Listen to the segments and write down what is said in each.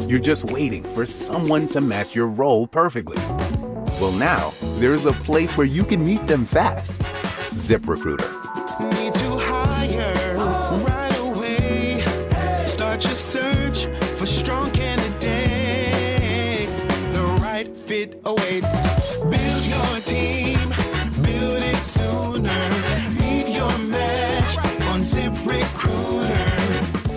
You're just waiting for someone to match your role perfectly. Well, now, there's a place where you can meet them fast. ZipRecruiter. Need to hire right away. Start your search for strong candidates. The right fit awaits. Build your team, build it sooner. Meet your match on ZipRecruiter.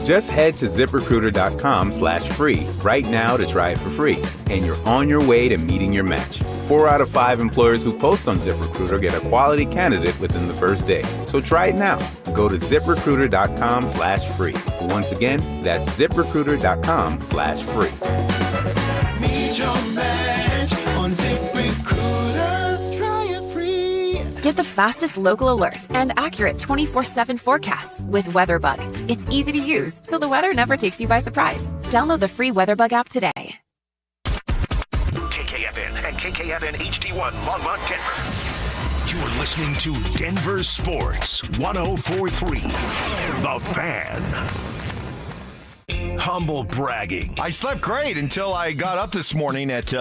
Just head to ZipRecruiter.com/free right now to try it for free. And you're on your way to meeting your match. 4 out of 5 employers who post on ZipRecruiter get a quality candidate within the first day. So try it now. Go to ZipRecruiter.com/free. Once again, that's ZipRecruiter.com/free. Meet your match on ZipRecruiter. Try it free. Get the fastest local alerts and accurate 24/7 forecasts with WeatherBug. It's easy to use, so the weather never takes you by surprise. Download the free WeatherBug app today. KKFN and KKFN HD1 Longmont, Denver. You're listening to Denver Sports 104.3 The Fan. Humble bragging. I slept great until I got up this morning at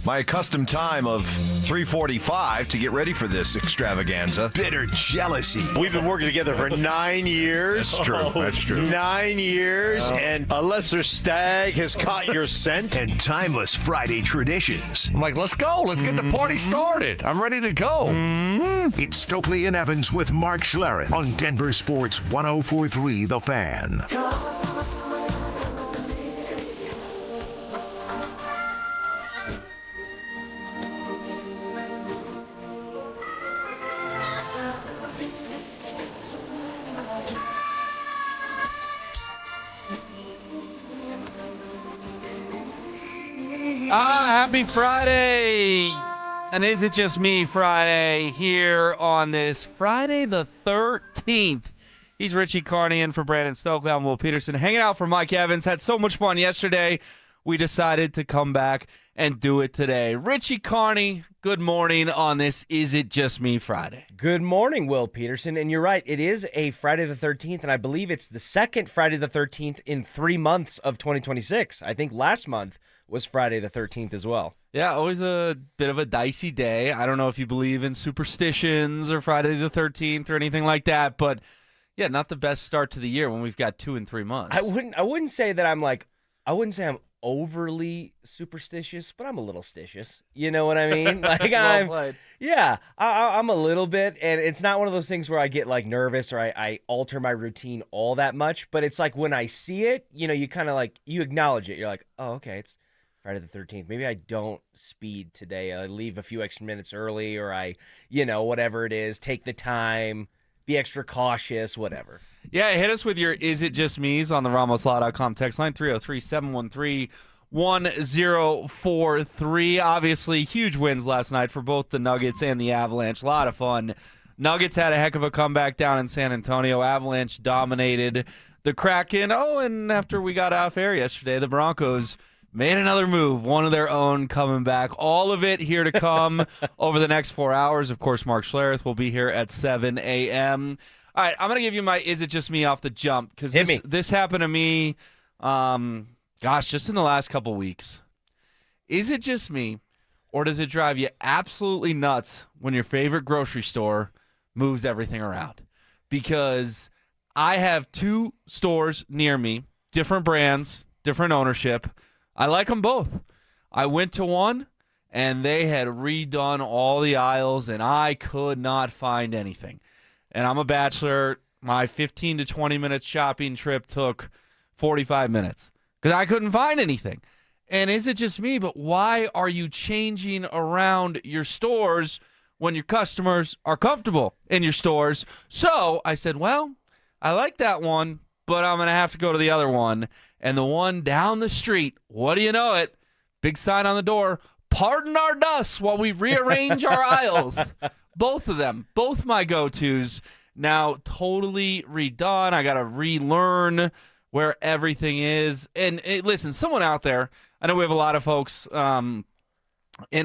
my accustomed time of 3:45 to get ready for this extravaganza. Bitter jealousy. We've been working together for 9 years. That's true. That's true. 9 years, and a lesser stag has caught your scent. And timeless Friday traditions. I'm like, let's go. Let's get the party started. I'm ready to go. It's Stokley and Evans with Mark Schlereth on Denver Sports 104.3 The Fan. Happy Friday! And is it just me Friday here on this Friday the 13th? He's Richie Carney in for Brandon Stokley. I'm Will Peterson. Hanging out for Mike Evans. Had so much fun yesterday. We decided to come back and do it today. Richie Carney, good morning on this Is It Just Me Friday. Good morning, Will Peterson. And you're right, it is a Friday the 13th, and I believe it's the second Friday the 13th in 3 months of 2026. I think last month was Friday the 13th as well. Yeah, always a bit of a dicey day. I don't know if you believe in superstitions or Friday the 13th or anything like that, but yeah, not the best start to the year when we've got 2 and 3 months. I wouldn't say that I'm overly superstitious, but I'm a little stitious. You know what I mean? Like I'm a little bit, and it's not one of those things where I get like nervous or I alter my routine all that much, but it's like when I see it, you know, you kind of like, you acknowledge it. You're like, oh, okay, it's Friday the 13th. Maybe I don't speed today. I leave a few extra minutes early, or I, whatever it is, take the time, be extra cautious, whatever. Yeah, hit us with your Is It Just Me's on the RamosLaw.com text line, 303-713-1043. Obviously, huge wins last night for both the Nuggets and the Avalanche. A lot of fun. Nuggets had a heck of a comeback down in San Antonio. Avalanche dominated the Kraken. Oh, and after we got off air yesterday, the Broncos made another move, one of their own, coming back. All of it here to come over the next 4 hours. Of course, Mark Schlereth will be here at 7 a.m. All right, I'm going to give you my Is It Just Me off the jump, because this happened to me, just in the last couple weeks. Is it just me, or does it drive you absolutely nuts when your favorite grocery store moves everything around? Because I have 2 stores near me, different brands, different ownership. I like them both. I went to one, and they had redone all the aisles, and I could not find anything. And I'm a bachelor. My 15 to 20 minute shopping trip took 45 minutes because I couldn't find anything. And is it just me? But why are you changing around your stores when your customers are comfortable in your stores? So I said, well, I like that one, but I'm going to have to go to the other one. And the one down the street, what do you know it? Big sign on the door, pardon our dust while we rearrange our aisles. Both of them, both my go-tos, now totally redone. I got to relearn where everything is. And listen, someone out there, I know we have a lot of folks in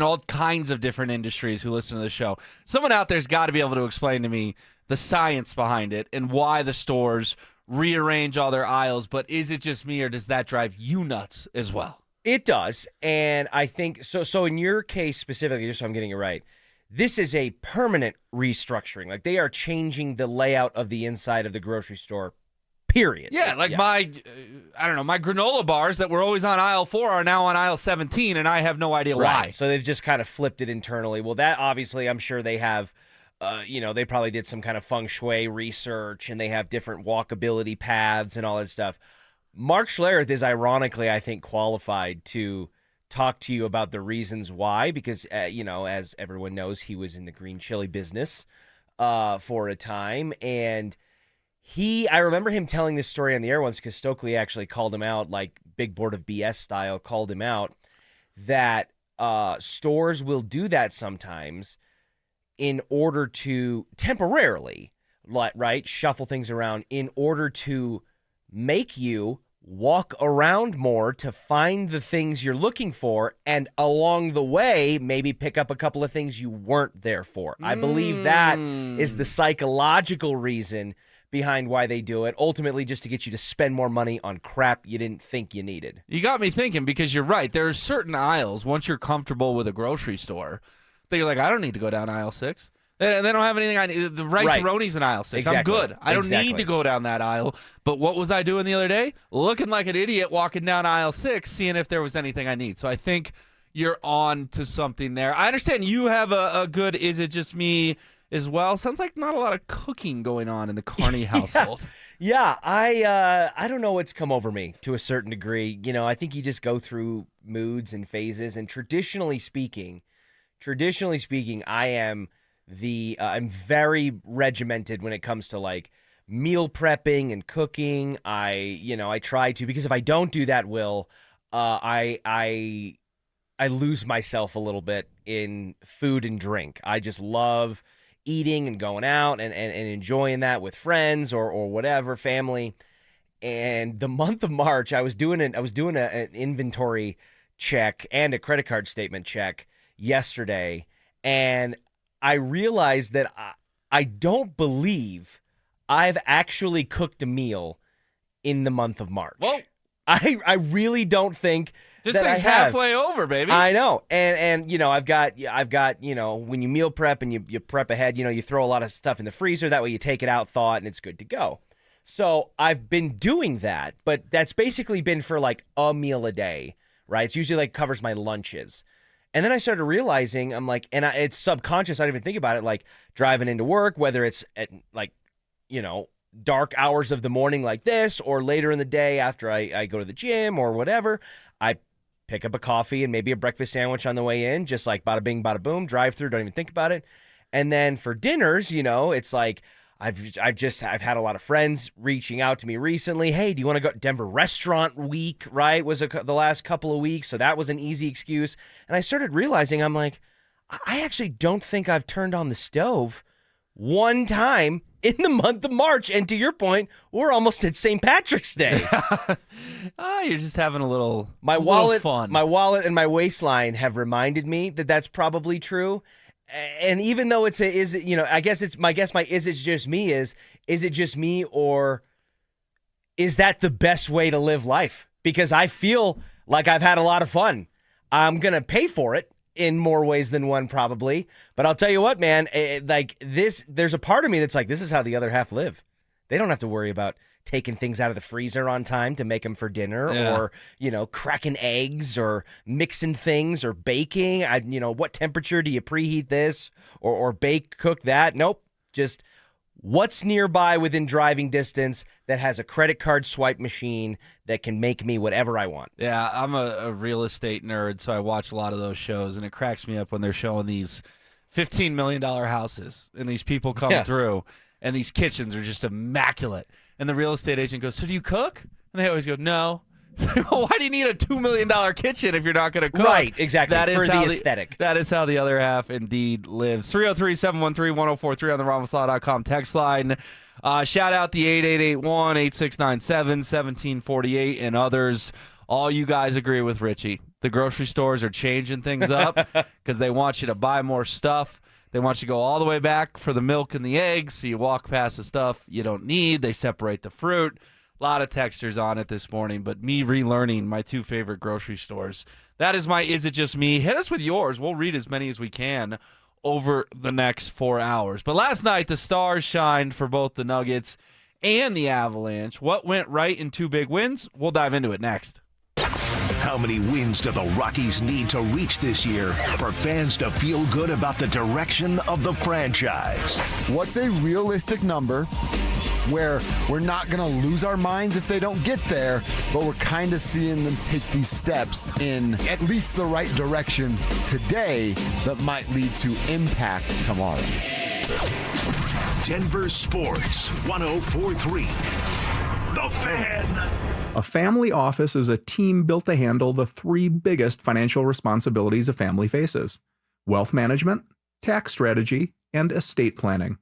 all kinds of different industries who listen to the show. Someone out there's got to be able to explain to me the science behind it and why the stores rearrange all their aisles. But is it just me, or does that drive you nuts as well? It does, and I think so. So in your case specifically, just so I'm getting it right, this is a permanent restructuring. Like they are changing the layout of the inside of the grocery store. Period. Yeah, like my granola bars that were always on aisle 4 are now on aisle 17, and I have no idea why. So they've just kind of flipped it internally. Well, that obviously, I'm sure they have, they probably did some kind of feng shui research, and they have different walkability paths and all that stuff. Mark Schlereth is ironically, I think, qualified to talk to you about the reasons why, because, as everyone knows, he was in the green chili business for a time, and I remember him telling this story on the air once because Stokley actually called him out, like big board of BS style, called him out that stores will do that sometimes in order to temporarily, right, shuffle things around in order to make you walk around more to find the things you're looking for, and along the way, maybe pick up a couple of things you weren't there for. I believe that is the psychological reason behind why they do it, ultimately just to get you to spend more money on crap you didn't think you needed. You got me thinking, because you're right. There are certain aisles, once you're comfortable with a grocery store, that you're like, I don't need to go down aisle 6. And they don't have anything I need. The Rice-A-Roni's in aisle 6. Exactly. I'm good. I don't need to go down that aisle. But what was I doing the other day? Looking like an idiot walking down aisle 6, seeing if there was anything I need. So I think you're on to something there. I understand you have a good is it just me as well. Sounds like not a lot of cooking going on in the Carney household. Yeah, I don't know what's come over me to a certain degree. I think you just go through moods and phases. And traditionally speaking, I am I'm very regimented when it comes to like meal prepping and cooking. I try to, because if I don't do that, I lose myself a little bit in food and drink. I just love eating and going out and enjoying that with friends or whatever, family. And the month of March, I was doing an inventory check and a credit card statement check yesterday, and I realized that I don't believe I've actually cooked a meal in the month of March. Well, I really don't think this that thing's I have. halfway over, baby. I know, and I've got when you meal prep and you prep ahead, you throw a lot of stuff in the freezer. That way you take it out, thaw it, and it's good to go. So I've been doing that, but that's basically been for like a meal a day, right? It's usually like covers my lunches. And then I started realizing, I'm like, and it's subconscious, I didn't even think about it, like driving into work, whether it's at like, dark hours of the morning like this, or later in the day after I go to the gym or whatever, I pick up a coffee and maybe a breakfast sandwich on the way in, just like bada bing, bada boom, drive through, don't even think about it. And then for dinners, it's like, I've had a lot of friends reaching out to me recently. Hey, do you want to go? Denver Restaurant Week, right? Was the last couple of weeks, so that was an easy excuse. And I started realizing, I'm like, I actually don't think I've turned on the stove one time in the month of March. And to your point, we're almost at St. Patrick's Day. You're just having a little fun. My wallet and my waistline have reminded me that that's probably true. And even though is it just me, or is that the best way to live life? Because I feel like I've had a lot of fun. I'm going to pay for it in more ways than one probably. But I'll tell you what, man, there's a part of me that's like, this is how the other half live. They don't have to worry about taking things out of the freezer on time to make them for dinner, or, cracking eggs or mixing things or baking. What temperature do you preheat this or cook that? Nope. Just what's nearby within driving distance that has a credit card swipe machine that can make me whatever I want. Yeah, I'm a real estate nerd, so I watch a lot of those shows, and it cracks me up when they're showing these $15 million houses and these people coming through, and these kitchens are just immaculate. And the real estate agent goes, so do you cook? And they always go, no. Well, why do you need a $2 million kitchen if you're not going to cook? Right, exactly, for the aesthetic. That is how the other half indeed lives. 303-713-1043 on the RamosLaw.com text line. Shout out the 8881-8697-1748 and others. All you guys agree with Richie. The grocery stores are changing things up because they want you to buy more stuff. They want you to go all the way back for the milk and the eggs, so you walk past the stuff you don't need. They separate the fruit. A lot of texters on it this morning, but me relearning my two favorite grocery stores. That is my Is It Just Me? Hit us with yours. We'll read as many as we can over the next 4 hours. But last night, the stars shined for both the Nuggets and the Avalanche. What went right in two big wins? We'll dive into it next. How many wins do the Rockies need to reach this year for fans to feel good about the direction of the franchise? What's a realistic number where we're not going to lose our minds if they don't get there, but we're kind of seeing them take these steps in at least the right direction today that might lead to impact tomorrow? Denver Sports 104.3. The Fan. A family office is a team built to handle the three biggest financial responsibilities a family faces: wealth management, tax strategy, and estate planning.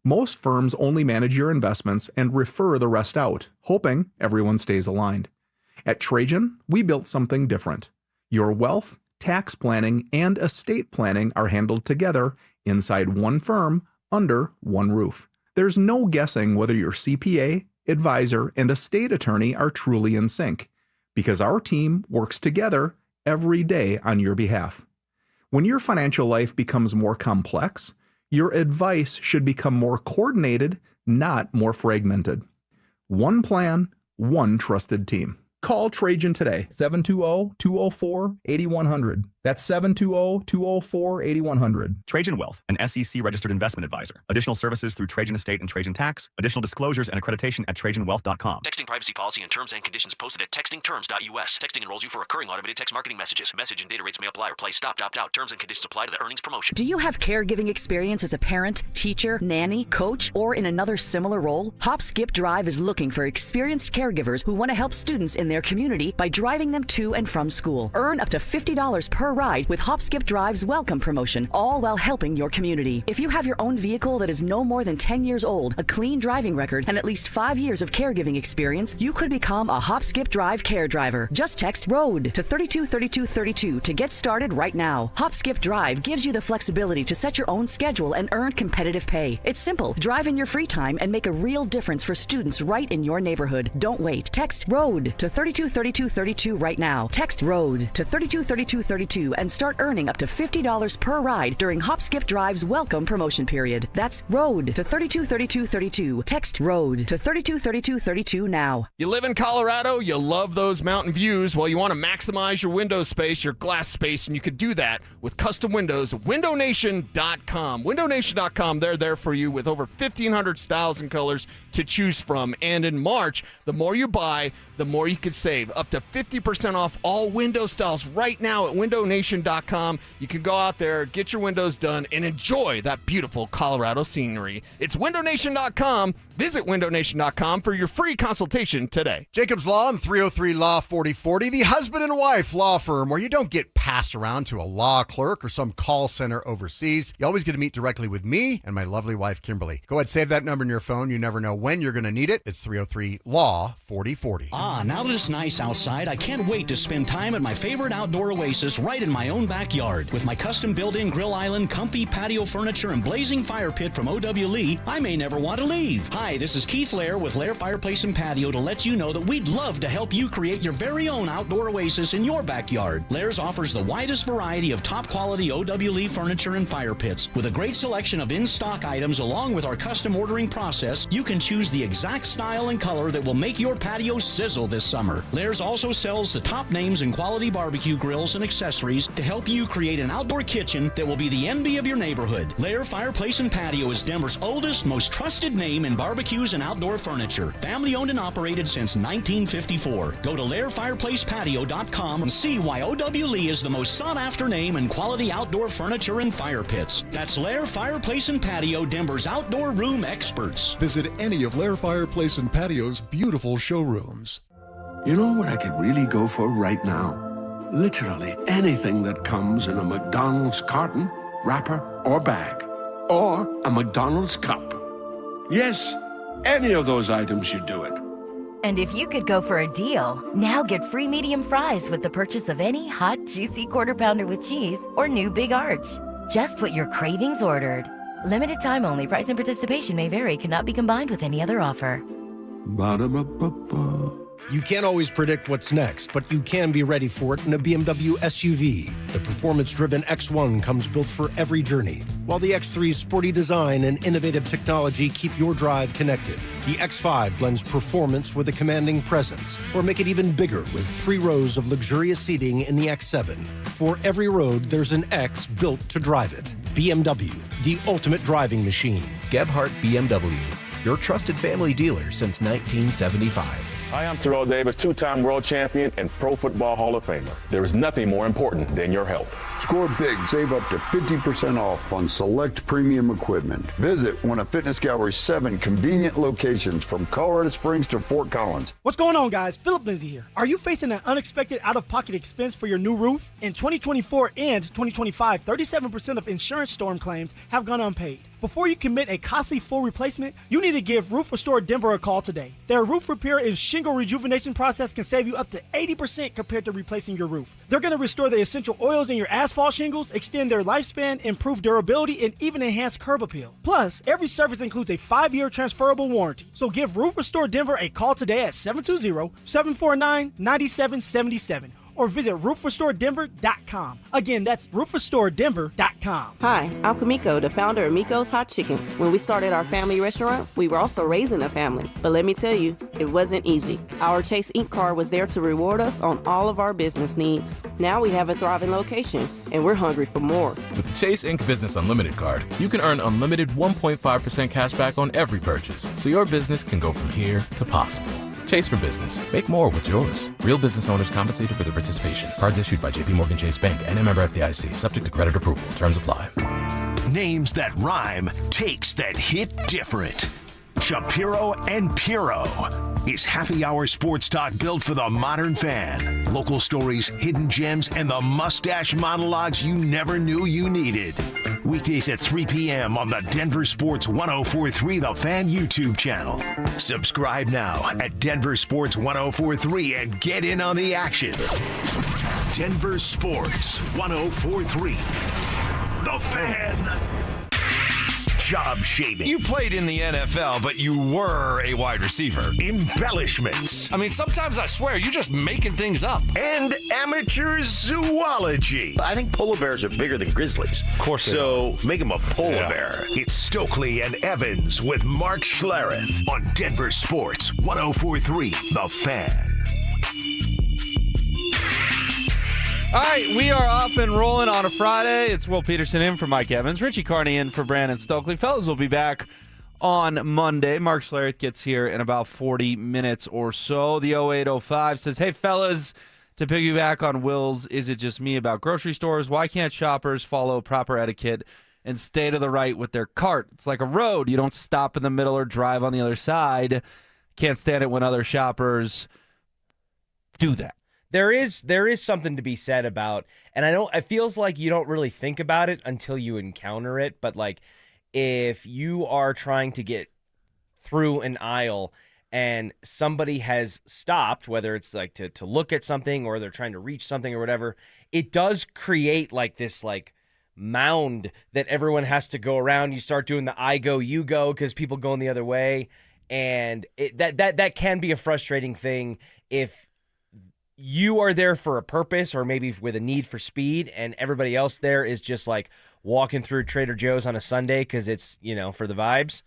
Most firms only manage your investments and refer the rest out, hoping everyone stays aligned. At Trajan, we built something different. Your wealth, tax planning, and estate planning are handled together inside one firm under one roof. There's no guessing whether your CPA, advisor, and estate attorney are truly in sync, because our team works together every day on your behalf. When your financial life becomes more complex, your advice should become more coordinated, not more fragmented. One plan, one trusted team. Call Trajan today, 720-204-8100. That's 720-204-8100. Trajan Wealth, an SEC-registered investment advisor. Additional services through Trajan Estate and Trajan Tax. Additional disclosures and accreditation at TrajanWealth.com. Texting privacy policy and terms and conditions posted at textingterms.us. Texting enrolls you for recurring automated text marketing messages. Message and data rates may apply or play. Stop, opt out. Terms and conditions apply to the earnings promotion. Do you have caregiving experience as a parent, teacher, nanny, coach, or in another similar role? Hop Skip Drive is looking for experienced caregivers who want to help students in their community by driving them to and from school. Earn up to $50 per ride with Hop Skip Drive's welcome promotion, all while helping your community. If you have your own vehicle that is no more than 10 years old, a clean driving record, and at least 5 years of caregiving experience, you could become a Hop Skip Drive care driver. Just text ROAD to 323232 to get started right now. Hop Skip Drive gives you the flexibility to set your own schedule and earn competitive pay. It's simple. Drive in your free time and make a real difference for students right in your neighborhood. Don't wait. Text ROAD to 323232 right now. Text ROAD to 323232 and start earning up to $50 per ride during Hop Skip Drive's welcome promotion period. That's ROAD to 323232. Text ROAD to 323232 now. You live in Colorado, you love those mountain views. Well, you want to maximize your window space, your glass space, and you could do that with custom windows at windownation.com. Windownation.com, they're there for you with over 1,500 styles and colors to choose from. And in March, the more you buy, the more you could save. Up to 50% off all window styles right now at windownation.com. You can go out there, get your windows done, and enjoy that beautiful Colorado scenery. It's windownation.com. Visit windownation.com for your free consultation today. Jacob's Law and 303 Law 4040, the husband and wife law firm where you don't get passed around to a law clerk or some call center overseas. You always get to meet directly with me and my lovely wife, Kimberly. Go ahead, save that number in your phone. You never know when you're going to need it. It's 303 Law 4040. Now that it's nice outside, I can't wait to spend time at my favorite outdoor oasis right in my own backyard. With my custom built-in grill island, comfy patio furniture, and blazing fire pit from O.W. Lee, I may never want to leave. Hi, this is Keith Lair with Lair Fireplace and Patio to let you know that we'd love to help you create your very own outdoor oasis in your backyard. Lair's offers the widest variety of top-quality O.W. Lee furniture and fire pits. With a great selection of in-stock items along with our custom ordering process, you can choose the exact style and color that will make your patio sizzle this summer. Lair's also sells the top names in quality barbecue grills and accessories to help you create an outdoor kitchen that will be the envy of your neighborhood. Lair Fireplace and Patio is Denver's oldest, most trusted name in barbecues and outdoor furniture. Family owned and operated since 1954. Go to LairFireplacePatio.com and see why O.W. Lee is the most sought after name in quality outdoor furniture and fire pits. That's Lair Fireplace and Patio, Denver's outdoor room experts. Visit any of Lair Fireplace and Patio's beautiful showrooms. You know what I could really go for right now? Literally anything that comes in a McDonald's carton, wrapper, or bag. Or a McDonald's cup. Yes, any of those items should do it. And if you could go for a deal, now get free medium fries with the purchase of any hot, juicy Quarter Pounder with cheese or new Big Arch. Just what your cravings ordered. Limited time only. Price and participation may vary. Cannot be combined with any other offer. Ba-da-ba-ba-ba. You can't always predict what's next, but you can be ready for it in a BMW SUV. The performance-driven X1 comes built for every journey, while the X3's sporty design and innovative technology keep your drive connected. The X5 blends performance with a commanding presence, or make it even bigger with 3 rows of luxurious seating in the X7. For every road, there's an X built to drive it. BMW, the ultimate driving machine. Gebhardt BMW, your trusted family dealer since 1975. Hi, I'm Terrell Davis, 2-time world champion and Pro Football Hall of Famer. There is nothing more important than your help. Score big, save up to 50% off on select premium equipment. Visit one of Fitness Gallery's 7 convenient locations from Colorado Springs to Fort Collins. What's going on, guys? Philip Lindsay here. Are you facing an unexpected out-of-pocket expense for your new roof? In 2024 and 2025, 37% of insurance storm claims have gone unpaid. Before you commit a costly full replacement, you need to give Roof Restore Denver a call today. Their roof repair and shingle rejuvenation process can save you up to 80% compared to replacing your roof. They're going to restore the essential oils in your asphalt shingles, extend their lifespan, improve durability, and even enhance curb appeal. Plus, every service includes a 5-year transferable warranty. So give Roof Restore Denver a call today at 720-749-9777. Or visit roofrestoredenver.com. Again, that's roofrestoredenver.com. Hi, I'm Kamiko, the founder of Miko's Hot Chicken. When we started our family restaurant, we were also raising a family. But let me tell you, it wasn't easy. Our Chase Inc. card was there to reward us on all of our business needs. Now we have a thriving location, and we're hungry for more. With the Chase Inc. Business Unlimited card, you can earn unlimited 1.5% cash back on every purchase, so your business can go from here to possible. Chase for business. Make more with yours. Real business owners compensated for their participation. Cards issued by JPMorgan Chase Bank and a member FDIC. Subject to credit approval. Terms apply. Names that rhyme, takes that hit different. Shapiro and Piro. Is happy hour sports talk built for the modern fan? Local stories, hidden gems, and the mustache monologues you never knew you needed. Weekdays at 3 p.m. on the Denver Sports 1043 The Fan YouTube channel. Subscribe now at Denver Sports 1043 and get in on the action. Denver Sports 1043 The Fan. Job shaving. You played in the NFL, but you were a wide receiver. Embellishments. I mean, sometimes I swear you're just making things up. And amateur zoology. I think polar bears are bigger than grizzlies. Of course so make them a polar bear. It's Stokley and Evans with Mark Schlereth on Denver Sports 1043 The Fan. All right, we are off and rolling on a Friday. It's Will Peterson in for Mike Evans. Richie Carney in for Brandon Stokley. Fellas will be back on Monday. Mark Schlereth gets here in about 40 minutes or so. The 0805 says, hey, fellas, to piggyback on Will's Is It Just Me about grocery stores, why can't shoppers follow proper etiquette and stay to the right with their cart? It's like a road. You don't stop in the middle or drive on the other side. Can't stand it when other shoppers do that. There is something to be said about, and it feels like you don't really think about it until you encounter it, but like if you are trying to get through an aisle and somebody has stopped, whether it's like to look at something or they're trying to reach something or whatever, it does create like this like mound that everyone has to go around. You start doing the I go, you go, because people going the other way, and that can be a frustrating thing if you are there for a purpose or maybe with a need for speed and everybody else there is just like walking through Trader Joe's on a Sunday because it's, for the vibes.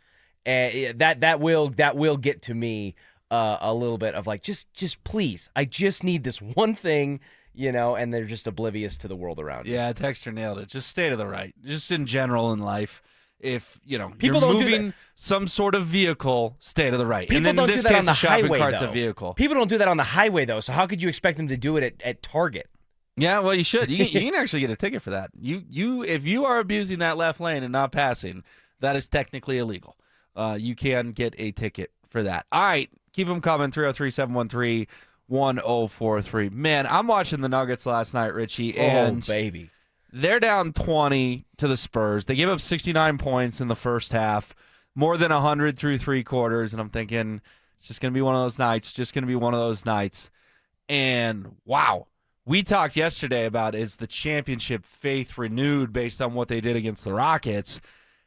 And that will get to me a little bit of like, just please, I just need this one thing, and they're just oblivious to the world around you. Yeah, Texter nailed it. Just stay to the right. Just in general in life. If people you're don't moving some sort of vehicle, stay to the right. People and then don't in this do that case, on the a shopping highway, cart's though. a vehicle. People don't do that on the highway though. So how could you expect them to do it at Target? Yeah, well, you should. You can actually get a ticket for that. You if you are abusing that left lane and not passing, that is technically illegal. You can get a ticket for that. All right, keep them coming. 303-713-1043. Man, I'm watching the Nuggets last night, Richie, and baby. They're down 20 to the Spurs. They gave up 69 points in the first half, more than 100 through three quarters, and I'm thinking it's just going to be one of those nights, And, wow, we talked yesterday about is the championship faith renewed based on what they did against the Rockets,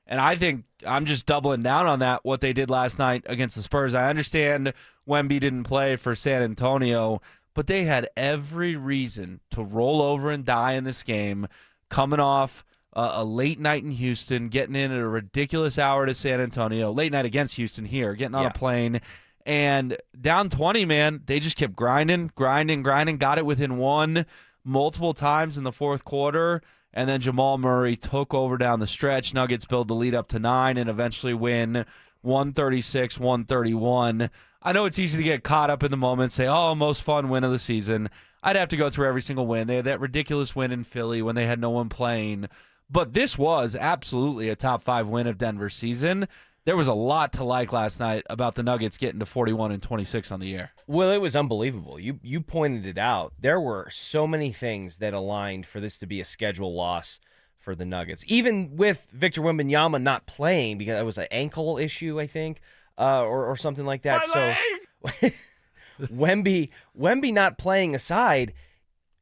And I think I'm just doubling down on that, what they did last night against the Spurs. I understand Wemby didn't play for San Antonio, but they had every reason to roll over and die in this game, coming off a late night in Houston, getting in at a ridiculous hour to San Antonio, late night against Houston here, getting on a plane, and down 20, man, they just kept grinding, got it within one multiple times in the fourth quarter, and then Jamal Murray took over down the stretch. Nuggets build the lead up to 9 and eventually win 136-131. I know it's easy to get caught up in the moment, say, oh, most fun win of the season. I'd have to go through every single win. They had that ridiculous win in Philly when they had no one playing. But this was absolutely a top 5 win of Denver's season. There was a lot to like last night about the Nuggets getting to 41-26 on the year. Well, it was unbelievable. You pointed it out. There were so many things that aligned for this to be a schedule loss for the Nuggets. Even with Victor Wembanyama not playing because it was an ankle issue, I think, or something like that. So Wemby not playing aside,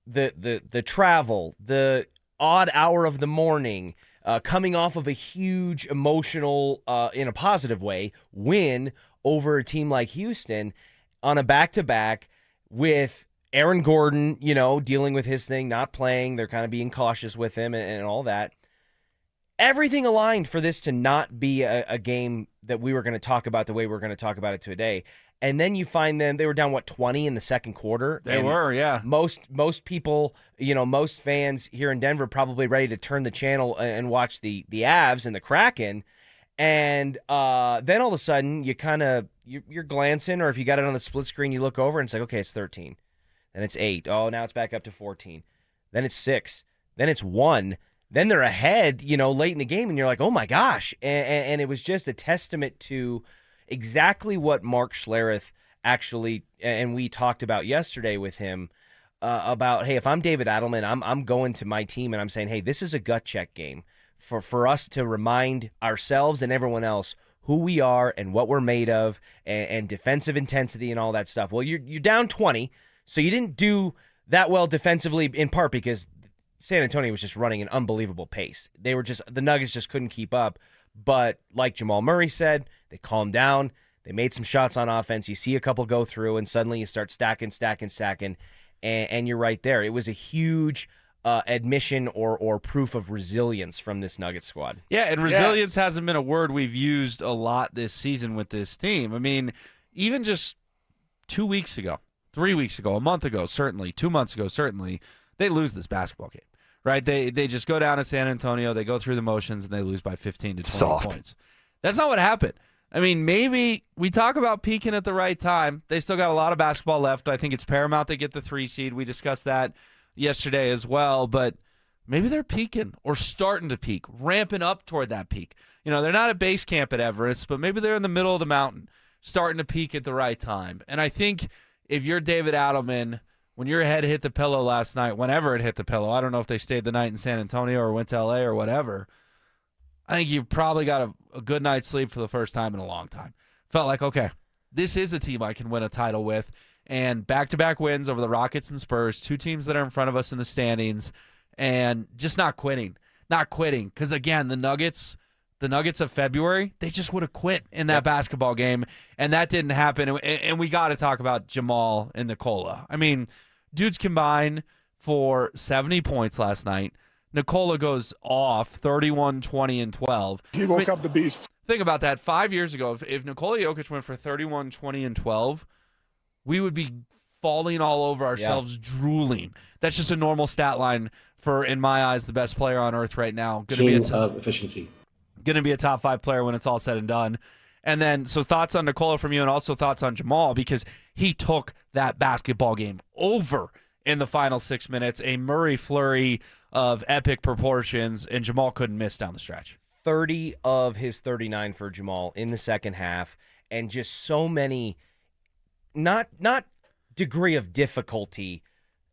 the travel, the odd hour of the morning, coming off of a huge emotional, in a positive way, win over a team like Houston on a back-to-back with Aaron Gordon, dealing with his thing, not playing. They're kind of being cautious with him and all that. Everything aligned for this to not be a game that we were going to talk about the way we're going to talk about it today. And then you find them, they were down, 20 in the second quarter? They were, yeah. Most people, most fans here in Denver probably ready to turn the channel and watch the Avs and the Kraken. And then all of a sudden, you're glancing, or if you got it on the split screen, you look over and it's like, okay, it's 13. Then it's 8. Oh, now it's back up to 14. Then it's 6. Then it's 1. Then they're ahead, late in the game, and you're like, oh my gosh. And it was just a testament to exactly what Mark Schlereth actually, and we talked about yesterday with him, about, hey, if I'm David Adelman, I'm going to my team and I'm saying, hey, this is a gut check game for us to remind ourselves and everyone else who we are and what we're made of, and defensive intensity and all that stuff. Well, you're down 20, so you didn't do that well defensively, in part because San Antonio was just running an unbelievable pace. The Nuggets just couldn't keep up. But like Jamal Murray said, they calmed down. They made some shots on offense. You see a couple go through, and suddenly you start stacking, and you're right there. It was a huge admission or proof of resilience from this Nuggets squad. Yeah, and resilience hasn't been a word we've used a lot this season with this team. I mean, even just 2 weeks ago, 3 weeks ago, a month ago, certainly, 2 months ago, certainly, they lose this basketball game. Right, they just go down to San Antonio, they go through the motions, and they lose by 15 to 20 points. That's not what happened. I mean, maybe we talk about peaking at the right time. They still got a lot of basketball left. I think it's paramount they get the 3 seed. We discussed that yesterday as well, but maybe they're peaking or starting to peak, ramping up toward that peak. They're not at base camp at Everest, but maybe they're in the middle of the mountain, starting to peak at the right time. And I think if you're David Adelman, when your head hit the pillow last night, whenever it hit the pillow, I don't know if they stayed the night in San Antonio or went to L.A. or whatever, I think you've probably got a good night's sleep for the first time in a long time. Felt like, okay, this is a team I can win a title with. And back-to-back wins over the Rockets and Spurs, 2 teams that are in front of us in the standings, and just not quitting. Not quitting. Because, again, the Nuggets of February, they just would have quit in that basketball game, and that didn't happen. And we got to talk about Jamal and Nikola. I mean, dudes combined for 70 points last night. Nikola goes off 31, 20, and 12. He woke up the beast. Think about that. 5 years ago, if Nikola Jokic went for 31, 20, and 12, we would be falling all over ourselves, drooling. That's just a normal stat line for, in my eyes, the best player on earth right now. Going to be efficiency. Going to be a top 5 player when it's all said and done. And then, so thoughts on Nikola from you, and also thoughts on Jamal, because he took that basketball game over in the final 6 minutes. A Murray flurry of epic proportions, and Jamal couldn't miss down the stretch. 30 of his 39 for Jamal in the second half, and just so many, not degree of difficulty,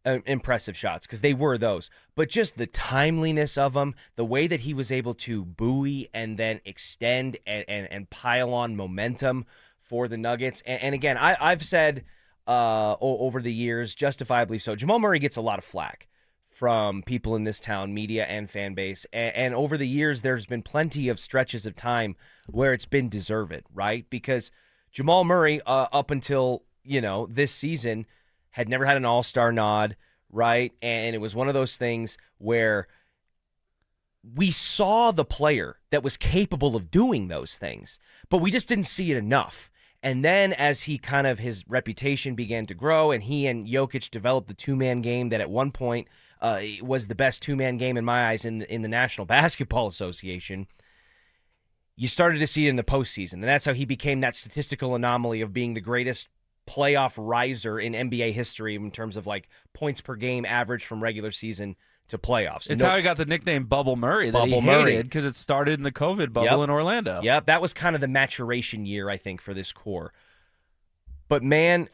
impressive shots, because they were those, but just the timeliness of them, the way that he was able to buoy and then extend and pile on momentum for the Nuggets. And again, I've said over the years, justifiably so, Jamal Murray gets a lot of flack from people in this town, media and fan base. And over the years, there's been plenty of stretches of time where it's been deserved, right? Because Jamal Murray, up until, this season, had never had an all-star nod, right? And it was one of those things where we saw the player that was capable of doing those things, but we just didn't see it enough. And then as his reputation began to grow and he and Jokic developed the two-man game that at one point was the best two-man game in my eyes in the National Basketball Association, you started to see it in the postseason. And that's how he became that statistical anomaly of being the greatest playoff riser in NBA history in terms of like points per game average from regular season to playoffs. It's how he got the nickname Bubble Murray that he hated because it started in the COVID bubble in Orlando. Yep, that was kind of the maturation year, I think, for this core. But man,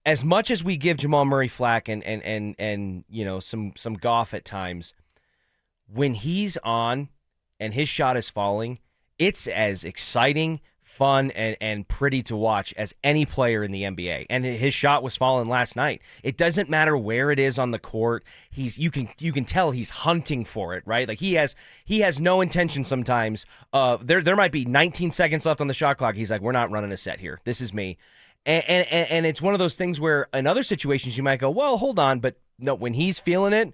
as much as we give Jamal Murray flack and some golf at times, when he's on and his shot is falling, it's as exciting, fun, and pretty to watch as any player in the NBA. And his shot was falling last night. It doesn't matter where it is on the court. You can tell he's hunting for it, right? Like he has no intention sometimes. There might be 19 seconds left on the shot clock. He's like, we're not running a set here. This is me. And it's one of those things where in other situations you might go, well, hold on. But no, when he's feeling it,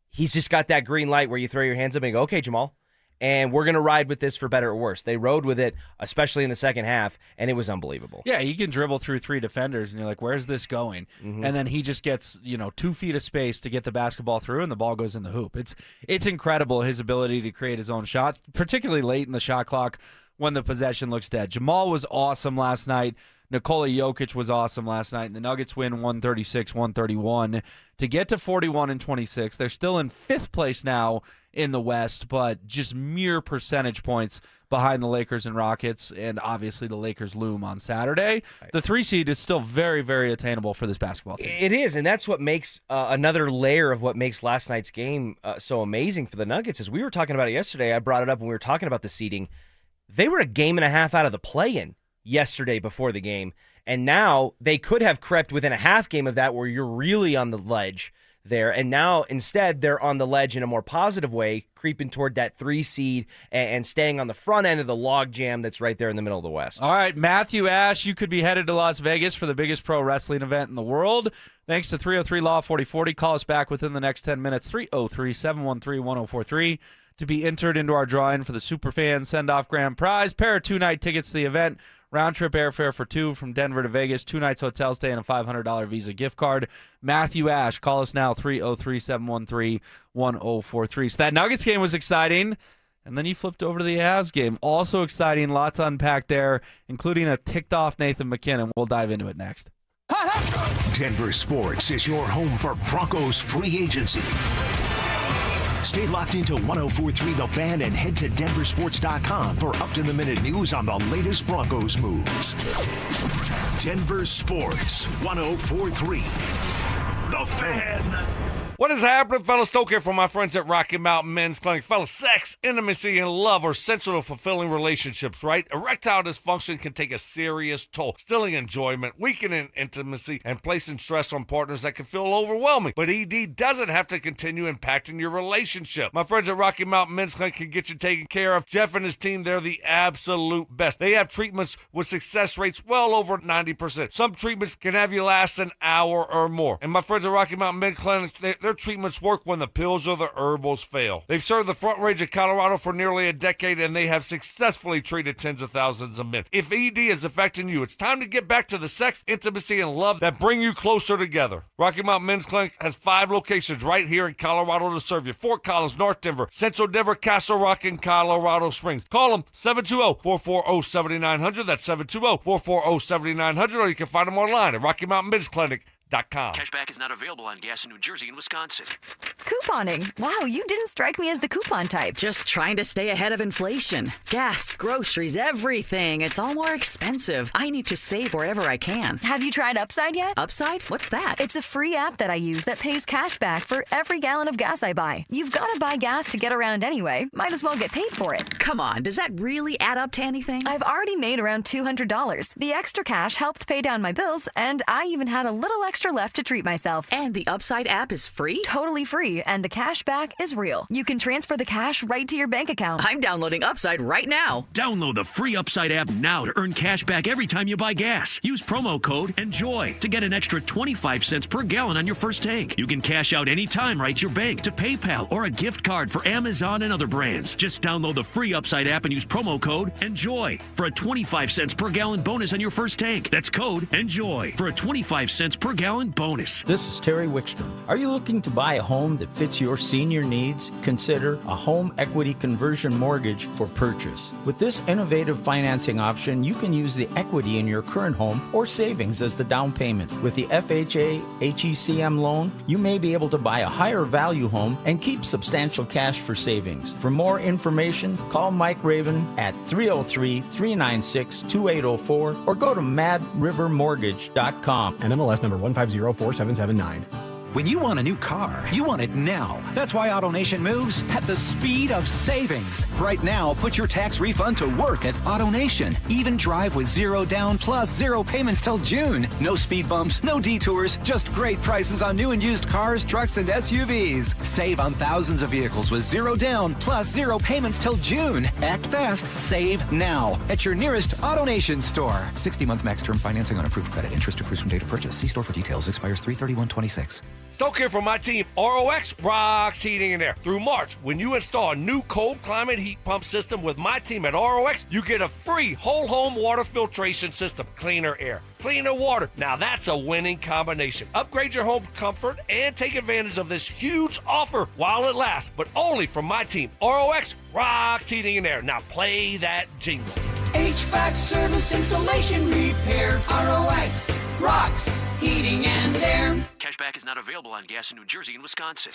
he's just got that green light where you throw your hands up and go, okay, Jamal. And we're going to ride with this for better or worse. They rode with it, especially in the second half, and it was unbelievable. Yeah, he can dribble through three defenders, and you're like, where's this going? Mm-hmm. And then he just gets 2 feet of space to get the basketball through, and the ball goes in the hoop. It's incredible, his ability to create his own shot, particularly late in the shot clock when the possession looks dead. Jamal was awesome last night. Nikola Jokic was awesome last night, and the Nuggets win 136-131 to get to 41-26. They're still in 5th place now in the West, but just mere percentage points behind the Lakers and Rockets, and obviously the Lakers loom on Saturday. The 3 seed is still very, very attainable for this basketball team. It is, and that's what makes another layer of what makes last night's game so amazing for the Nuggets. As we were talking about it yesterday, I brought it up when we were talking about the seeding. They were a game and a half out of the play-in yesterday before the game, and now they could have crept within a half game of that where you're really on the ledge there, and now instead they're on the ledge in a more positive way, creeping toward that 3 seed and staying on the front end of the log jam that's right there in the middle of the West. All right, Matthew Ash, you could be headed to Las Vegas for the biggest pro wrestling event in the world. Thanks to 303-LAW-4040. Call us back within the next 10 minutes, 303-713-1043, to be entered into our drawing for the Superfan Send-Off Grand Prize. Pair of 2-night tickets to the event. Round-trip airfare for 2 from Denver to Vegas, 2 nights hotel stay, and a $500 Visa gift card. Matthew Ash, call us now, 303-713-1043. So that Nuggets game was exciting, and then you flipped over to the Avs game. Also exciting, lots to unpack there, including a ticked-off Nathan McKinnon. We'll dive into it next. Denver Sports is your home for Broncos free agency. Stay locked into 104.3 The Fan and head to DenverSports.com for up-to-the-minute news on the latest Broncos moves. Denver Sports 104.3 The Fan. What is happening, fellas? Stoke here from my friends at Rocky Mountain Men's Clinic. Fellas, sex, intimacy, and love are central to fulfilling relationships, right? Erectile dysfunction can take a serious toll, stilling enjoyment, weakening intimacy, and placing stress on partners that can feel overwhelming. But ED doesn't have to continue impacting your relationship. My friends at Rocky Mountain Men's Clinic can get you taken care of. Jeff and his team, they're the absolute best. They have treatments with success rates well over 90%. Some treatments can have you last an hour or more. And my friends at Rocky Mountain Men's Clinic, their treatments work when the pills or the herbals fail. They've served the Front Range of Colorado for nearly a decade, and they have successfully treated tens of thousands of men. If ED is affecting you, it's time to get back to the sex, intimacy, and love that bring you closer together. Rocky Mountain Men's Clinic has 5 locations right here in Colorado to serve you. Fort Collins, North Denver, Central Denver, Castle Rock, and Colorado Springs. Call them 720-440-7900. That's 720-440-7900, or you can find them online at RockyMountainMen'sClinic.com. Cashback is not available on gas in New Jersey and Wisconsin. Couponing. Wow, you didn't strike me as the coupon type. Just trying to stay ahead of inflation. Gas, groceries, everything. It's all more expensive. I need to save wherever I can. Have you tried Upside yet? Upside? What's that? It's a free app that I use that pays cash back for every gallon of gas I buy. You've got to buy gas to get around anyway. Might as well get paid for it. Come on, does that really add up to anything? I've already made around $200. The extra cash helped pay down my bills, and I even had a little extra extra left to treat myself. And the Upside app is free? Totally free, and the cash back is real. You can transfer the cash right to your bank account. I'm downloading Upside right now. Download the free Upside app now to earn cash back every time you buy gas. Use promo code ENJOY to get an extra 25 cents per gallon on your first tank. You can cash out anytime right to your bank, to PayPal, or a gift card for Amazon and other brands. Just download the free Upside app and use promo code ENJOY for a 25 cents per gallon bonus on your first tank. That's code ENJOY for a 25 cents per gallon bonus. This is Terry Wickstrom. Are you looking to buy a home that fits your senior needs? Consider a home equity conversion mortgage for purchase. With this innovative financing option, you can use the equity in your current home or savings as the down payment. With the FHA HECM loan, you may be able to buy a higher value home and keep substantial cash for savings. For more information, call Mike Raven at 303-396-2804 or go to madrivermortgage.com. NMLS number 1504779. When you want a new car, you want it now. That's why AutoNation moves at the speed of savings. Right now, put your tax refund to work at AutoNation. Even drive with 0 down plus 0 payments till June. No speed bumps, no detours, just great prices on new and used cars, trucks, and SUVs. Save on thousands of vehicles with 0 down plus 0 payments till June. Act fast, save now at your nearest AutoNation store. 60-month max term financing on approved credit. Interest accrues from date of purchase. See store for details. Expires 3/31/26. Stoke here for my team, ROX Rocks Heating and Air. Through March, when you install a new cold climate heat pump system with my team at ROX, you get a free whole home water filtration system. Cleaner air, cleaner water. Now that's a winning combination. Upgrade your home comfort and take advantage of this huge offer while it lasts, but only from my team, ROX Rocks Heating and Air. Now play that jingle. HVAC service, installation, repair. ROX Rocks Heating and Air. Cashback is not available on gas in New Jersey and Wisconsin.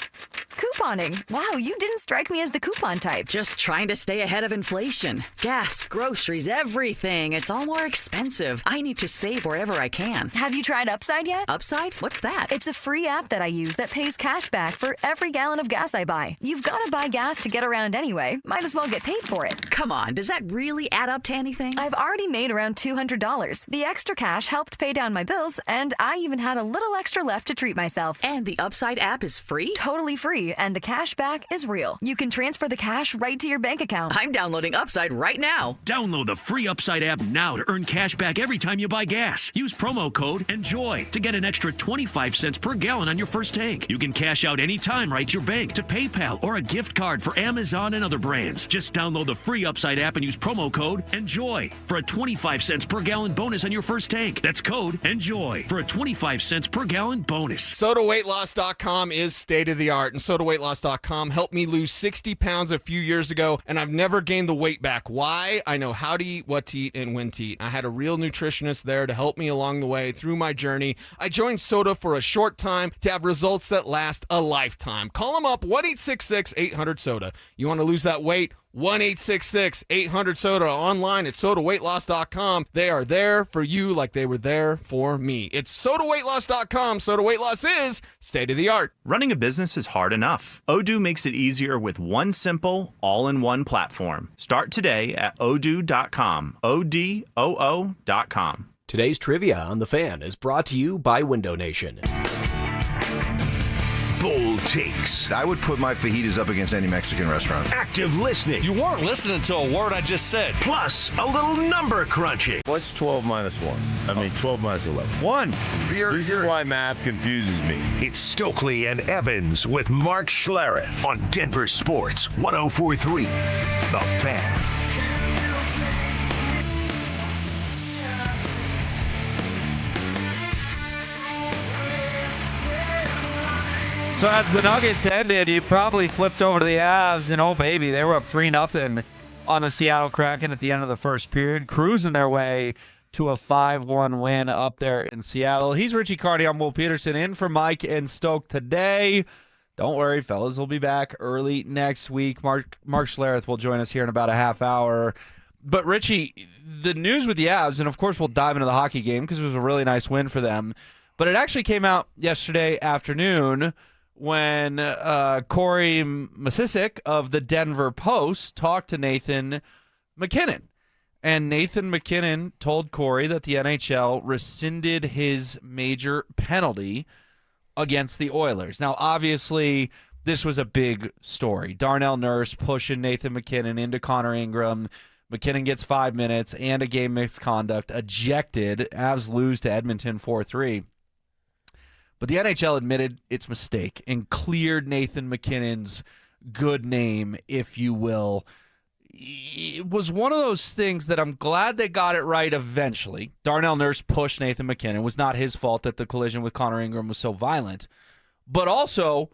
Couponing. Wow, you didn't strike me as the coupon type. Just trying to stay ahead of inflation. Gas, groceries, everything. It's all more expensive. I need to save wherever I can. Have you tried Upside yet? Upside? What's that? It's a free app that I use that pays cash back for every gallon of gas I buy. You've got to buy gas to get around anyway. Might as well get paid for it. Come on, does that really add up to anything? I've already made around $200. The extra cash helped pay down my bills, and I even had a little extra left to treat myself. And the Upside app is free? Totally free, and the cash back is real. You can transfer the cash right to your bank account. I'm downloading Upside right now. Download the free Upside app now to earn cash back every time you buy gas. Use promo code ENJOY to get an extra 25 cents per gallon on your first tank. You can cash out anytime right to your bank, to PayPal, or a gift card for Amazon and other brands. Just download the free Upside app and use promo code ENJOY for a 25 cents per gallon bonus on your first tank. That's code ENJOY for a 25 cents per gallon bonus. SodaWeightLoss.com is state-of-the-art, and SodaWeightLoss.com helped me lose 60 pounds a few years ago, and I've never gained the weight back. Why? I know how to eat, what to eat, and when to eat. I had a real nutritionist there to help me along the way through my journey. I joined Soda for a short time to have results that last a lifetime. Call them up, 1-866-800-SODA. You want to lose that weight? 1-866-800-SODA, online at SodaWeightLoss.com. They are there for you like they were there for me. It's SodaWeightLoss.com. Soda Weight Loss is state-of-the-art. Running a business is hard enough. Odoo makes it easier with one simple, all-in-one platform. Start today at odoo.com. ODOO.com. Today's trivia on The Fan is brought to you by Window Nation. Bold takes. I would put my fajitas up against any Mexican restaurant. Active listening. You weren't listening to a word I just said. Plus, a little number crunching. What's 12 minus 1? 12 minus 11. 1. This is why math confuses me. It's Stokley and Evans with Mark Schlereth on Denver Sports 104.3. The Fan. So as the Nuggets ended, you probably flipped over to the Avs, and oh baby, they were up 3-0 on the Seattle Kraken at the end of the first period, cruising their way to a 5-1 win up there in Seattle. He's Richie Carney. I'm Will Peterson, in for Mike and Stoke today. Don't worry, fellas, we'll be back early next week. Mark Schlereth will join us here in about a half hour. But Richie, the news with the Avs, and of course we'll dive into the hockey game because it was a really nice win for them, but it actually came out yesterday afternoon when Corey Masisic of the Denver Post talked to Nathan MacKinnon. And Nathan MacKinnon told Corey that the NHL rescinded his major penalty against the Oilers. Now, obviously, this was a big story. Darnell Nurse pushing Nathan MacKinnon into Connor Ingram. MacKinnon gets 5 minutes and a game misconduct, ejected. Avs lose to Edmonton 4-3. But the NHL admitted its mistake and cleared Nathan MacKinnon's good name, if you will. It was one of those things that I'm glad they got it right eventually. Darnell Nurse pushed Nathan MacKinnon. It was not his fault that the collision with Connor Ingram was so violent. But also,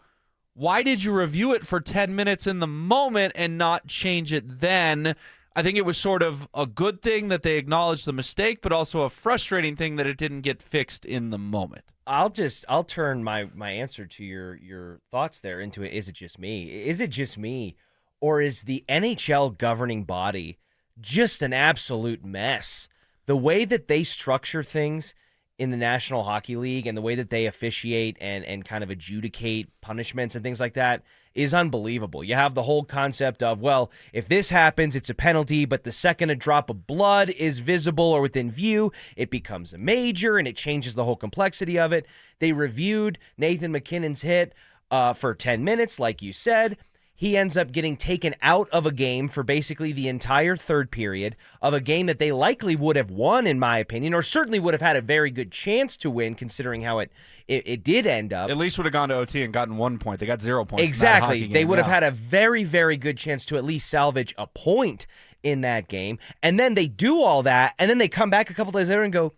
why did you review it for 10 minutes in the moment and not change it then? I think it was sort of a good thing that they acknowledged the mistake, but also a frustrating thing that it didn't get fixed in the moment. I'll turn my answer to your thoughts there into it. Is it just me? Is it just me? Or is the NHL governing body just an absolute mess? The way that they structure things in the National Hockey League and the way that they officiate and kind of adjudicate punishments and things like that is unbelievable. You have the whole concept of, well, if this happens, it's a penalty, but the second a drop of blood is visible or within view, it becomes a major, and it changes the whole complexity of it. They reviewed Nathan MacKinnon's hit for 10 minutes, like you said. He ends up getting taken out of a game for basically the entire third period of a game that they likely would have won, in my opinion, or certainly would have had a very good chance to win, considering how it did end up. At least would have gone to OT and gotten 1 point. They got 0 points. Exactly. In that hockey game. They would have had a very, very good chance to at least salvage a point in that game. And then they do all that, and then they come back a couple days later and go,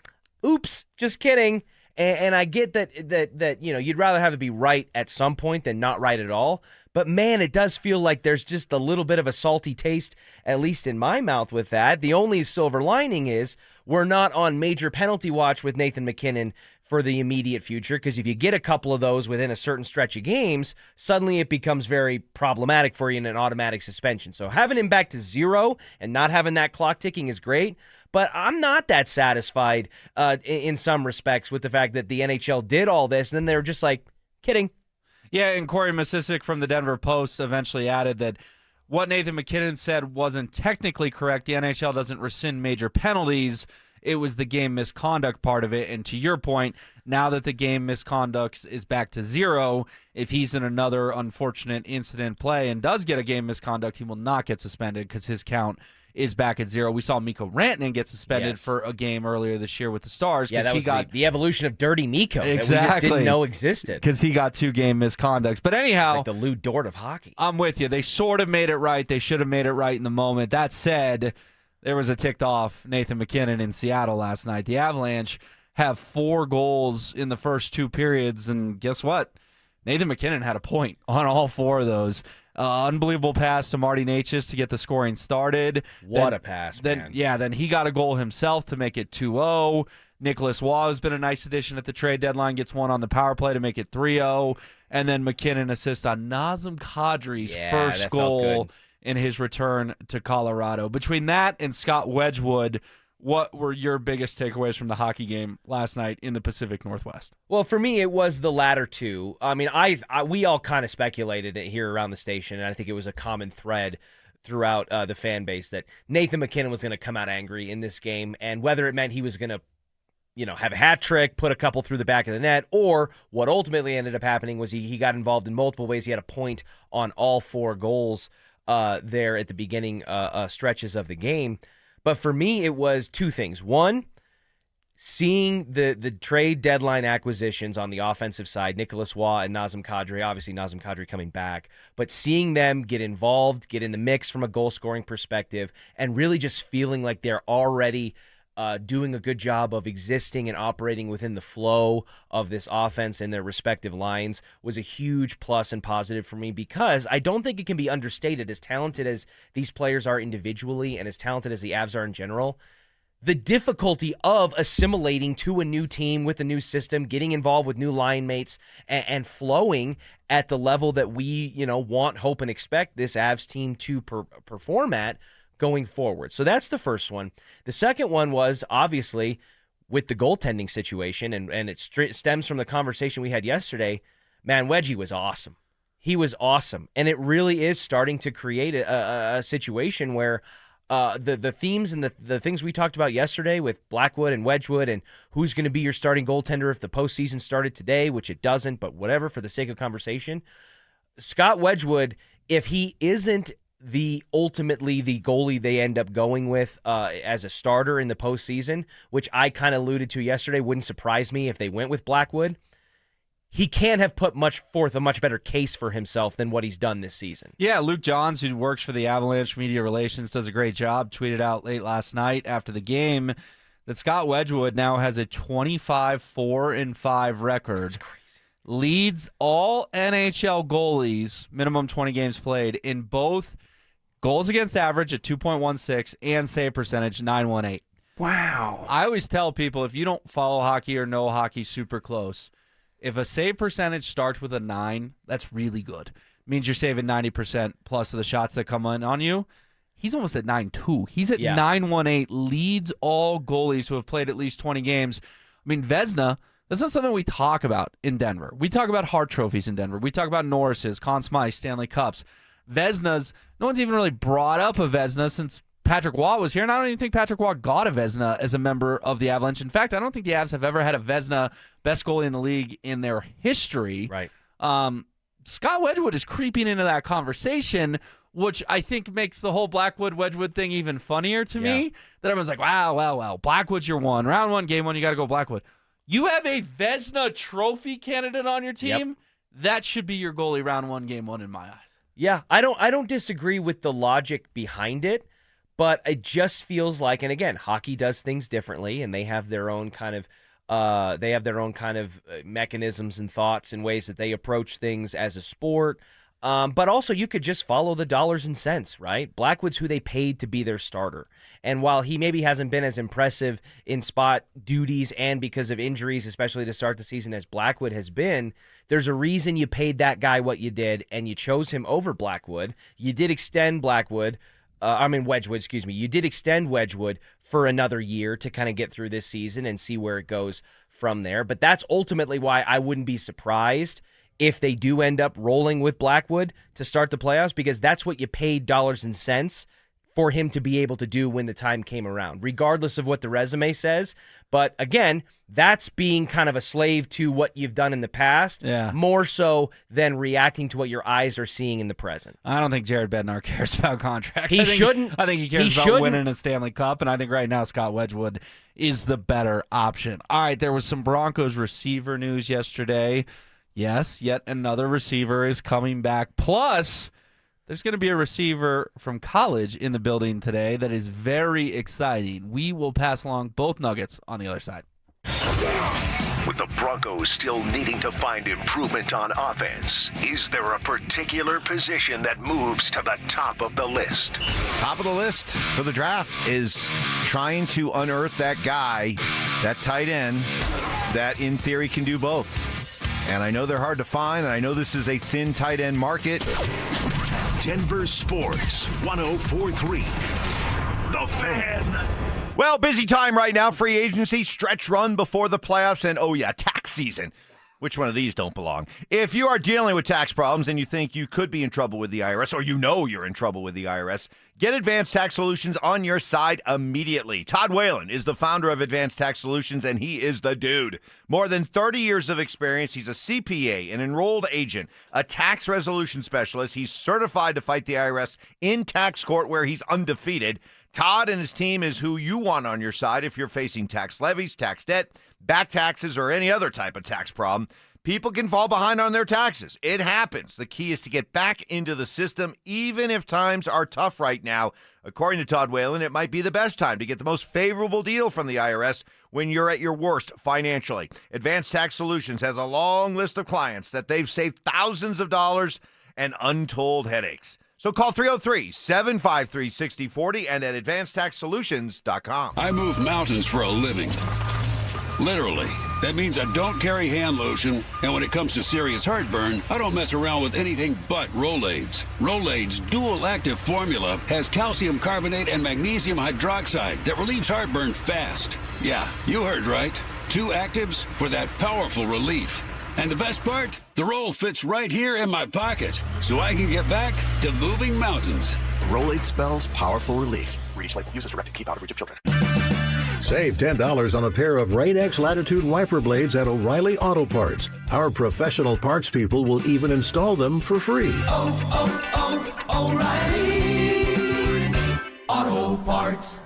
oops, just kidding. And I get that you'd rather have it be right at some point than not right at all. But, man, it does feel like there's just a little bit of a salty taste, at least in my mouth, with that. The only silver lining is we're not on major penalty watch with Nathan MacKinnon for the immediate future, because if you get a couple of those within a certain stretch of games, suddenly it becomes very problematic for you in an automatic suspension. So having him back to 0 and not having that clock ticking is great. But I'm not that satisfied in some respects with the fact that the NHL did all this, and then they were just like, kidding. Yeah, and Corey Masisic from the Denver Post eventually added that what Nathan MacKinnon said wasn't technically correct. The NHL doesn't rescind major penalties. It was the game misconduct part of it. And to your point, now that the game misconduct is back to 0, if he's in another unfortunate incident play and does get a game misconduct, he will not get suspended because his count is back at 0. We saw Mikko Rantanen get suspended for a game earlier this year with the Stars. Yeah, that was the evolution of Dirty Mikko exactly, that we just didn't know existed. Because he got 2 game misconducts. But anyhow, it's like the Lou Dort of hockey. I'm with you. They sort of made it right. They should have made it right in the moment. That said, there was a ticked off Nathan MacKinnon in Seattle last night. The Avalanche have 4 goals in the first 2 periods, and guess what? Nathan MacKinnon had a point on all 4 of those. Unbelievable pass to Marty Necas to get the scoring started. What a pass, man. Then he got a goal himself to make it 2-0. Nicholas Waugh has been a nice addition at the trade deadline, gets one on the power play to make it 3-0. And then MacKinnon assists on Nazem Kadri's first goal in his return to Colorado. Between that and Scott Wedgwood, what were your biggest takeaways from the hockey game last night in the Pacific Northwest? Well, for me, it was the latter two. I mean, we all kind of speculated it here around the station, and I think it was a common thread throughout the fan base that Nathan MacKinnon was going to come out angry in this game, and whether it meant he was going to have a hat trick, put a couple through the back of the net, or what ultimately ended up happening was he got involved in multiple ways. He had a point on all 4 goals there at the beginning stretches of the game. But for me, it was 2 things. One, seeing the trade deadline acquisitions on the offensive side, Nicholas Waugh and Nazem Kadri, obviously Nazem Kadri coming back, but seeing them get involved, get in the mix from a goal-scoring perspective, and really just feeling like they're already doing a good job of existing and operating within the flow of this offense and their respective lines was a huge plus and positive for me, because I don't think it can be understated, as talented as these players are individually and as talented as the Avs are in general, the difficulty of assimilating to a new team with a new system, getting involved with new line mates, and flowing at the level that we want, hope, and expect this Avs team to perform at going forward. So that's the first one. The second one was obviously with the goaltending situation, and it stems from the conversation we had yesterday. Man, Wedgie was awesome. He was awesome. And it really is starting to create a situation where the themes and the things we talked about yesterday with Blackwood and Wedgwood and who's going to be your starting goaltender if the postseason started today, which it doesn't, but whatever for the sake of conversation. Scott Wedgwood, if he isn't ultimately the goalie they end up going with as a starter in the postseason, which I kind of alluded to yesterday, wouldn't surprise me if they went with Blackwood. He can't have put forth a much better case for himself than what he's done this season. Yeah, Luke Johns, who works for the Avalanche Media Relations, does a great job, tweeted out late last night after the game that Scott Wedgwood now has a 25-4-5 record. That's crazy. Leads all NHL goalies, minimum 20 games played, in both goals against average at 2.16 and save percentage 918. Wow. I always tell people, if you don't follow hockey or know hockey super close, if a save percentage starts with a 9, that's really good. It means you're saving 90% plus of the shots that come in on you. He's almost at 9.2. He's at 918, leads all goalies who have played at least 20 games. I mean, Vezina, that's not something we talk about in Denver. We talk about Hart trophies in Denver. We talk about Norris's, Conn Smythe, Stanley Cups. Vezina's, no one's even really brought up a Vezina since Patrick Waugh was here, and I don't even think Patrick Waugh got a Vezina as a member of the Avalanche. In fact, I don't think the Avs have ever had a Vezina best goalie in the league in their history. Right. Scott Wedgwood is creeping into that conversation, which I think makes the whole Blackwood-Wedgwood thing even funnier to me. That everyone's like, wow, Blackwood's your one. Round one, game one, you got to go Blackwood. You have a Vezina trophy candidate on your team? Yep. That should be your goalie round one, game one in my eyes. Yeah, I don't disagree with the logic behind it. But it just feels like, and again, hockey does things differently, and they have their own kind of mechanisms and thoughts and ways that they approach things as a sport. But also, you could just follow the dollars and cents, right? Blackwood's who they paid to be their starter, and while he maybe hasn't been as impressive in spot duties and because of injuries, especially to start the season, as Blackwood has been, there's a reason you paid that guy what you did, and you chose him over Blackwood. You did extend Wedgwood. You did extend Wedgwood for another year to kind of get through this season and see where it goes from there. But that's ultimately why I wouldn't be surprised if they do end up rolling with Blackwood to start the playoffs, because that's what you paid dollars and cents for him to be able to do when the time came around, regardless of what the resume says. But again, that's being kind of a slave to what you've done in the past, more so than reacting to what your eyes are seeing in the present. I don't think Jared Bednar cares about contracts. He shouldn't. I think he cares about winning a Stanley Cup, and I think right now Scott Wedgwood is the better option. All right, there was some Broncos receiver news yesterday. Yes, yet another receiver is coming back. Plus, there's going to be a receiver from college in the building today that is very exciting. We will pass along both nuggets on the other side. With the Broncos still needing to find improvement on offense, is there a particular position that moves to the top of the list? Top of the list for the draft is trying to unearth that guy, that tight end, that in theory can do both. And I know they're hard to find, and I know this is a thin tight end market. Denver Sports 104.3. The Fan. Well, busy time right now. Free agency, stretch run before the playoffs, and tax season. Which one of these don't belong? If you are dealing with tax problems and you think you could be in trouble with the IRS, or you know you're in trouble with the IRS, get Advanced Tax Solutions on your side immediately. Todd Whalen is the founder of Advanced Tax Solutions, and he is the dude. More than 30 years of experience. He's a CPA, an enrolled agent, a tax resolution specialist. He's certified to fight the IRS in tax court where he's undefeated. Todd and his team is who you want on your side if you're facing tax levies, tax debt, back taxes, or any other type of tax problem. People can fall behind on their taxes. It happens. The key is to get back into the system, even if times are tough right now. According to Todd Whalen, it might be the best time to get the most favorable deal from the IRS when you're at your worst financially. Advanced Tax Solutions has a long list of clients that they've saved thousands of dollars and untold headaches. So call 303-753-6040 and at advancedtaxsolutions.com. I move mountains for a living. Literally. That means I don't carry hand lotion, and when it comes to serious heartburn, I don't mess around with anything but Rolaids. Rolaids' dual-active formula has calcium carbonate and magnesium hydroxide that relieves heartburn fast. Yeah, you heard right. 2 actives for that powerful relief. And the best part? The roll fits right here in my pocket, so I can get back to moving mountains. Rolade spells powerful relief. Read each label. Use as directed. Keep out of reach of children. Save $10 on a pair of Rain X Latitude wiper blades at O'Reilly Auto Parts. Our professional parts people will even install them for free. O'Reilly Auto Parts.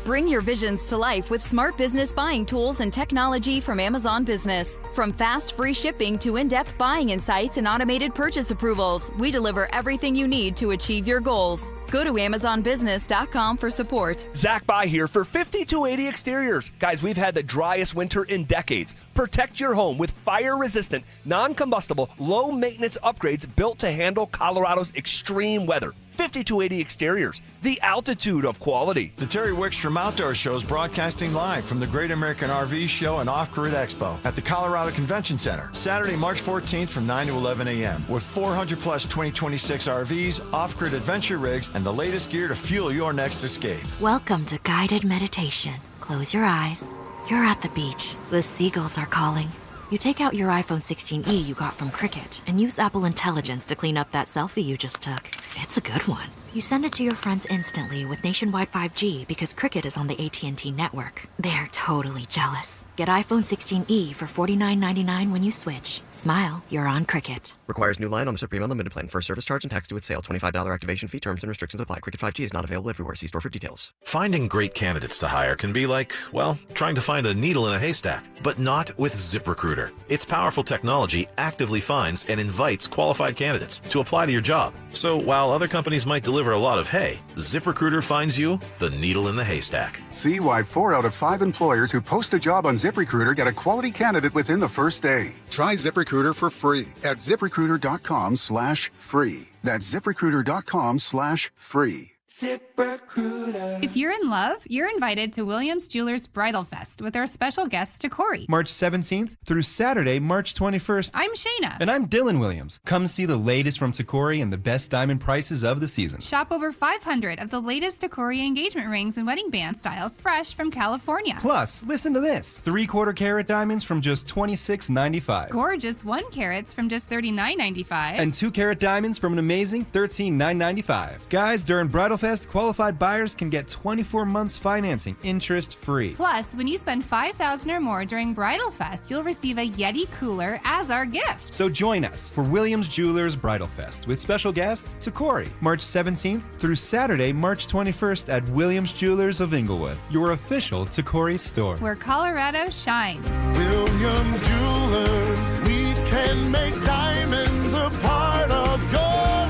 Bring your visions to life with smart business buying tools and technology from Amazon Business. From fast, free shipping to in-depth buying insights and automated purchase approvals, we deliver everything you need to achieve your goals. Go to AmazonBusiness.com for support. Zach By here for 5280 Exteriors. Guys, we've had the driest winter in decades. Protect your home with fire-resistant, non-combustible, low-maintenance upgrades built to handle Colorado's extreme weather. 5280 Exteriors, the altitude of quality. The Terry Wickstrom Outdoor Show is broadcasting live from the Great American RV Show and Off-Grid Expo at the Colorado Convention Center, Saturday, March 14th from 9 to 11 a.m. with 400 plus 2026 RVs, off-grid adventure rigs, and the latest gear to fuel your next escape. Welcome to guided meditation. Close your eyes. You're at the beach. The seagulls are calling. You take out your iPhone 16e you got from Cricket and use Apple Intelligence to clean up that selfie you just took. It's a good one. You send it to your friends instantly with nationwide 5G because Cricket is on the AT&T network. They're totally jealous. Get iPhone 16e for $49.99 when you switch. Smile, you're on Cricket. Requires new line on the Supreme Unlimited plan. First service charge and tax due at sale. $25 activation fee. Terms and restrictions apply. Cricket 5G is not available everywhere. See store for details. Finding great candidates to hire can be like, well, trying to find a needle in a haystack. But not with ZipRecruiter. Its powerful technology actively finds and invites qualified candidates to apply to your job. So while other companies might deliver a lot of hay, ZipRecruiter finds you the needle in the haystack. See why 4 out of 5 employers who post a job on ZipRecruiter get a quality candidate within the first day. Try ZipRecruiter for free at ZipRecruiter.com/free. That's ZipRecruiter.com/free. ZipRecruiter. If you're in love, you're invited to Williams Jewelers Bridal Fest with our special guest, Takori. March 17th through Saturday, March 21st. I'm Shayna. And I'm Dylan Williams. Come see the latest from Takori and the best diamond prices of the season. Shop over 500 of the latest Takori engagement rings and wedding band styles fresh from California. Plus, listen to this. 3/4 carat diamonds from just $26.95. Gorgeous 1 carats from just $39.95. And 2 carat diamonds from an amazing $13,995. Guys, during Bridal Fest, qualified buyers can get 24 months financing, interest-free. Plus, when you spend $5,000 or more during Bridal Fest, you'll receive a Yeti cooler as our gift. So join us for Williams Jewelers Bridal Fest with special guest Takori, March 17th through Saturday, March 21st at Williams Jewelers of Inglewood, your official Takori store. Where Colorado shines. Williams Jewelers, we can make diamonds a part of your life.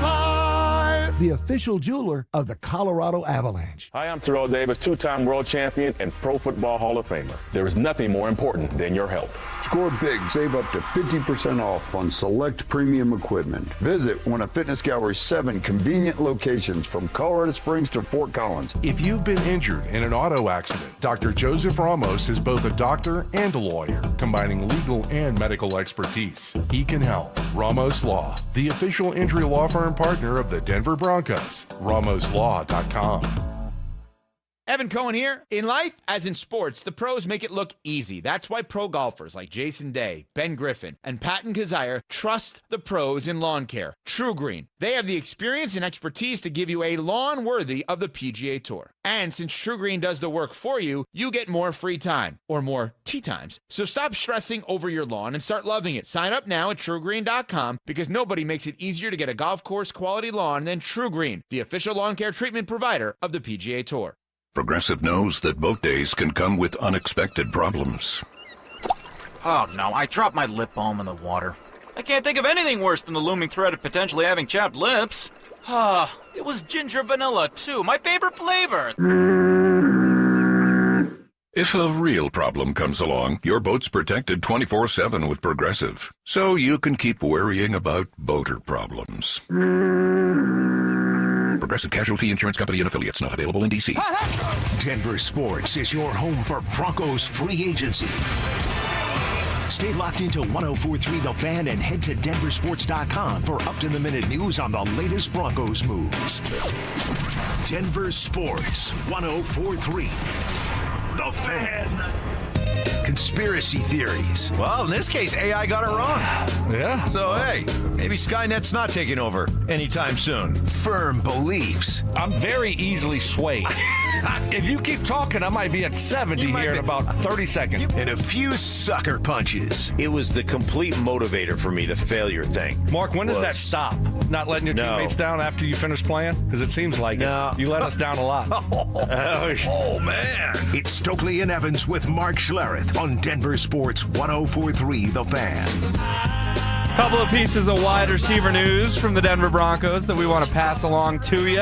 The official jeweler of the Colorado Avalanche. Hi, I'm Terrell Davis, 2-time world champion and Pro Football Hall of Famer. There is nothing more important than your help. Score big, save up to 50% off on select premium equipment. Visit one of Fitness Gallery's 7 convenient locations from Colorado Springs to Fort Collins. If you've been injured in an auto accident, Dr. Joseph Ramos is both a doctor and a lawyer, combining legal and medical expertise. He can help. Ramos Law, the official injury law firm partner of the Denver Broncos. RamosLaw.com. Evan Cohen here. In life, as in sports, the pros make it look easy. That's why pro golfers like Jason Day, Ben Griffin, and Patton Kazire trust the pros in lawn care. True Green. They have the experience and expertise to give you a lawn worthy of the PGA Tour. And since True Green does the work for you, you get more free time, or more tee times. So stop stressing over your lawn and start loving it. Sign up now at TrueGreen.com because nobody makes it easier to get a golf course quality lawn than True Green, the official lawn care treatment provider of the PGA Tour. Progressive knows that boat days can come with unexpected problems. Oh no, I dropped my lip balm in the water. I can't think of anything worse than the looming threat of potentially having chapped lips. It was ginger vanilla too, my favorite flavor. If a real problem comes along, your boat's protected 24/7 with Progressive, so you can keep worrying about boater problems. Progressive Casualty Insurance Company and affiliates, not available in D.C. Denver Sports is your home for Broncos free agency. Stay locked into 104.3 The Fan and head to DenverSports.com for up-to-the-minute news on the latest Broncos moves. Denver Sports, 104.3 The Fan. conspiracy theories. Well, in this case, AI got it wrong. Yeah. So, hey, maybe Skynet's not taking over anytime soon. Firm beliefs. I'm very easily swayed. If you keep talking, I might be at 70 here in about 30 seconds. And a few sucker punches. It was the complete motivator for me, the failure thing. Mark, when does that stop? Not letting your teammates down after you finish playing? Because it seems like it. You let us down a lot. Oh, man. It's Stokley and Evans with Mark Schlereth on Denver Sports 104.3 The Fan. Couple of pieces of wide receiver news from the Denver Broncos that we want to pass along to you.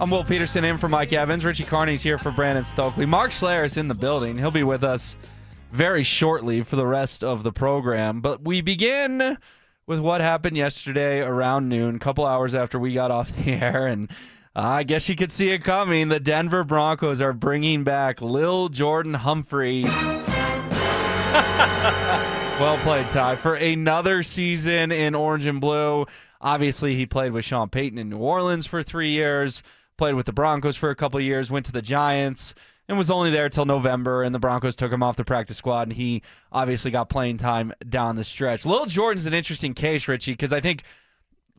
I'm Will Peterson in for Mike Evans. Richie Carney's here for Brandon Stokley. Mark Schlereth is in the building. He'll be with us very shortly for the rest of the program. But we begin with what happened yesterday around noon, a couple hours after we got off the air. And I guess you could see it coming. The Denver Broncos are bringing back Lil Jordan Humphrey. Well played, Ty. For another season in orange and blue. Obviously, he played with Sean Payton in New Orleans for 3 years, played with the Broncos for a couple of years, went to the Giants, and was only there till November, and the Broncos took him off the practice squad, and he obviously got playing time down the stretch. Lil Jordan's an interesting case, Richie, because I think,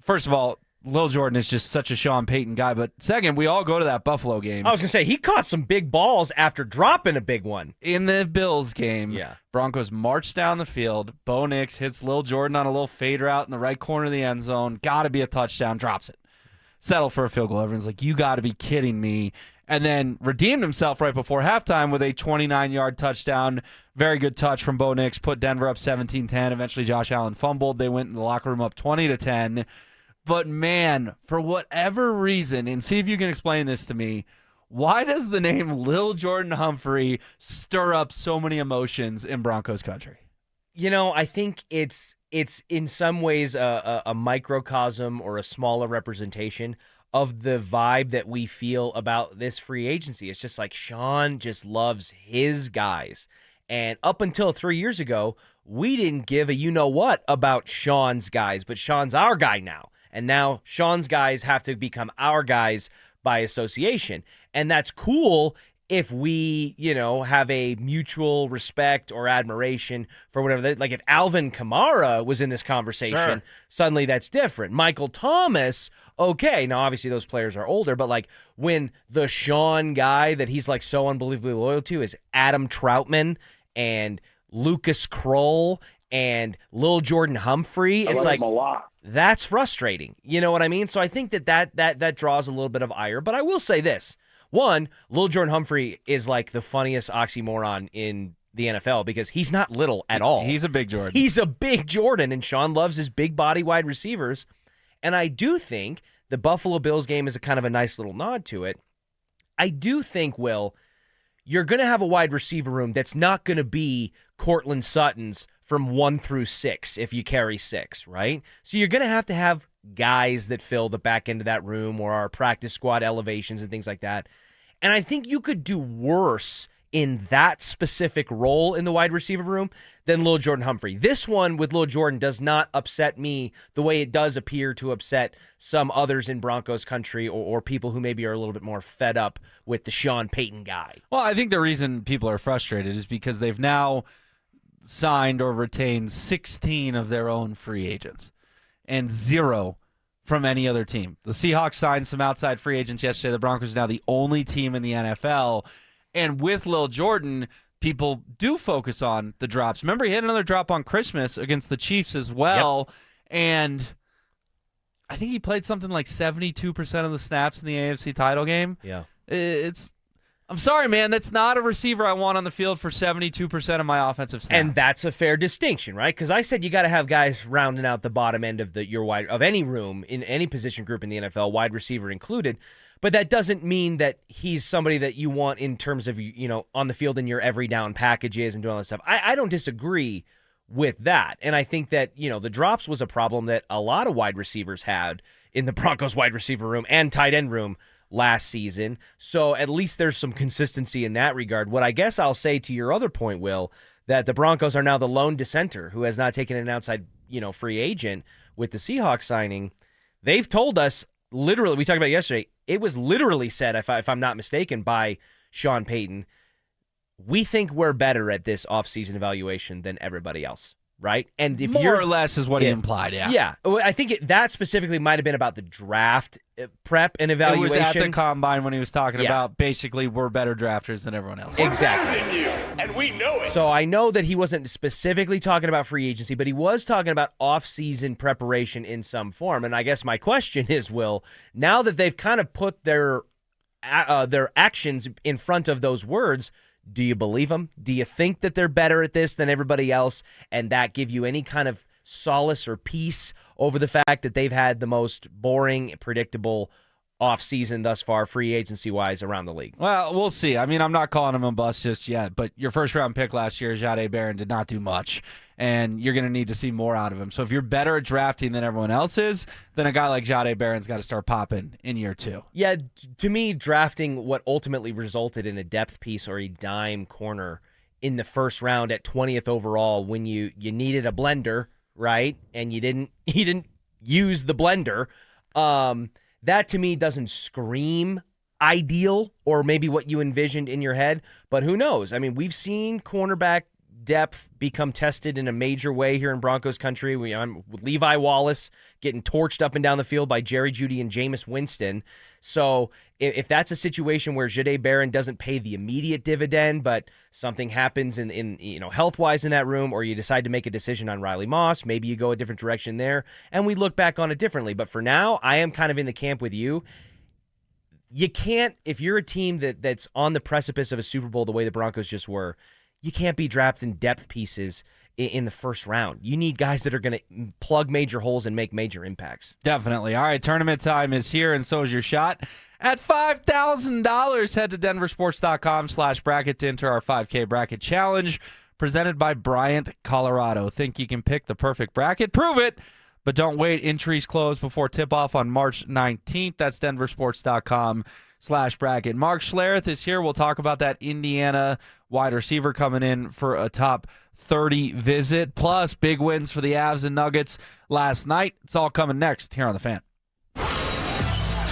first of all, Lil Jordan is just such a Sean Payton guy. But second, we all go to that Buffalo game. I was going to say, he caught some big balls after dropping a big one. In the Bills game, yeah. Broncos march down the field. Bo Nix hits Lil Jordan on a little fade route in the right corner of the end zone. Got to be a touchdown. Drops it. Settle for a field goal. Everyone's like, you got to be kidding me. And then redeemed himself right before halftime with a 29-yard touchdown. Very good touch from Bo Nix. Put Denver up 17-10. Eventually, Josh Allen fumbled. They went in the locker room up 20-10. But, man, for whatever reason, and see if you can explain this to me, why does the name Lil Jordan Humphrey stir up so many emotions in Broncos country? You know, I think it's in some ways a microcosm or a smaller representation of the vibe that we feel about this free agency. It's just like Sean just loves his guys. And up until 3 years ago, we didn't give a you-know-what about Sean's guys, but Sean's our guy now. And now Sean's guys have to become our guys by association. And that's cool if we, have a mutual respect or admiration for whatever. Like if Alvin Kamara was in this conversation, sure, suddenly that's different. Michael Thomas, okay. Now, obviously those players are older, but like when the Sean guy that he's like so unbelievably loyal to is Adam Troutman and Lucas Kroll and Lil Jordan Humphrey, it's like, him a lot. That's frustrating. You know what I mean? So I think that draws a little bit of ire. But I will say this. One, Lil Jordan Humphrey is like the funniest oxymoron in the NFL because he's not little at all. He's a big Jordan. He's a big Jordan, and Sean loves his big body wide receivers. And I do think the Buffalo Bills game is a kind of a nice little nod to it. I do think, Will, you're going to have a wide receiver room that's not going to be Cortland Sutton's from 1 through 6 if you carry 6, right? So you're going to have guys that fill the back end of that room or our practice squad elevations and things like that. And I think you could do worse in that specific role in the wide receiver room than Lil Jordan Humphrey. This one with Lil Jordan does not upset me the way it does appear to upset some others in Broncos country or people who maybe are a little bit more fed up with the Sean Payton guy. Well, I think the reason people are frustrated is because they've now signed or retained 16 of their own free agents and 0 from any other team. The Seahawks signed some outside free agents yesterday. The Broncos are now the only team in the NFL. And with Lil Jordan, people do focus on the drops. Remember, he had another drop on Christmas against the Chiefs as well. Yep. And I think he played something like 72% of the snaps in the AFC title game. Yeah. I'm sorry, man. That's not a receiver I want on the field for 72% of my offensive snaps. And that's a fair distinction, right? Because I said you got to have guys rounding out the bottom end of of any room in any position group in the NFL, wide receiver included. But that doesn't mean that he's somebody that you want in terms of on the field in your every down packages and doing all that stuff. I don't disagree with that, and I think that the drops was a problem that a lot of wide receivers had in the Broncos wide receiver room and tight end room last season. So at least there's some consistency in that regard. What I guess I'll say to your other point, Will, that the Broncos are now the lone dissenter who has not taken an outside, free agent with the Seahawks signing. They've told us literally, we talked about it yesterday, it was literally said, if I'm not mistaken, by Sean Payton, we think we're better at this offseason evaluation than everybody else, right? And if More or less is what he implied, yeah. Yeah. I think that specifically might have been about the draft prep and evaluation. It was at the combine when he was talking about basically we're better drafters than everyone else. Exactly. Than you, and we know it. So I know that he wasn't specifically talking about free agency, but he was talking about off-season preparation in some form. And I guess my question is, Will, now that they've kind of put their actions in front of those words, do you believe them? Do you think that they're better at this than everybody else, and that give you any kind of solace or peace over the fact that they've had the most boring, predictable offseason thus far, free agency-wise, around the league? Well, we'll see. I mean, I'm not calling him a bust just yet, but your first-round pick last year, Jahdae Barron, did not do much, and you're going to need to see more out of him. So if you're better at drafting than everyone else is, then a guy like Jahdae Barron's got to start popping in year 2. Yeah, to me, drafting what ultimately resulted in a depth piece or a dime corner in the first round at 20th overall when you needed a blender, right? And you didn't use the blender. That to me doesn't scream ideal or maybe what you envisioned in your head, but who knows? I mean, we've seen cornerback depth become tested in a major way here in Broncos country. Levi Wallace getting torched up and down the field by Jerry Jeudy and Jameis Winston. So if that's a situation where Jahdae Barron doesn't pay the immediate dividend, but something happens in health-wise in that room, or you decide to make a decision on Riley Moss, maybe you go a different direction there, and we look back on it differently. But for now, I am kind of in the camp with you. You can't, if you're a team that's on the precipice of a Super Bowl the way the Broncos just were, you can't be drafting depth pieces in the first round. You need guys that are going to plug major holes and make major impacts. Definitely. All right, tournament time is here, and so is your shot at $5,000. Head to DenverSports.com/bracket to enter our 5K bracket challenge presented by Bryant, Colorado. Think you can pick the perfect bracket? Prove it, but don't wait. Entries close before tip-off on March 19th. That's DenverSports.com/bracket. Mark Schlereth is here. We'll talk about that Indiana wide receiver coming in for a top 30 visit, plus big wins for the Avs and Nuggets last night. It's all coming next here on The Fan.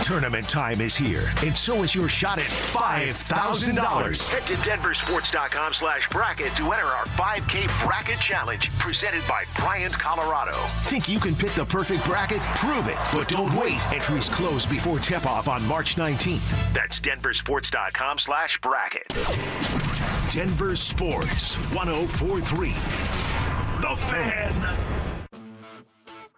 Tournament time is here, and so is your shot at $5,000. Head to DenverSports.com/bracket to enter our 5K bracket challenge presented by Bryant, Colorado. Think you can pick the perfect bracket? Prove it, but don't wait. Entries close before tip-off on March 19th. That's DenverSports.com/bracket. Denver Sports 104.3. The Fan.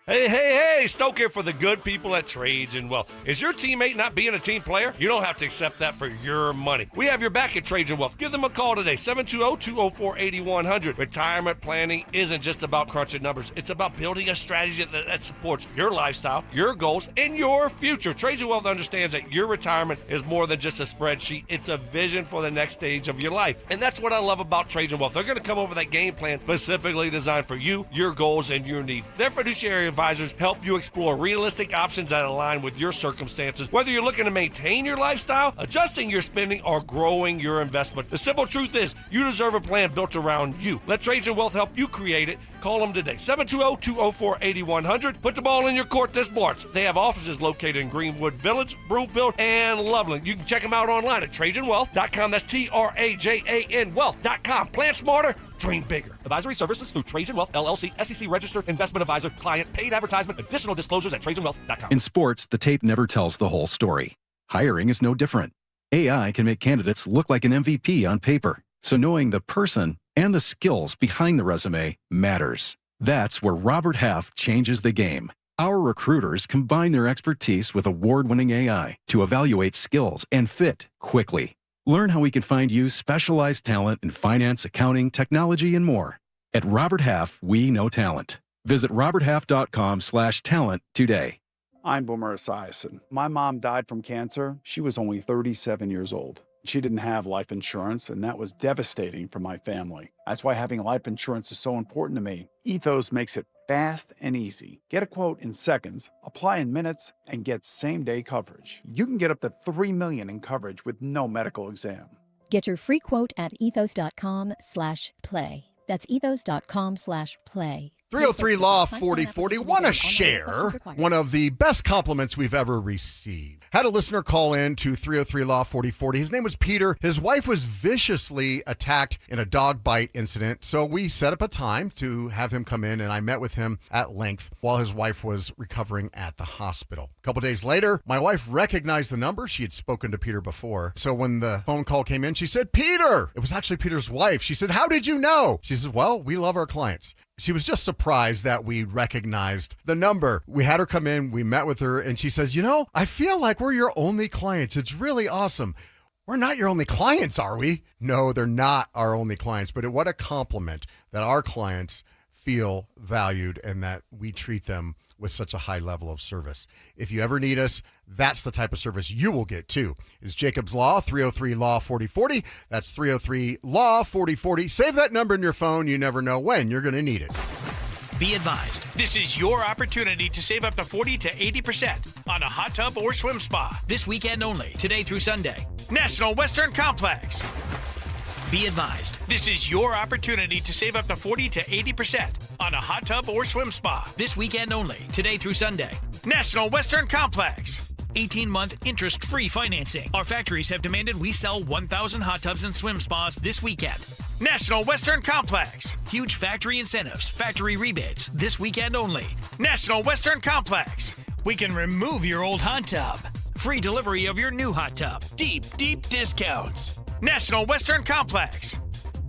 Hey, Stoke here for the good people at Trajan Wealth. Is your teammate not being a team player? You don't have to accept that for your money. We have your back at Trajan Wealth. Give them a call today, 720-204-8100. Retirement planning isn't just about crunching numbers. It's about building a strategy that supports your lifestyle, your goals, and your future. Trajan Wealth understands that your retirement is more than just a spreadsheet. It's a vision for the next stage of your life. And that's what I love about Trajan Wealth. They're going to come over that game plan specifically designed for you, your goals, and your needs. Their fiduciary advisors help you explore realistic options that align with your circumstances, whether you're looking to maintain your lifestyle, adjusting your spending, or growing your investment. The simple truth is, you deserve a plan built around you. Let Trajan Wealth help you create it. Call them today, 720-204-8100. Put the ball in your court this March. They have offices located in Greenwood Village, Broomfield, and Loveland. You can check them out online at TrajanWealth.com. That's TRAJAN Wealth.com. Plan smarter, dream bigger. Advisory services through Trajan Wealth, LLC, SEC registered investment advisor, client, paid advertisement, additional disclosures at TrajanWealth.com. In sports, the tape never tells the whole story. Hiring is no different. AI can make candidates look like an MVP on paper. So knowing the person and the skills behind the resume matters. That's where Robert Half changes the game. Our recruiters combine their expertise with award-winning AI to evaluate skills and fit quickly. Learn how we can find you specialized talent in finance, accounting, technology, and more. At Robert Half, we know talent. Visit roberthalf.com/talent today. I'm Boomer Esiason. My mom died from cancer. She was only 37 years old. She didn't have life insurance, and that was devastating for my family. That's why having life insurance is so important to me. Ethos makes it fast and easy. Get a quote in seconds, apply in minutes, and get same-day coverage. You can get up to $3 million in coverage with no medical exam. Get your free quote at ethos.com/play. That's ethos.com/play. 303 Law 4040. Want to share one of the best compliments we've ever received. Had a listener call in to 303 Law 4040. His name was Peter. His wife was viciously attacked in a dog bite incident. So we set up a time to have him come in, and I met with him at length while his wife was recovering at the hospital. A couple days later, my wife recognized the number. She had spoken to Peter before. So when the phone call came in, she said, Peter! It was actually Peter's wife. She said, how did you know? She said, well, we love our clients. She was just surprised that we recognized the number. We had her come in, we met with her, and she says, I feel like we're your only clients. It's really awesome. We're not your only clients, are we? No, they're not our only clients, but what a compliment that our clients feel valued and that we treat them with such a high level of service. If you ever need us, that's the type of service you will get too. It's Jacob's Law, 303 Law 4040. That's 303 Law 4040. Save that number in your phone. You never know when you're going to need it. Be advised, this is your opportunity to save up to 40 to 80% on a hot tub or swim spa. This weekend only, today through Sunday. National Western Complex. Be advised, this is your opportunity to save up to 40 to 80% on a hot tub or swim spa. This weekend only, today through Sunday. National Western Complex. 18-month interest-free financing. Our factories have demanded we sell 1,000 hot tubs and swim spas this weekend. National Western Complex. Huge factory incentives, factory rebates, this weekend only. National Western Complex. We can remove your old hot tub. Free delivery of your new hot tub. Deep, deep discounts. National Western Complex.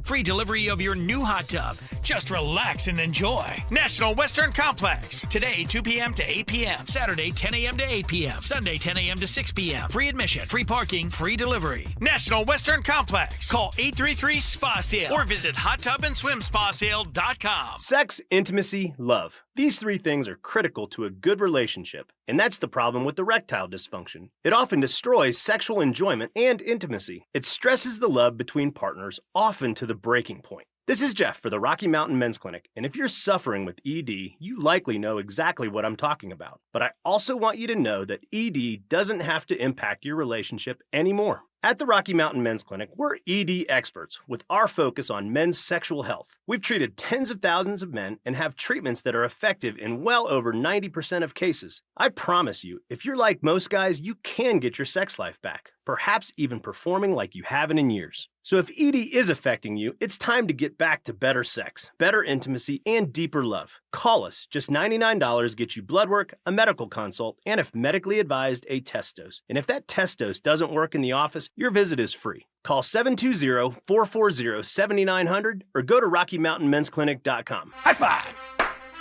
Free delivery of your new hot tub. Just relax and enjoy. National Western Complex. Today, 2 p.m. to 8 p.m. Saturday, 10 a.m. to 8 p.m. Sunday, 10 a.m. to 6 p.m. Free admission, free parking, free delivery. National Western Complex. Call 833-SPA-SALE or visit hottubandSwimSpaSale.com. Sex, intimacy, love. These three things are critical to a good relationship, and that's the problem with erectile dysfunction. It often destroys sexual enjoyment and intimacy. It stresses the love between partners, often to the breaking point. This is Jeff for the Rocky Mountain Men's Clinic, and if you're suffering with ED, you likely know exactly what I'm talking about. But I also want you to know that ED doesn't have to impact your relationship anymore. At the Rocky Mountain Men's Clinic, we're ED experts with our focus on men's sexual health. We've treated tens of thousands of men and have treatments that are effective in well over 90% of cases. I promise you, if you're like most guys, you can get your sex life back, perhaps even performing like you haven't in years. So if ED is affecting you, it's time to get back to better sex, better intimacy, and deeper love. Call us. Just $99 gets you blood work, a medical consult, and if medically advised, a test dose. And if that test dose doesn't work in the office, your visit is free. Call 720-440-7900 or go to RockyMountainMen'sClinic.com. High five!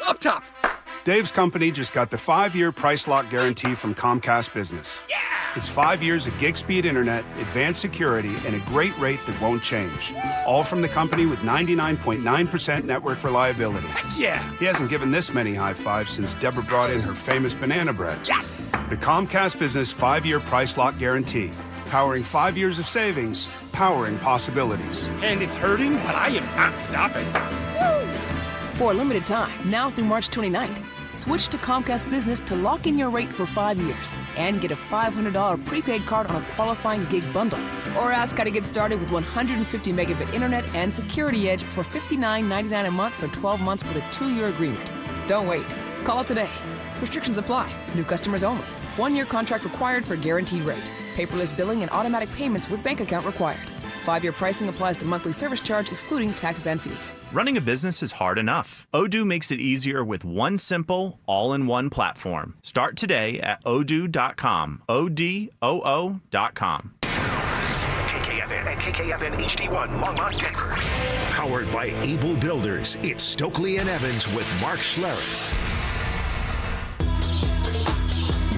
Up top! Dave's company just got the 5-year price lock guarantee from Comcast Business. Yeah! It's 5 years of gig speed internet, advanced security, and a great rate that won't change. All from the company with 99.9% network reliability. Heck yeah! He hasn't given this many high fives since Deborah brought in her famous banana bread. Yes! The Comcast Business 5-year price lock guarantee. Powering 5 years of savings, powering possibilities. And it's hurting, but I am not stopping. Woo! For a limited time, now through March 29th, switch to Comcast Business to lock in your rate for 5 years and get a $500 prepaid card on a qualifying gig bundle. Or ask how to get started with 150 megabit internet and Security Edge for $59.99 a month for 12 months with a 2-year agreement. Don't wait. Call today. Restrictions apply. New customers only. 1-year contract required for guaranteed rate. Paperless billing and automatic payments with bank account required. 5-year pricing applies to monthly service charge excluding taxes and fees. Running a business is hard enough. Odoo makes it easier with one simple, all-in-one platform. Start today at odoo.com. ODOO.com. KKFN and KKFN HD1 Longmont, Denver. Powered by Able Builders, it's Stokley and Evans with Mark Schlereth.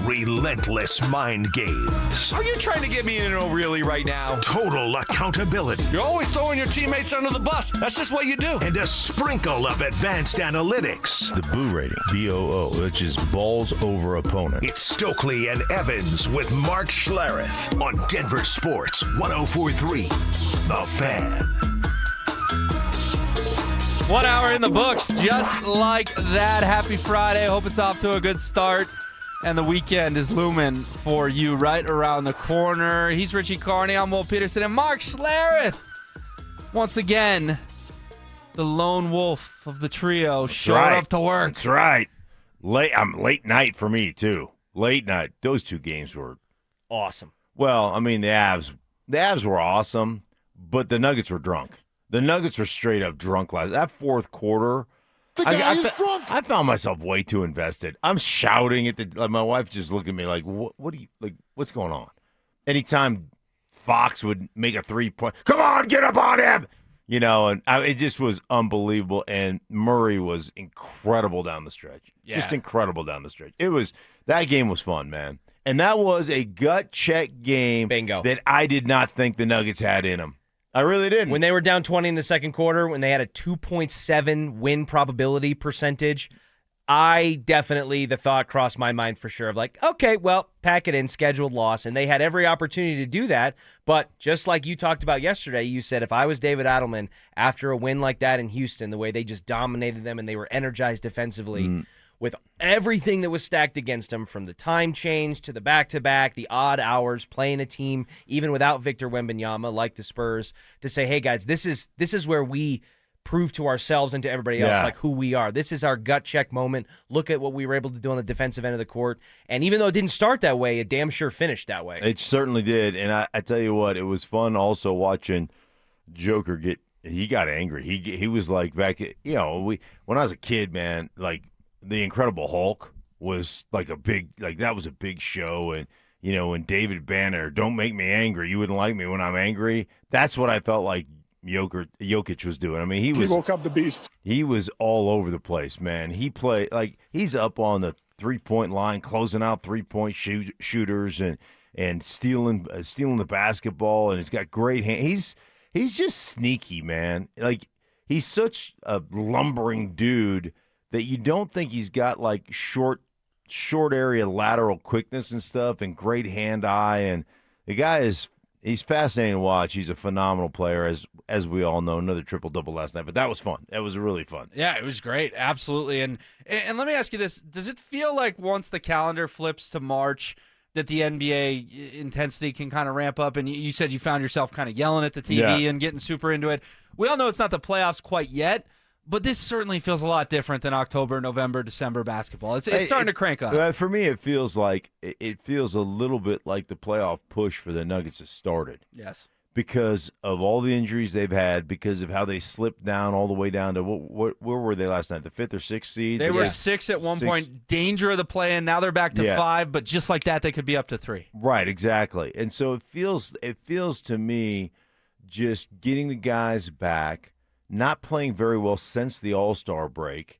Relentless mind games. Are you trying to get me in a really right now? Total accountability. You're always throwing your teammates under the bus. That's just what you do. And a sprinkle of advanced analytics. The Boo rating, BOO, which is balls over opponent. It's Stokley and Evans with Mark Schlereth on Denver Sports 104.3. The Fan. 1 hour in the books, just like that. Happy Friday. Hope it's off to a good start. And the weekend is looming for you right around the corner. He's Richie Carney. I'm Will Peterson. And Mark Schlereth, once again, the lone wolf of the trio, showed up to work. That's right. Late night for me, too. Late night. Those two games were awesome. Well, I mean, the Avs were awesome, but the Nuggets were drunk. The Nuggets were straight up drunk that fourth quarter. The guy is drunk. I found myself way too invested. I'm shouting at my wife just looked at me like, what do you like? What's going on? Anytime Fox would make a 3-point, come on, get up on him. And it just was unbelievable. And Murray was incredible down the stretch. Yeah. Just incredible down the stretch. That game was fun, man. And that was a gut check game. Bingo. That I did not think the Nuggets had in them. I really didn't. When they were down 20 in the second quarter, when they had a 2.7 win probability percentage, the thought crossed my mind for sure of like, okay, well, pack it in, scheduled loss. And they had every opportunity to do that. But just like you talked about yesterday, you said if I was David Adelman after a win like that in Houston, the way they just dominated them and they were energized defensively with everything that was stacked against them, from the time change to the back-to-back, the odd hours, playing a team, even without Victor Wembanyama, like the Spurs, to say, hey, guys, this is where we prove to ourselves and to everybody else like who we are. This is our gut check moment. Look at what we were able to do on the defensive end of the court. And even though it didn't start that way, it damn sure finished that way. It certainly did. And I tell you what, it was fun also watching Joker he got angry. He was like back at, when I was a kid, man, like the Incredible Hulk was like that was a big show. And, when David Banner, don't make me angry. You wouldn't like me when I'm angry. That's what I felt like Jokic was doing. I mean, he woke up the beast. He was all over the place, man. He played he's up on the 3-point line, closing out 3-point shooters and stealing the basketball, and he's got great hands. He's just sneaky, man. Like, he's such a lumbering dude that you don't think he's got like short area lateral quickness and stuff, and great hand-eye. And the guy he's fascinating to watch. He's a phenomenal player, as we all know. Another triple-double last night, but that was fun. That was really fun. Yeah, it was great, absolutely. And let me ask you this: does it feel like once the calendar flips to March that the NBA intensity can kind of ramp up? And you said you found yourself kind of yelling at the TV and getting super into it. We all know it's not the playoffs quite yet, but this certainly feels a lot different than October, November, December basketball. It's starting to crank up. For me, it feels a little bit like the playoff push for the Nuggets has started. Yes. Because of all the injuries they've had, because of how they slipped down all the way down to where were they last night? The 5th or 6th seed? They were 6 at one point, danger of the play-in. Now they're back to 5, but just like that, they could be up to 3. Right, exactly. And so it feels to me just getting the guys back, not playing very well since the All-Star break,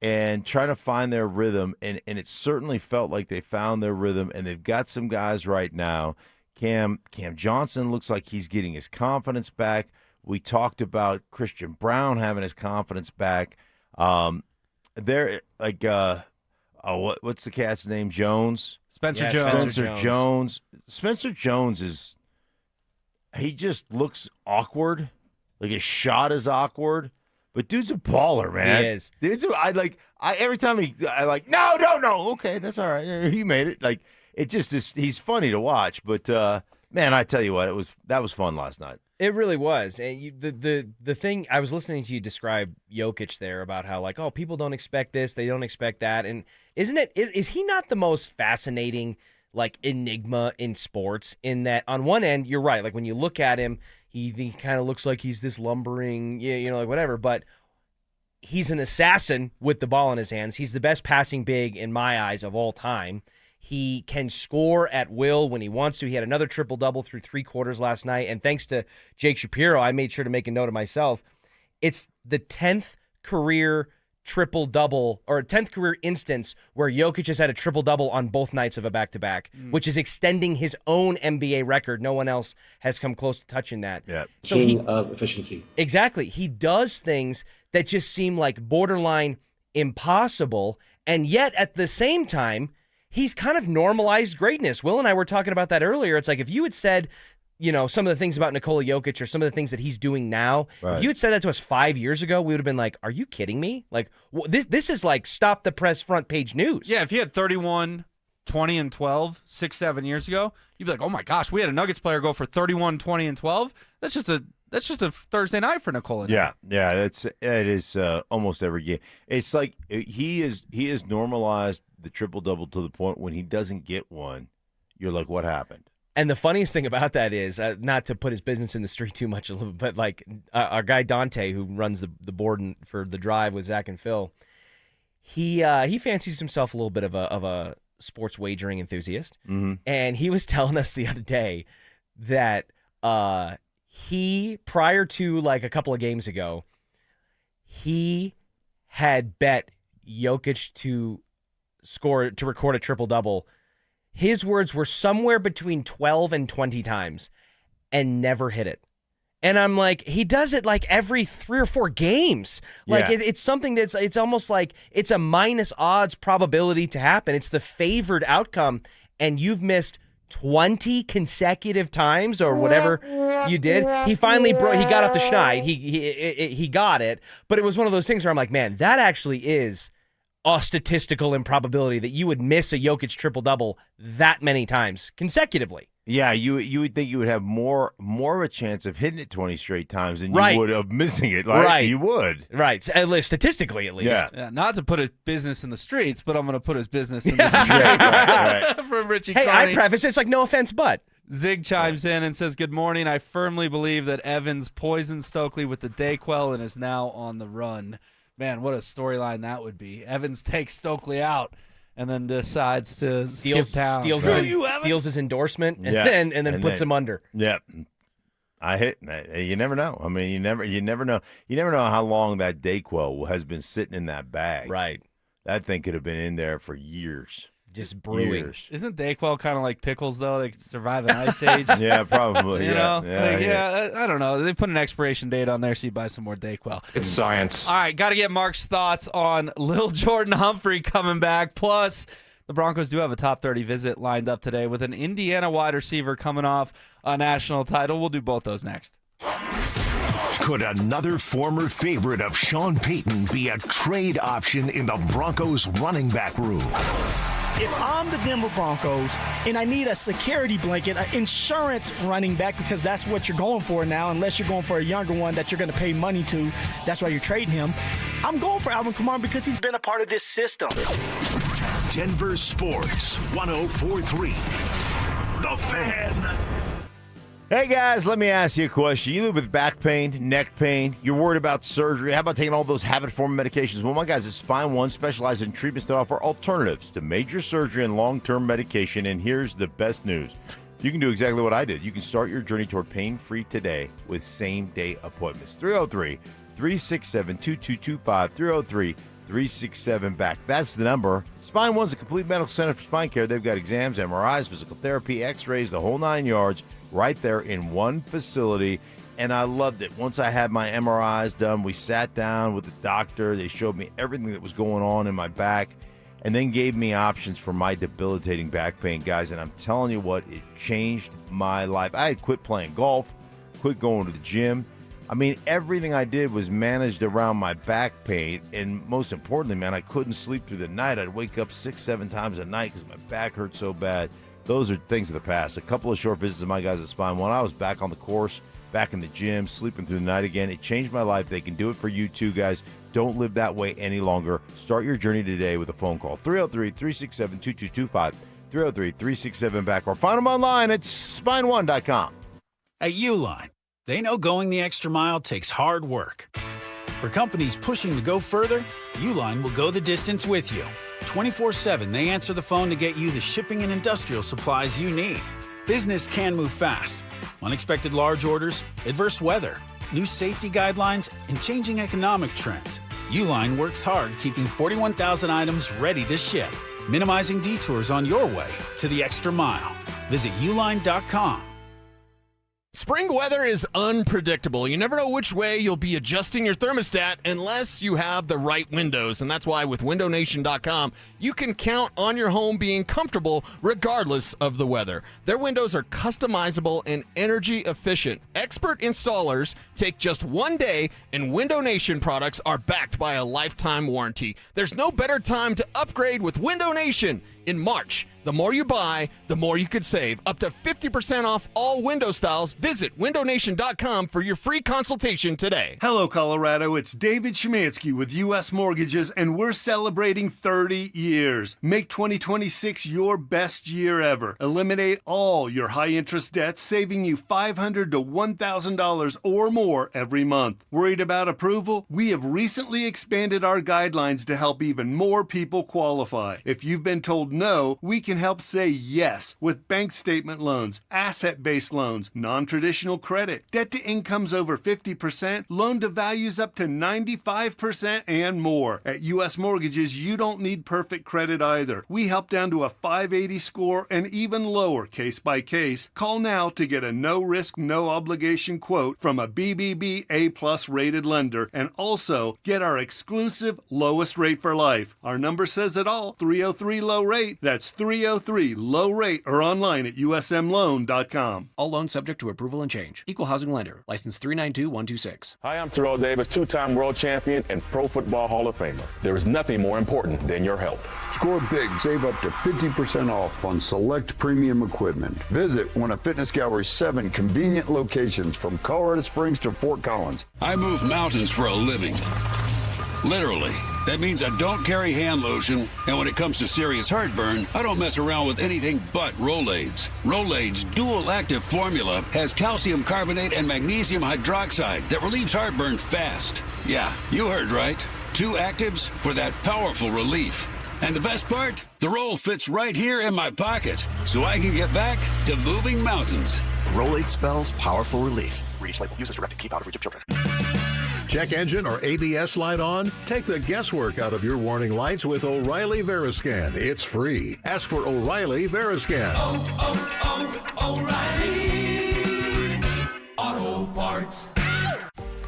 and trying to find their rhythm. And it certainly felt like they found their rhythm, and they've got some guys right now. Cam Johnson looks like he's getting his confidence back. We talked about Christian Brown having his confidence back. They're like, what's the cat's name? Jones? Spencer Jones. Spencer Jones he just looks awkward. Like, his shot is awkward. But dude's a baller, man. He is. Every time no. Okay, that's all right. He made it. Like, it just is. He's funny to watch, but man, I tell you what, that was fun last night. It really was. And the thing, I was listening to you describe Jokic there about how, like, oh, people don't expect this, they don't expect that, and is he not the most fascinating, like, enigma in sports? In that, on one end, you're right. Like, when you look at him, he kind of looks like he's this lumbering, like whatever, but he's an assassin with the ball in his hands. He's the best passing big in my eyes of all time. He can score at will when he wants to. He had another triple-double through 3 quarters last night. And thanks to Jake Shapiro, I made sure to make a note of myself. It's the 10th career triple-double, or 10th career instance where Jokic has had a triple-double on both nights of a back-to-back, which is extending his own NBA record. No one else has come close to touching that. Yeah. So King of efficiency. Exactly. He does things that just seem like borderline impossible, and yet at the same time, he's kind of normalized greatness. Will and I were talking about that earlier. It's like if you had said, some of the things about Nikola Jokic or some of the things that he's doing now, if you had said that to us 5 years ago, we would have been like, are you kidding me? Like, this is like stop the press front page news. Yeah, if you had 31, 20, and 12 6-7 years ago, you'd be like, oh my gosh, we had a Nuggets player go for 31, 20, and 12. That's just a That's just a Thursday night for Nicole. Yeah, it is almost every game. It's like he is normalized the triple-double to the point when he doesn't get one, you're like, what happened? And the funniest thing about that is, not to put his business in the street too much, but like our guy Dante, who runs the board for the drive with Zach and Phil, he fancies himself a little bit of a sports wagering enthusiast, and he was telling us the other day that he, prior to like a couple of games ago, he had bet Jokic to record a triple-double. His words were somewhere between 12 and 20 times and never hit it. And I'm like, he does it like every 3 or 4 games. Like it's something it's almost like it's a minus odds probability to happen. It's the favored outcome, and you've missed 20 consecutive times or whatever you did. He finally he got off the schneid. He got it, but it was one of those things where I'm like, man, that actually is a statistical improbability that you would miss a Jokic triple-double that many times consecutively. Yeah, you would think you would have more of a chance of hitting it 20 straight times than you would of missing it. Right? You would. Right, at least statistically, at least. Yeah, not to put his business in the streets, but I'm going to put his business in the streets. Right. From Richie Hey, Carney. I preface it's like no offense, but. Zig chimes in and says, good morning. I firmly believe that Evans poisoned Stokley with the Dayquil and is now on the run. Man, what a storyline that would be. Evans takes Stokley out and then decides to skip town. Steals his endorsement and then puts him under. Yeah. You never know. I mean, you never know. You never know how long that Dayquil has been sitting in that bag. Right. That thing could have been in there for years. Just brewing. Years. Isn't Dayquil kind of like pickles, though? They could survive an ice age. Yeah, probably. You know? I don't know. They put an expiration date on there so you buy some more Dayquil. It's science. All right, got to get Mark's thoughts on Lil Jordan Humphrey coming back. Plus, the Broncos do have a top 30 visit lined up today with an Indiana wide receiver coming off a national title. We'll do both those next. Could another former favorite of Sean Payton be a trade option in the Broncos running back room? If I'm the Denver Broncos and I need a security blanket, an insurance running back, because that's what you're going for now, unless you're going for a younger one that you're going to pay money to, that's why you're trading him. I'm going for Alvin Kamara because he's been a part of this system. Denver Sports 104.3. The Fan. Hey guys, let me ask you a question. You live with back pain, neck pain, you're worried about surgery. How about taking all those habit-forming medications? Well, my guys at Spine One specialize in treatments that offer alternatives to major surgery and long-term medication. And here's the best news. You can do exactly what I did. You can start your journey toward pain-free today with same-day appointments. 303-367-2225, 303-367-BACK. That's the number. Spine One's a complete medical center for spine care. They've got exams, MRIs, physical therapy, x-rays, the whole 9 yards. Right there in one facility, and I loved it. Once I had my MRIs done, we sat down with the doctor. They showed me everything that was going on in my back and then gave me options for my debilitating back pain, guys, and I'm telling you what, it changed my life. I had quit playing golf, quit going to the gym. I mean, everything I did was managed around my back pain, and most importantly, man, I couldn't sleep through the night. I'd wake up 6-7 times a night because my back hurt so bad. Those are things of the past. A couple of short visits of my guys at Spine One. I was back on the course, back in the gym, sleeping through the night again. It changed my life. They can do it for you too, guys. Don't live that way any longer. Start your journey today with a phone call. 303-367-2225, 303-367-BACK, or find them online at spine1.com. At Uline, they know going the extra mile takes hard work. For companies pushing to go further, Uline will go the distance with you. 24/7, they answer the phone to get you the shipping and industrial supplies you need. Business can move fast. Unexpected large orders, adverse weather, new safety guidelines, and changing economic trends. Uline works hard keeping 41,000 items ready to ship, minimizing detours on your way to the extra mile. Visit uline.com. Spring weather is unpredictable. You never know which way you'll be adjusting your thermostat unless you have the right windows. And that's why with WindowNation.com, you can count on your home being comfortable regardless of the weather. Their windows are customizable and energy efficient. Expert installers take just one day, and Window Nation products are backed by a lifetime warranty. There's no better time to upgrade with Window Nation. In March, The more you buy, the more you could save. Up to 50% off all window styles. Visit windownation.com for your free consultation today. Hello, Colorado. It's David Szymanski with U.S. Mortgages, and we're celebrating 30 years. Make 2026 your best year ever. Eliminate all your high-interest debts, saving you $500 to $1,000 or more every month. Worried about approval? We have recently expanded our guidelines to help even more people qualify. If you've been told no, we can help say yes with bank statement loans, asset-based loans, non-traditional credit, debt to incomes over 50%, loan to values up to 95%, and more. At U.S. Mortgages, you don't need perfect credit either. We help down to a 580 score and even lower case by case. Call now to get a no-risk, no-obligation quote from a BBB A+ rated lender, and also get our exclusive lowest rate for life. Our number says it all, 303 low rate. That's 303 low rate, or online at usmloan.com. All loans subject to approval and change. Equal housing lender. License 392126. Hi, I'm Terrell Davis, two-time world champion and Pro Football Hall of Famer. There is nothing more important than your health. Score big. Save up to 50% off on select premium equipment. Visit one of Fitness Gallery's 7 convenient locations from Colorado Springs to Fort Collins. I move mountains for a living. Literally. That means I don't carry hand lotion, and when it comes to serious heartburn, I don't mess around with anything but Rolaids. Rolaids' dual-active formula has calcium carbonate and magnesium hydroxide that relieves heartburn fast. Yeah, you heard right. 2 actives for that powerful relief. And the best part? The roll fits right here in my pocket, so I can get back to moving mountains. Rolade spells powerful relief. Read each label. Use as directed. Keep out of reach of children. Check engine or ABS light on? Take the guesswork out of your warning lights with O'Reilly Veriscan. It's free. Ask for O'Reilly Veriscan. O'Reilly Auto Parts.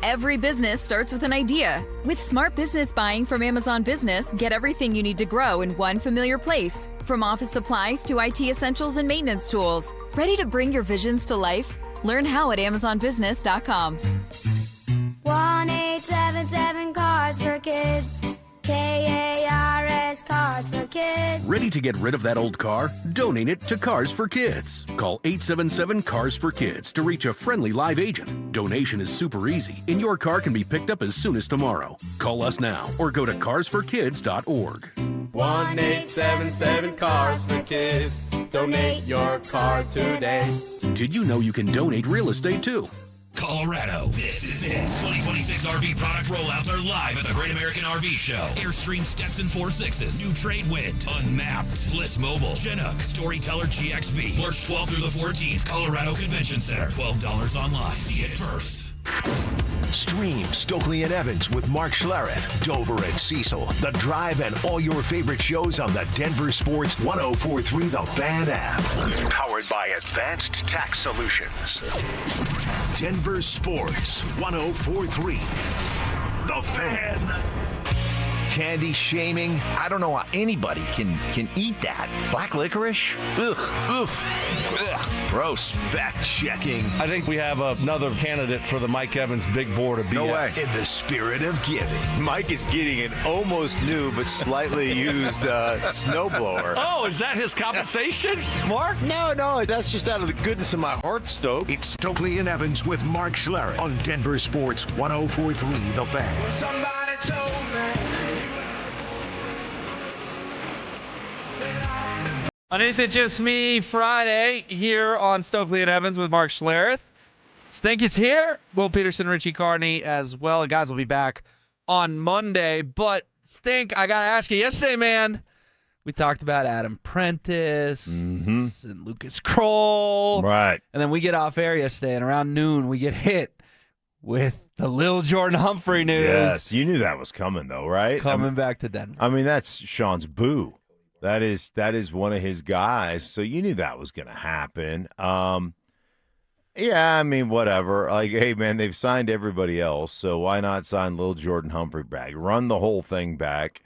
Every business starts with an idea. With smart business buying from Amazon Business, get everything you need to grow in one familiar place. From office supplies to IT essentials and maintenance tools. Ready to bring your visions to life? Learn how at AmazonBusiness.com. 1-877 Cards for Kids. KARS Cards for Kids. Ready to get rid of that old car? Donate it to Cars for Kids. Call 877 Cars for Kids to reach a friendly live agent. Donation is super easy, and your car can be picked up as soon as tomorrow. Call us now or go to carsforkids.org. 1-877 Cars for Kids. Donate your car today. Did you know you can donate real estate too? Colorado, this is it. 2026 RV product rollouts are live at the Great American RV Show. Airstream Stetson 4.6s, New Trade Wind, Unmapped, Bliss Mobile, Chinook, Storyteller GXV. March 12th through the 14th, Colorado Convention Center. $12 online. See it first. Stream Stokley and Evans with Mark Schlereth, Dover and Cecil, The Drive, and all your favorite shows on the Denver Sports 104.3 The Fan app. Powered by Advanced Tax Solutions. Denver Sports 104.3 The Fan. Candy shaming. I don't know how anybody can eat that. Black licorice? Ugh. Ugh. Gross. Fact checking. I think we have another candidate for the Mike Evans big board of BS. No way. In the spirit of giving. Mike is getting an almost new but slightly used snowblower. Oh, is that his compensation, Mark? No, that's just out of the goodness of my heart, Stoke. It's Stokley and Evans with Mark Schlereth on Denver Sports 104.3 The Fan. Somebody told me. On Is It Just Me Friday here on Stokley and Evans with Mark Schlereth. Stink it's here. Will Peterson, Richie Carney as well. Guys will be back on Monday. But Stink, I got to ask you, yesterday, man, we talked about Adam Prentice and Lucas Kroll. Right. And then we get off air yesterday, and around noon we get hit with the Lil Jordan Humphrey news. Yes, you knew that was coming, though, right? Coming back to Denver. I mean, that's Sean's boo. That is one of his guys, so you knew that was going to happen. Yeah, I mean, whatever. Like, hey, man, they've signed everybody else, so why not sign Lil Jordan Humphrey back? Run the whole thing back.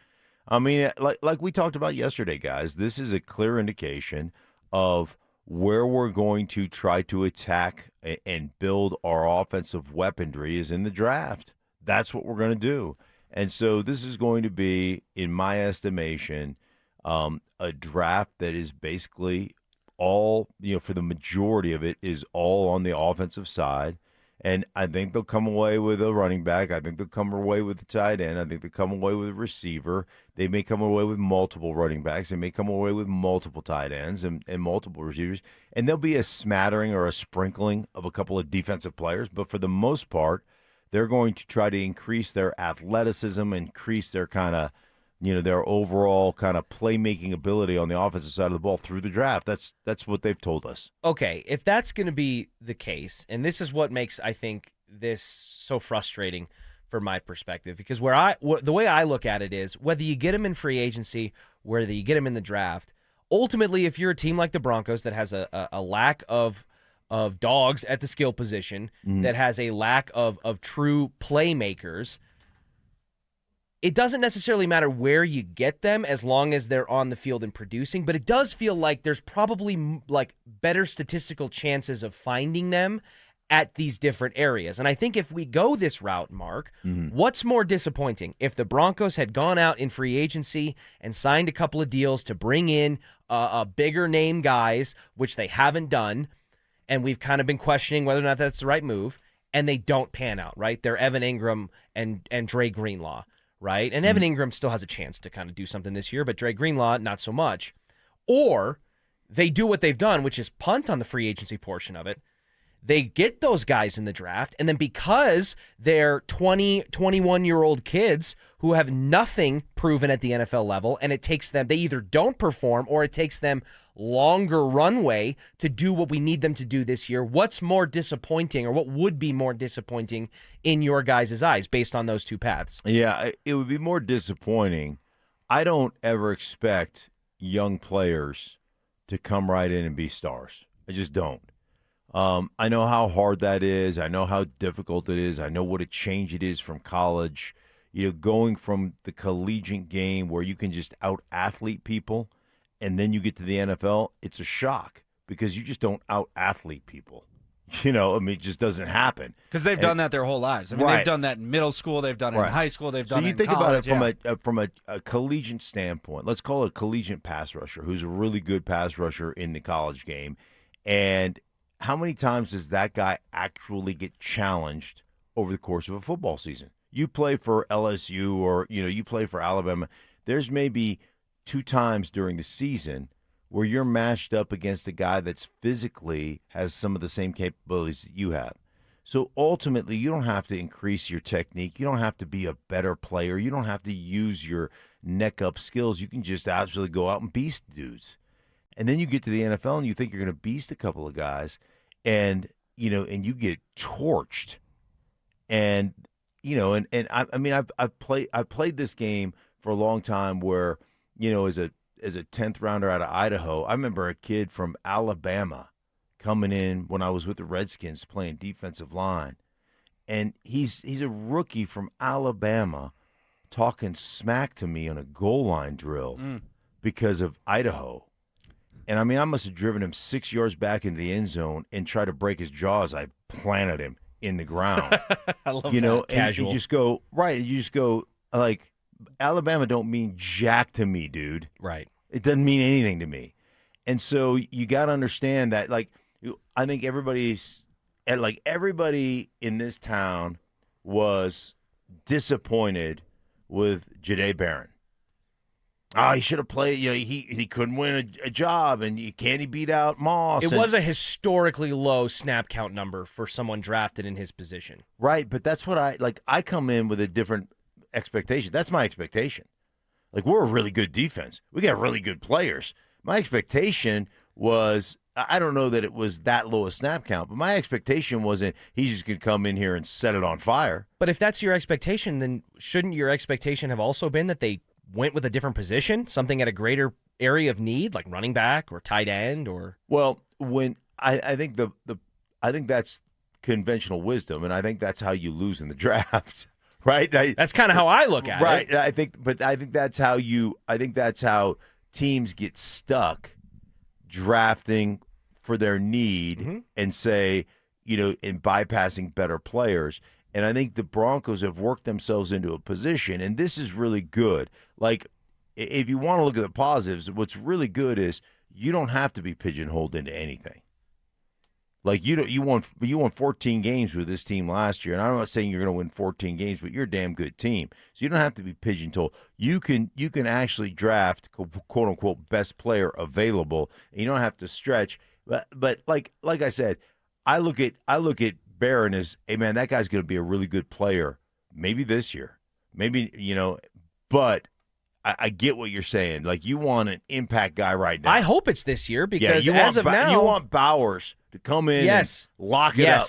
I mean, like we talked about yesterday, guys, this is a clear indication of where we're going to try to attack and build our offensive weaponry is in the draft. That's what we're going to do. And so this is going to be, in my estimation, a draft that is basically all, for the majority of it, is all on the offensive side. And I think they'll come away with a running back. I think they'll come away with a tight end. I think they'll come away with a receiver. They may come away with multiple running backs. They may come away with multiple tight ends and multiple receivers. And there'll be a smattering or a sprinkling of a couple of defensive players. But for the most part, they're going to try to increase their athleticism, increase their kind of, their overall kind of playmaking ability on the offensive side of the ball through the draft. That's what they've told us. Okay, if that's going to be the case, and this is what makes, I think, this so frustrating from my perspective, because the way I look at it is, whether you get him in free agency, whether you get him in the draft, ultimately, if you're a team like the Broncos that has a lack of dogs at the skill position, that has a lack of true playmakers, it doesn't necessarily matter where you get them as long as they're on the field and producing, but it does feel like there's probably better statistical chances of finding them at these different areas. And I think if we go this route, Mark, what's more disappointing? If the Broncos had gone out in free agency and signed a couple of deals to bring in a bigger name guys, which they haven't done, and we've kind of been questioning whether or not that's the right move, and they don't pan out, right? They're Evan Ingram and Dre Greenlaw. Right? And Evan Ingram still has a chance to kind of do something this year, but Dre Greenlaw, not so much. Or they do what they've done, which is punt on the free agency portion of it. They get those guys in the draft, and then because they're 20, 21-year-old kids who have nothing proven at the NFL level, and it takes them, they either don't perform or it takes them longer runway to do what we need them to do this year. What's more disappointing, or what would be more disappointing in your guys' eyes based on those two paths? Yeah, it would be more disappointing. I don't ever expect young players to come right in and be stars. I just don't. I know how hard that is. I know how difficult it is. I know what a change it is from college. Going from the collegiate game where you can just out-athlete people, and then you get to the NFL, it's a shock because you just don't out-athlete people. It just doesn't happen. Because they've done that their whole lives. I mean, they've done that in middle school. They've done it in high school. They've done it in college. So you think about it from a collegiate standpoint. Let's call it a collegiate pass rusher who's a really good pass rusher in the college game. And how many times does that guy actually get challenged over the course of a football season? You play for LSU or, you play for Alabama. There's maybe 2 times during the season where you're matched up against a guy that's physically has some of the same capabilities that you have. So ultimately, you don't have to increase your technique. You don't have to be a better player. You don't have to use your neck-up skills. You can just absolutely go out and beast dudes. And then you get to the NFL and you think you're going to beast a couple of guys, and and you get torched. And I've played this game for a long time where, as a 10th rounder out of Idaho, I remember a kid from Alabama coming in when I was with the Redskins playing defensive line. And he's a rookie from Alabama talking smack to me on a goal line drill because of Idaho. And I must have driven him 6 yards back into the end zone and tried to break his jaw as I planted him in the ground. I love that. Casual. And you just go, like, Alabama don't mean jack to me, dude. Right. It doesn't mean anything to me. And so you got to understand that, I think everybody in this town was disappointed with Jahdae Barron. He should have played. He couldn't win a job, and can't he beat out Moss? It was a historically low snap count number for someone drafted in his position. Right, but that's what I come in with a different expectation. That's my expectation. We're a really good defense. We got really good players. My expectation was, I don't know that it was that low a snap count, but my expectation wasn't he's just going to come in here and set it on fire. But if that's your expectation, then shouldn't your expectation have also been that they went with a different position, something at a greater area of need, like running back or tight end? Or when I think I think that's conventional wisdom, and I think that's how you lose in the draft. Right, that's kind of how I look at it. Right, I think that's how teams get stuck drafting for their need and say, in bypassing better players. And I think the Broncos have worked themselves into a position, and this is really good. if you want to look at the positives, what's really good is you don't have to be pigeonholed into anything. Like you won 14 games with this team last year, and I'm not saying you're going to win 14 games, but you're a damn good team. So you don't have to be pigeonholed. You can actually draft quote unquote best player available, and you don't have to stretch. But like I said, I look at Barron as, hey man, that guy's going to be a really good player. Maybe this year, maybe but. I get what you're saying. Like, you want an impact guy right now. I hope it's this year because as of now, you want Bowers to come in and lock it up.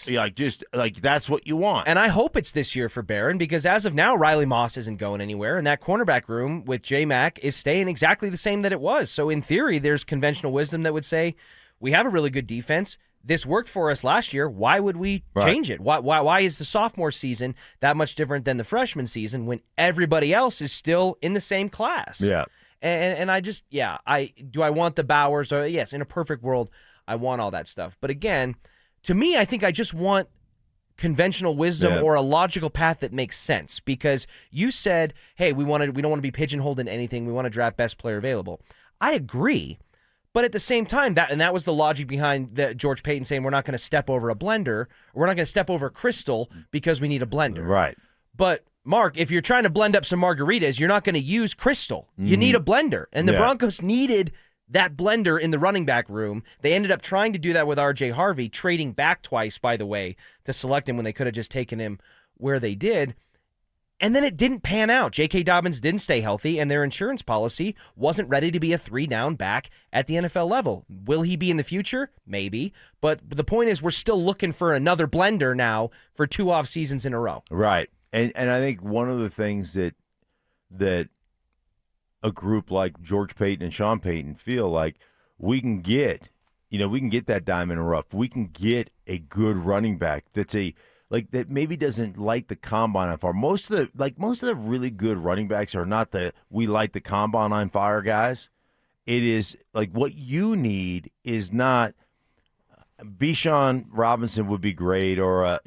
Like that's what you want. And I hope it's this year for Barron because as of now, Riley Moss isn't going anywhere, and that cornerback room with J-Mac is staying exactly the same that it was. So in theory, there's conventional wisdom that would say we have a really good defense. This worked for us last year. Why would we change it? Why is the sophomore season that much different than the freshman season when everybody else is still in the same class? Yeah. And I just, do I want the Bowers? Or yes, in a perfect world, I want all that stuff. But again, to me, I think I just want conventional wisdom or a logical path that makes sense. Because you said, hey, we don't want to be pigeonholed in anything. We want to draft best player available. I agree. But at the same time, that was the logic behind George Payton saying we're not going to step over a blender, or we're not going to step over Crystal because we need a blender. Right. But, Mark, if you're trying to blend up some margaritas, you're not going to use Crystal. You need a blender. And the Broncos needed that blender in the running back room. They ended up trying to do that with R.J. Harvey, trading back twice, by the way, to select him when they could have just taken him where they did. And then it didn't pan out. J.K. Dobbins didn't stay healthy, and their insurance policy wasn't ready to be a 3-down back at the NFL level. Will he be in the future? Maybe. But the point is we're still looking for another blender now for 2 off seasons in a row. Right. And I think one of the things that a group like George Payton and Sean Payton feel like we can get that diamond in the rough. We can get a good running back that maybe doesn't light the combine on fire. Most of the really good running backs are not we light the combine on fire guys. It is like what you need is not Bijan Robinson would be great or a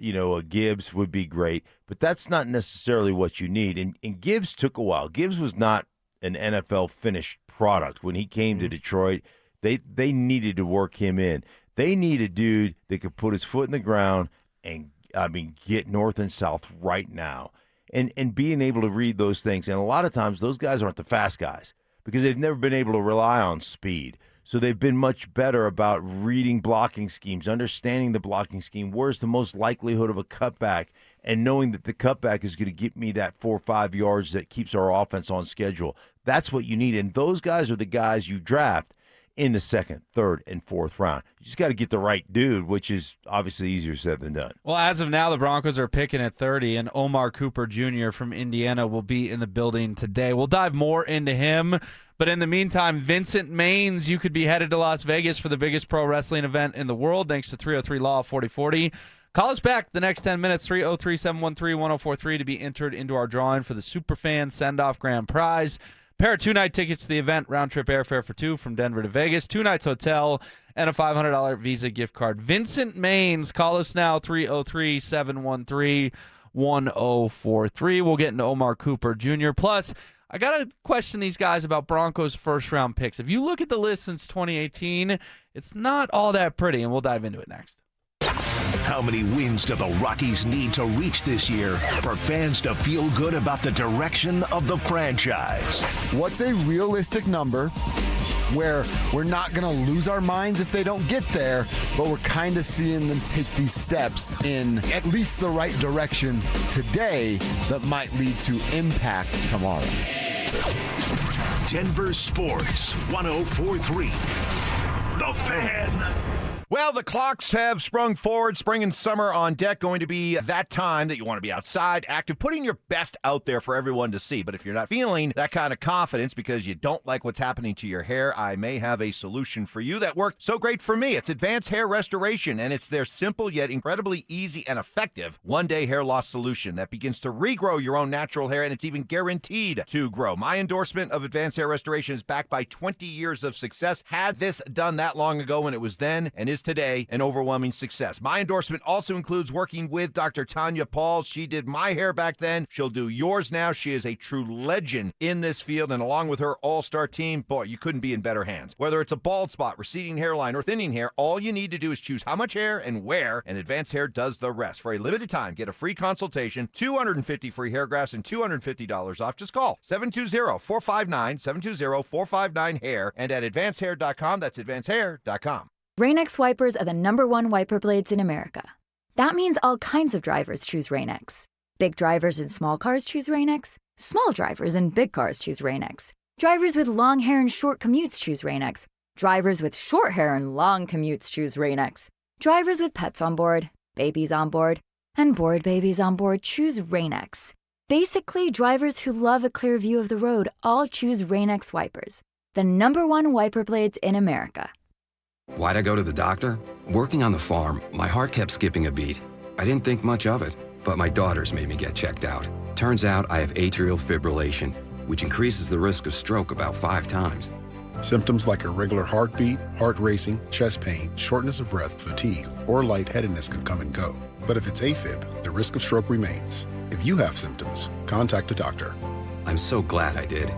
Gibbs would be great, but that's not necessarily what you need. And Gibbs took a while. Gibbs was not an NFL finished product when he came to Detroit. They needed to work him in. They need a dude that could put his foot in the ground and get north and south right now and being able to read those things. And a lot of times those guys aren't the fast guys because they've never been able to rely on speed. So they've been much better about reading blocking schemes, understanding the blocking scheme. Where's the most likelihood of a cutback and knowing that the cutback is going to get me that 4 or 5 yards that keeps our offense on schedule. That's what you need. And those guys are the guys you draft in the 2nd, 3rd, and 4th round. You just got to get the right dude, which is obviously easier said than done. Well, as of now, the Broncos are picking at 30, and Omar Cooper Jr. from Indiana will be in the building today. We'll dive more into him, but in the meantime, Vincent Maines, you could be headed to Las Vegas for the biggest pro wrestling event in the world, thanks to 303 Law 4040. Call us back the next 10 minutes, 303-713-1043, to be entered into our drawing for the Superfan Send-Off Grand Prize. Pair of 2-night tickets to the event, round-trip airfare for 2 from Denver to Vegas, 2 nights hotel, and a $500 Visa gift card. Vincent Maines, call us now, 303-713-1043. We'll get into Omar Cooper Jr. Plus, I got to question these guys about Broncos' first-round picks. If you look at the list since 2018, it's not all that pretty, and we'll dive into it next. How many wins do the Rockies need to reach this year for fans to feel good about the direction of the franchise? What's a realistic number where we're not going to lose our minds if they don't get there, but we're kind of seeing them take these steps in at least the right direction today that might lead to impact tomorrow? Denver Sports 104.3. The Fan. Well, the clocks have sprung forward. Spring and summer on deck, going to be that time that you want to be outside, active, putting your best out there for everyone to see. But if you're not feeling that kind of confidence because you don't like what's happening to your hair, I may have a solution for you that worked so great for me. It's Advanced Hair Restoration, and it's their simple yet incredibly easy and effective one-day hair loss solution that begins to regrow your own natural hair, and it's even guaranteed to grow. My endorsement of Advanced Hair Restoration is backed by 20 years of success. Had this done that long ago when it was then and is today and overwhelming success. My endorsement also includes working with Dr. Tanya Paul. She did my hair back then. She'll do yours now. She is a true legend in this field, and along with her all-star team, boy, you couldn't be in better hands. Whether it's a bald spot, receding hairline, or thinning hair, all you need to do is choose how much hair and where, and Advanced Hair does the rest. For a limited time, get a free consultation, 250 free hair grafts, and $250 off. Just call 720-459-720-459-HAIR and at advancedhair.com. That's advancedhair.com. Rain-X wipers are the #1 wiper blades in America. That means all kinds of drivers choose Rain-X. Big drivers in small cars choose Rain-X. Small drivers in big cars choose Rain-X. Drivers with long hair and short commutes choose Rain-X. Drivers with short hair and long commutes choose Rain-X. Drivers with pets on board, babies on board, and board babies on board choose Rain-X. Basically, drivers who love a clear view of the road all choose Rain-X wipers, the #1 wiper blades in America. Why'd I go to the doctor? Working on the farm, my heart kept skipping a beat. I didn't think much of it, but my daughters made me get checked out. Turns out I have atrial fibrillation, which increases the risk of stroke about 5 times. Symptoms like irregular heartbeat, heart racing, chest pain, shortness of breath, fatigue, or lightheadedness can come and go. But if it's AFib, the risk of stroke remains. If you have symptoms, contact a doctor. I'm so glad I did.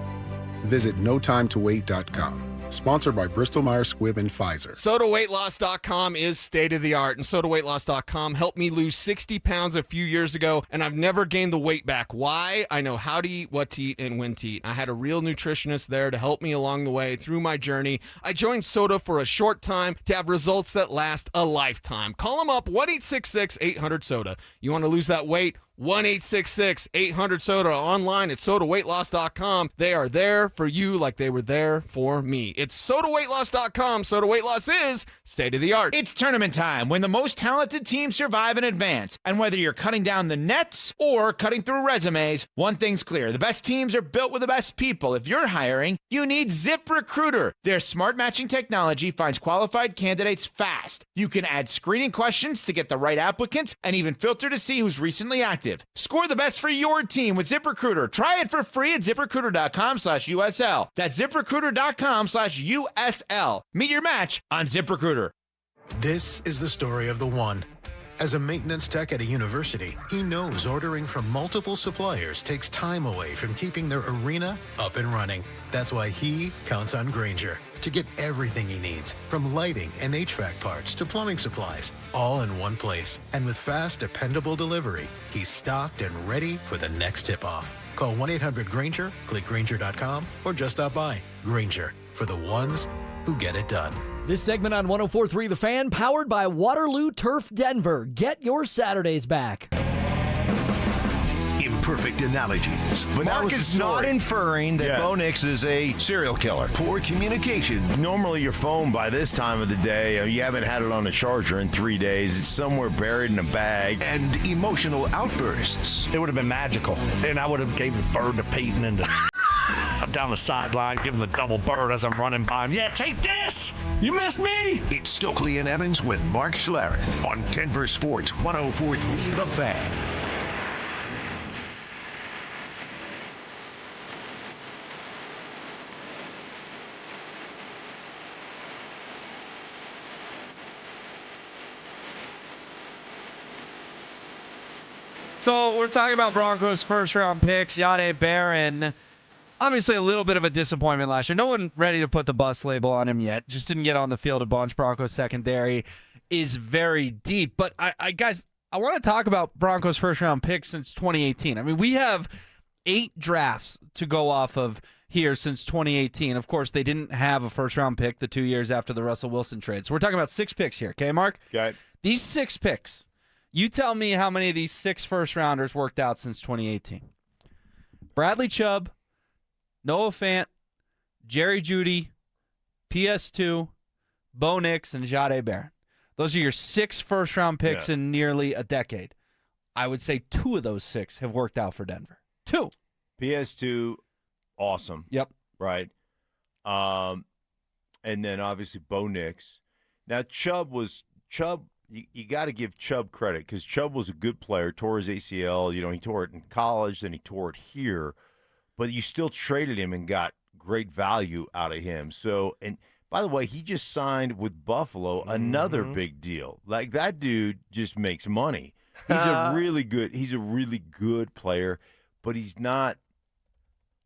Visit notimetowait.com. Sponsored by Bristol-Myers Squibb and Pfizer. SodaWeightLoss.com is state-of-the-art, and SodaWeightLoss.com helped me lose 60 pounds a few years ago, and I've never gained the weight back. Why? I know how to eat, what to eat, and when to eat. I had a real nutritionist there to help me along the way through my journey. I joined Soda for a short time to have results that last a lifetime. Call them up, 1-866-800-SODA. You want to lose that weight? 1-866-800-SODA, online at SodaWeightLoss.com. They are there for you like they were there for me. It's SodaWeightLoss.com. Soda Weight Loss is state-of-the-art. It's tournament time when the most talented teams survive and advance. And whether you're cutting down the nets or cutting through resumes, one thing's clear. The best teams are built with the best people. If you're hiring, you need ZipRecruiter. Their smart matching technology finds qualified candidates fast. You can add screening questions to get the right applicants and even filter to see who's recently active. Score the best for your team with ZipRecruiter. Try it for free at ZipRecruiter.com/USL. That's ZipRecruiter.com/USL. Meet your match on ZipRecruiter. This is the story of the one. As a maintenance tech at a university, he knows ordering from multiple suppliers takes time away from keeping their arena up and running. That's why he counts on Grainger to get everything he needs, from lighting and HVAC parts to plumbing supplies, all in one place. And with fast, dependable delivery, he's stocked and ready for the next tip-off. Call 1-800-GRAINGER, click Grainger.com, or just stop by. Grainger, for the ones who get it done. This segment on 104.3 The Fan, powered by Waterloo Turf Denver. Get your Saturdays back. Imperfect analogies. But Mark is not inferring that Bo Nix is a serial killer. Poor communication. Normally your phone by this time of the day, you haven't had it on a charger in 3 days. It's somewhere buried in a bag. And emotional outbursts. It would have been magical. And I would have gave the bird to Payton and I'm down the sideline, giving the double bird as I'm running by him. Yeah, take this! You missed me! It's Stokley and Evans with Mark Schlereth on Denver Sports 104.3 The Fan. So we're talking about Broncos first-round picks, Yade Barron. Obviously a little bit of a disappointment last year. No one ready to put the bust label on him yet. Just didn't get on the field a bunch. Broncos secondary is very deep. But guys, I want to talk about Broncos first-round picks since 2018. I mean, we have 8 drafts to go off of here since 2018. Of course, they didn't have a first-round pick the 2 years after the Russell Wilson trade. So we're talking about 6 picks here. Okay, Mark? Okay. These 6 picks, you tell me how many of these 6 first-rounders worked out since 2018. Bradley Chubb, Noah Fant, Jerry Jeudy, PS2, Bo Nix, and Yade Barron. Those are your 6 first-round picks in nearly a decade. I would say 2 of those 6 have worked out for Denver. 2. PS2, awesome. Yep. Right. And then obviously Bo Nix. Now Chubb, you got to give Chubb credit because Chubb was a good player, tore his ACL. You know, he tore it in college, then he tore it here. But you still traded him and got great value out of him. So, By the way, he just signed with Buffalo, another big deal. Like, that dude just makes money. He's a really good player, but he's not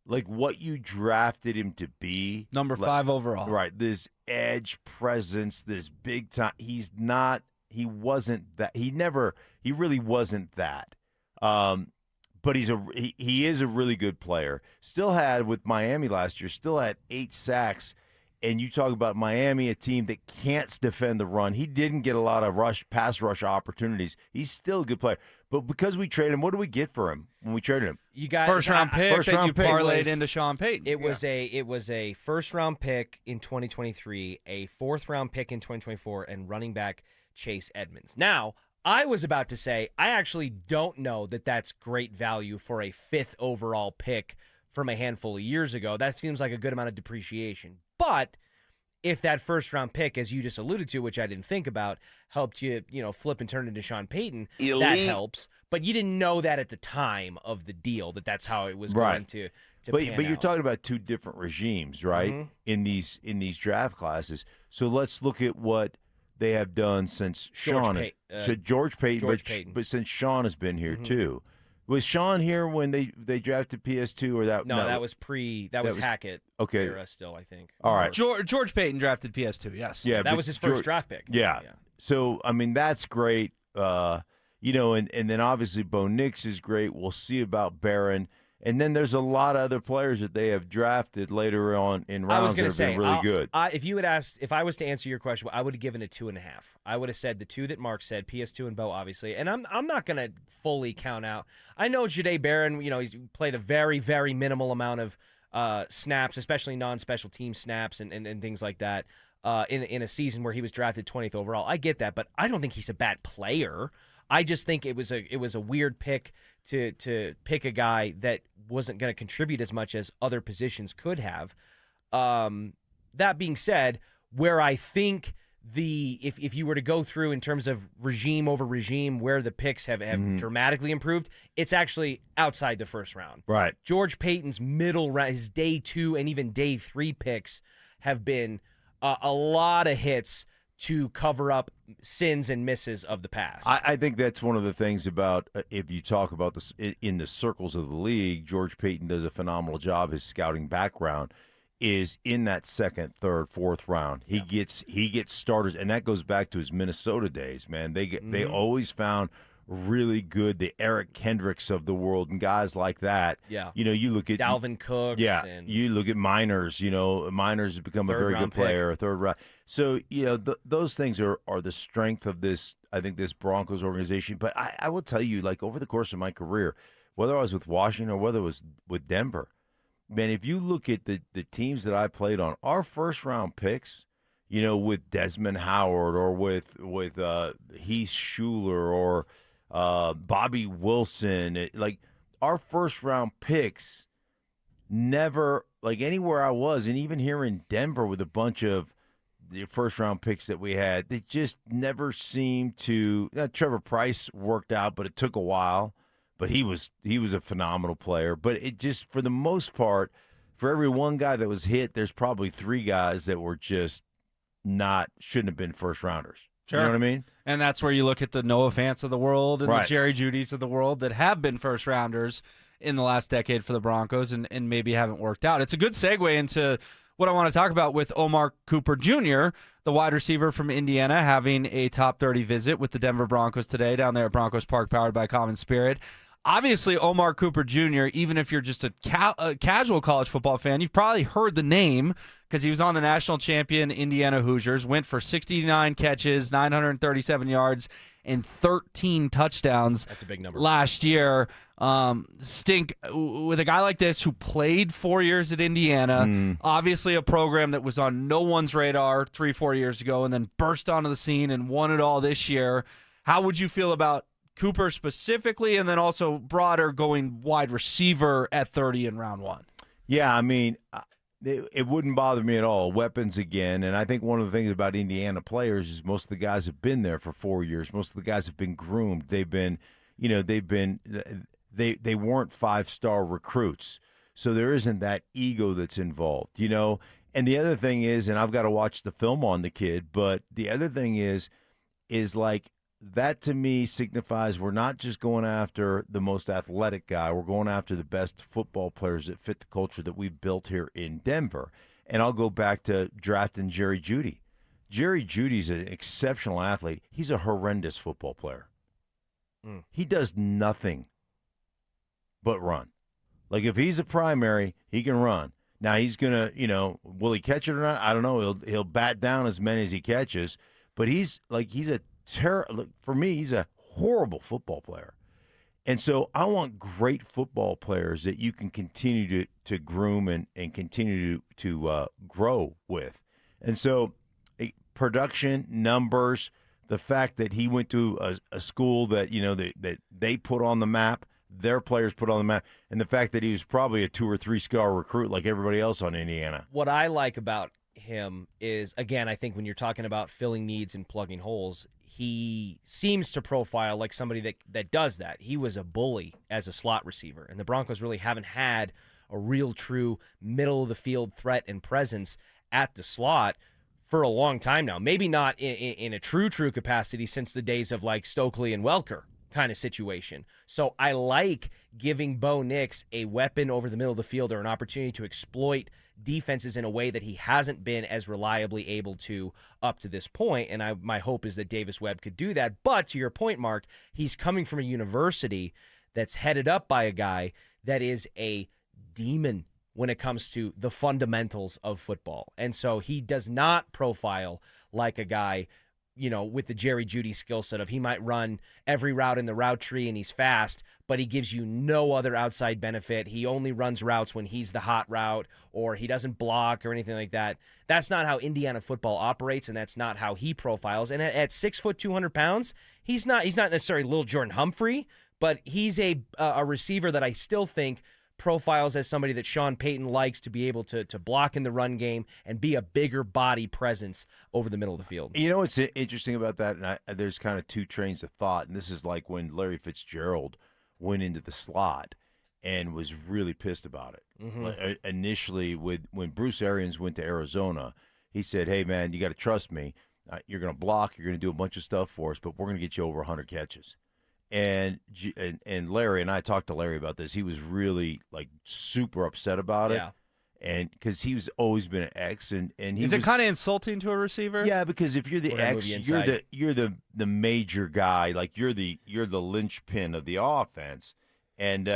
like what you drafted him to be. Number 5 overall. Right. This edge presence, this big time. He wasn't that. He really wasn't that. But he is a really good player. Still had, with Miami last year, 8 sacks. And you talk about Miami, a team that can't defend the run. He didn't get a lot of pass rush opportunities. He's still a good player. But because we traded him, what do we get for him when we traded him? You got first-round pick that you parlayed into into Sean Payton. It was a first-round pick in 2023, a fourth-round pick in 2024, and running back Chase Edmonds. Now, I was about to say, I actually don't know that that's great value for a 5th overall pick from a handful of years ago. That seems like a good amount of depreciation. But if that first-round pick, as you just alluded to, which I didn't think about, helped you, flip and turn into Sean Payton, that helps. But you didn't know that at the time of the deal, that's how it was going to pan But you're out. talking about 2 different regimes, right? Mhm. In these draft classes. So let's look at what they have done since George Payton, but since Sean has been here too. Was Sean here when they drafted PS2 or that? No, that was Hackett era still, I think. All right. George Payton drafted PS2, yes. Yeah, that was his first draft pick. Yeah. So, I mean, that's great. And then obviously Bo Nix is great. We'll see about Barron. And then there's a lot of other players that they have drafted later on in rounds that have been really good. If you had asked, if I was to answer your question, I would have given it 2.5. I would have said the 2 that Mark said, PS2 and Bo, obviously. And I'm not going to fully count out. I know Jahdae Barron, he's played a very, very minimal amount of snaps, especially non-special team snaps and things like that in a season where he was drafted 20th overall. I get that, but I don't think he's a bad player. I just think it was a weird pick to pick a guy that wasn't going to contribute as much as other positions could have. That being said, where I think if you were to go through in terms of regime over regime where the picks have dramatically improved, it's actually outside the first round. Right. George Payton's middle round, his day 2 and even day 3 picks have been a lot of hits to cover up sins and misses of the past. I think that's one of the things about if you talk about this in the circles of the league, George Payton does a phenomenal job. His scouting background is in that 2nd, 3rd, 4th round. He gets starters, and that goes back to his Minnesota days, man. They always found really good, the Eric Kendricks of the world and guys like that. Yeah. You look at Dalvin Cook. Yeah. And you look at Miners, Miners has become a very good player, a 3rd round. So, those things are the strength of this, I think, this Broncos organization. But I will tell you, like, over the course of my career, whether I was with Washington or whether it was with Denver, man, if you look at the teams that I played on, our first-round picks, with Desmond Howard or with Heath Schuler or Bobby Wilson, like our first-round picks never, like anywhere I was, and even here in Denver with a bunch of the first-round picks that we had, they just never seemed to. Trevor Price worked out, but it took a while. But he was a phenomenal player. But it just, for the most part, for every one guy that was hit, there's probably 3 guys that were just shouldn't have been first-rounders. Sure. You know what I mean? And that's where you look at the Noah Fants of the world and Right. the Jerry Judys of the world that have been first-rounders in the last decade for the Broncos and maybe haven't worked out. It's a good segue into what I want to talk about with Omar Cooper Jr., the wide receiver from Indiana, having a top 30 visit with the Denver Broncos today down there at Broncos Park, powered by Common Spirit. Obviously, Omar Cooper Jr., even if you're just a casual college football fan, you've probably heard the name because he was on the national champion Indiana Hoosiers, went for 69 catches, 937 yards, and 13 touchdowns. That's a big number. Last year. Stink, with a guy like this who played 4 years at Indiana, obviously a program that was on no one's radar 3-4 years ago and then burst onto the scene and won it all this year. How would you feel about Cooper specifically, and then also broader going wide receiver at 30 in round 1? Yeah, I mean, it wouldn't bother me at all. Weapons again, and I think one of the things about Indiana players is most of the guys have been there for 4 years. Most of the guys have been groomed. They weren't 5-star recruits, so there isn't that ego that's involved, And the other thing is, and I've got to watch the film on the kid, but the other thing is like that to me signifies we're not just going after the most athletic guy. We're going after the best football players that fit the culture that we've built here in Denver. And I'll go back to drafting Jerry Jeudy. Jerry Judy's an exceptional athlete. He's a horrendous football player. He does nothing but run. Like if he's a primary, he can run. Now he's gonna, will he catch it or not? I don't know. He'll bat down as many as he catches, but for me, he's a horrible football player. And so I want great football players that you can continue to groom and continue to grow with. And so production, numbers, the fact that he went to a school that, that they put on the map, their players put on the map, and the fact that he was probably a 2 or 3 star recruit like everybody else on Indiana. What I like about him is, again, I think when you're talking about filling needs and plugging holes, he seems to profile like somebody that does that. He was a bully as a slot receiver, and the Broncos really haven't had a real true middle-of-the-field threat and presence at the slot for a long time now. Maybe not in a true capacity since the days of like Stokley and Welker kind of situation. So I like giving Bo Nix a weapon over the middle of the field or an opportunity to exploit defenses in a way that he hasn't been as reliably able to up to this point. And my hope is that Davis Webb could do that. But to your point, Mark, he's coming from a university that's headed up by a guy that is a demon when it comes to the fundamentals of football. And so he does not profile like a guy, with the Jerry Jeudy skill set of he might run every route in the route tree and he's fast, but he gives you no other outside benefit. He only runs routes when he's the hot route, or he doesn't block or anything like that. That's not how Indiana football operates, and that's not how he profiles. And at 6 foot 200 pounds, he's not necessarily little Jordan Humphrey, but he's a receiver that I still think profiles as somebody that Sean Payton likes to be able to block in the run game and be a bigger body presence over the middle of the field. You know what's interesting about that? And there's kind of two trains of thought, and this is like when Larry Fitzgerald went into the slot and was really pissed about it. Like, initially, when Bruce Arians went to Arizona, he said, "Hey, man, you got to trust me. You're going to block. You're going to do a bunch of stuff for us, but we're going to get you over 100 catches." And Larry, and I talked to Larry about this, he was really like super upset about it. Yeah. And because he's always been an X, and is it kind of insulting to a receiver? Yeah, because if you're the X, you're the major guy, like you're the linchpin of the offense, and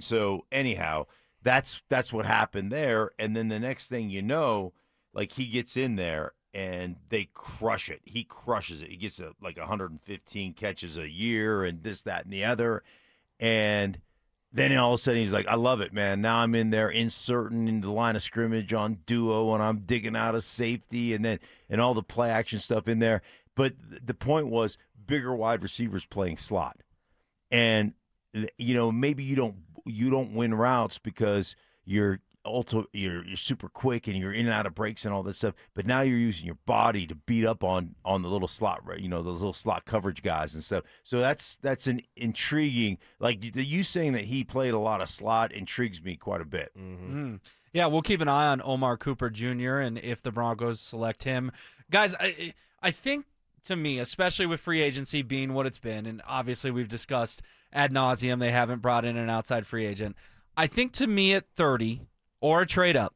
so anyhow, that's what happened there. And then the next thing you know, like he gets in there and they crush it. He crushes it. He gets like 115 catches a year and this, that, and the other. And then all of a sudden he's like, I love it, man. Now I'm in there inserting into the line of scrimmage on duo, and I'm digging out of safety and all the play action stuff in there. But the point was bigger wide receivers playing slot. And, maybe you don't win routes because you're super quick and you're in and out of breaks and all that stuff, but now you're using your body to beat up on the little slot, those little slot coverage guys and stuff. So that's an intriguing, like you saying that he played a lot of slot intrigues me quite a bit. Yeah, we'll keep an eye on Omar Cooper Jr. and if the Broncos select him. Guys, I think to me, especially with free agency being what it's been, and obviously we've discussed ad nauseum, they haven't brought in an outside free agent. I think to me at 30, or a trade up,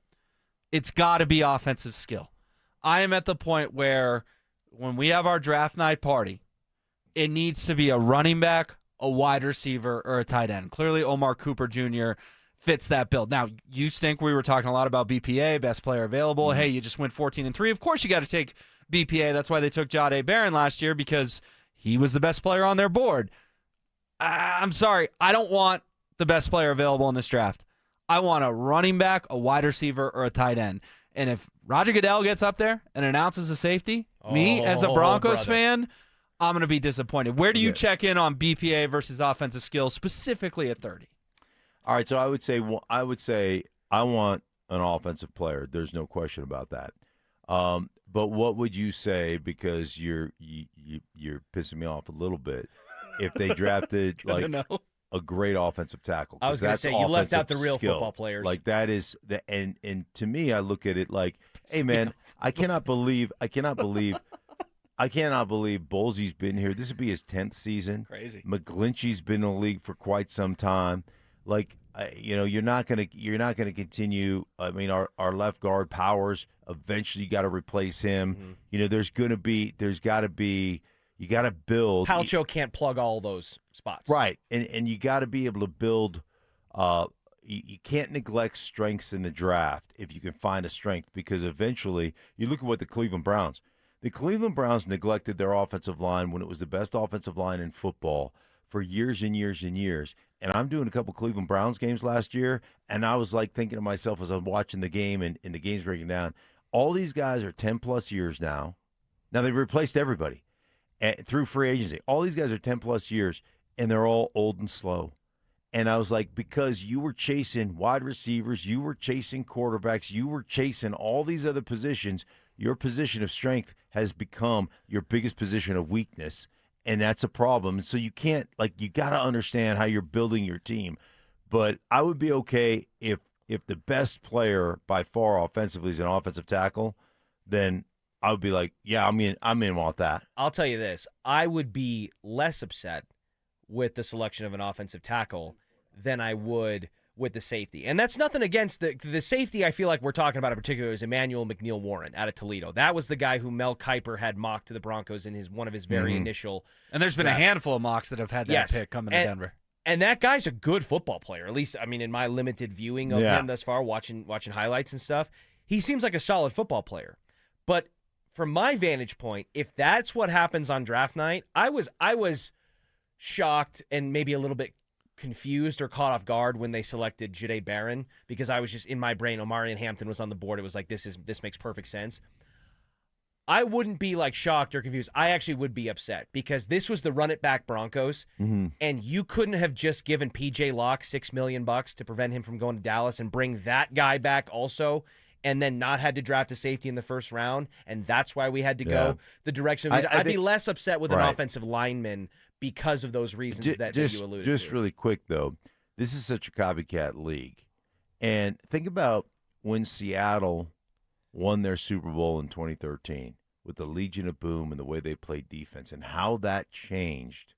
it's got to be offensive skill. I am at the point where when we have our draft night party, it needs to be a running back, a wide receiver, or a tight end. Clearly, Omar Cooper Jr. fits that build. Now, you stink. We were talking a lot about BPA, best player available. Hey, you just went 14-3. Of course, you got to take BPA. That's why they took Jahdae Barron last year, because he was the best player on their board. I'm sorry. I don't want the best player available in this draft. I want a running back, a wide receiver, or a tight end. And if Roger Goodell gets up there and announces a safety, me as a Broncos fan, I'm going to be disappointed. Where do you check in on BPA versus offensive skills, specifically at 30? All right, so I would say I want an offensive player. There's no question about that. But what would you say, because you're pissing me off a little bit, if they drafted like a great offensive tackle. I was going to say, you left out the real skill. football players. Like that is the and to me, I look at it like, hey man, I cannot believe Bolsey's been here. This would be his 10th season. Crazy. McGlinchey's been in the league for quite some time. Like, you're not gonna continue. I mean, our left guard Powers. Eventually, you got to replace him. Mm-hmm. There's got to be. You got to build. Palcho can't plug all those spots. Right, and you got to be able to build. You can't neglect strengths in the draft if you can find a strength, because eventually you look at what the Cleveland Browns. The Cleveland Browns neglected their offensive line when it was the best offensive line in football for years and years and years. And I'm doing a couple Cleveland Browns games last year, and I was like thinking to myself as I'm watching the game and the game's breaking down, all these guys are 10-plus years now. Now, they've replaced everybody through free agency. All these guys are 10-plus years, and they're all old and slow. And I was like, because you were chasing wide receivers, you were chasing quarterbacks, you were chasing all these other positions, your position of strength has become your biggest position of weakness, and that's a problem. So you can't, you got to understand how you're building your team. But I would be okay if the best player by far offensively is an offensive tackle, then I would be like, yeah, I'm in with that. I'll tell you this. I would be less upset with the selection of an offensive tackle than I would with the safety. And that's nothing against the safety I feel like we're talking about in particular is Emmanuel McNeil-Warren out of Toledo. That was the guy who Mel Kiper had mocked to the Broncos in one of his very initial And there's been drafts. a handful of mocks that have had that pick coming to Denver. And that guy's a good football player, at least, I mean, in my limited viewing of him thus far, watching highlights and stuff. He seems like a solid football player. But from my vantage point, if that's what happens on draft night, I was shocked and maybe a little bit confused or caught off guard when they selected Jahdae Barron, because I was just in my brain, Omarion Hampton was on the board. It was like, this makes perfect sense. I wouldn't be shocked or confused. I actually would be upset, because this was the run it back Broncos, and you couldn't have just given PJ Locke $6 million to prevent him from going to Dallas and bring that guy back also, and then not had to draft a safety in the first round, and that's why we had to go the direction. I'd be less upset with an offensive lineman because of those reasons that you alluded to. Just really quick, though, this is such a copycat league. And think about when Seattle won their Super Bowl in 2013 with the Legion of Boom and the way they played defense, and how that changed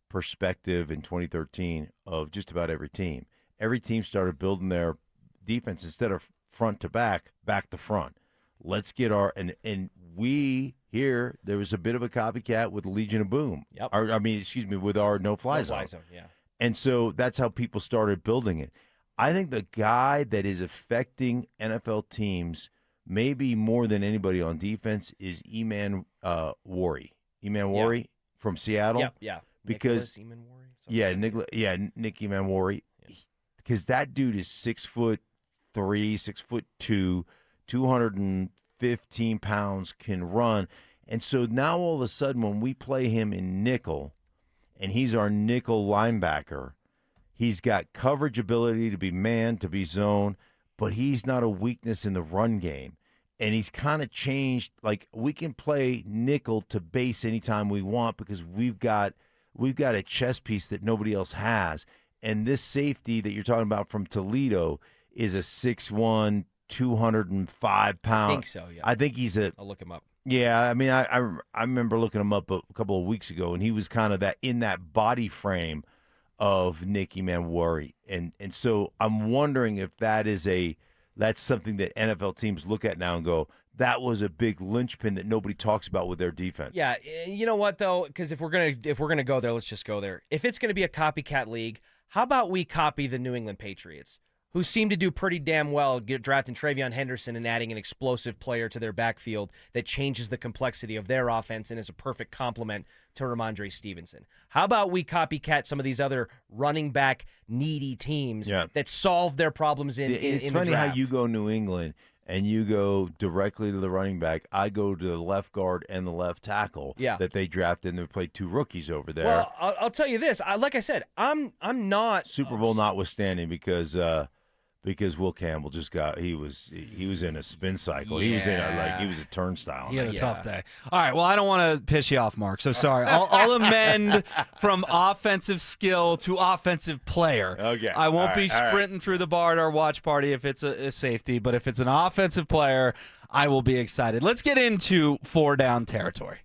perspective in 2013 of just about every team. Every team started building their defense instead of front to back to front. Let's get and we here, there was a bit of a copycat with Legion of Boom. Yep. With our no-fly zone. Yeah. And so that's how people started building it. I think the guy that is affecting NFL teams maybe more than anybody on defense is Eman Worry. Eman Worry from Seattle. Yep, yeah. Because Nick Eman Worry. Because that dude is 6'3", 6'2", 215 pounds, can run. And so now all of a sudden when we play him in nickel, and he's our nickel linebacker, he's got coverage ability to be man, to be zone, but he's not a weakness in the run game. And he's kind of changed. We can play nickel to base anytime we want, because we've got a chess piece that nobody else has. And this safety that you're talking about from Toledo is a 6'1", 205 pound. I think so, yeah. I think he's I'll look him up. Yeah, I mean, I remember looking him up a couple of weeks ago, and he was kind of in that body frame of Nick Eman Worry. And so I'm wondering if that's something that NFL teams look at now and go, that was a big linchpin that nobody talks about with their defense. Yeah, you know what though? Because if we're gonna go there, let's just go there. If it's gonna be a copycat league, how about we copy the New England Patriots, who seem to do pretty damn well drafting Travion Henderson and adding an explosive player to their backfield that changes the complexity of their offense and is a perfect complement to Ramondre Stevenson. How about we copycat some of these other running back needy teams that solve their problems in It's in funny the how draft? you go New England and you go directly to the running back. I go to the left guard and the left tackle that they drafted, and they played two rookies over there. Well, I'll tell you this. Like I said, I'm not Super Bowl notwithstanding, because because Will Campbell just he was in a spin cycle. He was in he was a turnstile. He had a tough day. All right, well, I don't want to piss you off, Mark, so sorry. I'll amend from offensive skill to offensive player. Okay. I won't All be right, all right. sprinting through the bar at our watch party if it's a safety, but if it's an offensive player, I will be excited. Let's get into 4-down territory.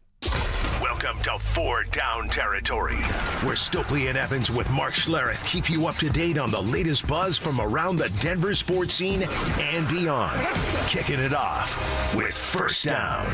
Welcome to 4-Down Territory, where Stokley and Evans with Mark Schlereth keep you up to date on the latest buzz from around the Denver sports scene and beyond. Kicking it off with First Down.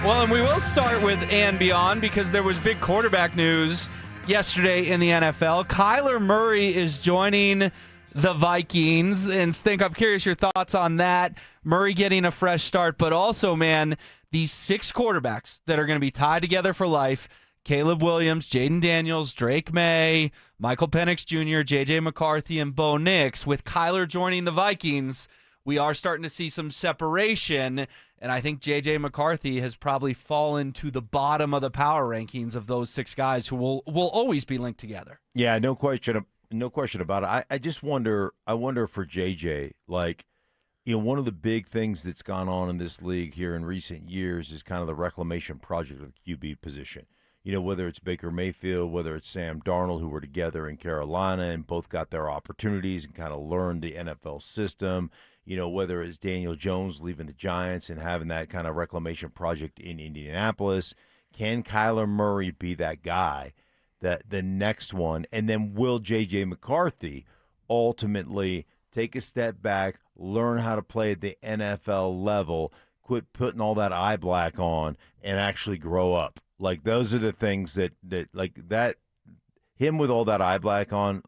Well, and we will start with and beyond because there was big quarterback news yesterday in the NFL. Kyler Murray is joining the Vikings. And Stink, I'm curious your thoughts on that. Murray getting a fresh start, but also, man, these 6 quarterbacks that are going to be tied together for life: Caleb Williams, Jaden Daniels, Drake May, Michael Penix Jr., J.J. McCarthy, and Bo Nix. With Kyler joining the Vikings, we are starting to see some separation, and I think J.J. McCarthy has probably fallen to the bottom of the power rankings of those 6 guys who will always be linked together. Yeah, no question about it. I just wonder. I wonder for JJ, one of the big things that's gone on in this league here in recent years is kind of the reclamation project of the QB position. Whether it's Baker Mayfield, whether it's Sam Darnold, who were together in Carolina and both got their opportunities and kind of learned the NFL system. Whether it's Daniel Jones leaving the Giants and having that kind of reclamation project in Indianapolis. Can Kyler Murray be that guy? The next one, and then will J.J. McCarthy ultimately take a step back, learn how to play at the NFL level, quit putting all that eye black on, and actually grow up? Those are the things that him with all that eye black on.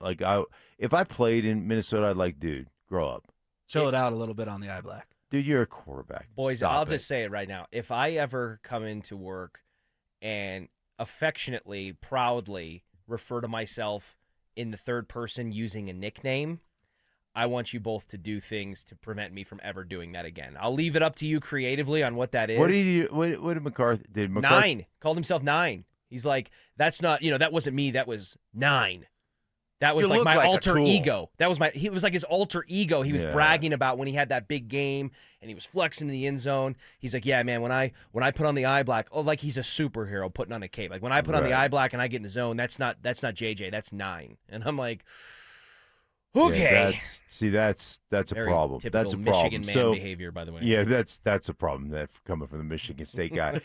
If I played in Minnesota, I'd dude, grow up, chill it out a little bit on the eye black. Dude, you're a quarterback. Boys, Stop I'll it. just say it right now. If I ever come into work and affectionately, proudly refer to myself in the third person using a nickname, I want you both to do things to prevent me from ever doing that again. I'll leave it up to you creatively on what that is. What did McCarthy did? 9. Called himself 9. He's like, that's not, that wasn't me. That was 9. That was my alter ego. He was like his alter ego. He was bragging about when he had that big game and he was flexing in the end zone. He's like, yeah, man, when I put on the eye black, he's a superhero putting on a cape. When I put on the eye black and I get in the zone, that's not JJ, that's 9. And I'm like, okay. That's a Very problem. typical That's a problem. Michigan man behavior, by the way. Yeah, that's a problem. That coming from the Michigan State guy.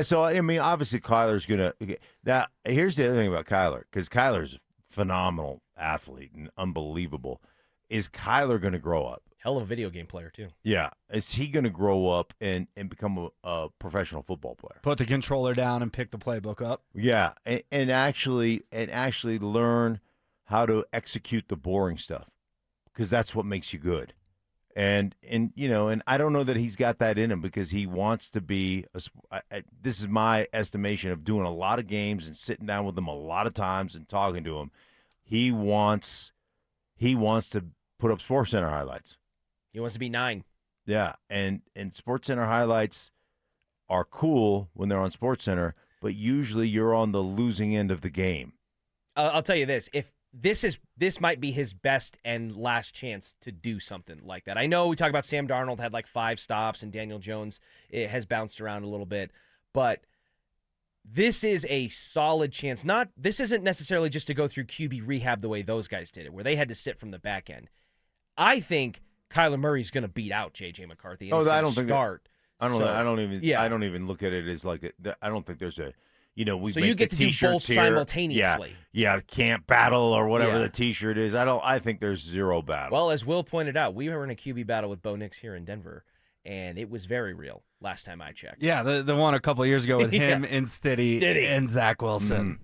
So I mean, obviously Kyler's gonna. Now, here's the other thing about Kyler, because Kyler's a phenomenal athlete and unbelievable. Is Kyler going to grow up? Hell of a video game player too. Yeah, is he going to grow up and become a professional football player? Put the controller down and pick the playbook up. Yeah, and actually learn how to execute the boring stuff, because that's what makes you good. And I don't know that he's got that in him, because he wants to be this is my estimation of doing a lot of games and sitting down with them a lot of times and talking to him. He wants to put up SportsCenter highlights. He wants to be 9. Yeah, and SportsCenter highlights are cool when they're on SportsCenter, but usually you're on the losing end of the game. I'll tell you this: if this might be his best and last chance to do something like that. I know we talk about Sam Darnold had 5 stops and Daniel Jones has bounced around a little bit, but this is a solid chance. This isn't necessarily just to go through QB rehab the way those guys did it, where they had to sit from the back end. I think Kyler Murray's going to beat out J.J. McCarthy. And I don't think start. I don't even look at it as I don't think there's a. We so make you get the to do t-shirts both here. simultaneously. Yeah, can't battle or whatever the T-shirt is. I think there's zero battle. Well, as Will pointed out, we were in a QB battle with Bo Nix here in Denver, and it was very real last time I checked. Yeah, the one a couple years ago with him and Stiddy and Zach Wilson.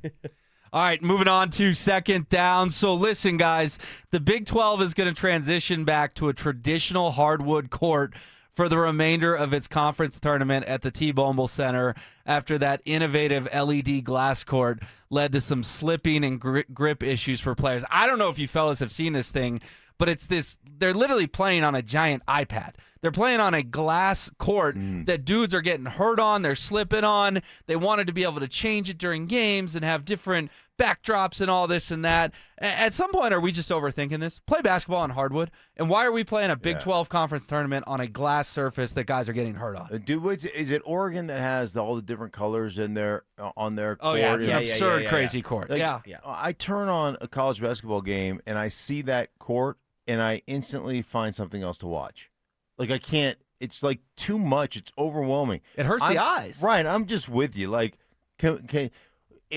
All right, moving on to second down. So listen, guys, the Big 12 is going to transition back to a traditional hardwood court for the remainder of its conference tournament at the T-Mobile Center after that innovative LED glass court led to some slipping and grip issues for players. I don't know if you fellas have seen this thing, but it's this. They're literally playing on a giant iPad. They're playing on a glass court that dudes are getting hurt on. They're slipping on. They wanted to be able to change it during games and have different backdrops and all this and that. At some point, are we just overthinking this? Play basketball on hardwood. And why are we playing a Big 12 conference tournament on a glass surface that guys are getting hurt on? Is it Oregon that has all the different colors in their on their court? Oh, yeah, it's an absurd, crazy court. Like, yeah. I turn on a college basketball game, and I see that court, and I instantly find something else to watch. Like, I can't. It's like too much. It's overwhelming. It hurts the eyes. Right. I'm just with you. Like, it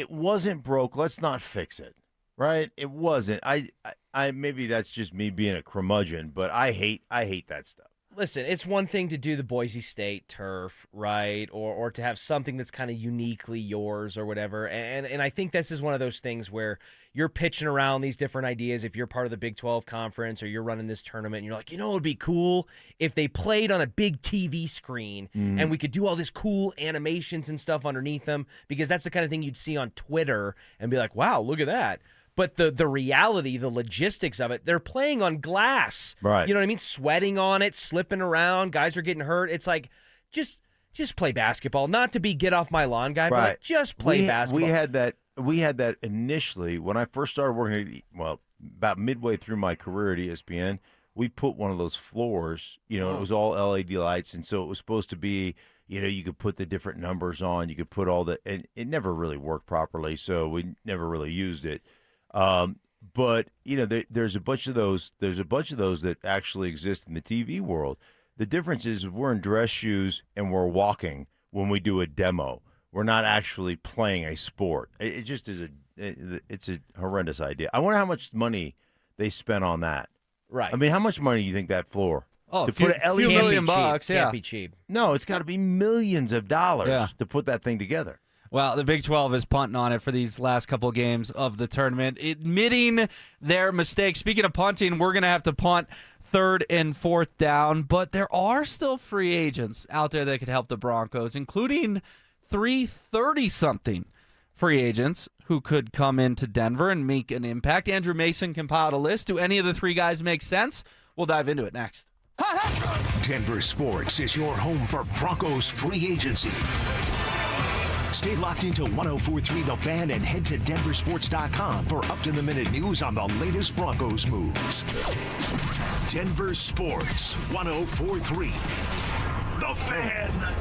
wasn't broke. Let's not fix it. Right? It wasn't. I maybe that's just me being a curmudgeon, but I hate that stuff. Listen, it's one thing to do the Boise State turf, right? Or to have something that's kind of uniquely yours or whatever. And I think this is one of those things where you're pitching around these different ideas. If you're part of the Big 12 conference or you're running this tournament and you're like, it would be cool if they played on a big TV screen and we could do all this cool animations and stuff underneath them, because that's the kind of thing you'd see on Twitter and be like, wow, look at that. But the reality, the logistics of it, they're playing on glass. Right. You know what I mean? Sweating on it, slipping around, guys are getting hurt. It's like, just play basketball. Not to be get off my lawn guy, but like, just play basketball. We had that initially when I first started working about midway through my career at ESPN. We put one of those floors, it was all LED lights, and so it was supposed to be, you could put the different numbers on, you could put all the, and it never really worked properly, so we never really used it. But there's a bunch of those. There's a bunch of those that actually exist in the TV world. The difference is we're in dress shoes and we're walking when we do a demo. We're not actually playing a sport. It just is it's a horrendous idea. I wonder how much money they spent on that. Right. I mean, how much money do you think that floor? Oh, to put a few million bucks. Yeah, Can't be cheap. No, it's got to be millions of dollars to put that thing together. Well, the Big 12 is punting on it for these last couple games of the tournament, admitting their mistakes. Speaking of punting, we're going to have to punt 3rd and 4th down, but there are still free agents out there that could help the Broncos, including 330-something free agents who could come into Denver and make an impact. Andrew Mason compiled a list. Do any of the three guys make sense? We'll dive into it next. Denver Sports is your home for Broncos free agency. Stay locked into 104.3 The Fan and head to DenverSports.com for up-to-the-minute news on the latest Broncos moves. Denver Sports 104.3 The Fan.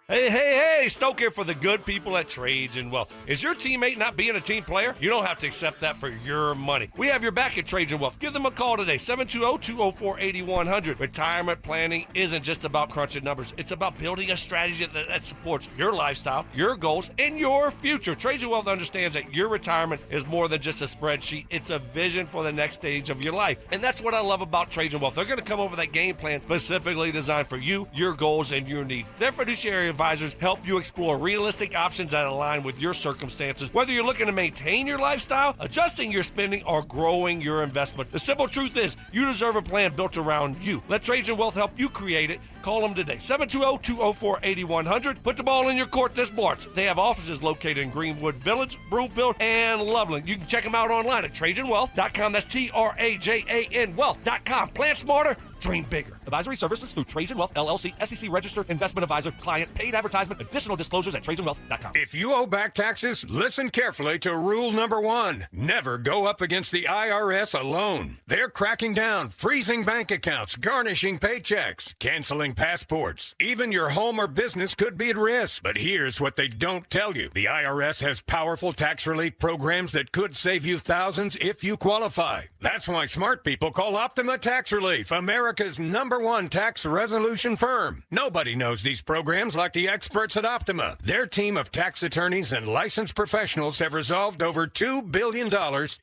Hey, Stoke here for the good people at Trajan Wealth. Is your teammate not being a team player? You don't have to accept that for your money. We have your back at Trajan Wealth. Give them a call today, 720-204-8100. Retirement planning isn't just about crunching numbers. It's about building a strategy that supports your lifestyle, your goals, and your future. Trajan Wealth understands that your retirement is more than just a spreadsheet. It's a vision for the next stage of your life. And that's what I love about Trajan Wealth. They're going to come up with that game plan specifically designed for you, your goals, and your needs. Their fiduciary advisors help you explore realistic options that align with your circumstances, whether you're looking to maintain your lifestyle, adjusting your spending, or growing your investment. The simple truth is, you deserve a plan built around you. Let Trajan Wealth help you create it. Call them today, 720-204-8100. Put the ball in your court this March. They have offices located in Greenwood Village, Broomfield, and Loveland. You can check them out online at TrajanWealth.com. That's TRAJAN Wealth.com. Plan smarter, dream bigger. Advisory services through Trajan Wealth, LLC, SEC registered investment advisor, client, paid advertisement, additional disclosures at TrajanWealth.com. If you owe back taxes, listen carefully to rule number 1. Never go up against the IRS alone. They're cracking down, freezing bank accounts, garnishing paychecks, canceling passports. Even your home or business could be at risk. But here's what they don't tell you. The IRS has powerful tax relief programs that could save you thousands if you qualify. That's why smart people call Optima Tax Relief, America's #1 tax resolution firm. Nobody knows these programs like the experts at Optima. Their team of tax attorneys and licensed professionals have resolved over $2 billion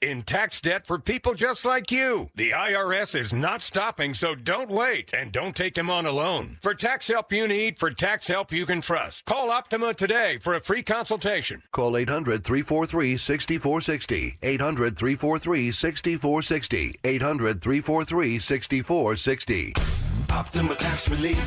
in tax debt for people just like you. The IRS is not stopping, so don't wait. And don't take them on alone. For tax help you need, for tax help you can trust. Call Optima today for a free consultation. Call 800-343-6460. 800-343-6460. 800-343-6460. Optima Tax Relief.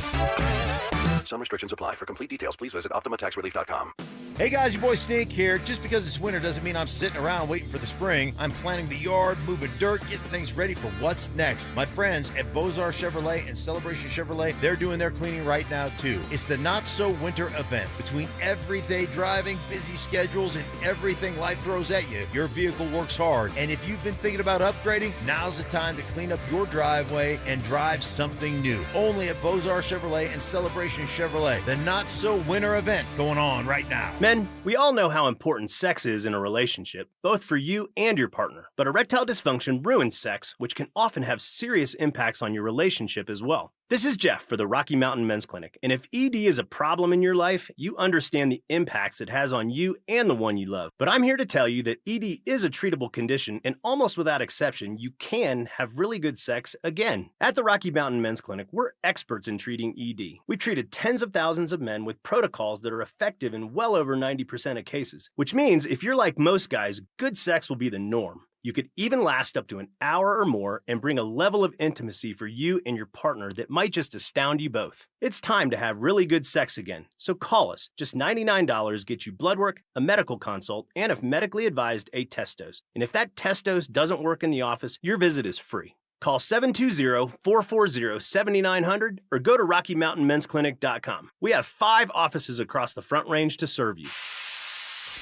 Some restrictions apply. For complete details, please visit OptimaTaxRelief.com. Hey guys, your boy Snake here. Just because it's winter doesn't mean I'm sitting around waiting for the spring. I'm planting the yard, moving dirt, getting things ready for what's next. My friends at Bozar Chevrolet and Celebration Chevrolet, they're doing their cleaning right now too. It's the Not So Winter event. Between everyday driving, busy schedules, and everything life throws at you, your vehicle works hard. And if you've been thinking about upgrading, now's the time to clean up your driveway and drive something new. Only at Bozar Chevrolet and Celebration Chevrolet. The Not So Winter event going on right now. Men, we all know how important sex is in a relationship, both for you and your partner. But erectile dysfunction ruins sex, which can often have serious impacts on your relationship as well. This is Jeff for the Rocky Mountain Men's Clinic, and if ED is a problem in your life, you understand the impacts it has on you and the one you love. But I'm here to tell you that ED is a treatable condition, and almost without exception, you can have really good sex again. At the Rocky Mountain Men's Clinic, we're experts in treating ED. We've treated tens of thousands of men with protocols that are effective in well over 90% of cases, which means if you're like most guys, good sex will be the norm. You could even last up to an hour or more and bring a level of intimacy for you and your partner that might just astound you both. It's time to have really good sex again, so call us. Just $99 gets you blood work, a medical consult, and if medically advised, a test dose. And if that test dose doesn't work in the office, your visit is free. Call 720-440-7900 or go to RockyMountainMen'sClinic.com. We have 5 offices across the Front Range to serve you.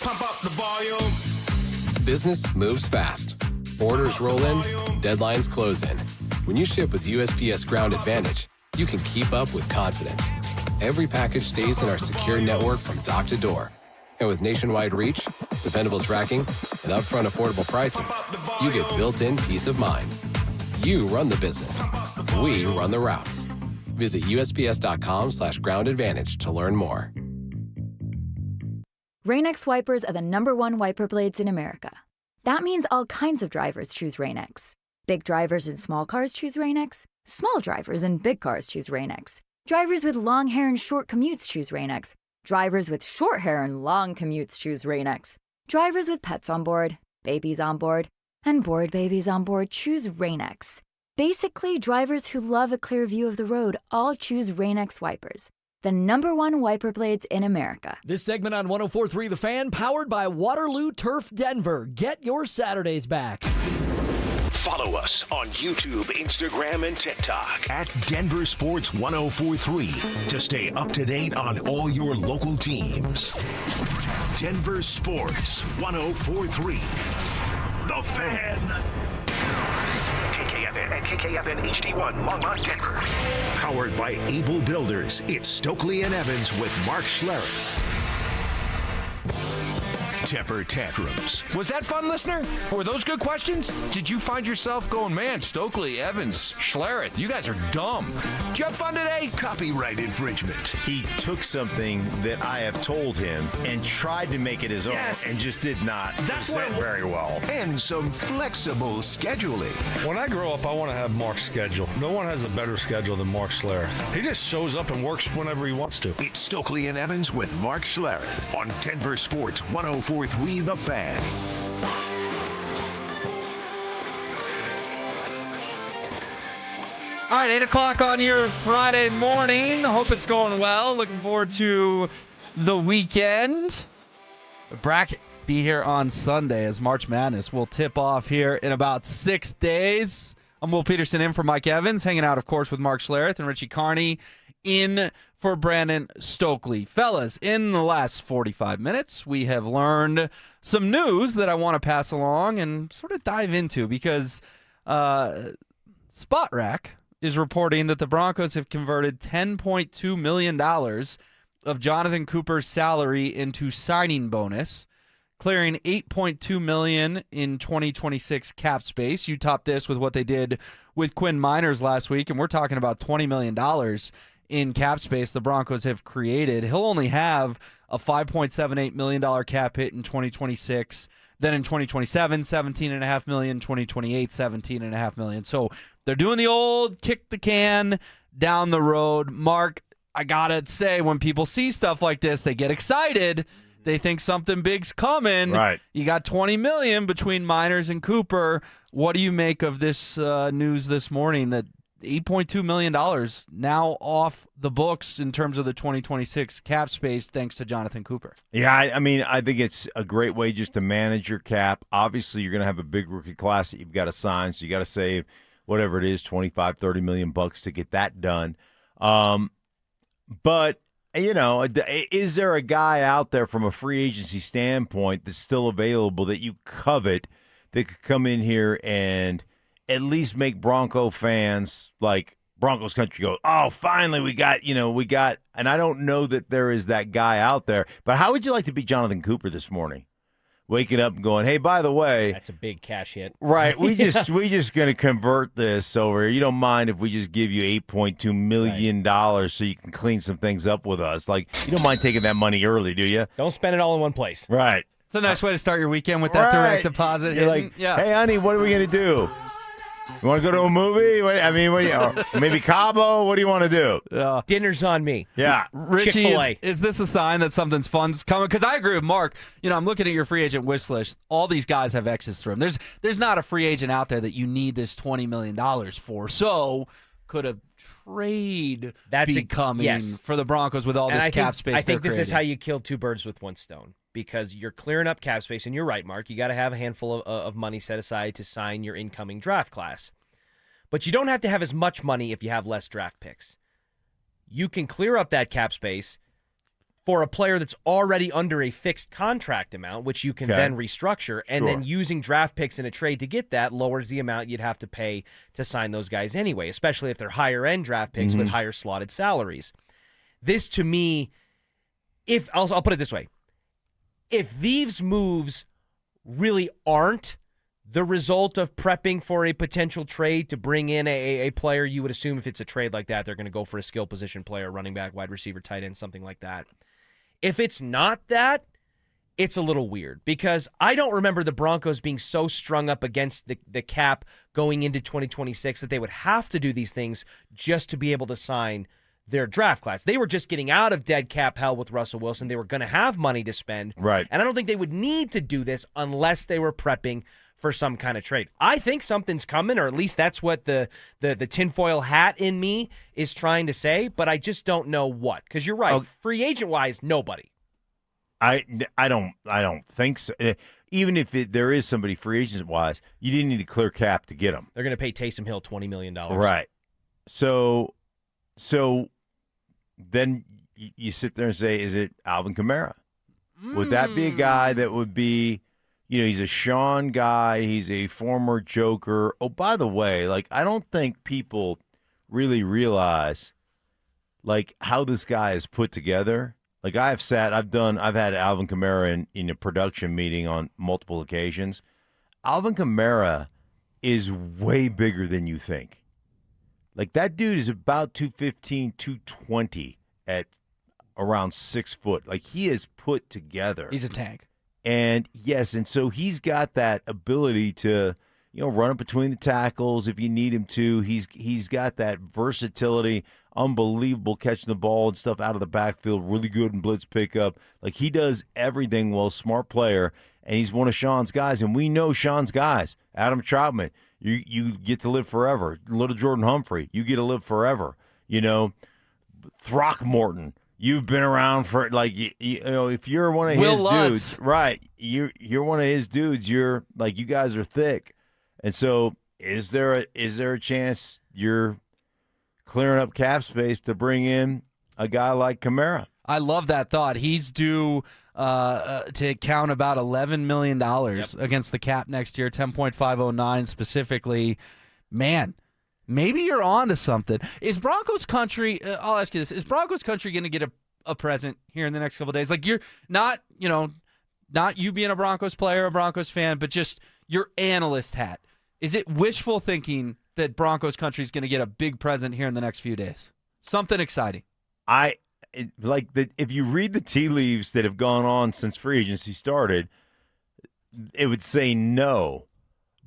Pump up the volume. Business moves fast. Orders roll in, deadlines close in. When you ship with USPS Ground Advantage, you can keep up with confidence. Every package stays in our secure network from dock to door. And with nationwide reach, dependable tracking, and upfront affordable pricing, you get built-in peace of mind. You run the business. We run the routes. Visit USPS.com/Ground Advantage to learn more. Rain-X wipers are the #1 wiper blades in America. That means all kinds of drivers choose Rain-X. Big drivers in small cars choose Rain-X. Small drivers in big cars choose Rain-X. Drivers with long hair and short commutes choose Rain-X. Drivers with short hair and long commutes choose Rain-X. Drivers with pets on board, babies on board, and bored babies on board choose Rain-X. Basically, drivers who love a clear view of the road all choose Rain-X wipers. The #1 wiper blades in America. This segment on 104.3 The Fan, powered by Waterloo Turf Denver. Get your Saturdays back. Follow us on YouTube, Instagram, and TikTok at Denver Sports 104.3 to stay up to date on all your local teams. Denver Sports 104.3 The Fan. KKFN and KKFN HD1 Longmont, Denver. Powered by Able Builders, it's Stokley and Evans with Mark Schlereth. Temper Tantrums. Was that fun, listener? Were those good questions? Did you find yourself going, man, Stokley, Evans, Schlereth, you guys are dumb? Did you have fun today? Copyright infringement. He took something that I have told him and tried to make it his own and just did not present very well. And some flexible scheduling. When I grow up, I want to have Mark's schedule. No one has a better schedule than Mark Schlereth. He just shows up and works whenever he wants to. It's Stokley and Evans with Mark Schlereth on Denver Sports 104.3 The Fan. All right, 8 o'clock on your Friday morning. Hope it's going well. Looking forward to the weekend. The bracket be here on Sunday as March Madness will tip off here in about 6 days. I'm Will Peterson in for Mike Evans, hanging out, of course, with Mark Schlereth and Richie Carney in for Brandon Stokley. Fellas, in the last 45 minutes, we have learned some news that I want to pass along and sort of dive into because Spot Rack is reporting that the Broncos have converted $10.2 million of Jonathan Cooper's salary into signing bonus, clearing $8.2 million in 2026 cap space. You topped this with what they did with Quinn Miners last week, and we're talking about $20 million in cap space the Broncos have created. He'll only have a $5.78 million cap hit in 2026. Then in 2027, $17.5 million. 2028, $17.5 million. So they're doing the old kick the can down the road. Mark, I gotta say, when people see stuff like this, they get excited. They think something big's coming. Right. You got $20 million between Miners and Cooper. What do you make of this news this morning that $8.2 million now off the books in terms of the 2026 cap space thanks to Jonathan Cooper. Yeah, I mean, I think it's a great way just to manage your cap. Obviously, you're going to have a big rookie class that you've got to sign, so you got to save whatever it is, $25-30 million to get that done. But, is there a guy out there from a free agency standpoint that's still available that you covet that could come in here and at least make Bronco fans like Broncos country go, oh, finally we got, and I don't know that there is that guy out there, but how would you like to be Jonathan Cooper this morning? Waking up and going, hey, by the way, that's a big cash hit. Right. We just going to convert this over here. You don't mind if we just give you $8.2 million so you can clean some things up with us. Like, you don't mind taking that money early, do you? Don't spend it all in one place. Right. It's a nice way to start your weekend with that direct deposit. You're like, hey, honey, what are we going to do? You want to go to a movie? Maybe Cabo? What do you want to do? Dinner's on me. Yeah. Richie, is this a sign that something's fun's coming? Because I agree with Mark. I'm looking at your free agent wish list. All these guys have X's through them. There's not a free agent out there that you need this $20 million for. So could a trade be coming for the Broncos with all this cap space? I think this creating? is how you kill two birds with one stone. Because you're clearing up cap space, and you're right, Mark. You got to have a handful of money set aside to sign your incoming draft class. But you don't have to have as much money if you have less draft picks. You can clear up that cap space for a player that's already under a fixed contract amount, which you can then restructure, and then using draft picks in a trade to get that lowers the amount you'd have to pay to sign those guys anyway, especially if they're higher-end draft picks with higher slotted salaries. This, to me, I'll put it this way. If these moves really aren't the result of prepping for a potential trade to bring in a player, you would assume if it's a trade like that, they're going to go for a skill position player, running back, wide receiver, tight end, something like that. If it's not that, it's a little weird because I don't remember the Broncos being so strung up against the cap going into 2026 that they would have to do these things just to be able to sign their draft class. They were just getting out of dead cap hell with Russell Wilson. They were going to have money to spend. Right. And I don't think they would need to do this unless they were prepping for some kind of trade. I think something's coming, or at least that's what the tinfoil hat in me is trying to say, but I just don't know what. Because you're right, free agent-wise, nobody. I don't think so. Even if there is somebody free agent-wise, you didn't need to clear cap to get them. They're going to pay Taysom Hill $20 million. Right. So then you sit there and say, is it Alvin Kamara? Would that be a guy that would be, he's a Sean guy. He's a former Joker. Oh, by the way, I don't think people really realize, how this guy is put together. I've had Alvin Kamara in a production meeting on multiple occasions. Alvin Kamara is way bigger than you think. That dude is about 215, 220 at around 6 foot. He is put together. He's a tank. And yes, and so he's got that ability to, run up between the tackles if you need him to. He's got that versatility, unbelievable catching the ball and stuff out of the backfield, really good in blitz pickup. He does everything well, smart player, and he's one of Sean's guys. And we know Sean's guys. Adam Troutman, you get to live forever. Little Jordan Humphrey, you get to live forever. Throckmorton, you've been around for if you're one of his dudes, right? You're one of his dudes. You're you guys are thick, and so is there a chance you're clearing up cap space to bring in a guy like Kamara? I love that thought. He's due to count about $11 million against the cap next year, 10.509 specifically. Man, maybe you're on to something. Is Broncos country, I'll ask you this, is Broncos country going to get a present here in the next couple of days? You're not you being a Broncos player, a Broncos fan, but just your analyst hat. Is it wishful thinking that Broncos country is going to get a big present here in the next few days? Something exciting. If you read the tea leaves that have gone on since free agency started, it would say no.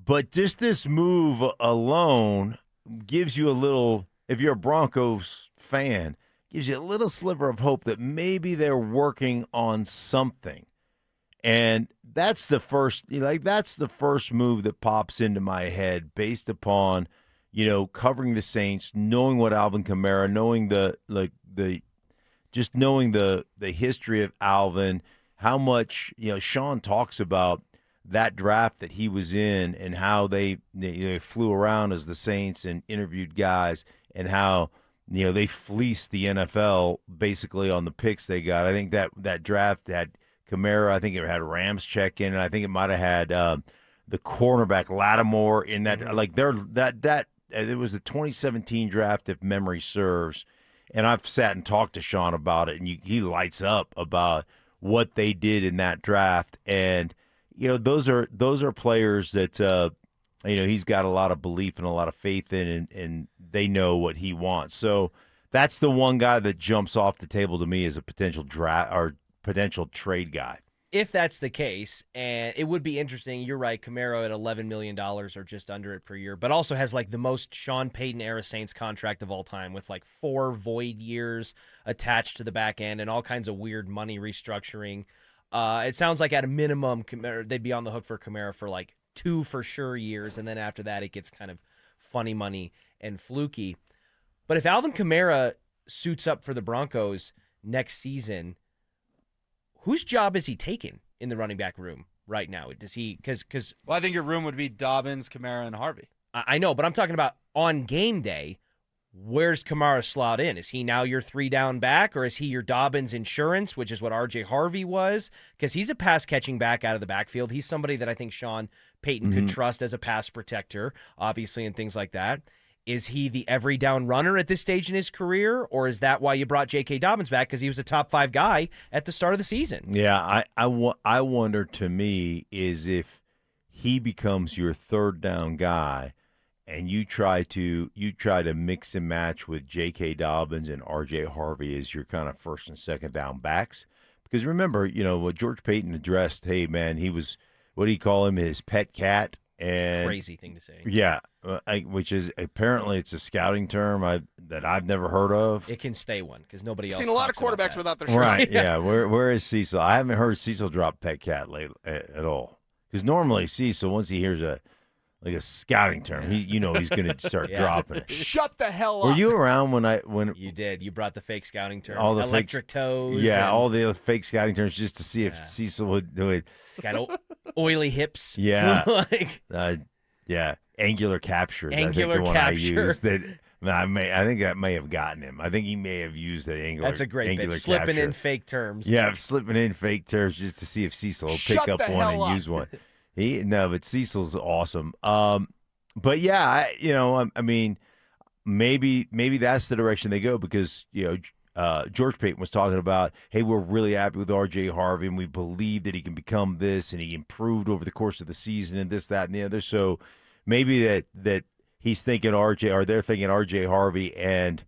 But just this move alone gives you a little, if you're a Broncos fan, gives you a little sliver of hope that maybe they're working on something. And that's the first move that pops into my head based upon, covering the Saints, knowing what Alvin Kamara, knowing knowing the history of Alvin, how much Sean talks about that draft that he was in and how they flew around as the Saints and interviewed guys and how they fleeced the NFL basically on the picks they got. I think that draft had Kamara. I think it had Ramczyk in it. I think it might have had the cornerback Lattimore in that. It was the 2017 draft, if memory serves. And I've sat and talked to Sean about it, and he lights up about what they did in that draft. And those are players that he's got a lot of belief and a lot of faith in, and they know what he wants. So that's the one guy that jumps off the table to me as a potential draft or potential trade guy. If that's the case, and it would be interesting, you're right, Camaro at $11 million or just under it per year, but also has like the most Sean Payton era Saints contract of all time with like 4 void years attached to the back end and all kinds of weird money restructuring. It sounds like at a minimum, they'd be on the hook for Kamara for like 2 for sure years, and then after that it gets kind of funny money and fluky. But if Alvin Kamara suits up for the Broncos next season, whose job is he taking in the running back room right now? Does he? Because I think your room would be Dobbins, Kamara, and Harvey. I know, but I'm talking about on game day. Where's Kamara slot in? Is he now your 3-down back, or is he your Dobbins insurance, which is what R.J. Harvey was? Because he's a pass-catching back out of the backfield. He's somebody that I think Sean Payton could trust as a pass protector, obviously, and things like that. Is he the every-down runner at this stage in his career, or is that why you brought J.K. Dobbins back, because he was a top-5 guy at the start of the season? Yeah, I wonder, to me, is if he becomes your third-down guy, and you try to mix and match with J.K. Dobbins and R.J. Harvey as your kind of first and second down backs. Because remember, what George Payton addressed, hey, man, he was, what do you call him, his pet cat? And crazy thing to say. Yeah, which is apparently it's a scouting term that I've never heard of. It can stay one because nobody else. Seen a lot of quarterbacks without their shirt. Right? Yeah. Where is Cecil? I haven't heard Cecil drop pet cat at all. Because normally Cecil, once he hears a scouting term, he's going to start dropping it. Shut the hell up. Were you around when you did? You brought the fake scouting term, all the electric toes. Yeah, all the fake scouting terms just to see if Cecil would do it. Got oily hips. Yeah, angular capture. Angular capture. I used that. I think that may have gotten him. I think he may have used that angular. That's a great angular bit. Slipping capture. in fake terms. Yeah, slipping in fake terms just to see if Cecil will pick up one and use one. But Cecil's awesome. But yeah, I mean, maybe that's the direction they go because George Payton was talking about, hey, we're really happy with R.J. Harvey and we believe that he can become this and he improved over the course of the season and this, that, and the other. So maybe that he's thinking they're thinking R.J. Harvey and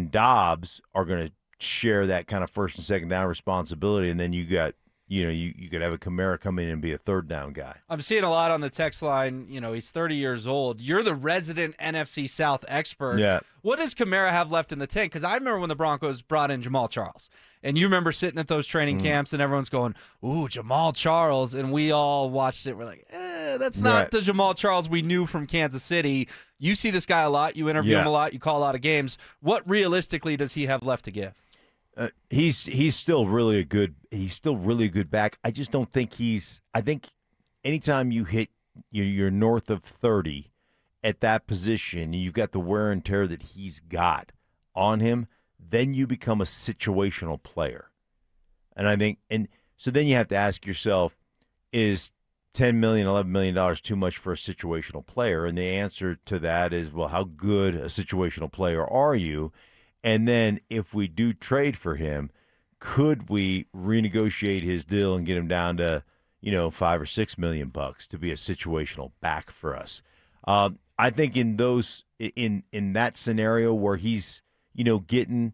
Dobbs are going to share that kind of first and second down responsibility, and then you got. You could have a Kamara come in and be a third down guy. I'm seeing a lot on the text line. He's 30 years old. You're the resident NFC South expert. Yeah. What does Kamara have left in the tank? Because I remember when the Broncos brought in Jamal Charles. And you remember sitting at those training camps and everyone's going, ooh, Jamal Charles. And we all watched it. We're like, that's not the Jamal Charles we knew from Kansas City. You see this guy a lot. You interview him a lot. You call a lot of games. What realistically does he have left to give? He's still really a good back. I just don't think I think anytime you hit you're north of 30 at that position, you've got the wear and tear that he's got on him, then you become a situational player. And I think so then you have to ask yourself, is $10 million, $11 million too much for a situational player? And the answer to that is, well, how good a situational player are you? And then if we do trade for him, could we renegotiate his deal and get him down to, $5 or $6 million to be a situational back for us? I think in that scenario where he's, getting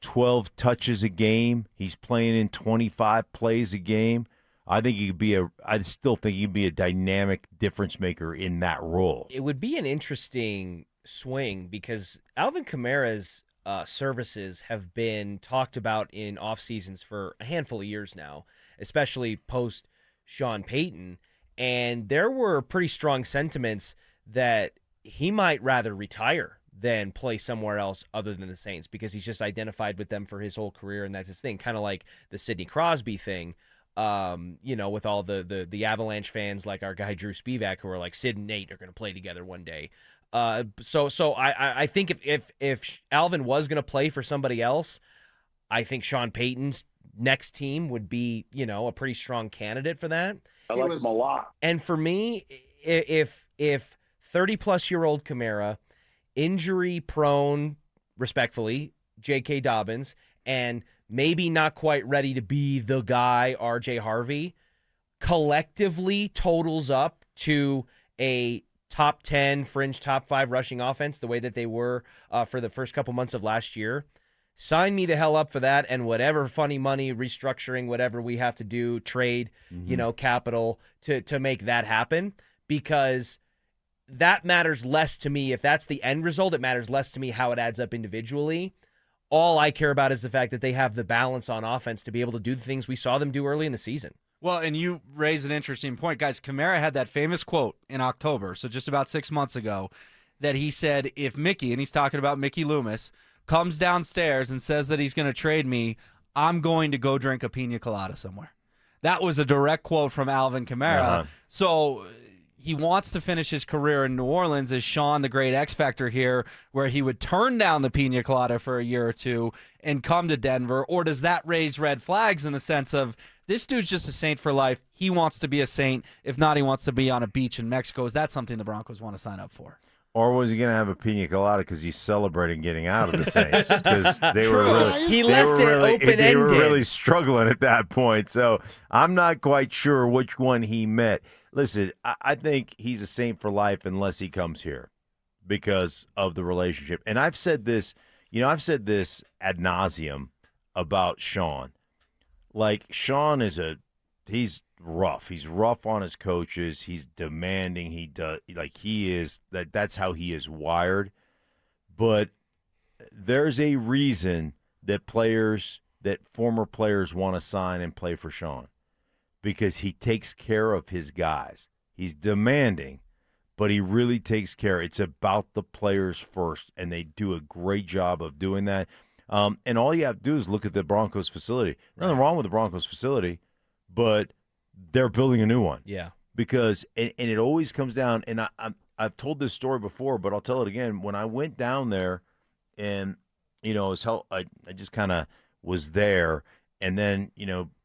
12 touches a game, he's playing in 25 plays a game, I still think he'd be a dynamic difference maker in that role. It would be an interesting swing because Alvin Kamara's services have been talked about in off seasons for a handful of years now, especially post Sean Payton. And there were pretty strong sentiments that he might rather retire than play somewhere else other than the Saints because he's just identified with them for his whole career, and that's his thing. Kind of like the Sidney Crosby thing, with all the Avalanche fans like our guy Drew Spivak who are like Sid and Nate are going to play together one day. So I think if Alvin was going to play for somebody else, I think Sean Payton's next team would be, a pretty strong candidate for that. I like him a lot. And for me, if 30-plus-year-old Kamara, injury-prone, respectfully, J.K. Dobbins, and maybe not quite ready to be the guy, R.J. Harvey, collectively totals up to a top 10, fringe top 5 rushing offense the way that they were for the first couple months of last year, sign me the hell up for that, and whatever funny money, restructuring, whatever we have to do, trade, capital to make that happen, because that matters less to me. If that's the end result, it matters less to me how it adds up individually. All I care about is the fact that they have the balance on offense to be able to do the things we saw them do early in the season. Well, and you raise an interesting point. Guys, Kamara had that famous quote in October, so just about 6 months ago, that he said, if Mickey, and he's talking about Mickey Loomis, comes downstairs and says that he's going to trade me, I'm going to go drink a pina colada somewhere. That was a direct quote from Alvin Kamara. So he wants to finish his career in New Orleans as Sean, the great X Factor here, where he would turn down the pina colada for a year or two and come to Denver? Or does that raise red flags in the sense of, this dude's just a Saint for life. He wants to be a Saint. If not, he wants to be on a beach in Mexico. Is that something the Broncos want to sign up for? Or was he going to have a pina colada because he's celebrating getting out of the Saints? Because they were really struggling at that point. So I'm not quite sure which one he meant. Listen, I think he's a Saint for life unless he comes here because of the relationship. And I've said this, ad nauseum about Sean. Like, Sean he's rough. He's rough on his coaches. He's demanding. That's how he is wired. But there's a reason that former players want to sign and play for Sean, because he takes care of his guys. He's demanding, but he really takes care. It's about the players first, and they do a great job of doing that. And all you have to do is look at the Broncos facility. Nothing wrong with the Broncos facility, but they're building a new one. Yeah. Because and it always comes down, and I've told this story before, but I'll tell it again. When I went down there, and I just kind of was there, and then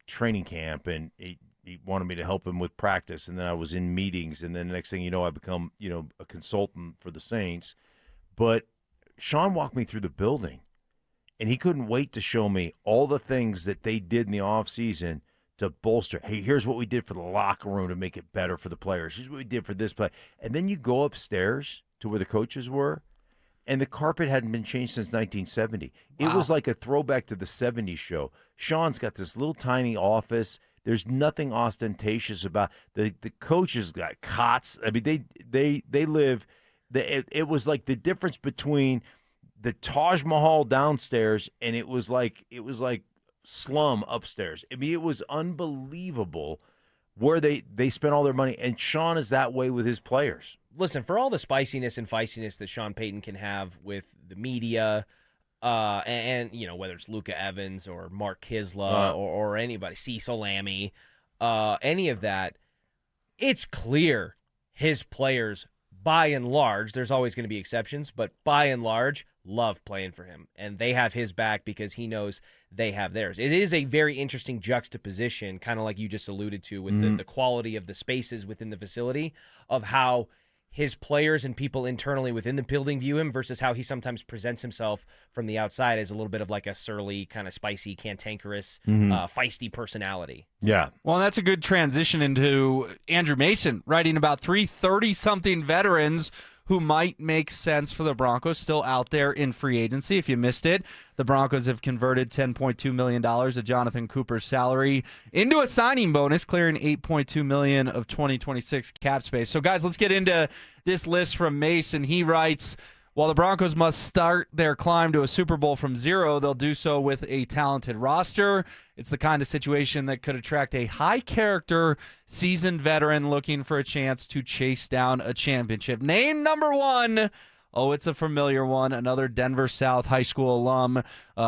training camp, and he wanted me to help him with practice, and then I was in meetings, and then the next thing you know, I become a consultant for the Saints. But Sean walked me through the building, and he couldn't wait to show me all the things that they did in the offseason to bolster. Hey, here's what we did for the locker room to make it better for the players. Here's what we did for this play. And then you go upstairs to where the coaches were, and the carpet hadn't been changed since 1970. Wow. It was like a throwback to the 70s show. Sean's got this little tiny office. There's nothing ostentatious about the coaches got cots. I mean, they live. It was like the difference between the Taj Mahal downstairs and it was like slum upstairs. I mean, it was unbelievable where they spent all their money. And Sean is that way with his players. Listen, for all the spiciness and feistiness that Sean Payton can have with the media, and whether it's Luka Evans or Mark Kisla or anybody, Cecil Lammey, any of that, it's clear his players, by and large, there's always going to be exceptions, but by and large, love playing for him. And they have his back because he knows they have theirs. It is a very interesting juxtaposition, kind of like you just alluded to, with the quality of the spaces within the facility, of how his players and people internally within the building view him versus how he sometimes presents himself from the outside as a little bit of like a surly, kind of spicy, cantankerous, feisty personality. Yeah. Well, that's a good transition into Andrew Mason writing about 3 30-something veterans who might make sense for the Broncos, still out there in free agency. If you missed it, the Broncos have converted $10.2 million of Jonathan Cooper's salary into a signing bonus, clearing $8.2 million of 2026 cap space. So, guys, let's get into this list from Mason. He writes, While the Broncos must start their climb to a Super Bowl from zero, they'll do so with a talented roster. It's the kind of situation that could attract a high-character, seasoned veteran looking for a chance to chase down a championship. Name number one. Oh, it's a familiar one. Another Denver South High School alum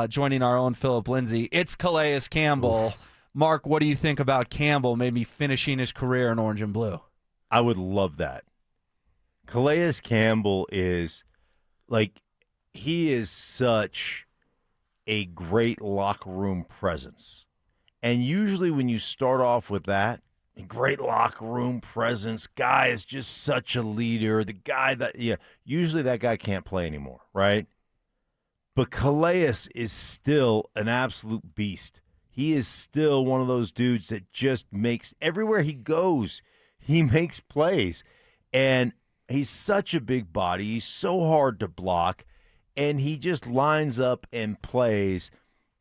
joining our own Philip Lindsay. It's Calais Campbell. Oof. Mark, what do you think about Campbell maybe finishing his career in orange and blue? I would love that. Calais Campbell is... he is such a great locker room presence. And usually when you start off with that, a great locker room presence, guy is just such a leader. The guy that, usually that guy can't play anymore, right? But Calais is still an absolute beast. He is still one of those dudes that just makes, everywhere he goes, he makes plays. And he's such a big body. He's so hard to block. And he just lines up and plays.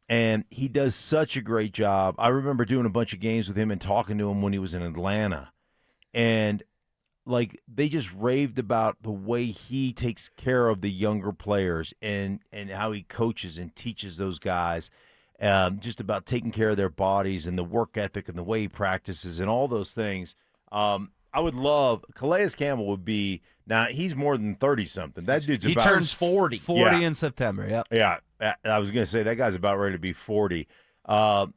And he does such a great job. I remember doing a bunch of games with him and talking to him when he was in Atlanta. And, they just raved about the way he takes care of the younger players and how he coaches and teaches those guys just about taking care of their bodies and the work ethic and the way he practices and all those things. I would love Calais Campbell would be now. He's more than 30-something. That dude's he turns 40. 40 in September. Yep. Yeah. I was going to say that guy's about ready to be 40. But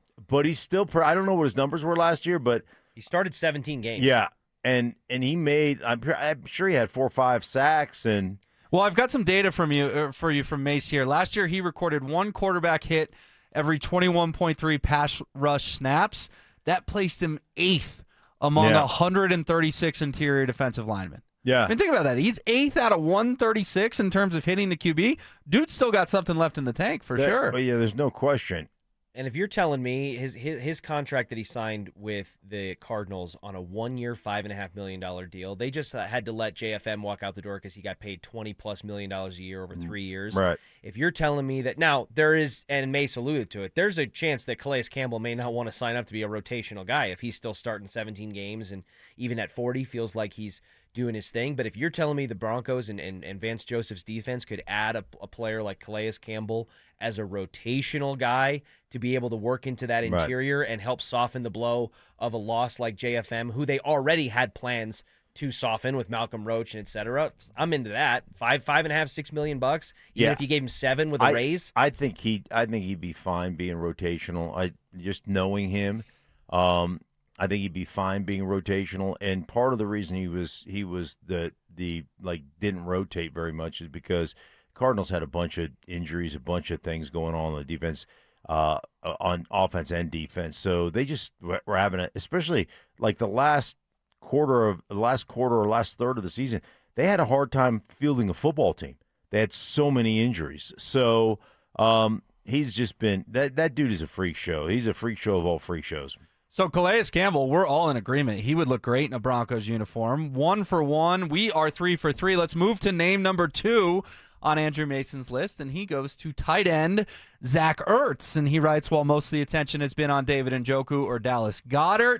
he's still. I don't know what his numbers were last year, but he started 17 games. Yeah, and he made. I'm sure he had 4 or 5 sacks and. Well, I've got some data for you from Mace here. Last year, he recorded one quarterback hit every 21.3 pass rush snaps. That placed him 8th among 136 interior defensive linemen. Yeah. I mean, think about that. He's 8th out of 136 in terms of hitting the QB. Dude's still got something left in the tank for sure. But yeah, there's no question. And if you're telling me his contract that he signed with the Cardinals on a 1-year, $5.5 million deal, they just had to let JFM walk out the door because he got paid $20+ million a year over 3 years. Right. If you're telling me that now there is, and Mace alluded to it, there's a chance that Calais Campbell may not want to sign up to be a rotational guy if he's still starting 17 games and even at 40 feels like he's doing his thing. But if you're telling me the Broncos and Vance Joseph's defense could add a player like Calais Campbell as a rotational guy to be able to work into that interior and help soften the blow of a loss like JFM, who they already had plans to soften with Malcolm Roach and et cetera. I'm into that. $5.5-6 million bucks. Even if you gave him 7 with a raise. I think he'd be fine being rotational. Just knowing him, I think he'd be fine being rotational. And part of the reason he was the didn't rotate very much is because Cardinals had a bunch of injuries, a bunch of things going on the defense, on offense and defense. So they just were having especially like the last quarter or last third of the season, they had a hard time fielding a football team. They had so many injuries. So he's just been that dude is a freak show. He's a freak show of all freak shows. So Calais Campbell, we're all in agreement. He would look great in a Broncos uniform. 1 for 1. We are 3 for 3. Let's move to name number 2 on Andrew Mason's list, and he goes to tight end Zach Ertz. And he writes, while most of the attention has been on David Njoku or Dallas Goedert,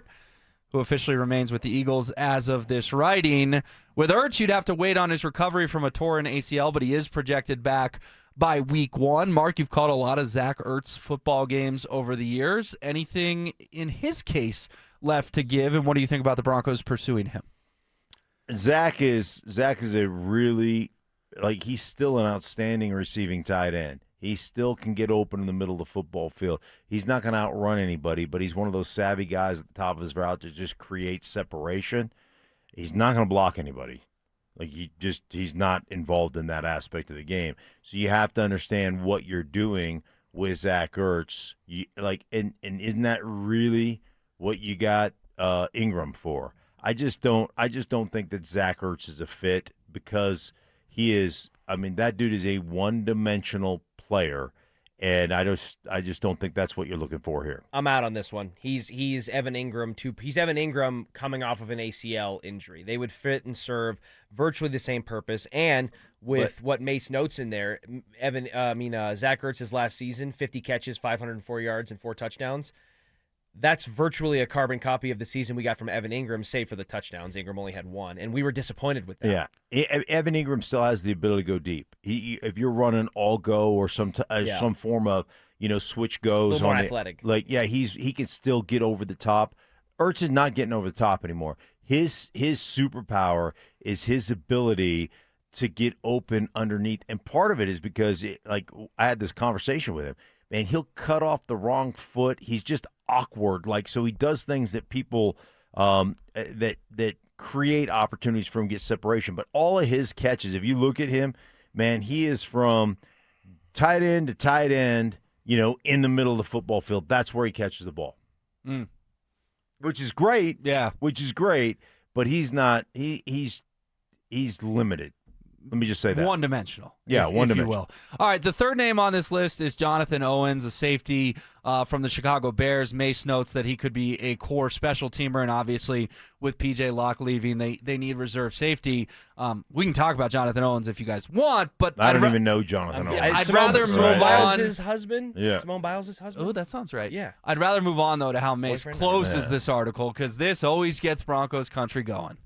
who officially remains with the Eagles as of this writing, with Ertz, you'd have to wait on his recovery from a torn ACL, but he is projected back by week 1. Mark, you've caught a lot of Zach Ertz football games over the years. Anything in his case left to give, and what do you think about the Broncos pursuing him? Zach is a really, he's still an outstanding receiving tight end. He still can get open in the middle of the football field. He's not going to outrun anybody, but he's one of those savvy guys at the top of his route to just create separation. He's not going to block anybody. He's not involved in that aspect of the game. So you have to understand what you're doing with Zach Ertz. And isn't that really what you got Ingram for? I just don't think that Zach Ertz is a fit because he is. I mean, that dude is a one-dimensional player, and I just don't think that's what you're looking for here. I'm out on this one. He's Evan Ingram too. He's Evan Ingram coming off of an ACL injury. They would fit and serve virtually the same purpose. And with what Mace notes in there, Zach Ertz's last season, 50 catches, 504 yards, and 4 touchdowns. that's virtually a carbon copy of the season we got from Evan Ingram, save for the touchdowns. Ingram only had one, and we were disappointed with that. Yeah, Evan Ingram still has the ability to go deep. If you're running all go or some form of switch goes, a little more on athletic. He can still get over the top. Ertz is not getting over the top anymore. His superpower is his ability to get open underneath, and part of it is because I had this conversation with him. Man, he'll cut off the wrong foot. He's just awkward. So he does things that people that create opportunities for him to get separation. But all of his catches, if you look at him, man, he is from tight end to tight end, in the middle of the football field. That's where he catches the ball. Which is great. Yeah. Which is great, but he's not he's limited. Let me just say that. One-dimensional. Yeah, one-dimensional. If you will. All right, the third name on this list is Jonathan Owens, a safety from the Chicago Bears. Mace notes that he could be a core special teamer, and obviously with P.J. Locke leaving, they need reserve safety. We can talk about Jonathan Owens if you guys want, but I don't even know Jonathan Owens. I'd rather move on. Biles' husband? Yeah. Simone Biles' husband? Oh, that sounds right. Yeah. I'd rather move on, though, to how Mace Boyfriend? closes this article, because this always gets Broncos country going.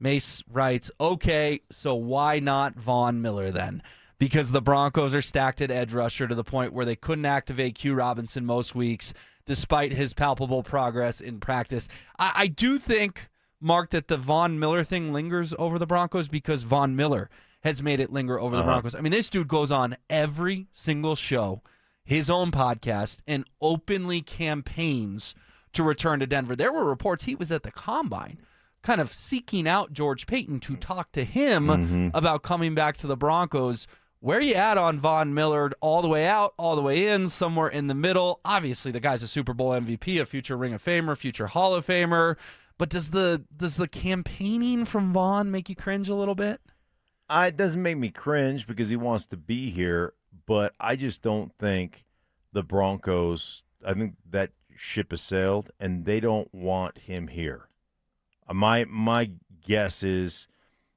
Mace writes, okay, so why not Von Miller then? Because the Broncos are stacked at edge rusher to the point where they couldn't activate Q Robinson most weeks, despite his palpable progress in practice. I do think, Mark, that the Von Miller thing lingers over the Broncos because Von Miller has made it linger over the Broncos. I mean, this dude goes on every single show, his own podcast, and openly campaigns to return to Denver. There were reports he was at the Combine kind of seeking out George Payton to talk to him about coming back to the Broncos. Where are you at on Von Miller? All the way out, all the way in, somewhere in the middle? Obviously, the guy's a Super Bowl MVP, a future Ring of Famer, future Hall of Famer. But does the campaigning from Von make you cringe a little bit? It doesn't make me cringe because he wants to be here, but I just don't think the Broncos, I think that ship has sailed, and they don't want him here. My guess is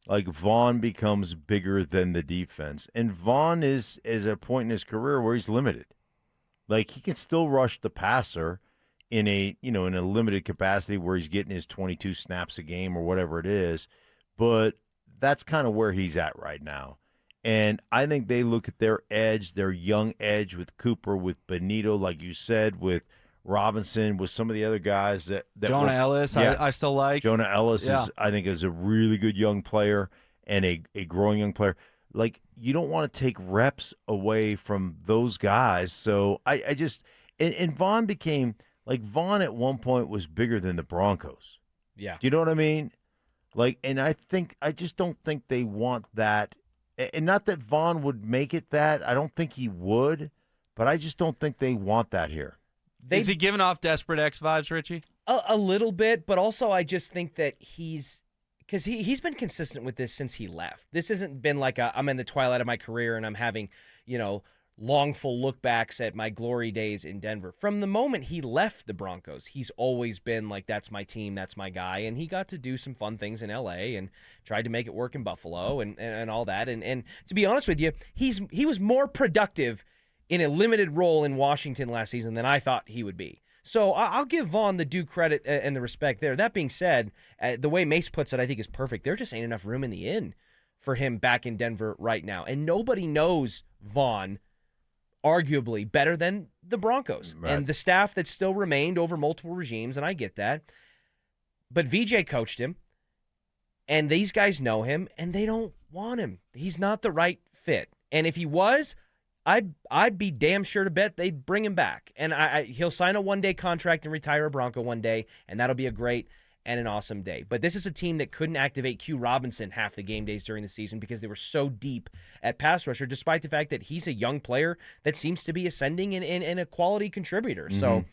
Vaughn becomes bigger than the defense, and Vaughn is at a point in his career where he's limited. He can still rush the passer in a limited capacity where he's getting his 22 snaps a game or whatever it is, but that's kind of where he's at right now. And I think they look at their edge, their young edge with Cooper, with Benito, like you said, with Robinson, with some of the other guys that Jonah Ellis, yeah. I still like. Jonah Ellis I think is a really good young player and a growing young player. You don't want to take reps away from those guys. So I just and Vaughn became Vaughn at one point was bigger than the Broncos. Yeah. Do you know what I mean? And I just don't think they want that. And not that Vaughn would make it that. I don't think he would, but I just don't think they want that here. Is he giving off Desperate X vibes, Richie? A little bit, but also I just think that he's been consistent with this since he left. This hasn't been I'm in the twilight of my career and I'm having, longful look backs at my glory days in Denver. From the moment he left the Broncos, he's always been that's my team, that's my guy, and he got to do some fun things in LA and tried to make it work in Buffalo and all that. And to be honest with you, he was more productive in a limited role in Washington last season than I thought he would be. So I'll give Vaughn the due credit and the respect there. That being said, the way Mace puts it, I think is perfect. There just ain't enough room in the inn for him back in Denver right now. And nobody knows Vaughn arguably better than the Broncos and the staff that still remained over multiple regimes, and I get that. But VJ coached him, and these guys know him, and they don't want him. He's not the right fit. And if he was, I'd be damn sure to bet they'd bring him back. And he'll sign a one-day contract and retire a Bronco one day, and that'll be a great and an awesome day. But this is a team that couldn't activate Q Robinson half the game days during the season because they were so deep at pass rusher, despite the fact that he's a young player that seems to be ascending and a quality contributor. Mm-hmm. So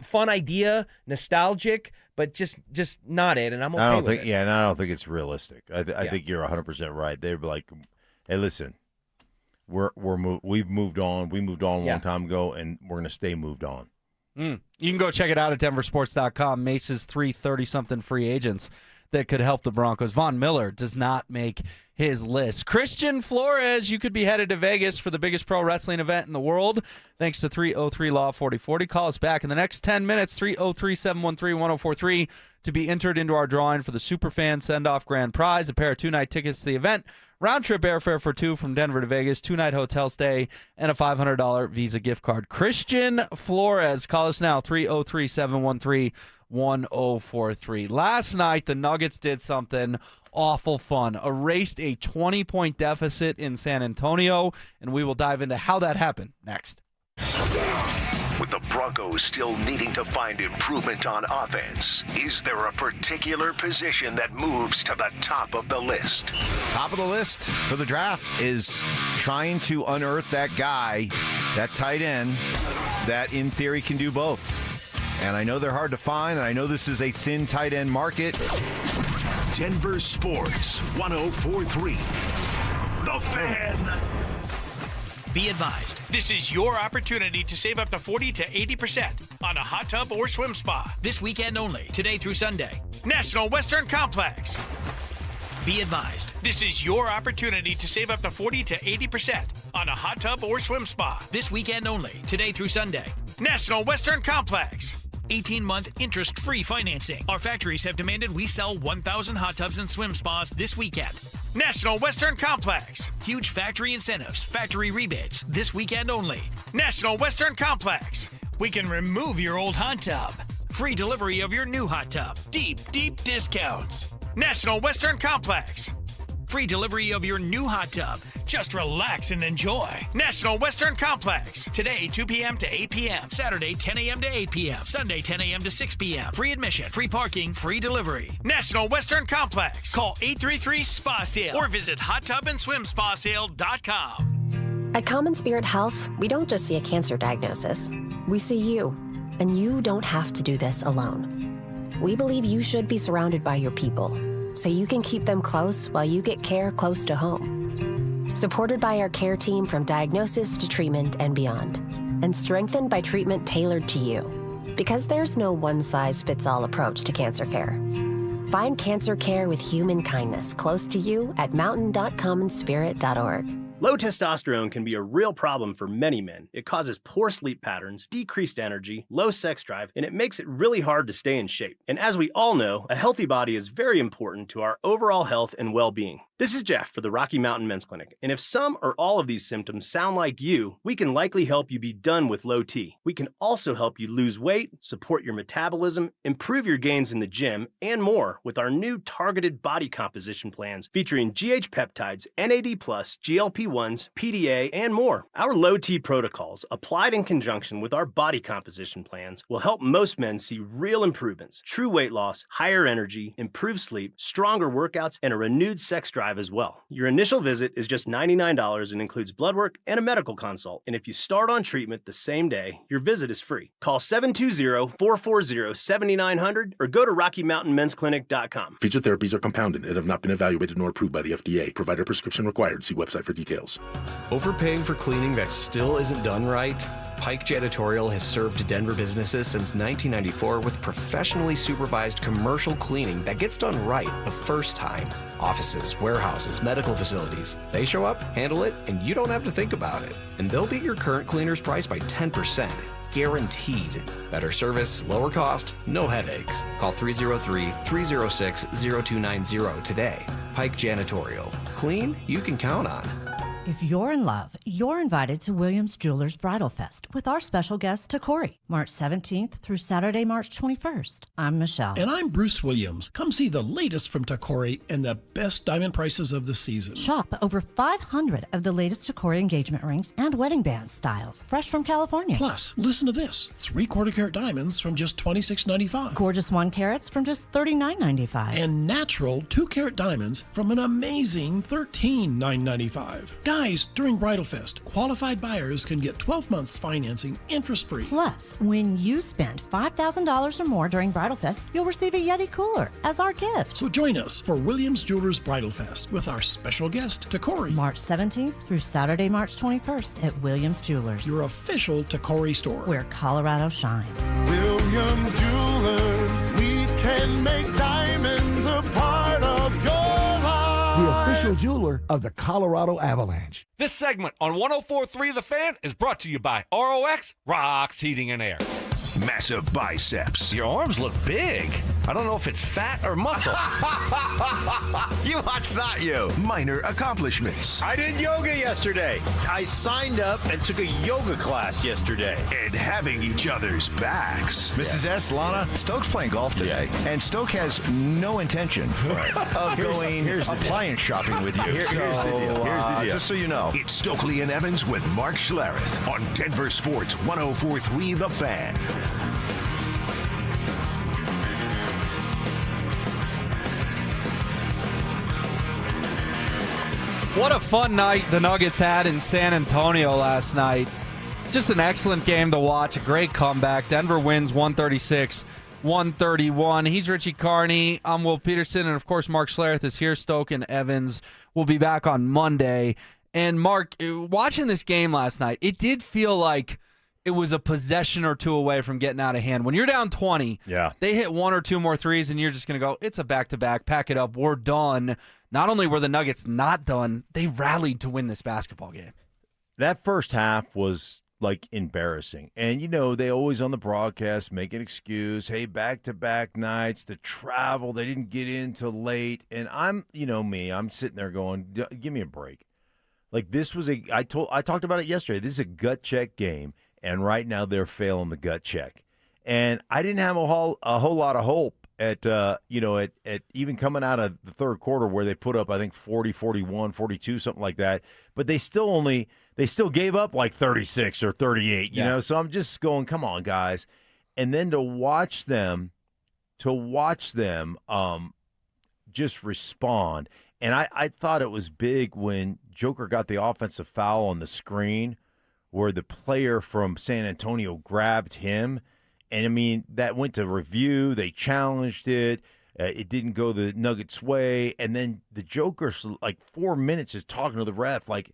fun idea, nostalgic, but just not it, and I'm okay with it. Yeah, and I don't think it's realistic. I think you're 100% right. They're like, hey, listen, we've moved on. We moved on a long time ago, and we're going to stay moved on. You can go check it out at DenverSports.com. Mace's 3 30-something free agents that could help the Broncos. Von Miller does not make his list. Christian Flores, you could be headed to Vegas for the biggest pro wrestling event in the world, thanks to 303-LAW-4040. Call us back in the next 10 minutes, 303-713-1043, to be entered into our drawing for the Superfan Send-Off Grand Prize, a pair of 2-night tickets to the event, round-trip airfare for 2 from Denver to Vegas, 2-night hotel stay, and a $500 Visa gift card. Christian Flores, call us now, 303-713-1043. Last night, the Nuggets did something awful fun. Erased a 20-point deficit in San Antonio, and we will dive into how that happened next. With the Broncos still needing to find improvement on offense, is there a particular position that moves to the top of the list? Top of the list for the draft is trying to unearth that guy, that tight end, that in theory can do both. And I know they're hard to find, and I know this is a thin tight end market. Denver Sports 104.3. The Fan. Be advised, this is your opportunity to save up to 40 to 80% on a hot tub or swim spa. This weekend only, today through Sunday. National Western Complex. Be advised, this is your opportunity to save up to 40 to 80% on a hot tub or swim spa. This weekend only, today through Sunday. National Western Complex. 18-month interest-free financing. Our factories have demanded we sell 1,000 hot tubs and swim spas this weekend. National Western Complex. Huge factory incentives, factory rebates, this weekend only. National Western Complex. We can remove your old hot tub. Free delivery of your new hot tub. Deep, deep discounts. National Western Complex. Free delivery of your new hot tub. Just relax and enjoy. National Western Complex. Today, 2 p.m. to 8 p.m. Saturday, 10 a.m. to 8 p.m. Sunday, 10 a.m. to 6 p.m. Free admission, free parking, free delivery. National Western Complex. Call 833-SPA-SALE or visit hottubandSwimSpaSale.com. At Common Spirit Health, we don't just see a cancer diagnosis. We see you. And you don't have to do this alone. We believe you should be surrounded by your people, so you can keep them close while you get care close to home. Supported by our care team from diagnosis to treatment and beyond, and strengthened by treatment tailored to you. Because there's no one-size-fits-all approach to cancer care. Find cancer care with human kindness close to you at mountain.commonspirit.org. Low testosterone can be a real problem for many men. It causes poor sleep patterns, decreased energy, low sex drive, and it makes it really hard to stay in shape. And as we all know, a healthy body is very important to our overall health and well-being. This is Jeff for the Rocky Mountain Men's Clinic, and if some or all of these symptoms sound like you, we can likely help you be done with low T. We can also help you lose weight, support your metabolism, improve your gains in the gym, and more with our new targeted body composition plans featuring GH peptides, NAD+, GLP-1s, PDA, and more. Our low T protocols, applied in conjunction with our body composition plans, will help most men see real improvements, true weight loss, higher energy, improved sleep, stronger workouts, and a renewed sex drive as well. Your initial visit is just $99 and includes blood work and a medical consult. And if you start on treatment the same day, your visit is free. Call 720-440-7900 or go to RockyMountainMen'sClinic.com. Featured therapies are compounded and have not been evaluated nor approved by the FDA. Provider prescription required. See website for details. Overpaying for cleaning that still isn't done right? Pike Janitorial has served Denver businesses since 1994 with professionally supervised commercial cleaning that gets done right the first time. Offices, warehouses, medical facilities. They show up, handle it, and you don't have to think about it. And they'll beat your current cleaner's price by 10%. Guaranteed. Better service, lower cost, no headaches. Call 303-306-0290 today. Pike Janitorial. Clean you can count on. If you're in love, you're invited to Williams Jewelers Bridal Fest with our special guest, Takori, March 17th through Saturday, March 21st. I'm Michelle. And I'm Bruce Williams. Come see the latest from Takori and the best diamond prices of the season. Shop over 500 of the latest Takori engagement rings and wedding band styles, fresh from California. Plus, listen to this. 3/4 carat diamonds from just $26.95. Gorgeous 1 carats from just $39.95. And natural 2 carat diamonds from an amazing $13,995. Guys, during Bridal Fest, qualified buyers can get 12 months financing interest-free. Plus, when you spend $5,000 or more during Bridal Fest, you'll receive a Yeti cooler as our gift. So join us for Williams Jewelers Bridal Fest with our special guest, Takori. March 17th through Saturday, March 21st at Williams Jewelers. Your official Takori store. Where Colorado shines. Williams Jewelers, we can make diamonds apart. of the Colorado Avalanche. This segment on 104.3 The Fan is brought to you by ROX Rocks Heating and Air. Massive biceps. Your arms look big. I don't know if it's fat or muscle. You watch that, you. Minor accomplishments. I did yoga yesterday. I signed up and took a yoga class yesterday. And having each other's backs. Mrs. S. Lana, Stoke's playing golf today, and Stoke has no intention of going appliance shopping with you. Here's the deal. Here's the deal. Just so you know. It's Stokley and Evans with Mark Schlereth on Denver Sports 104.3 The Fan. What a fun night the Nuggets had in San Antonio last night. Just an excellent game to watch, a great comeback. Denver wins 136-131. He's Richie Carney. I'm Will Peterson, and of course Mark Schlereth is here. Stoke and Evans will be back on Monday. And Mark, watching this game last night, it did feel like it was a possession or two away from getting out of hand. When you're down 20, they hit one or two more threes, and you're just going to go, it's a back-to-back, pack it up, we're done. Not only were the Nuggets not done, they rallied to win this basketball game. That first half was, like, embarrassing. And, you know, they always on the broadcast make an excuse. Hey, back-to-back nights, the travel, they didn't get in till late. And I'm, you know me, I'm sitting there going, give me a break. Like, this was I talked about it yesterday. This is a gut check game. And right now they're failing the gut check. And I didn't have a whole lot of hope at even coming out of the third quarter where they put up, I think, 40, 41, 42, something like that. But they still gave up like 36 or 38, you know? So I'm just going, come on, guys. And then to watch them just respond. And I thought it was big when Joker got the offensive foul on the screen where the player from San Antonio grabbed him. And, I mean, that went to review. They challenged it. It didn't go the Nuggets' way. And then the Joker's, like, 4 minutes is talking to the ref. Like,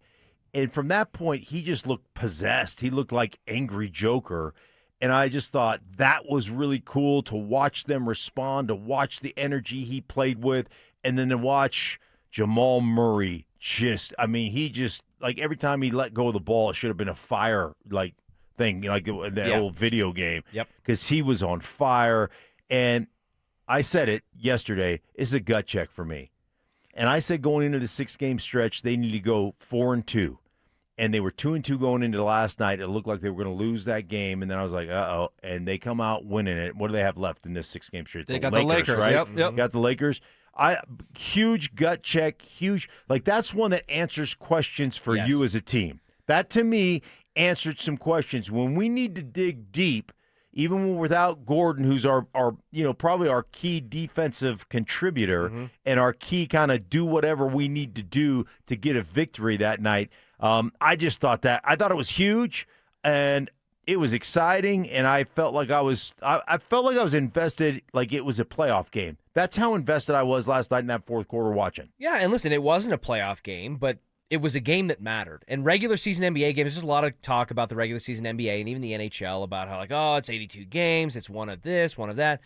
and from that point, he just looked possessed. He looked like angry Joker. And I just thought that was really cool to watch them respond, to watch the energy he played with, and then to watch Jamal Murray he just, like, every time he let go of the ball, it should have been a fire, like, thing, like that old video game. Yep. Because he was on fire. And I said it yesterday, it's a gut check for me. And I said going into the 6-game stretch, they need to go 4-2. And they were 2-2 going into last night. It looked like they were going to lose that game. And then I was like, uh-oh. And they come out winning it. What do they have left in this 6-game stretch? They got the Lakers, right? Yep. Got the Lakers. Huge gut check, huge. Like, that's one that answers questions for you as a team. That, to me, answered some questions. When we need to dig deep, even without Gordon, who's our probably our key defensive contributor and our key kind of do whatever we need to do to get a victory that night. I just thought it was huge, and it was exciting, and I felt like I was invested, like it was a playoff game. That's how invested I was last night in that fourth quarter watching. Yeah, and listen, it wasn't a playoff game, but it was a game that mattered. And regular season NBA games, there's a lot of talk about the regular season NBA and even the NHL about how, like, it's 82 games, it's one of this, one of that.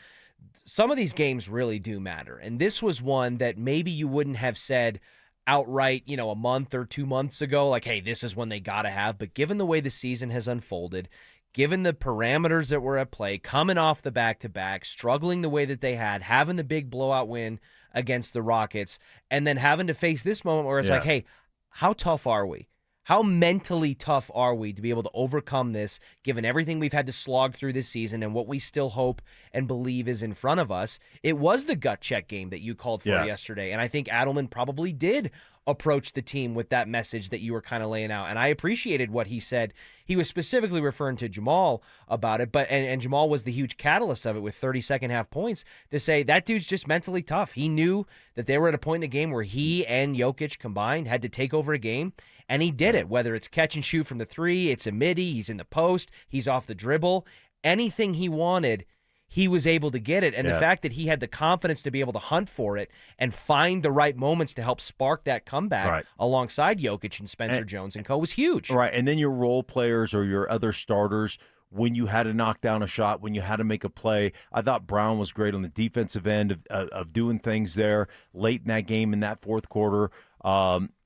Some of these games really do matter. And this was one that maybe you wouldn't have said outright, a month or 2 months ago, like, hey, this is when they got to have. But given the way the season has unfolded, given the parameters that were at play, coming off the back-to-back, struggling the way that they had, having the big blowout win against the Rockets, and then having to face this moment where it's like, hey, how tough are we? How mentally tough are we to be able to overcome this, given everything we've had to slog through this season and what we still hope and believe is in front of us? It was the gut check game that you called for yesterday, and I think Adelman probably did approach the team with that message that you were kind of laying out, and I appreciated what he said. He was specifically referring to Jamal about it, but and Jamal was the huge catalyst of it with 30 second-half points to say that dude's just mentally tough. He knew that they were at a point in the game where he and Jokic combined had to take over a game, and he did it, whether it's catch and shoot from the three, it's a midi, he's in the post, he's off the dribble. Anything he wanted, he was able to get it. And the fact that he had the confidence to be able to hunt for it and find the right moments to help spark that comeback alongside Jokic and Spencer Jones and co was huge. Right, and then your role players or your other starters, when you had to knock down a shot, when you had to make a play. I thought Brown was great on the defensive end of doing things there late in that game in that fourth quarter.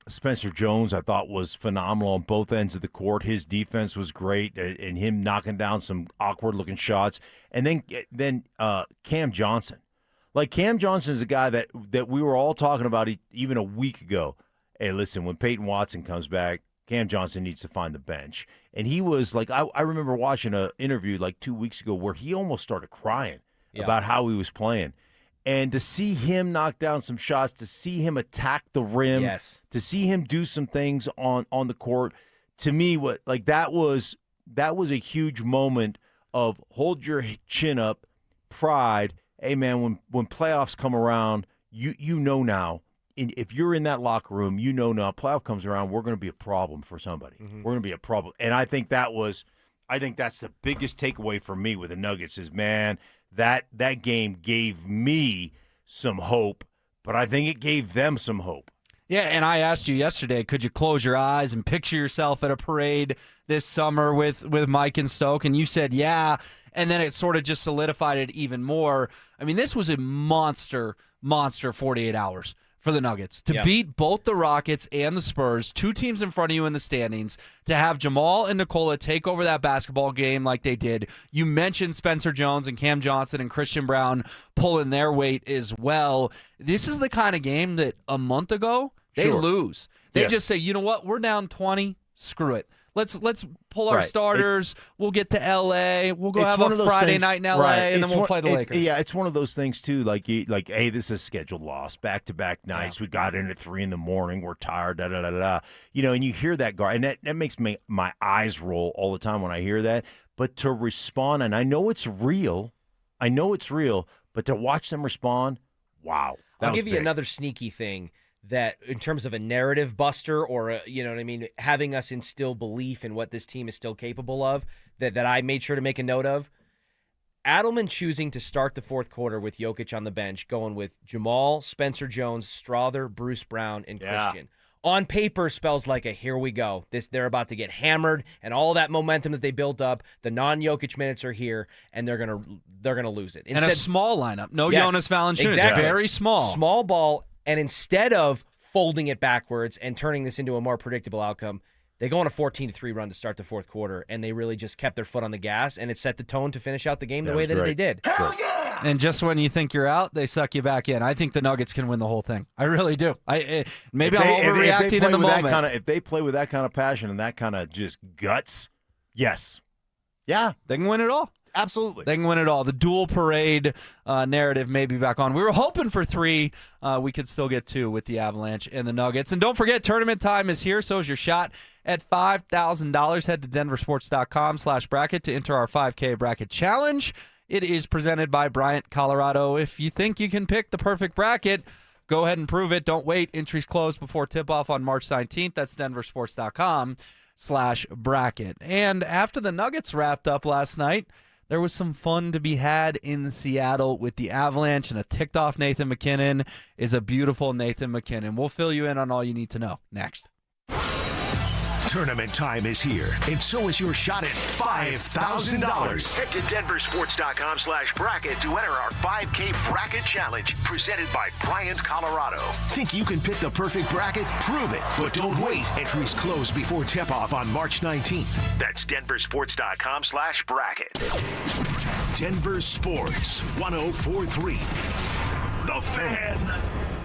Spencer Jones, I thought, was phenomenal on both ends of the court. His defense was great, and him knocking down some awkward-looking shots. And then Cam Johnson. Like, Cam Johnson is a guy that we were all talking about even a week ago. Hey, listen, when Peyton Watson comes back, Cam Johnson needs to find the bench. And he was like, I remember watching an interview like 2 weeks ago where he almost started crying about how he was playing. And to see him knock down some shots, to see him attack the rim, to see him do some things on the court, to me, that was a huge moment of hold your chin up, pride. Hey, man, when playoffs come around, you know now, if you're in that locker room, you know now, playoff comes around, we're going to be a problem for somebody. Mm-hmm. We're going to be a problem. And I think that's the biggest takeaway for me with the Nuggets is, man, that game gave me some hope, but I think it gave them some hope. Yeah, and I asked you yesterday, could you close your eyes and picture yourself at a parade this summer with Mike and Stoke? And you said, yeah, and then it sort of just solidified it even more. I mean, this was a monster 48 hours for the Nuggets. To beat both the Rockets and the Spurs, two teams in front of you in the standings, to have Jamal and Nikola take over that basketball game like they did. You mentioned Spencer Jones and Cam Johnson and Christian Brown pulling their weight as well. This is the kind of game that a month ago, they lose. They just say, you know what, we're down 20, screw it. Let's pull our starters. We'll get to L.A. We'll go have a Friday night in L.A. and then we'll play the Lakers. It's one of those things too. Like, hey, this is a scheduled loss, back-to-back nights. We got in at 3 a.m. We're tired. Da da da da. And you hear that guard, and that makes my eyes roll all the time when I hear that. But to respond, and I know it's real, but to watch them respond, wow. I'll give you another sneaky thing. That in terms of a narrative buster or, having us instill belief in what this team is still capable of, that I made sure to make a note of, Adelman choosing to start the fourth quarter with Jokic on the bench, going with Jamal, Spencer Jones, Strother, Bruce Brown, and Christian. On paper spells like a here we go. They're about to get hammered, and all that momentum that they built up, the non-Jokic minutes are here, and they're gonna lose it. And a small lineup. No Jonas Valanciunas. Exactly. Very small. Small ball. And instead of folding it backwards and turning this into a more predictable outcome, they go on a 14-3 run to start the fourth quarter, and they really just kept their foot on the gas, and it set the tone to finish out the game the way that they did. Hell yeah! And just when you think you're out, they suck you back in. I think the Nuggets can win the whole thing. I really do. Maybe I'm overreacting in the moment. If they play with that kind of passion and that kind of just guts, yes. Yeah. They can win it all. Absolutely. They can win it all. The dual parade narrative may be back on. We were hoping for 3. We could still get 2 with the Avalanche and the Nuggets. And don't forget, tournament time is here. So is your shot at $5,000. Head to DenverSports.com/bracket to enter our 5K bracket challenge. It is presented by Bryant, Colorado. If you think you can pick the perfect bracket, go ahead and prove it. Don't wait. Entries close before tip-off on March 19th. That's DenverSports.com/bracket. And after the Nuggets wrapped up last night, there was some fun to be had in Seattle with the Avalanche, and a ticked-off Nathan MacKinnon is a beautiful Nathan MacKinnon. We'll fill you in on all you need to know next. Tournament time is here, and so is your shot at $5,000. Head to DenverSports.com/bracket to enter our 5K bracket challenge presented by Bryant, Colorado. Think you can pick the perfect bracket? Prove it, but don't wait. Entries close before tip-off on March 19th. That's DenverSports.com/bracket. Denver Sports 104.3. The Fan.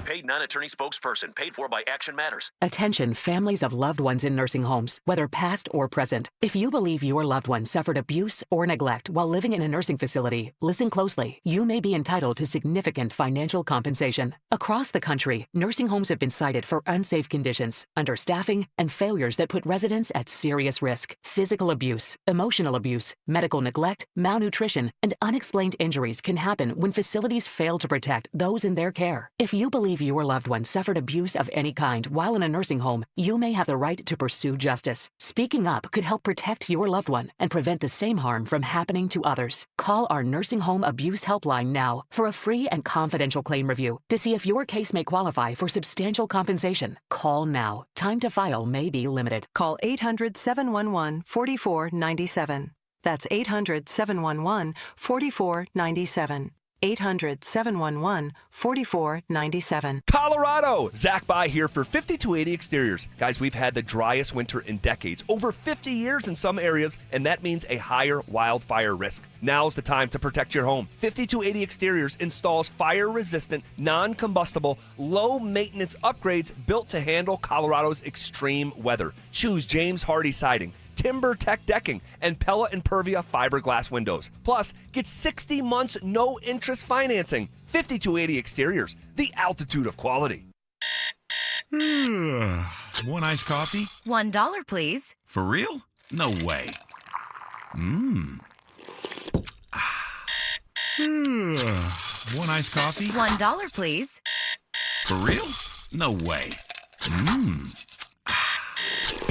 Paid non-attorney spokesperson. Paid for by Action Matters. Attention families of loved ones in nursing homes, whether past or present. If you believe your loved one suffered abuse or neglect while living in a nursing facility, listen closely. You may be entitled to significant financial compensation. Across the country, nursing homes have been cited for unsafe conditions, understaffing, and failures that put residents at serious risk. Physical abuse, emotional abuse, medical neglect, malnutrition, and unexplained injuries can happen when facilities fail to protect those in their care. If you believe your loved one suffered abuse of any kind while in a nursing home, you may have the right to pursue justice. Speaking up could help protect your loved one and prevent the same harm from happening to others. Call our Nursing Home Abuse Helpline now for a free and confidential claim review to see if your case may qualify for substantial compensation. Call now. Time to file may be limited. Call 800-711-4497. That's 800-711-4497. 800-711-4497. Colorado! Zach By here for 5280 Exteriors. Guys, we've had the driest winter in decades, over 50 years in some areas, and that means a higher wildfire risk. Now's the time to protect your home. 5280 Exteriors installs fire-resistant, non-combustible, low-maintenance upgrades built to handle Colorado's extreme weather. Choose James Hardy siding, Timber Tech decking, and Pella Impervia fiberglass windows. Plus, get 60 months no-interest financing. 5280 Exteriors, the altitude of quality. One iced coffee? $1, please. For real? No way. One iced coffee? $1, please. For real? No way.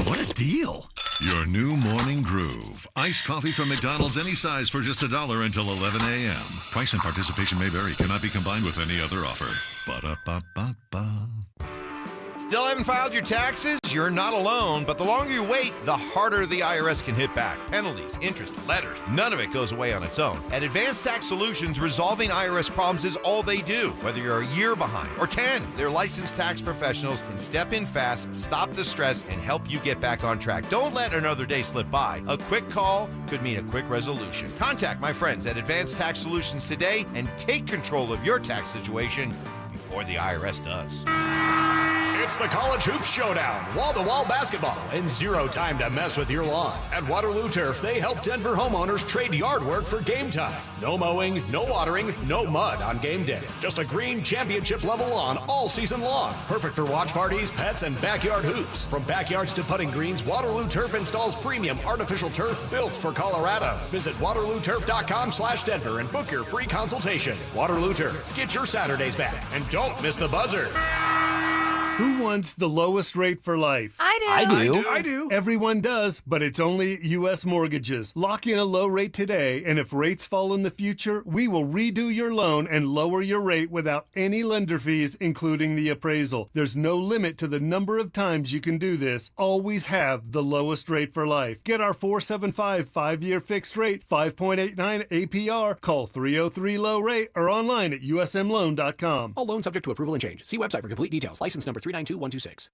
What a deal. Your new morning groove. Iced coffee from McDonald's, any size for just $1 until 11 a.m. Price and participation may vary. Cannot be combined with any other offer. Ba-da-ba-ba-ba. Still haven't filed your taxes? You're not alone, but the longer you wait, the harder the IRS can hit back. Penalties, interest, letters, none of it goes away on its own. At Advanced Tax Solutions, resolving IRS problems is all they do. Whether you're a year behind or 10, their licensed tax professionals can step in fast, stop the stress, and help you get back on track. Don't let another day slip by. A quick call could mean a quick resolution. Contact my friends at Advanced Tax Solutions today and take control of your tax situation before the IRS does. It's the College Hoops Showdown, wall-to-wall basketball, and zero time to mess with your lawn. At Waterloo Turf, they help Denver homeowners trade yard work for game time. No mowing, no watering, no mud on game day. Just a green championship-level lawn all season long. Perfect for watch parties, pets, and backyard hoops. From backyards to putting greens, Waterloo Turf installs premium artificial turf built for Colorado. Visit waterlooturf.com/Denver and book your free consultation. Waterloo Turf, get your Saturdays back, and don't miss the buzzer. Who wants the lowest rate for life? I do. Everyone does, but it's only U.S. Mortgages. Lock in a low rate today, and if rates fall in the future, we will redo your loan and lower your rate without any lender fees, including the appraisal. There's no limit to the number of times you can do this. Always have the lowest rate for life. Get our 475 5-year fixed rate, 5.89 APR. Call 303-LOW-RATE or online at usmloan.com. All loans subject to approval and change. See website for complete details. License number 392126.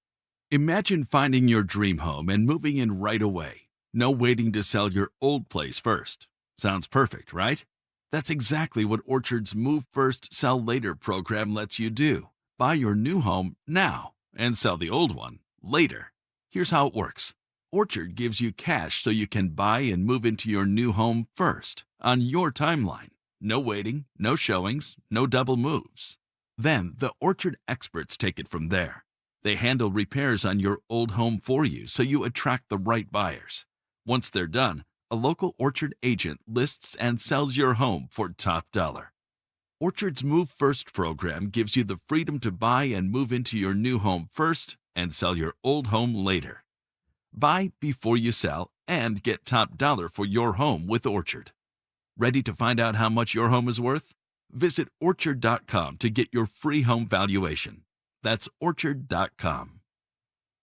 Imagine finding your dream home and moving in right away. No waiting to sell your old place first. Sounds perfect, right? That's exactly what Orchard's Move First, Sell Later program lets you do. Buy your new home now and sell the old one later. Here's how it works. Orchard gives you cash so you can buy and move into your new home first, on your timeline. No waiting, no showings, no double moves. Then the Orchard experts take it from there. They handle repairs on your old home for you so you attract the right buyers. Once they're done, a local Orchard agent lists and sells your home for top dollar. Orchard's Move First program gives you the freedom to buy and move into your new home first and sell your old home later. Buy before you sell and get top dollar for your home with Orchard. Ready to find out how much your home is worth? Visit Orchard.com to get your free home valuation. That's Orchard.com.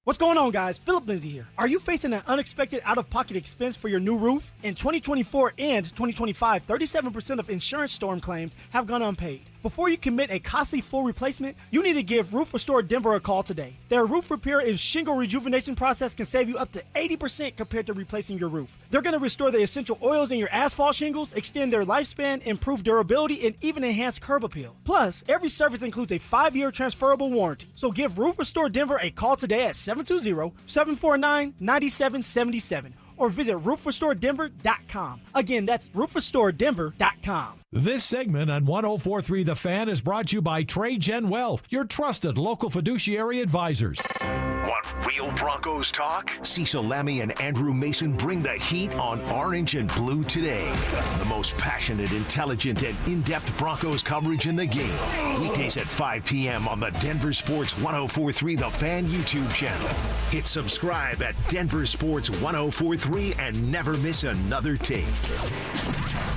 What's going on, guys? Philip Lindsay here. Are you facing an unexpected out-of-pocket expense for your new roof? In 2024 and 2025, 37% of insurance storm claims have gone unpaid. Before you commit a costly full replacement, you need to give Roof Restore Denver a call today. Their roof repair and shingle rejuvenation process can save you up to 80% compared to replacing your roof. They're going to restore the essential oils in your asphalt shingles, extend their lifespan, improve durability, and even enhance curb appeal. Plus, every service includes a 5-year transferable warranty. So give Roof Restore Denver a call today at 720-749-9777 or visit roofrestoredenver.com. Again, that's roofrestoredenver.com. This segment on 104.3 The Fan is brought to you by TradeGen Wealth, your trusted local fiduciary advisors. Want real Broncos talk? Cecil Lammy and Andrew Mason bring the heat on Orange and Blue today. The most passionate, intelligent, and in-depth Broncos coverage in the game. Weekdays at 5 p.m. on the Denver Sports 104.3 The Fan YouTube channel. Hit subscribe at Denver Sports 104.3 and never miss another tape.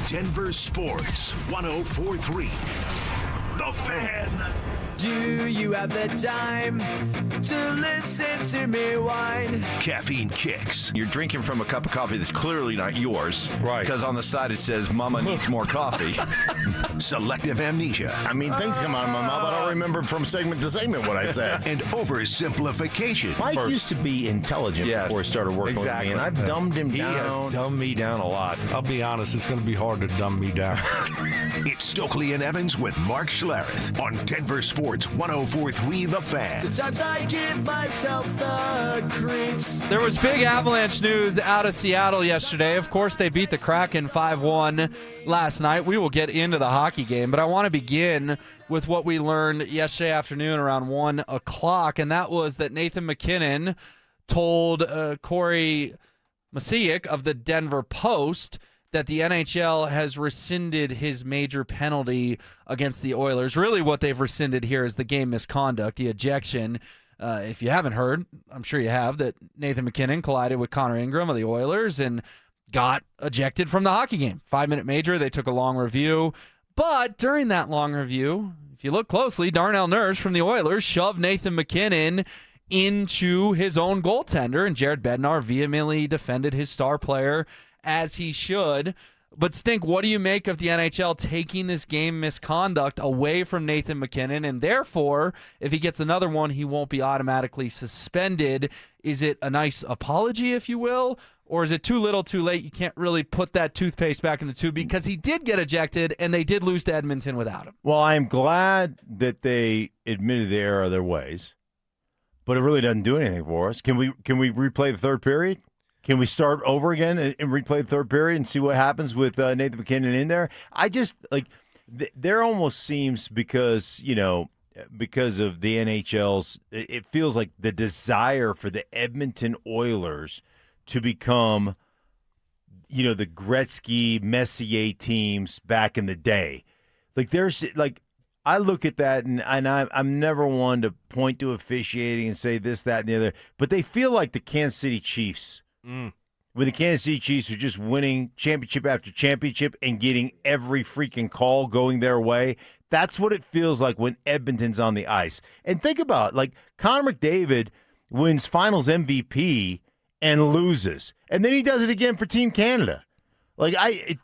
Denver Sports 104.3 The The Fan. Do you have the time to listen to me whine? Caffeine Kicks. You're drinking from a cup of coffee that's clearly not yours. Right. Because on the side it says, Mama needs more coffee. Selective Amnesia. I mean, things come out of my mouth. I don't remember from segment to segment what I said. And oversimplification. Mike used to be intelligent before he started working with me, and I've dumbed him down. He has dumbed me down a lot. I'll be honest, it's going to be hard to dumb me down. It's Stokley and Evans with Mark Schlereth on Denver Sports 104.3 The Fan. Sometimes I give myself the creeps. There was big Avalanche news out of Seattle yesterday. Of course, they beat the Kraken 5-1 last night. We will get into the hockey game, but I want to begin with what we learned yesterday afternoon around 1 o'clock, and that was that Nathan MacKinnon told Corey Masiak of the Denver Post that the NHL has rescinded his major penalty against the Oilers. Really what they've rescinded here is the game misconduct, the ejection. If you haven't heard, I'm sure you have, that Nathan MacKinnon collided with Connor Ingram of the Oilers and got ejected from the hockey game. 5-minute major, they took a long review. But during that long review, if you look closely, Darnell Nurse from the Oilers shoved Nathan MacKinnon into his own goaltender, and Jared Bednar vehemently defended his star player as he should. But Stink, what do you make of the NHL taking this game misconduct away from Nathan MacKinnon, and therefore, if he gets another one, he won't be automatically suspended? Is it a nice apology, if you will, or is it too little too late? You can't really put that toothpaste back in the tube because he did get ejected, and they did lose to Edmonton without him. Well, I'm glad that they admitted the error of their ways, but it really doesn't do anything for us. Can we replay the third period? Can we start over again and replay the third period and see what happens with Nathan MacKinnon in there? I just, there almost seems because of the NHL's, it feels like the desire for the Edmonton Oilers to become, the Gretzky, Messier teams back in the day. I look at that, and I'm never one to point to officiating and say this, that, and the other, but they feel like the Kansas City Chiefs. With the Kansas City Chiefs are just winning championship after championship and getting every freaking call going their way. That's what it feels like when Edmonton's on the ice. And think about it, Connor McDavid wins Finals MVP and loses, and then he does it again for Team Canada. It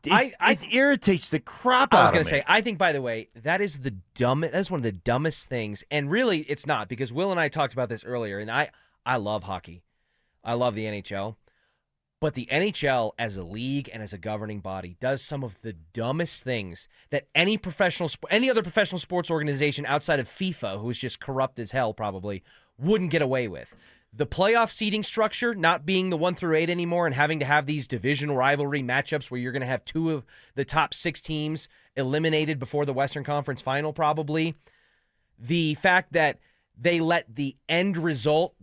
irritates the crap out of me. I was going to say, I think, by the way, that is one of the dumbest things, and really it's not, because Will and I talked about this earlier, and I love hockey. I love the NHL. But the NHL as a league and as a governing body does some of the dumbest things that any other professional sports organization outside of FIFA, who's just corrupt as hell probably, wouldn't get away with. The playoff seeding structure not being the 1 through 8 anymore and having to have these division rivalry matchups where you're going to have 2 of the top 6 teams eliminated before the Western Conference Final probably. The fact that they let the end result,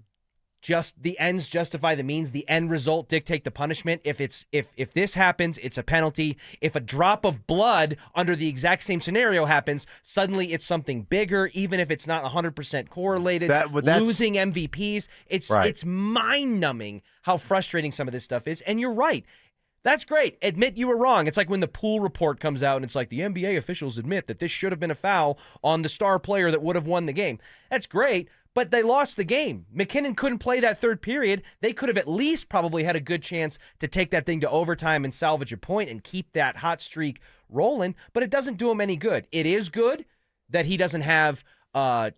just the ends justify the means, the end result dictate the punishment. If this happens, it's a penalty. If a drop of blood under the exact same scenario happens, suddenly it's something bigger, even if it's not 100% correlated. Losing MVPs, it's mind-numbing how frustrating some of this stuff is. And you're right. That's great. Admit you were wrong. It's like when the pool report comes out and it's like the NBA officials admit that this should have been a foul on the star player that would have won the game. That's great. But they lost the game. MacKinnon couldn't play that third period. They could have at least probably had a good chance to take that thing to overtime and salvage a point and keep that hot streak rolling, but it doesn't do him any good. It is good that he doesn't have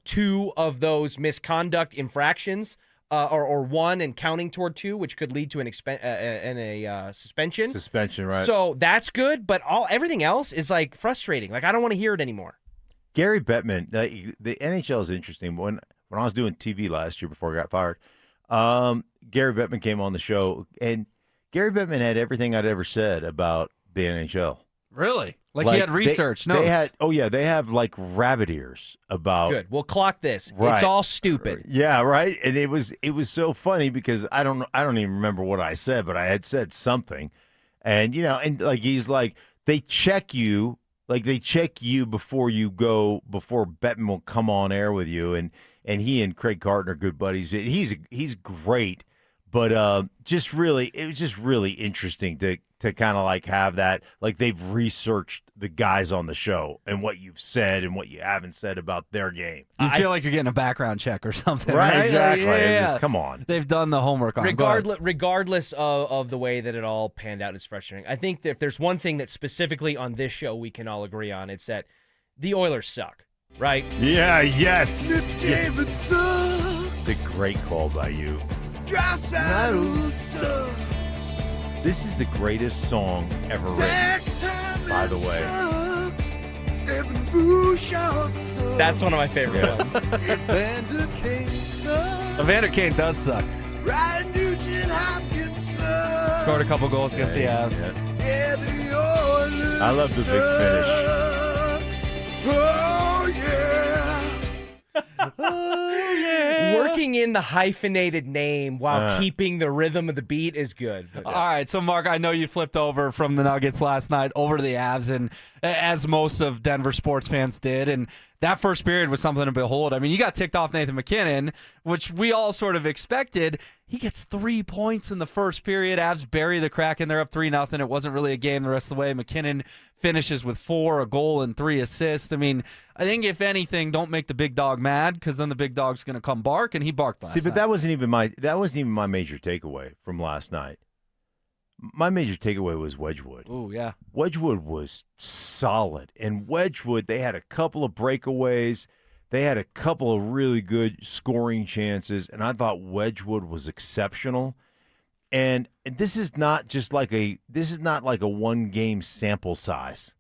2 of those misconduct infractions, or 1 and counting toward 2, which could lead to a suspension. Suspension, right. So that's good, but everything else is frustrating. I don't want to hear it anymore. Gary Bettman, the NHL is interesting. When I was doing TV last year before I got fired, Gary Bettman came on the show, and Gary Bettman had everything I'd ever said about the NHL. Really? He had research notes. They have rabbit ears about. Good. We'll clock this. Right. It's all stupid. Yeah, right. And it was so funny because I don't even remember what I said, but I had said something, and he's like, they check you. They check you before you go, before Bettman will come on air with you, and he and Craig Carton are good buddies. He's great, but it was just really interesting to kind of have that. They've researched the guys on the show and what you've said and what you haven't said about their game. You feel like you're getting a background check or something, Right, right? exactly. Yeah. Just, come on. They've done the homework on it. Regardless of the way that it all panned out, it's frustrating. I think that if there's one thing that specifically on this show we can all agree on, it's that the Oilers suck, right? Yeah, yes. It's a great call by you. This is the greatest song ever written, by the way. That's one of my favorite ones. Evander Kane does suck. Scored a couple goals against the Avs. I love the big finish. Oh, yeah. Working in the hyphenated name while keeping the rhythm of the beat is good. All right, so Mark, I know you flipped over from the Nuggets last night over to the Avs, and as most of Denver sports fans did, and that first period was something to behold. I mean, you got ticked off Nathan McKinnon, which we all sort of expected. He gets 3 points in the first period. Avs bury the Kraken. They're up 3-0. It wasn't really a game the rest of the way. McKinnon finishes with 4, a goal, and 3 assists. I mean, I think if anything, don't make the big dog mad, because then the big dog's going to come bark, and he barked last night. See, but that wasn't even my major takeaway from last night. My major takeaway was Wedgwood. Oh, yeah. Wedgwood was solid. And Wedgwood, they had a couple of breakaways. They had a couple of really good scoring chances. And I thought Wedgwood was exceptional. And this is not like a one-game sample size.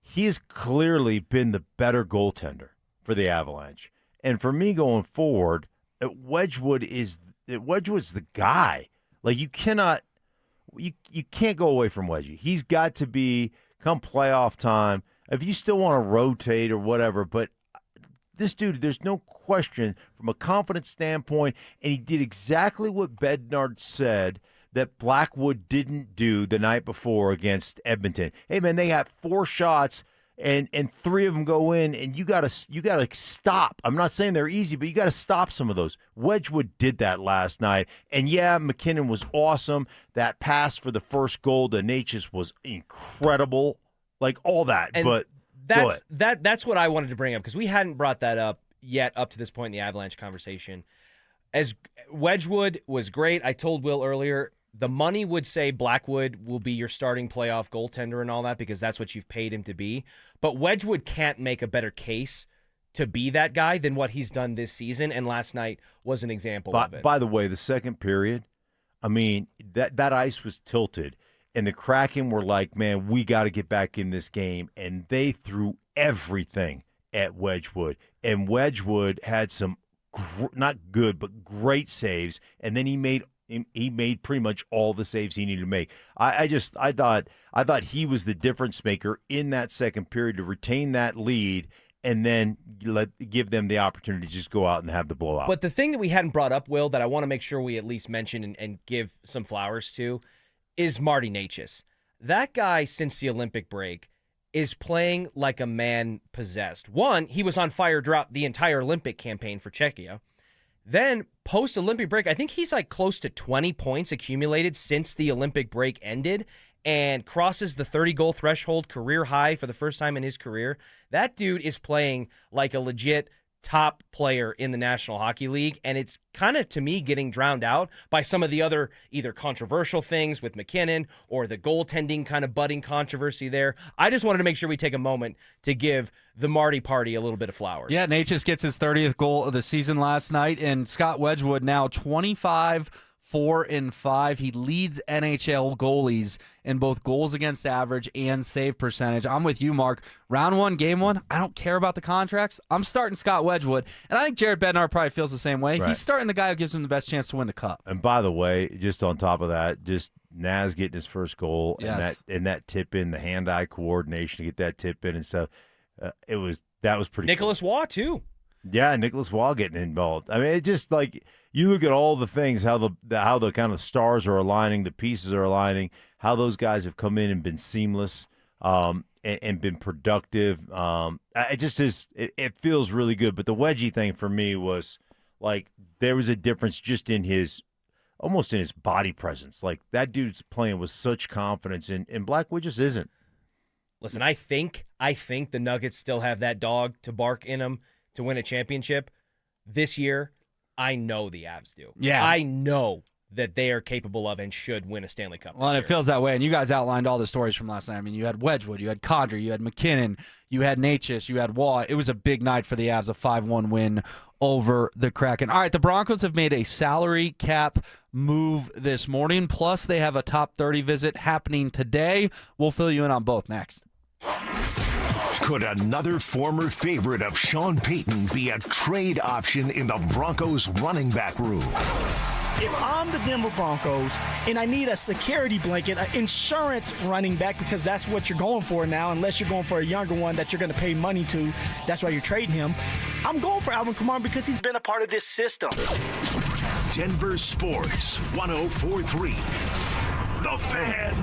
He has clearly been the better goaltender for the Avalanche. And for me going forward, Wedgwood's the guy. Like, you can't go away from Wedgie. He's got to be, come playoff time, if you still want to rotate or whatever, but this dude, there's no question from a confidence standpoint, and he did exactly what Bednard said that Blackwood didn't do the night before against Edmonton. Hey, man, they had 4 shots, and 3 of them go in, and you gotta stop. I'm not saying they're easy, but you gotta stop some of those. Wedgwood did that last night, and yeah, McKinnon was awesome. That pass for the first goal to Natchez was incredible, like all that. And but that's what I wanted to bring up, because we hadn't brought that up yet up to this point in the Avalanche conversation. As Wedgwood was great, I told Will earlier, the money would say Blackwood will be your starting playoff goaltender and all that, because that's what you've paid him to be. But Wedgwood can't make a better case to be that guy than what he's done this season, and last night was an example of it. By the way, the second period, I mean, that ice was tilted, and the Kraken were like, man, we got to get back in this game, and they threw everything at Wedgwood. And Wedgwood had some not good, but great saves, and then he made pretty much all the saves he needed to make. I thought he was the difference maker in that second period to retain that lead and then give them the opportunity to just go out and have the blowout. But the thing that we hadn't brought up, Will, that I want to make sure we at least mention and give some flowers to, is Marty Natchez. That guy, since the Olympic break, is playing like a man possessed. One, he was on fire throughout the entire Olympic campaign for Czechia. Then, post-Olympic break, I think he's like close to 20 points accumulated since the Olympic break ended, and crosses the 30-goal threshold, career high for the first time in his career. That dude is playing like a legit top player in the National Hockey League, and it's kind of, to me, getting drowned out by some of the other either controversial things with McKinnon or the goaltending kind of budding controversy there. I just wanted to make sure we take a moment to give the Marty party a little bit of flowers. Yeah, Natchez gets his 30th goal of the season last night, and Scott Wedgwood now 25-4-5. He leads NHL goalies in both goals against average and save percentage. I'm with you, Mark. Round 1, game 1, I don't care about the contracts. I'm starting Scott Wedgwood, and I think Jared Bednar probably feels the same way. Right. He's starting the guy who gives him the best chance to win the cup. And by the way, just on top of that, just Naz getting his first goal, Yes. and that tip in, the hand-eye coordination to get that tip in and stuff, that was pretty Nicholas Waugh, too. Yeah, Nicholas Waugh getting involved. I mean, it just like you look at all the things, how the kind of stars are aligning, the pieces are aligning, how those guys have come in and been seamless and been productive. It feels really good. But the Wedgie thing for me was like there was a difference just in almost in his body presence. Like that dude's playing with such confidence, and Blackwood just isn't. Listen, I think the Nuggets still have that dog to bark in them to win a championship. This year, I know the Avs do. Yeah. I know that they are capable of and should win a Stanley Cup. Well, and it feels that way. And you guys outlined all the stories from last night. I mean, you had Wedgwood, you had Kadri, you had McKinnon, you had Natchez, you had Waugh. It was a big night for the Avs, a 5-1 win over the Kraken. All right, the Broncos have made a salary cap move this morning. Plus, they have a top 30 visit happening today. We'll fill you in on both next. Could another former favorite of Sean Payton be a trade option in the Broncos running back room? If I'm the Denver Broncos and I need a security blanket, an insurance running back, because that's what you're going for now, unless you're going for a younger one that you're going to pay money to, that's why you're trading him. I'm going for Alvin Kamara because he's been a part of this system. Denver Sports 104.3. The Fan.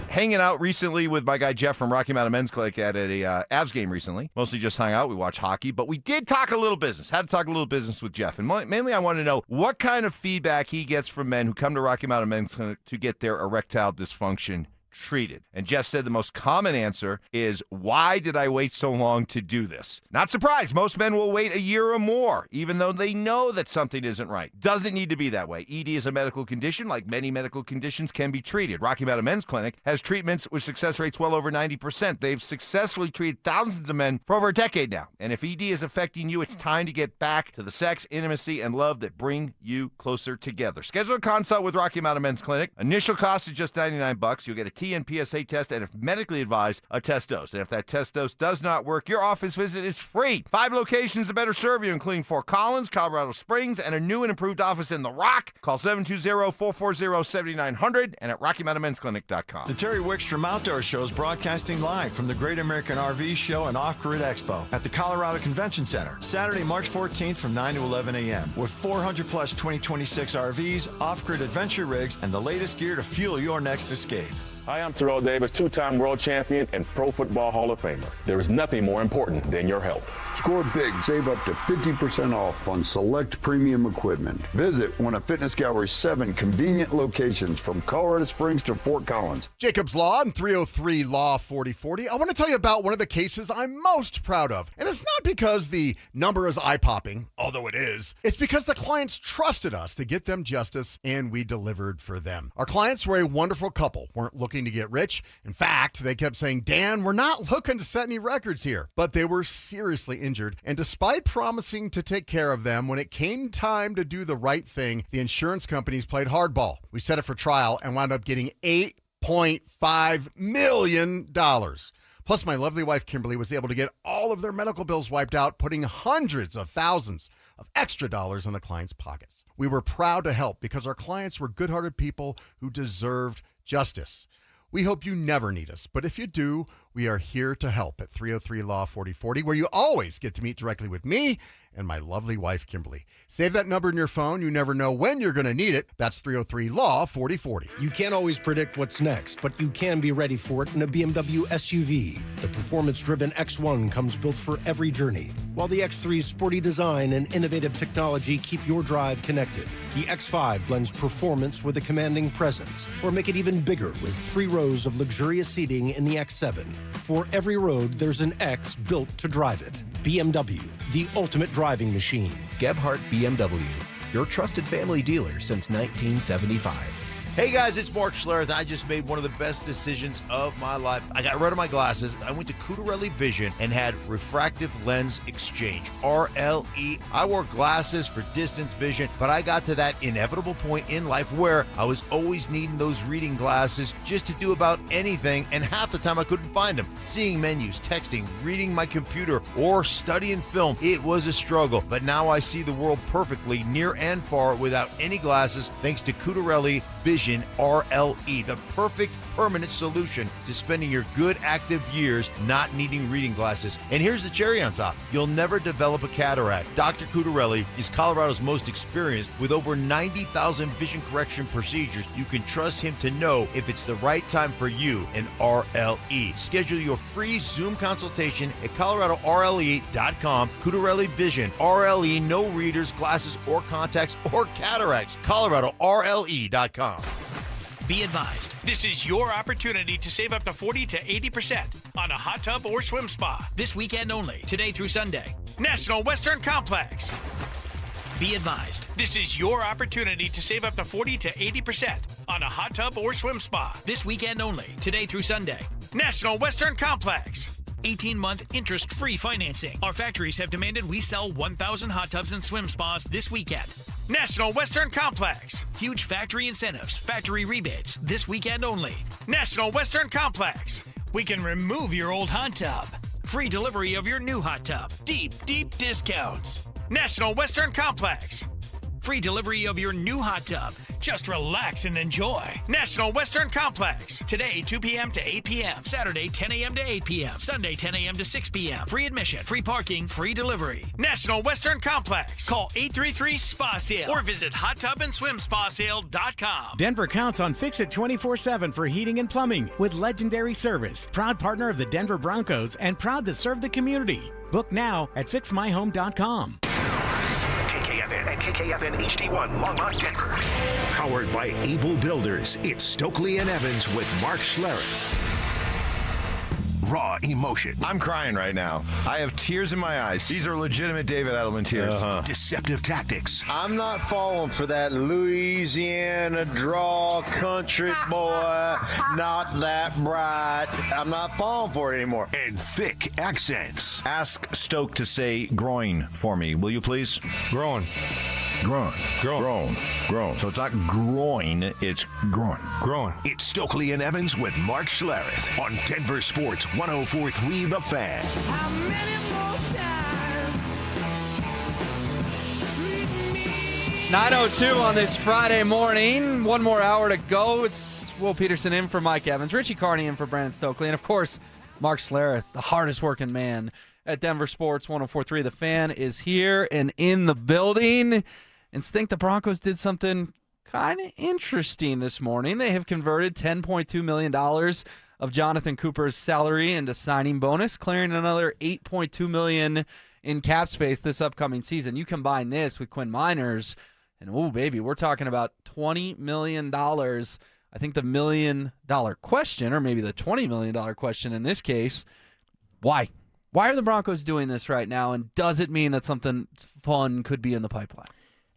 Hanging out recently with my guy Jeff from Rocky Mountain Men's Clinic at a Avs game recently. Mostly just hung out. We watched hockey, but we did talk a little business. Had to talk a little business with Jeff. And mainly I want to know what kind of feedback he gets from men who come to Rocky Mountain Men's Clinic to get their erectile dysfunction treated. And Jeff said the most common answer is, why did I wait so long to do this? Not surprised. Most men will wait a year or more, even though they know that something isn't right. Doesn't need to be that way. ED is a medical condition. Like many medical conditions, can be treated. Rocky Mountain Men's Clinic has treatments with success rates well over 90%. They've successfully treated thousands of men for over a decade now. And if ED is affecting you, it's time to get back to the sex, intimacy, and love that bring you closer together. Schedule a consult with Rocky Mountain Men's Clinic. Initial cost is just $99. You'll get a and PSA test, and if medically advised, a test dose. And if that test dose does not work, your office visit is free. 5 locations to better serve you, including Fort Collins, Colorado Springs, and a new and improved office in The Rock. Call 720-440-7900 and at RockyMountainMen'sClinic.com. The Terry Wickstrom Outdoor Show is broadcasting live from the Great American RV Show and Off-Grid Expo at the Colorado Convention Center, Saturday, March 14th from 9 to 11 a.m. with 400-plus 2026 RVs, off-grid adventure rigs, and the latest gear to fuel your next escape. Hi, I'm Terrell Davis, two-time world champion and Pro Football Hall of Famer. There is nothing more important than your health. Score big. Save up to 50% off on select premium equipment. Visit one of Fitness Gallery's 7 convenient locations from Colorado Springs to Fort Collins. Jacob's Law and 303 Law 4040. I want to tell you about one of the cases I'm most proud of. And it's not because the number is eye-popping, although it is. It's because the clients trusted us to get them justice, and we delivered for them. Our clients were a wonderful couple, weren't looking to get rich. In fact, they kept saying, Dan, we're not looking to set any records here. But they were seriously injured, and despite promising to take care of them, when it came time to do the right thing, the insurance companies played hardball. We set it for trial and wound up getting $8.5 million. Plus, my lovely wife, Kimberly, was able to get all of their medical bills wiped out, putting hundreds of thousands of extra dollars in the clients' pockets. We were proud to help because our clients were good-hearted people who deserved justice. We hope you never need us, but if you do, we are here to help at 303 Law 4040, where you always get to meet directly with me and my lovely wife, Kimberly. Save that number in your phone. You never know when you're going to need it. That's 303 Law 4040. You can't always predict what's next, but you can be ready for it in a BMW SUV. The performance-driven X1 comes built for every journey, while the X3's sporty design and innovative technology keep your drive connected. The X5 blends performance with a commanding presence, or make it even bigger with 3 rows of luxurious seating in the X7. For every road, there's an X built to drive it. BMW, the ultimate driving machine. Gebhardt BMW, your trusted family dealer since 1975. Hey guys, it's Mark Schlereth. I just made one of the best decisions of my life. I got rid of my glasses. I went to Cutarelli Vision and had refractive lens exchange, RLE. I wore glasses for distance vision, but I got to that inevitable point in life where I was always needing those reading glasses just to do about anything, and half the time I couldn't find them. Seeing menus, texting, reading my computer, or studying film, it was a struggle. But now I see the world perfectly, near and far, without any glasses, thanks to Cutarelli Vision RLE, the perfect permanent solution to spending your good active years not needing reading glasses. And here's the cherry on top. You'll never develop a cataract. Dr. Cutarelli is Colorado's most experienced with over 90,000 vision correction procedures. You can trust him to know if it's the right time for you and RLE. Schedule your free Zoom consultation at coloradorle.com. Cutarelli Vision, RLE, no readers, glasses, or contacts, or cataracts. coloradorle.com. Be advised, this is your opportunity to save up to 40 to 80% on a hot tub or swim spa. This weekend only, today through Sunday. National Western Complex. Be advised, this is your opportunity to save up to 40 to 80% on a hot tub or swim spa. This weekend only, today through Sunday. National Western Complex. 18-month interest-free financing. Our factories have demanded we sell 1,000 hot tubs and swim spas this weekend. National Western Complex. Huge factory incentives, factory rebates, this weekend only. National Western Complex. We can remove your old hot tub. Free delivery of your new hot tub. Deep, deep discounts. National Western Complex. Free delivery of your new hot tub. Just relax and enjoy. National Western Complex. Today, 2 p.m. to 8 p.m. Saturday, 10 a.m. to 8 p.m. Sunday, 10 a.m. to 6 p.m. Free admission, free parking, free delivery. National Western Complex. Call 833-SPA-SALE or visit hottubandSwimSpaSale.com. Denver counts on Fix-It 24/7 for heating and plumbing with legendary service. Proud partner of the Denver Broncos and proud to serve the community. Book now at FixMyHome.com. KKFN and KKFN HD1 Longmont, Denver. Powered by Able Builders, it's Stokley and Evans with Mark Schlereth. Raw emotion. I'm crying right now. I have tears in my eyes. These are legitimate David Edelman tears. Deceptive tactics. I'm not falling for that Louisiana draw country boy, not that bright. I'm not falling for it anymore. And thick accents. Ask Stoke to say groin for me, will you please? Groin. Groin. Groin. Groin. So it's not groin, it's groin. Groin. It's Stokley and Evans with Mark Schlereth on Denver Sports 104.3 The Fan. How many more times? 9:02 on this Friday morning. One more hour to go. It's Will Peterson in for Mike Evans, Richie Carney in for Brandon Stokley, and of course, Mark Schlereth, the hardest working man at Denver Sports 104.3 The Fan, is here and in the building. And think the Broncos did something kind of interesting this morning. They have converted $10.2 million of Jonathan Cooper's salary into signing bonus, clearing another $8.2 million in cap space this upcoming season. You combine this with Quinn Miners, and oh baby, we're talking about $20 million. I think the $1 million question, or maybe the $20 million question in this case, why? Why are the Broncos doing this right now, and does it mean that something fun could be in the pipeline?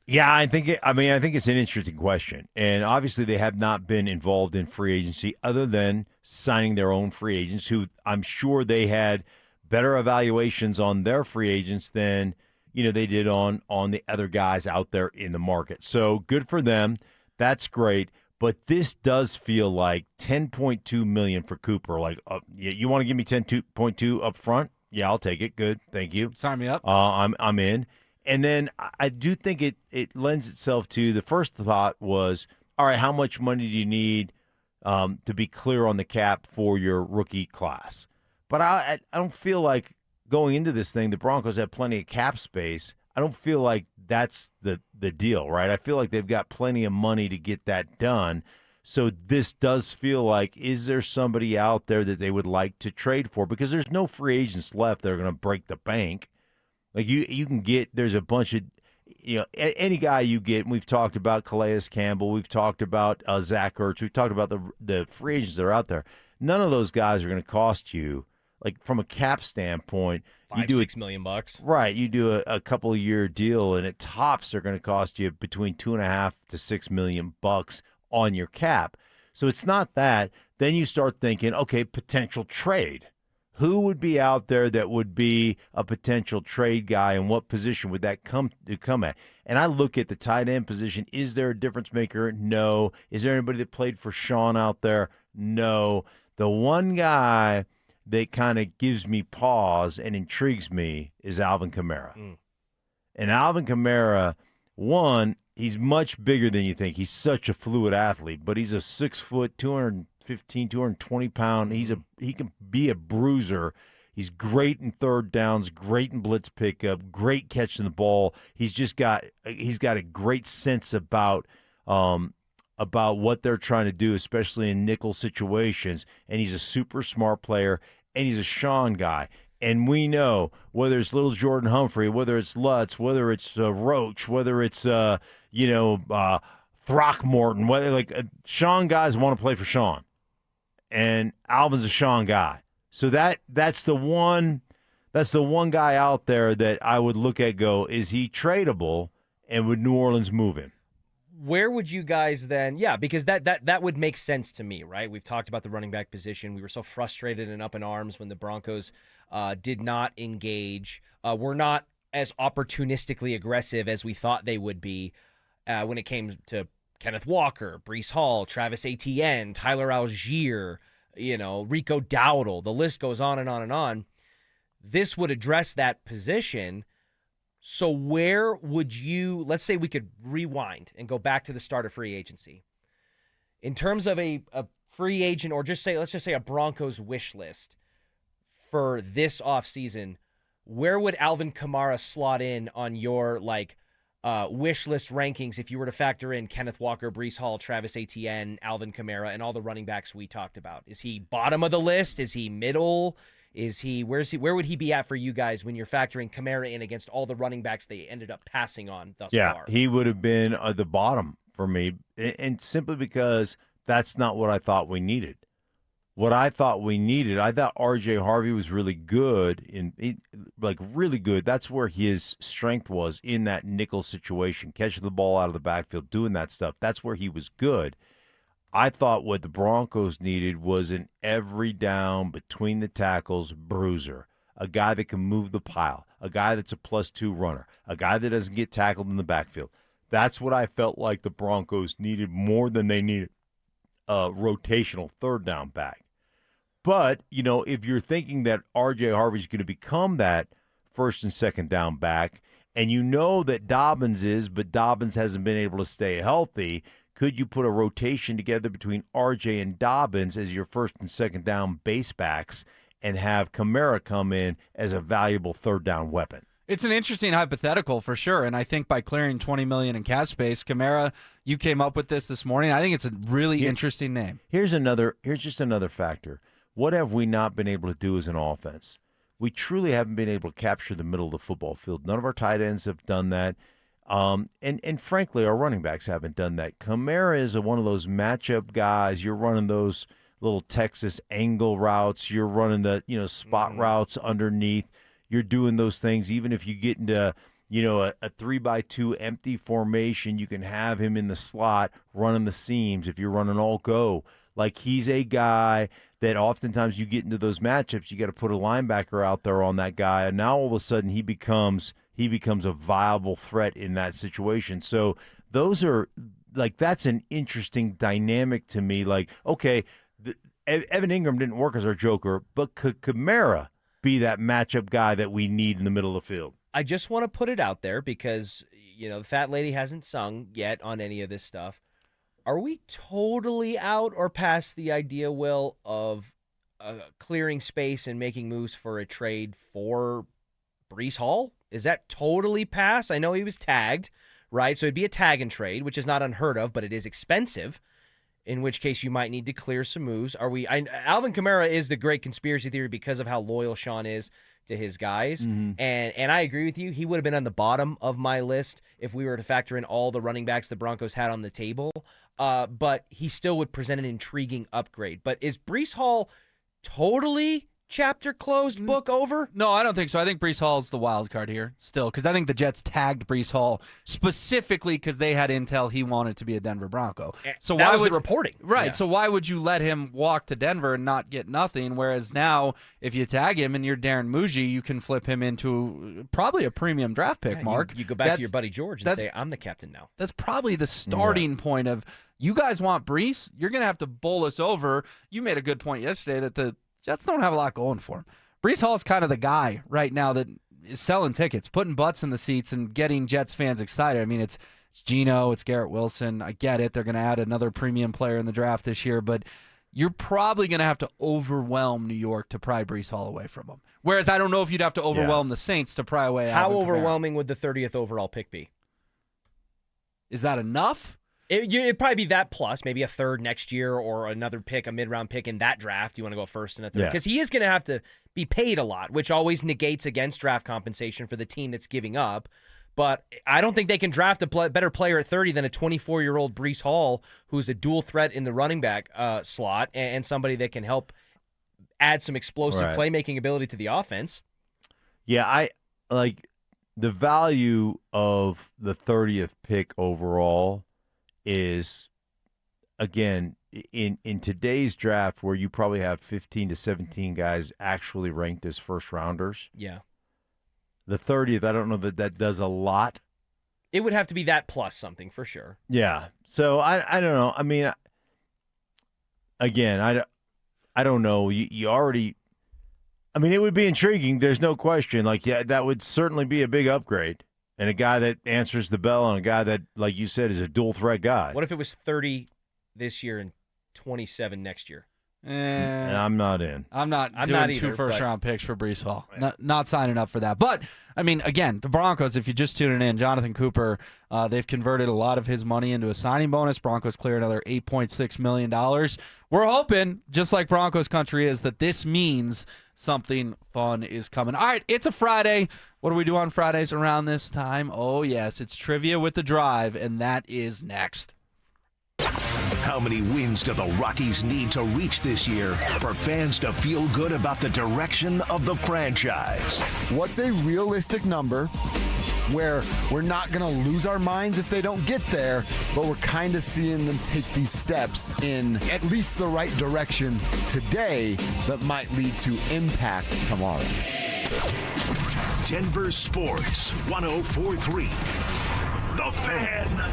Yeah, I think it's an interesting question. And obviously they have not been involved in free agency other than signing their own free agents, who I'm sure they had better evaluations on their free agents than, they did on the other guys out there in the market. So good for them. That's great. But this does feel like $10.2 million for Cooper. Like, you want to give me $10.2 up front? Yeah, I'll take it. Good. Thank you. Sign me up. I'm in. And then I do think it lends itself to, the first thought was, all right, how much money do you need to be clear on the cap for your rookie class? But I don't feel like going into this thing, the Broncos have plenty of cap space. I don't feel like that's the deal, right? I feel like they've got plenty of money to get that done. So this does feel like, is there somebody out there that they would like to trade for? Because there's no free agents left that are going to break the bank. Like you can get, there's a bunch of, any guy you get, and we've talked about Calais Campbell, we've talked about Zach Ertz, we've talked about the free agents that are out there. None of those guys are going to cost you, like from a cap standpoint, $6 million. Right. You do a couple of year deal, and at tops they're going to cost you between $2.5 to $6 million on your cap. So it's not that. Then you start thinking, okay, potential trade. Who would be out there that would be a potential trade guy, and what position would that come at? And I look at the tight end position. Is there a difference maker? No. Is there anybody that played for Sean out there? No. The one guy that kind of gives me pause and intrigues me is Alvin Kamara. And Alvin Kamara, one, he's much bigger than you think. He's such a fluid athlete, but he's a 6 foot, 215, 220 pound. He can be a bruiser. He's great in third downs, great in blitz pickup, great catching the ball. He's got a great sense about what they're trying to do, especially in nickel situations. And he's a super smart player, and he's a Sean guy. And we know, whether it's little Jordan Humphrey, whether it's Lutz, whether it's Roach, whether it's Throckmorton, Sean guys want to play for Sean, and Alvin's a Sean guy. So that's the one guy out there that I would look at. Go, is he tradable, and would New Orleans move him? Where would you guys then? Yeah, because that would make sense to me, right? We've talked about the running back position. We were so frustrated and up in arms when the Broncos did not engage. We're not as opportunistically aggressive as we thought they would be when it came to Kenneth Walker, Breece Hall, Travis Etienne, Tyler Algier, Rico Dowdle. The list goes on and on and on. This would address that position. So where would you, let's say we could rewind and go back to the start of free agency. In terms of a free agent, or let's just say a Broncos wish list for this offseason, where would Alvin Kamara slot in on your wish list rankings if you were to factor in Kenneth Walker, Breece Hall, Travis Etienne, Alvin Kamara, and all the running backs we talked about? Is he bottom of the list? Is he middle? Where would he be at for you guys when you're factoring Kamara in against all the running backs they ended up passing on thus far? Yeah, he would have been at the bottom for me, and simply because that's not what I thought we needed. What I thought R.J. Harvey was really good, really good. That's where his strength was, in that nickel situation, catching the ball out of the backfield, doing that stuff. That's where he was good. I thought what the Broncos needed was an every down between the tackles bruiser, a guy that can move the pile, a guy that's a +2 runner, a guy that doesn't get tackled in the backfield. That's what I felt like the Broncos needed more than they needed a rotational third down back. But, if you're thinking that R.J. Harvey's going to become that first and second down back, and that Dobbins is, but Dobbins hasn't been able to stay healthy, could you put a rotation together between R.J. and Dobbins as your first and second down base backs and have Kamara come in as a valuable third down weapon? It's an interesting hypothetical for sure, and I think by clearing $20 million in cap space, Kamara, you came up with this morning. I think it's a really interesting name. Here's just another factor. What have we not been able to do as an offense? We truly haven't been able to capture the middle of the football field. None of our tight ends have done that. And frankly, our running backs haven't done that. Kamara is one of those matchup guys. You're running those little Texas angle routes. You're running the spot routes underneath. You're doing those things. Even if you get into a 3-by-2 empty formation, you can have him in the slot running the seams. If you're running all go, he's a guy that oftentimes you get into those matchups, you got to put a linebacker out there on that guy, and now all of a sudden he becomes a viable threat in that situation. So those are that's an interesting dynamic to me. Okay, Evan Ingram didn't work as our joker, but could Kamara be that matchup guy that we need in the middle of the field? I just want to put it out there because the fat lady hasn't sung yet on any of this stuff. Are we totally out or past the idea, Will, of clearing space and making moves for a trade for Breece Hall? Is that totally past? I know he was tagged, right? So it'd be a tag and trade, which is not unheard of, but it is expensive, in which case you might need to clear some moves. Alvin Kamara is the great conspiracy theory because of how loyal Sean is to his guys. Mm-hmm. And I agree with you. He would have been on the bottom of my list if we were to factor in all the running backs the Broncos had on the table. But he still would present an intriguing upgrade. But is Breece Hall totally chapter closed, book over? No, I don't think so. I think Breece Hall is the wild card here still, because I think the Jets tagged Breece Hall specifically because they had intel he wanted to be a Denver Bronco. So why was it reporting? Right. Yeah. So why would you let him walk to Denver and not get nothing? Whereas now, if you tag him and you're Darren Muji, you can flip him into probably a premium draft pick, Mark. You go back to your buddy George and say, I'm the captain now. That's probably the starting point of, you guys want Breece? You're going to have to bowl us over. You made a good point yesterday that the Jets don't have a lot going for him. Breece Hall is kind of the guy right now that is selling tickets, putting butts in the seats, and getting Jets fans excited. I mean, it's Geno, it's Garrett Wilson. I get it. They're going to add another premium player in the draft this year, but you're probably going to have to overwhelm New York to pry Breece Hall away from them. Whereas I don't know if you'd have to overwhelm the Saints to pry away How Alvin Kamara. overwhelming would the 30th overall pick be? Is that enough? It'd probably be that plus maybe a third next year or another pick, a mid-round pick in that draft. You want to go first and a third because he is going to have to be paid a lot, which always negates against draft compensation for the team that's giving up. But I don't think they can draft a better player at 30 than a 24-year-old Breece Hall, who's a dual threat in the running back slot and somebody that can help add some explosive playmaking ability to the offense. Yeah, I like the value of the 30th pick overall is, again, in today's draft where you probably have 15 to 17 guys actually ranked as first rounders. Yeah. The 30th, I don't know that does a lot. It would have to be that plus something for sure. Yeah. So I don't know. I mean, again, I don't know. You already, I mean, it would be intriguing. There's no question. Like, yeah, that would certainly be a big upgrade. And a guy that answers the bell and a guy that, like you said, is a dual threat guy. What if it was 30 this year and 27 next year? And I'm not in. I'm not doing not 2 either, first-round picks for Breece Hall. Not signing up for that. But, I mean, again, the Broncos, if you're just tuning in, Jonathan Cooper, they've converted a lot of his money into a signing bonus. Broncos clear another $8.6 million. We're hoping, just like Broncos country is, that this means something fun is coming. All right, it's a Friday. What do we do on Fridays around this time? Oh, yes, it's Trivia with the Drive, and that is next. How many wins do the Rockies need to reach this year for fans to feel good about the direction of the franchise? What's a realistic number where we're not going to lose our minds if they don't get there, but we're kind of seeing them take these steps in at least the right direction today that might lead to impact tomorrow? Denver Sports 104.3. The Fan.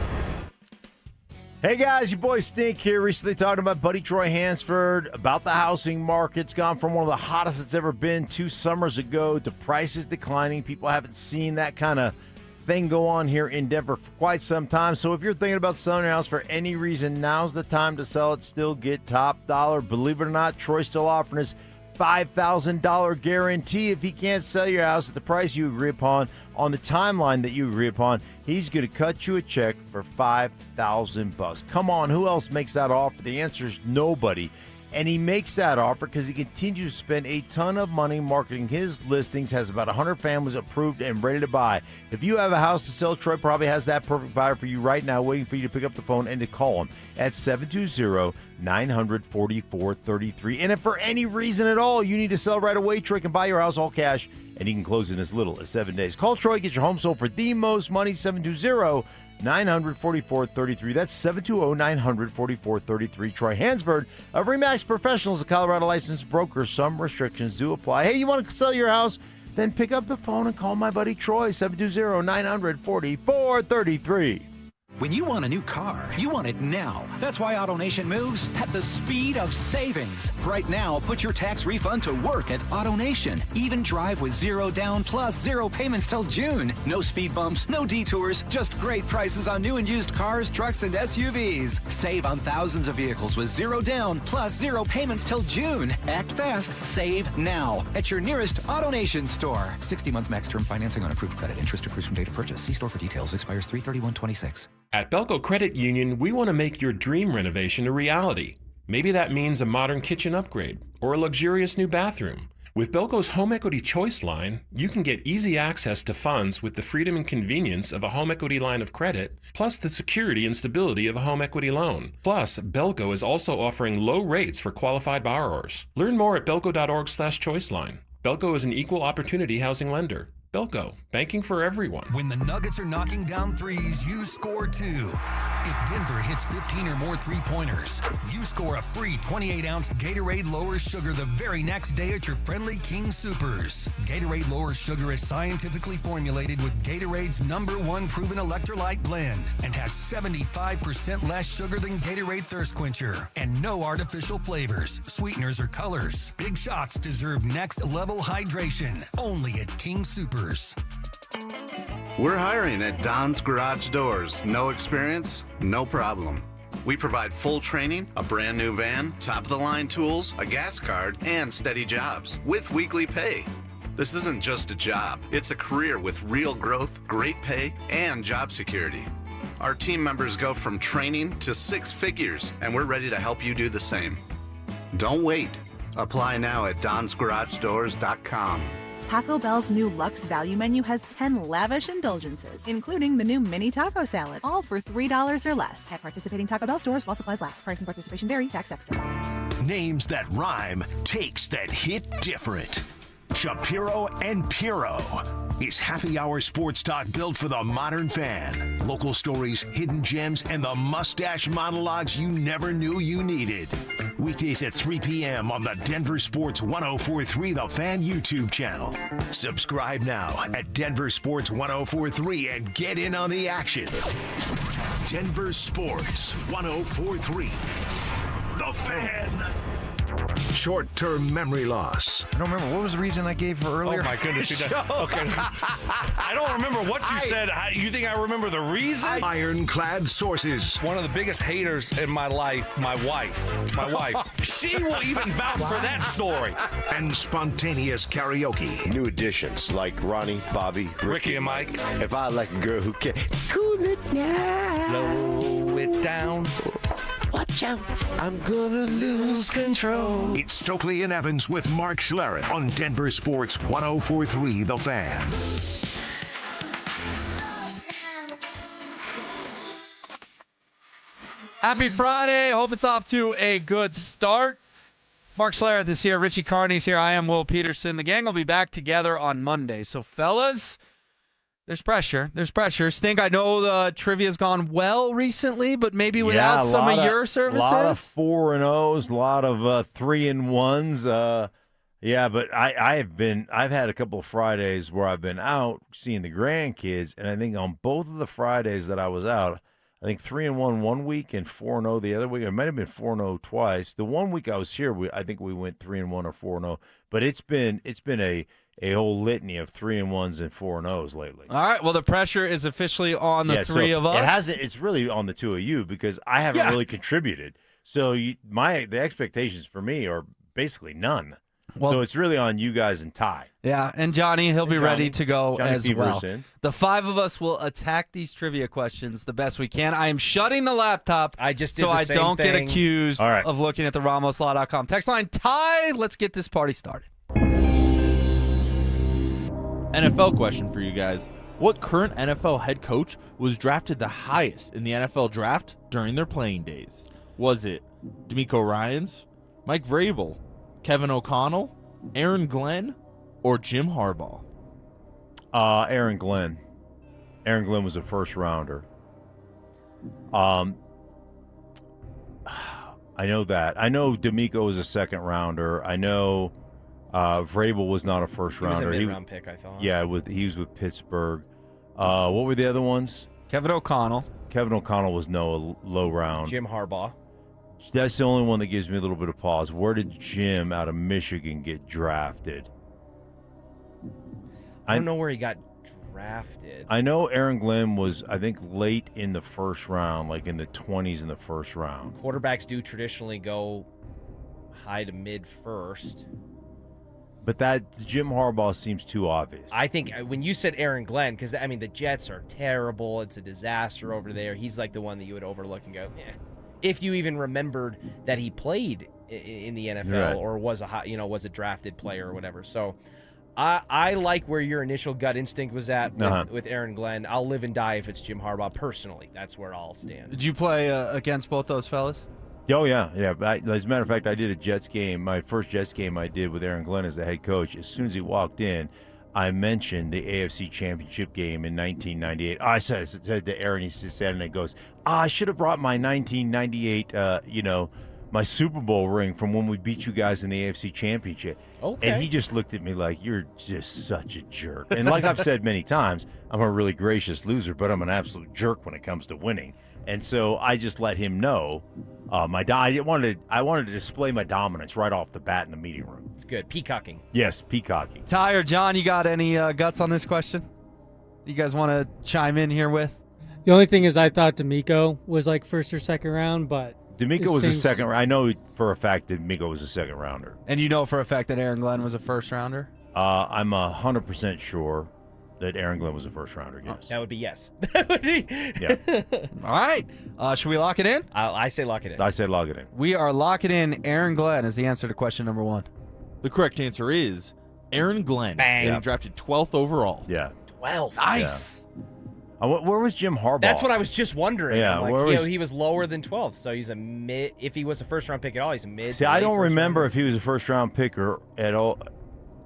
Hey guys, your boy Stink here. Recently talking about Buddy Troy Hansford, about the housing market. It's gone from one of the hottest it's ever been 2 summers ago to prices declining. People haven't seen that kind of thing go on here in Denver for quite some time. So if you're thinking about selling your house for any reason, now's the time to sell it. Still get top dollar. Believe it or not, Troy's still offering his $5,000 guarantee. If he can't sell your house at the price you agree upon on the timeline that you agree upon, he's going to cut you a check for $5,000. Come on, who else makes that offer? The answer is nobody. And he makes that offer because he continues to spend a ton of money marketing his listings, has about 100 families approved and ready to buy. If you have a house to sell, Troy probably has that perfect buyer for you right now, waiting for you to pick up the phone and to call him at 720-900-4433. And if for any reason at all you need to sell right away, Troy can buy your house all cash, and he can close in as little as 7 days. Call Troy, get your home sold for the most money, 720-900-4433. That's 720-900-4433. Troy Hansford of RE/MAX Professionals, a Colorado licensed broker. Some restrictions do apply. Hey, you want to sell your house? Then pick up the phone and call my buddy Troy, 720-900-4433. When you want a new car, you want it now. That's why AutoNation moves at the speed of savings. Right now, put your tax refund to work at AutoNation. Even drive with 0 down plus 0 payments till June. No speed bumps, no detours, just great prices on new and used cars, trucks, and SUVs. Save on thousands of vehicles with 0 down plus 0 payments till June. Act fast, save now at your nearest AutoNation store. 60-month max term financing on approved credit. Interest accrues from date of purchase. See store for details. Expires 3/31/26. At Belco Credit Union, we want to make your dream renovation a reality. Maybe that means a modern kitchen upgrade or a luxurious new bathroom. With Belco's Home Equity Choice line, you can get easy access to funds with the freedom and convenience of a home equity line of credit, plus the security and stability of a home equity loan. Plus, Belco is also offering low rates for qualified borrowers. Learn more at belco.org/choiceline. Belco is an equal opportunity housing lender. Belco, banking for everyone. When the Nuggets are knocking down threes, you score too. If Denver hits 15 or more three-pointers, you score a free 28-ounce Gatorade Lower Sugar the very next day at your friendly King Supers. Gatorade Lower Sugar is scientifically formulated with Gatorade's #1 proven electrolyte blend and has 75% less sugar than Gatorade Thirst Quencher and no artificial flavors, sweeteners, or colors. Big shots deserve next-level hydration. Only at King Supers. We're hiring at Don's Garage Doors. No experience? No problem. We provide full training, a brand new van, top-of-the-line tools, a gas card, and steady jobs with weekly pay. This isn't just a job. It's a career with real growth, great pay, and job security. Our team members go from training to 6 figures, and we're ready to help you do the same. Don't wait. Apply now at donsgaragedoors.com. Taco Bell's new Luxe Value Menu has 10 lavish indulgences, including the new mini taco salad, all for $3 or less. At participating Taco Bell stores while supplies last. Price and participation vary. Tax extra. Names that rhyme, takes that hit different. Shapiro and Piro is happy hour sports talk built for the modern fan. Local stories, hidden gems, and the mustache monologues you never knew you needed. Weekdays at 3 p.m. on the Denver Sports 1043 The Fan YouTube channel. Subscribe now at Denver Sports 1043 and get in on the action. Denver Sports 1043 The Fan. Short-term memory loss. I don't remember. What was the reason I gave for earlier? Oh, my goodness. Okay. I don't remember what you said. You think I remember the reason? Ironclad sources. One of the biggest haters in my life, my wife. My wife. She will even vouch for that story. And spontaneous karaoke. New additions like Ronnie, Bobby, Ricky and Mike. If I like a girl who can cool it down. Slow it down. Watch out. I'm gonna lose control. It's Stokley and Evans with Mark Schlereth on Denver Sports 1043 The Fan. Happy Friday. Hope it's off to a good start. Mark Schlereth is here. Richie Carney's here. I am Will Peterson. The gang will be back together on Monday. So, fellas, there's pressure. There's pressure. Stink, I know the trivia's gone well recently, but maybe without some of your services. A lot of 4-0s, a lot of 3-1s. Yeah, but I've had a couple of Fridays where I've been out seeing the grandkids, and I think on both of the Fridays that I was out, I think 3-1 one week and 4-0 the other week. It might have been 4-0 twice. The one week I was here, I think we went 3-1 or 4-0. But it's been a whole litany of 3-1s and 4-0s lately. All right. Well, the pressure is officially on the three of us. It's really on the two of you because I haven't really contributed. So the expectations for me are basically none. Well, so it's really on you guys and Ty. Yeah, and Johnny, he'll be ready to go as well. The 5 of us will attack these trivia questions the best we can. I am shutting the laptop so I don't get accused of looking at the RamosLaw.com text line. Ty, let's get this party started. NFL question for you guys. What current NFL head coach was drafted the highest in the NFL draft during their playing days? Was it DeMeco Ryans, Mike Vrabel, Kevin O'Connell, Aaron Glenn, or Jim Harbaugh? Aaron Glenn. Aaron Glenn was a first rounder. I know that. I know DeMeco was a second rounder. I know Vrabel was not a first rounder. He was a mid-round pick, I thought. Yeah, he was with Pittsburgh. What were the other ones? Kevin O'Connell. Kevin O'Connell was a low round. Jim Harbaugh. That's the only one that gives me a little bit of pause. Where did Jim out of Michigan get drafted? I don't know where he got drafted. I know Aaron Glenn was, I think, late in the first round, like in the 20s in the first round. Quarterbacks do traditionally go high to mid first. But that Jim Harbaugh seems too obvious. I think when you said Aaron Glenn, because, I mean, the Jets are terrible. It's a disaster over there. He's like the one that you would overlook and go, yeah. If you even remembered that he played in the NFL or was a drafted player or whatever. So I like where your initial gut instinct was at with Aaron Glenn. I'll live and die if it's Jim Harbaugh. Personally, that's where I'll stand. Did you play against both those fellas? Oh, yeah. As a matter of fact, I did a Jets game. My first Jets game I did with Aaron Glenn as the head coach. As soon as he walked in, I mentioned the AFC Championship game in 1998. I said to Aaron, he said, and it goes, I should have brought my 1998, my Super Bowl ring from when we beat you guys in the AFC Championship. Okay. And he just looked at me like, you're just such a jerk. And like I've said many times, I'm a really gracious loser, but I'm an absolute jerk when it comes to winning. And so I just let him know I wanted to display my dominance right off the bat in the meeting room. It's good. Peacocking. Yes, peacocking. Ty or John, you got any guts on this question? You guys want to chime in here with? The only thing is I thought DeMeco was like first or second round, but DeMeco was a second. I know for a fact that DeMeco was a second rounder. And you know for a fact that Aaron Glenn was a first rounder? I'm 100% sure. that Aaron Glenn was a first rounder. Yes. That would be yes. That would be. Yeah. All right. Should we lock it in? I say lock it in. I say lock it in. We are locking in Aaron Glenn as the answer to question number 1. The correct answer is Aaron Glenn. Bang. Getting drafted 12th overall. Yeah. 12. Nice. Where was Jim Harbaugh? That's what I was just wondering. Yeah, I'm where like, was- he was lower than 12th, so he's a mid. If he was a first-round pick at all, he's a mid. See, I don't remember if he was a first-round picker at all.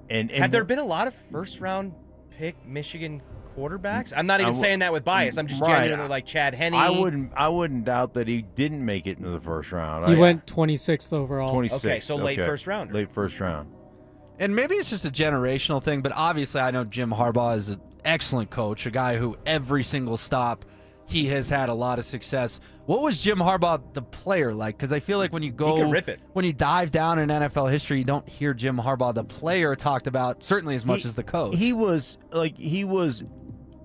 And Have there been a lot of first-round pick Michigan quarterbacks? I'm not even saying that with bias. I'm just genuinely like Chad Henne. I wouldn't doubt that he didn't make it into the first round. He went 26th overall. 26. Okay, so late first rounder. Late first round. And maybe it's just a generational thing, but obviously I know Jim Harbaugh is an excellent coach, a guy who every single stop he has had a lot of success. What was Jim Harbaugh the player like? Because I feel like when you go, He could rip it. when you dive down in NFL history, you don't hear Jim Harbaugh the player talked about certainly as much as the coach. He was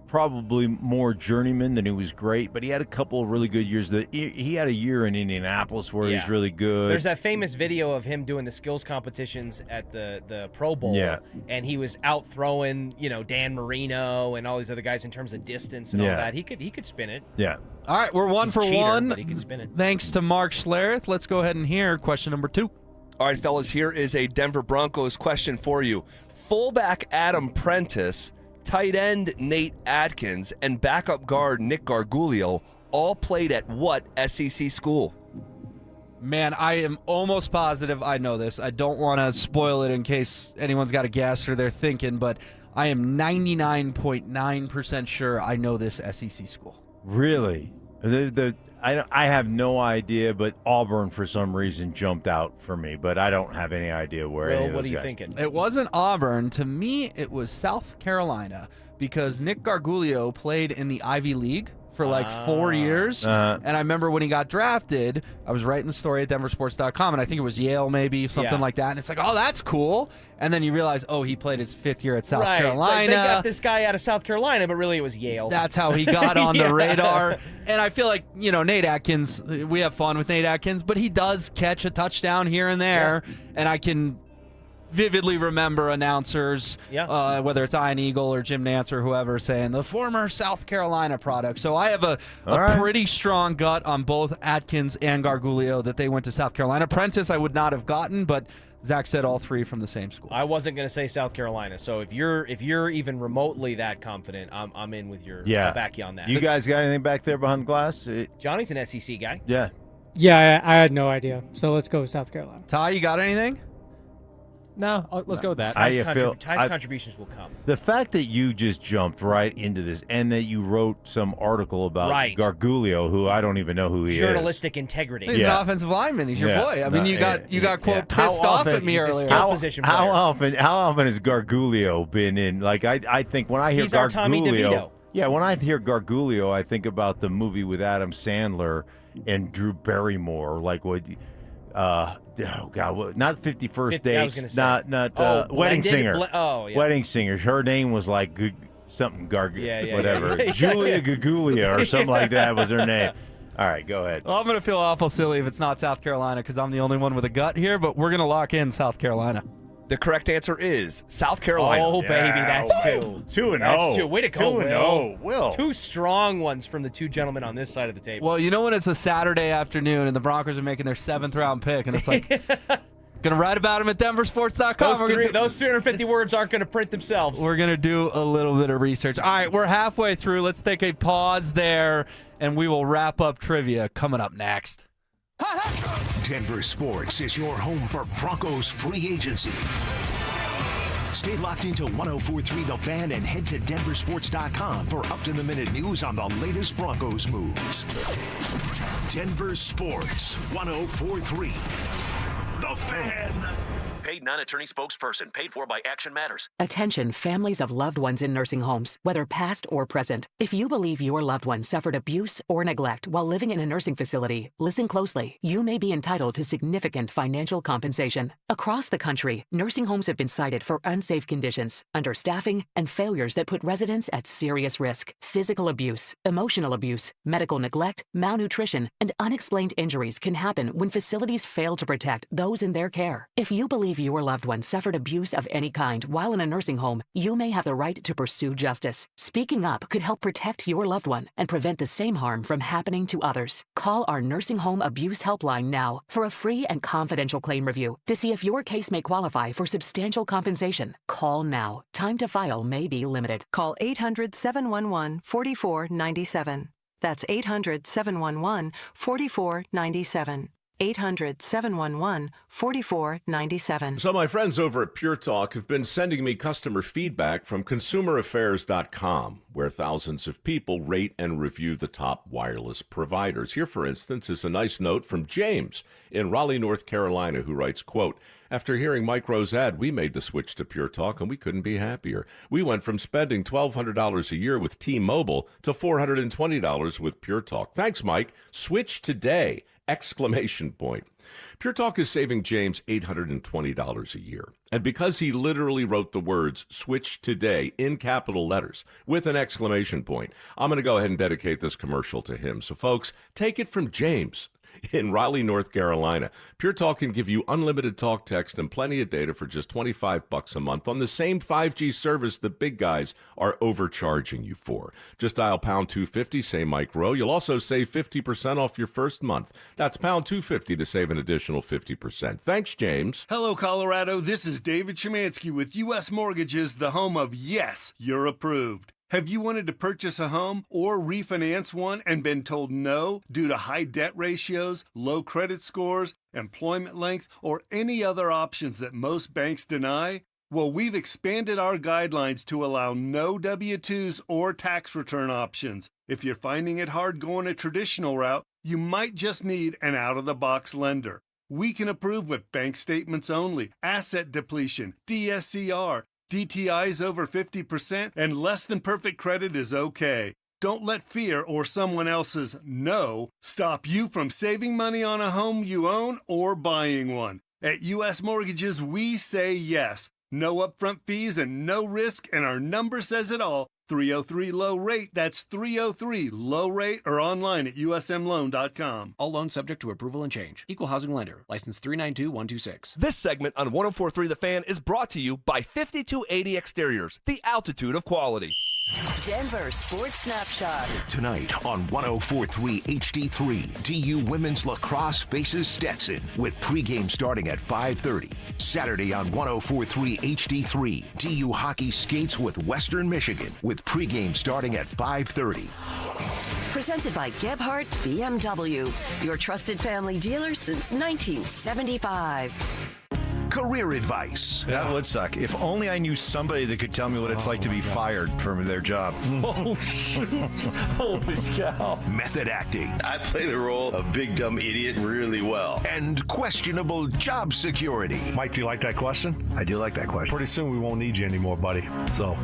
probably more journeyman than he was great, but he had a couple of really good years. He had a year in Indianapolis where he's really good. There's that famous video of him doing the skills competitions at the Pro Bowl. Yeah. And he was out throwing, Dan Marino and all these other guys in terms of distance and all that. He could spin it. Yeah. All right, we're one He's for a cheater, one. but he can spin it. Thanks to Mark Schlereth. Let's go ahead and hear question number 2. All right, fellas, here is a Denver Broncos question for you. Fullback Adam Prentice, tight end Nate Atkins, and backup guard Nick Gargiulo all played at what SEC school? Man, I am almost positive I know this. I don't want to spoil it in case anyone's got a guess or they're thinking, but I am 99.9% sure I know this SEC school. Really? I have no idea, but Auburn for some reason jumped out for me, but I don't have any idea where any of those guys. Thinking? It wasn't Auburn. To me, it was South Carolina because Nick Gargiulo played in the Ivy League for like 4 years. And I remember when he got drafted, I was writing the story at DenverSports.com, and I think it was Yale maybe, something like that. And it's like, oh, that's cool. And then you realize, oh, he played his 5th year at South Carolina. It's like they got this guy out of South Carolina, but really it was Yale. That's how he got on the radar. And I feel like, Nate Atkins, we have fun with Nate Atkins, but he does catch a touchdown here and there. Yeah. And I can vividly remember announcers, whether it's Ian Eagle or Jim Nantz or whoever, saying the former South Carolina product. So I have a pretty strong gut on both Atkins and Gargiulo that they went to South Carolina. Prentice I would not have gotten, but Zach said all 3 from the same school. I wasn't going to say South Carolina, so if you're even remotely that confident, I'm in with your. I'll back you on that. You guys got anything back there behind the glass? Johnny's an SEC guy. Yeah. Yeah, I had no idea. So let's go with South Carolina. Ty, you got anything? No, let's go with that. Ty's contributions will come. The fact that you just jumped right into this and that you wrote some article about Gargiulo, who I don't even know who he is. Journalistic integrity. He's an offensive lineman. He's your boy. I mean, you got quote pissed off at me earlier. How often has Gargiulo been in? Like I think when I hear He's our Tommy DeVito. Yeah, when I hear Gargiulo, I think about the movie with Adam Sandler and Drew Barrymore, like what. Oh God! Not 51st Dates. Not Wedding Singer. Wedding Singer. Her name was like something whatever. Julia Gagulia or something like that was her name. All right, go ahead. Well, I'm gonna feel awful silly if it's not South Carolina because I'm the only one with a gut here. But we're gonna lock in South Carolina. The correct answer is South Carolina. Oh, baby, that's 2. 2-0. That's 2. Way to go, 2-0. Will. 2 strong ones from the 2 gentlemen on this side of the table. Well, you know when it's a Saturday afternoon and the Broncos are making their 7th round pick, and it's like, gonna write about them at DenverSports.com. Those 350 words aren't gonna print themselves. We're gonna do a little bit of research. All right, we're halfway through. Let's take a pause there, and we will wrap up trivia coming up next. Denver Sports is your home for Broncos free agency. Stay locked into 104.3 The Fan and head to DenverSports.com for up-to-the-minute news on the latest Broncos moves. Denver Sports 104.3 The Fan. Paid non-attorney spokesperson. Paid for by Action Matters. Attention families of loved ones in nursing homes, whether past or present. If you believe your loved one suffered abuse or neglect while living in a nursing facility, listen closely. You may be entitled to significant financial compensation. Across the country, nursing homes have been cited for unsafe conditions, understaffing, and failures that put residents at serious risk. Physical abuse, emotional abuse, medical neglect, malnutrition, and unexplained injuries can happen when facilities fail to protect those in their care. If you believe believe your loved one suffered abuse of any kind while in a nursing home, you may have the right to pursue justice. Speaking up could help protect your loved one and prevent the same harm from happening to others. Call our Nursing Home Abuse Helpline now for a free and confidential claim review to see if your case may qualify for substantial compensation. Call now. Time to file may be limited. Call 800-711-4497. That's 800-711-4497. 800-711-4497. So my friends over at Pure Talk have been sending me customer feedback from consumeraffairs.com, where thousands of people rate and review the top wireless providers. Here, for instance, is a nice note from James in Raleigh, North Carolina, who writes, quote, "After hearing Mike Rowe's ad, we made the switch to Pure Talk, and we couldn't be happier. We went from spending $1,200 a year with T-Mobile to $420 with Pure Talk. Thanks, Mike. Switch today! Exclamation point. Pure Talk is saving James $820 a year. And because he literally wrote the words switch today in capital letters with an exclamation point, I'm going to go ahead and dedicate this commercial to him. So folks, take it from James in Raleigh, North Carolina. Pure Talk can give you unlimited talk, text, and plenty of data for just $25 a month on the same 5G service the big guys are overcharging you for. Just dial pound 250, say Mike Rowe. You'll also save 50% off your first month. That's pound 250 to save an additional 50%. Thanks, James. Hello, Colorado. This is David Szymanski with U.S. Mortgages, the home of Yes, You're Approved. Have you wanted to purchase a home or refinance one and been told no due to high debt ratios, low credit scores, employment length, or any other options that most banks deny? Well, we've expanded our guidelines to allow no W-2s or tax return options. If you're finding it hard going a traditional route, you might just need an out-of-the-box lender. We can approve with bank statements only, asset depletion, DSCR, DTIs over 50%, and less than perfect credit is okay. Don't let fear or someone else's no stop you from saving money on a home you own or buying one. At U.S. Mortgages, we say yes. No upfront fees and no risk, and our number says it all. 303-LOW-RATE. That's 303-LOW-RATE or online at usmloan.com. All loans subject to approval and change. Equal housing lender. License 392126. This segment on 104.3 The Fan is brought to you by 5280 Exteriors, the altitude of quality. Denver Sports Snapshot. Tonight on 104.3 HD3, DU Women's Lacrosse faces Stetson with pregame starting at 5:30. Saturday on 104.3 HD3, DU Hockey skates with Western Michigan with pregame starting at 5:30. Presented by Gebhardt BMW, your trusted family dealer since 1975. Career advice. That would suck. If only I knew somebody that could tell me what it's like to be fired from their job. Oh, shoot. Holy cow. Method acting. I play the role of big dumb idiot really well. And questionable job security. Mike, do you like that question? I do like that question. Pretty soon we won't need you anymore, buddy. So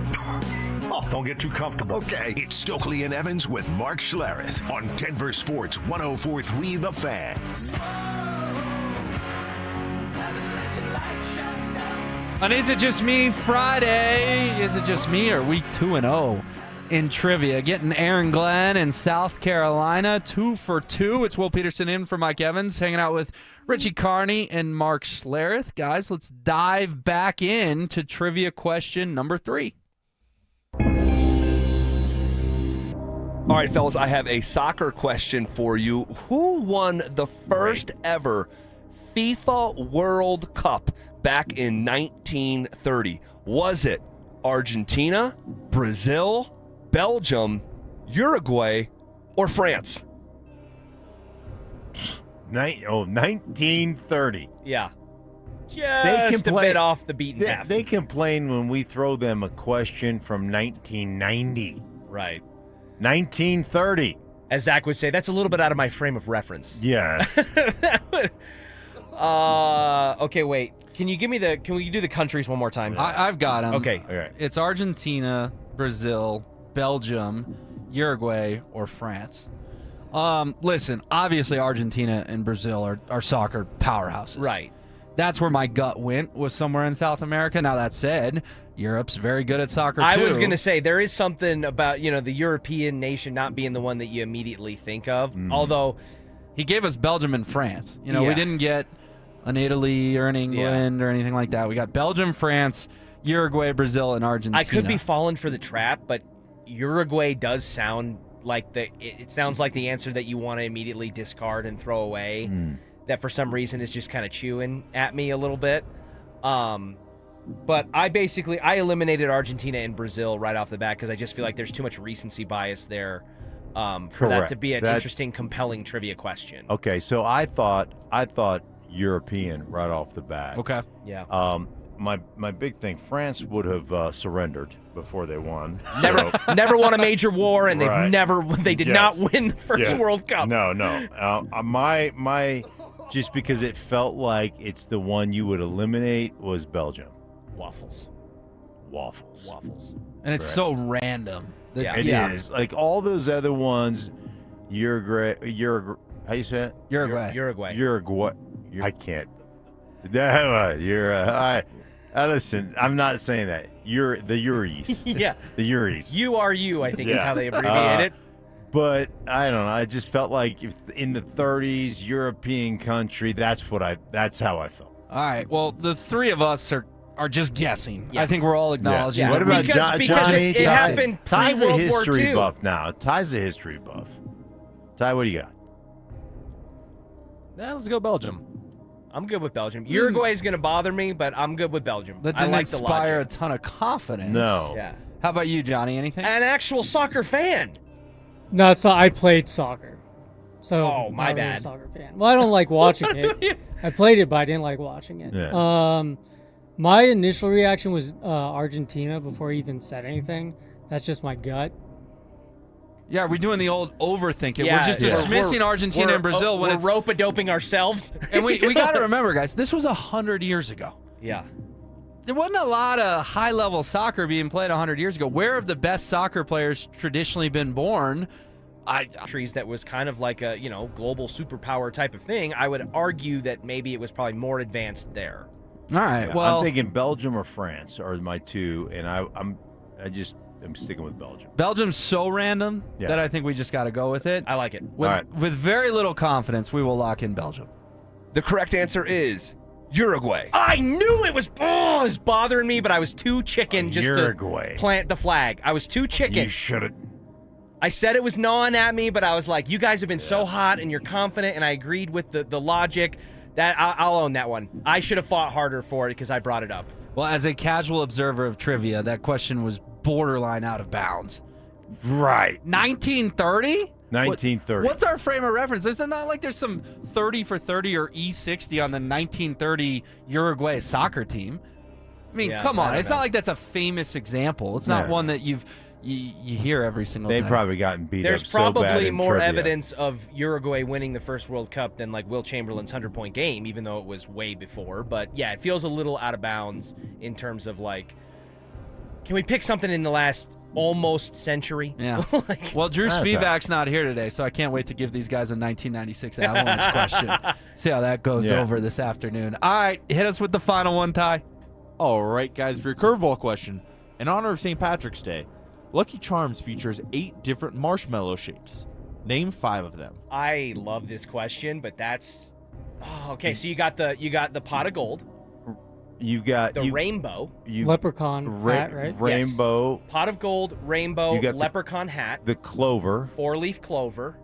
don't get too comfortable. Okay. It's Stokley and Evans with Mark Schlereth on Denver Sports 104.3 The Fan. And Is It Just Me Friday? Is it just me, or we 2-0 in trivia? Getting Aaron Glenn in South Carolina, 2 for 2. It's Will Peterson in for Mike Evans, hanging out with Richie Carney and Mark Schlereth. Guys, let's dive back into trivia question number 3. All right, fellas, I have a soccer question for you. Who won the first ever FIFA World Cup back in 1930? Was it Argentina, Brazil, Belgium, Uruguay, or France? 1930. Yeah. Just a bit off the beaten path. They complain when we throw them a question from 1990. Right. 1930. As Zach would say, that's a little bit out of my frame of reference. Yes. Okay, wait. Can we do the countries one more time? I've got them. Okay. Okay. It's Argentina, Brazil, Belgium, Uruguay, or France. Listen, obviously Argentina and Brazil are soccer powerhouses. Right. That's where my gut went, was somewhere in South America. Now, that said, Europe's very good at soccer, too. I was going to say, there is something about, the European nation not being the one that you immediately think of. Although, he gave us Belgium and France. We didn't get an Italy or an England or anything like that. We got Belgium, France, Uruguay, Brazil, and Argentina. I could be falling for the trap, but Uruguay does sound like it sounds like the answer that you want to immediately discard and throw away. That for some reason is just kind of chewing at me a little bit. But I eliminated Argentina and Brazil right off the bat because I just feel like there's too much recency bias there for that to be an interesting, compelling trivia question. Okay, so I thought European right off the bat. Okay. Yeah. My big thing, France would have surrendered before they won. Never won a major war, and they did not win the first World Cup. No. My just because it felt like it's the one you would eliminate was Belgium. Waffles. And it's so random. It is. Like all those other ones, Uruguay, how you say it? Uruguay. I can't. Listen, I'm not saying that. You're the Uris. Yeah. The Uris. URU, I think is how they abbreviate it. But I don't know. I just felt like if in the 30s, European country, that's how I felt. All right. Well, the three of us are just guessing. I think we're all acknowledging. What about because Johnny? it happened Ty's a pre-World history War II. buff now. Ty's a history buff. Ty, what do you got? Let's go Belgium. I'm good with Belgium. Uruguay is going to bother me, but I'm good with Belgium. That I didn't like the inspire a logic. ton of confidence. No. Yeah. How about you, Johnny? Anything? An actual soccer fan. No, it's not. I played soccer. So Oh, my not really bad. a soccer fan. Well, I don't like watching it. I played it, but I didn't like watching it. Yeah. My initial reaction was Argentina before he even said anything. That's just my gut. Yeah, we're doing the old overthinking. Yeah, we're just dismissing Argentina and Brazil when it's rope-a-doping ourselves. And we got to remember, guys, this was 100 years ago. Yeah. There wasn't a lot of high-level soccer being played 100 years ago. Where have the best soccer players traditionally been born? Countries that was kind of like a global superpower type of thing. I would argue that maybe it was probably more advanced there. All right. Well, I'm thinking Belgium or France are my two, and I'm sticking with Belgium. Belgium's so random that I think we just got to go with it. I like it. With very little confidence, we will lock in Belgium. The correct answer is Uruguay. I knew it was bothering me, but I was too chicken just Uruguay. to plant the flag. I was too chicken. You should have. I said it was gnawing at me, but I was like, you guys have been so hot and you're confident, and I agreed with the logic. That I'll own that one. I should have fought harder for it because I brought it up. Well, as a casual observer of trivia, that question was borderline out of bounds. Right. 1930? 1930. What's our frame of reference? There's not like there's some 30 for 30 or E60 on the 1930 Uruguay soccer team. I mean, come on. It's not like that's a famous example. It's not one that you hear every single day. They've probably gotten beat There's up so bad probably in more trivia. evidence of Uruguay winning the first World Cup than like Will Chamberlain's 100-point game, even though it was way before. But yeah, it feels a little out of bounds in terms of like, can we pick something in the last almost century? Yeah. Well, Drew Spivak's not here today, so I can't wait to give these guys a 1996 Avalanche question. See how that goes over this afternoon. All right, hit us with the final one, Ty. All right, guys, for your curveball question, in honor of St. Patrick's Day, Lucky Charms features 8 different marshmallow shapes. Name 5 of them. I love this question, but that's okay. So you got the pot of gold. You've got the rainbow. Leprechaun hat, right? Rainbow. Yes. Pot of gold, rainbow, You got leprechaun hat. The clover. 4-leaf clover.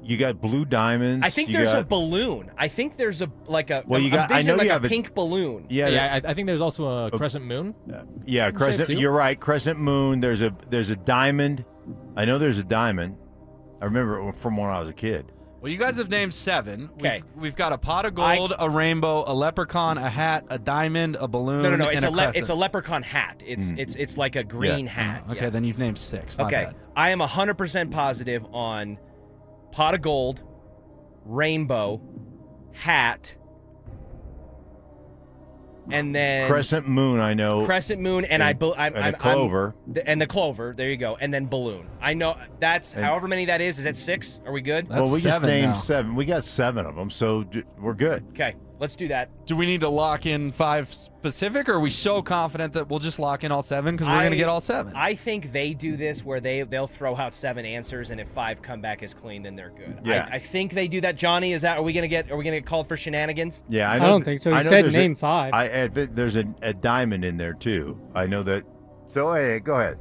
You got blue diamonds. I think there's a balloon. I think there's Well, you got. I know you have a pink balloon. Yeah, I think there's also a crescent moon. Yeah, crescent. You're right. Crescent moon. There's a diamond. I know there's a diamond. I remember from when I was a kid. Well, you guys have named 7. Okay. We've got a pot of gold, a rainbow, a leprechaun, a hat, a diamond, a balloon, No. and a crescent. It's a leprechaun hat. It's like a green hat. Okay, then you've named 6. My bad. I am 100% positive on pot of gold, rainbow, hat, and then Crescent moon. I know. Crescent moon, and a clover. And the clover. There you go. And then balloon. I know that's however many that is. Is that 6? Are we good? Well, we just named 7. We got 7 of them, so we're good. Okay. Let's do that. Do we need to lock in 5 specific, or are we so confident that we'll just lock in all 7 because we're going to get all 7? I think they do this where they'll throw out 7 answers, and if 5 come back as clean, then they're good. Yeah. I think they do that. Johnny, are we gonna get called for shenanigans? Yeah, I don't think so. He said name 5. There's a diamond in there too. I know that. So hey, go ahead.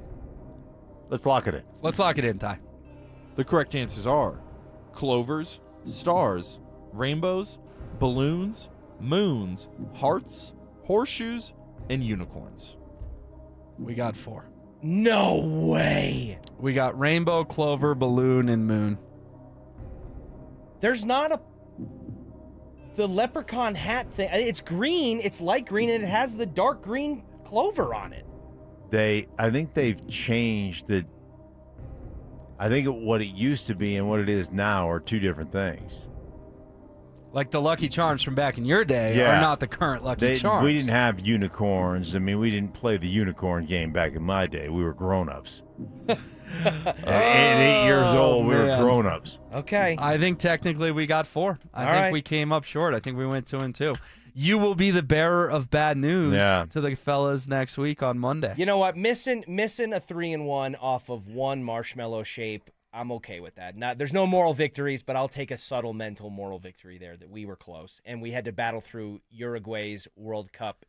Let's lock it in. Let's lock it in, Ty. The correct answers are clovers, stars, rainbows, balloons, moons, hearts, horseshoes, and unicorns. We got 4. No way. We got rainbow, clover, balloon, and moon. There's not the leprechaun hat thing. It's green. It's light green, and it has the dark green clover on it. I think they've changed it. I think what it used to be and what it is now are 2 different things. Like the Lucky Charms from back in your day are not the current Lucky Charms. We didn't have unicorns. I mean, we didn't play the unicorn game back in my day. We were grown-ups. At 8 years old, we were grown-ups. Okay. I think technically we got 4. I think we came up short. I think we went 2 and 2. You will be the bearer of bad news to the fellas next week on Monday. You know what? Missing a 3-1 off of 1 marshmallow shape. I'm okay with that. There's no moral victories, but I'll take a subtle mental moral victory there that we were close, and we had to battle through Uruguay's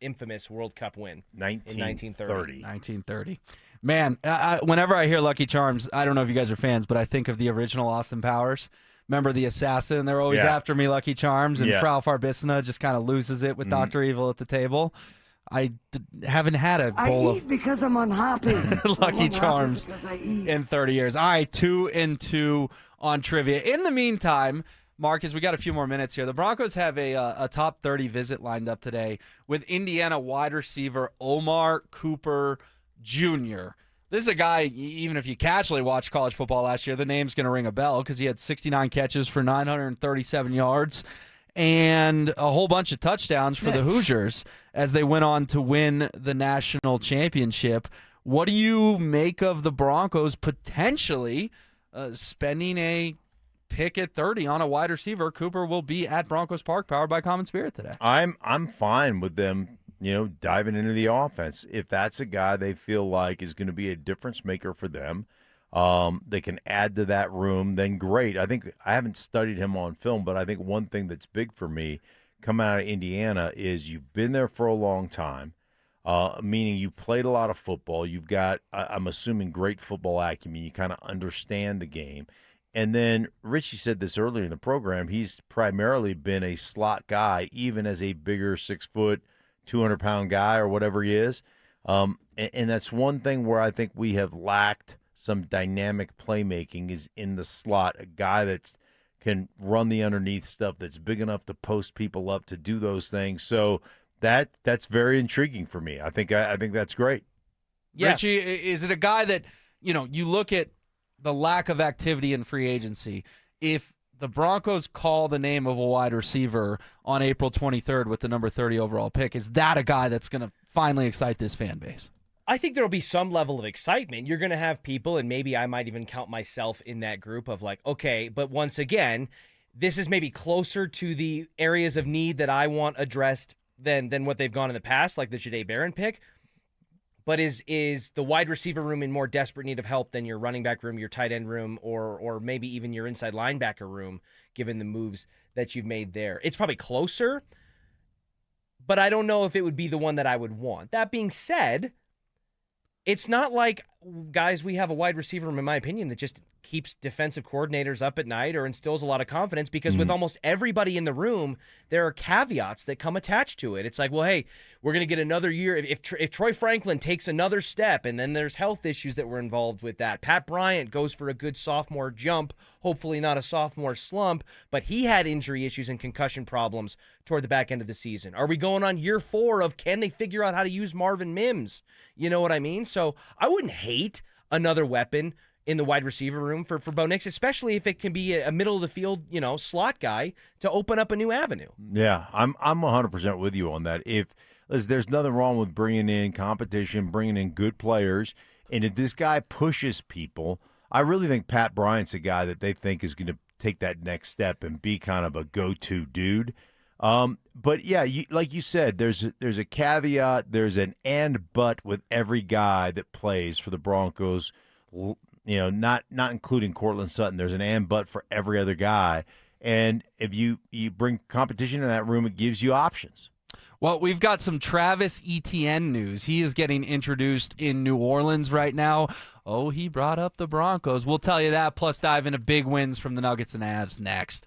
infamous World Cup win in 1930. 1930. Man, whenever I hear Lucky Charms, I don't know if you guys are fans, but I think of the original Austin Powers. Remember the assassin? They're always after me, Lucky Charms, and Frau Farbissina just kind of loses it with Dr. Evil at the table. I haven't had a bowl of because I'm unhappy. Lucky Charms in 30 years. All right, 2 and 2 on trivia. In the meantime, Marcus, we got a few more minutes here. The Broncos have a top 30 visit lined up today with Indiana wide receiver Omar Cooper Jr. This is a guy, even if you casually watched college football last year, the name's going to ring a bell because he had 69 catches for 937 yards and a whole bunch of touchdowns for the Hoosiers as they went on to win the national championship. What do you make of the Broncos potentially spending a pick at 30 on a wide receiver? Cooper will be at Broncos Park, powered by Common Spirit today. I'm fine with them, diving into the offense. If that's a guy they feel like is going to be a difference maker for them, they can add to that room, then great. I think I haven't studied him on film, but I think one thing that's big for me coming out of Indiana is you've been there for a long time, meaning you played a lot of football. You've got, I'm assuming, great football acumen. You kind of understand the game. And then Richie said this earlier in the program, he's primarily been a slot guy, even as a bigger 6 foot, 200-pound guy or whatever he is. And that's one thing where I think we have lacked some dynamic playmaking is in the slot, a guy that can run the underneath stuff, that's big enough to post people up to do those things. So that's very intriguing for me. I think that's great. Yeah. Richie, is it a guy that, you look at the lack of activity in free agency, if the Broncos call the name of a wide receiver on April 23rd with the number 30 overall pick, is that a guy that's going to finally excite this fan base? I think there will be some level of excitement. You're going to have people, and maybe I might even count myself in that group of like, okay, but once again, this is maybe closer to the areas of need that I want addressed than what they've gone in the past, like the Jahdae Barron pick. But is the wide receiver room in more desperate need of help than your running back room, your tight end room, or maybe even your inside linebacker room, given the moves that you've made there? It's probably closer, but I don't know if it would be the one that I would want. That being said, it's not like, guys, we have a wide receiver room, in my opinion, that just keeps defensive coordinators up at night or instills a lot of confidence, because with almost everybody in the room, there are caveats that come attached to it. It's like, well, hey, we're going to get another year. If Troy Franklin takes another step, and then there's health issues that were involved with that. Pat Bryant goes for a good sophomore jump, hopefully not a sophomore slump, but he had injury issues and concussion problems toward the back end of the season. Are we going on year 4 of can they figure out how to use Marvin Mims? You know what I mean? So I wouldn't hate another weapon in the wide receiver room for Bo Nix, especially if it can be a middle of the field, slot guy to open up a new avenue. Yeah, I'm 100% with you on that. There's nothing wrong with bringing in competition, bringing in good players, and if this guy pushes people, I really think Pat Bryant's a guy that they think is going to take that next step and be kind of a go-to dude. But yeah, like you said, there's a caveat, there's an and but with every guy that plays for the Broncos. Not including Cortland Sutton. There's an and but for every other guy, and if you bring competition in that room, it gives you options. Well, we've got some Travis Etienne news. He is getting introduced in New Orleans right now. Oh, he brought up the Broncos. We'll tell you that, plus dive into big wins from the Nuggets and Avs next.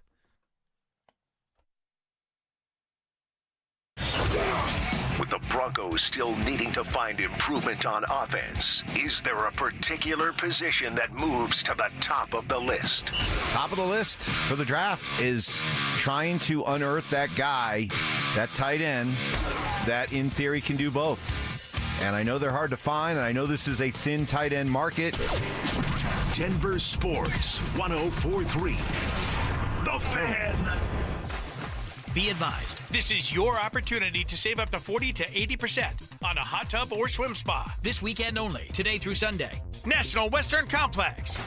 With the Broncos still needing to find improvement on offense, is there a particular position that moves to the top of the list? Top of the list for the draft is trying to unearth that guy, that tight end, that in theory can do both. And I know they're hard to find, and I know this is a thin tight end market. Denver Sports 104.3. The Fan. Be advised, this is your opportunity to save up to 40 to 80% on a hot tub or swim spa. This weekend only, today through Sunday. National Western Complex.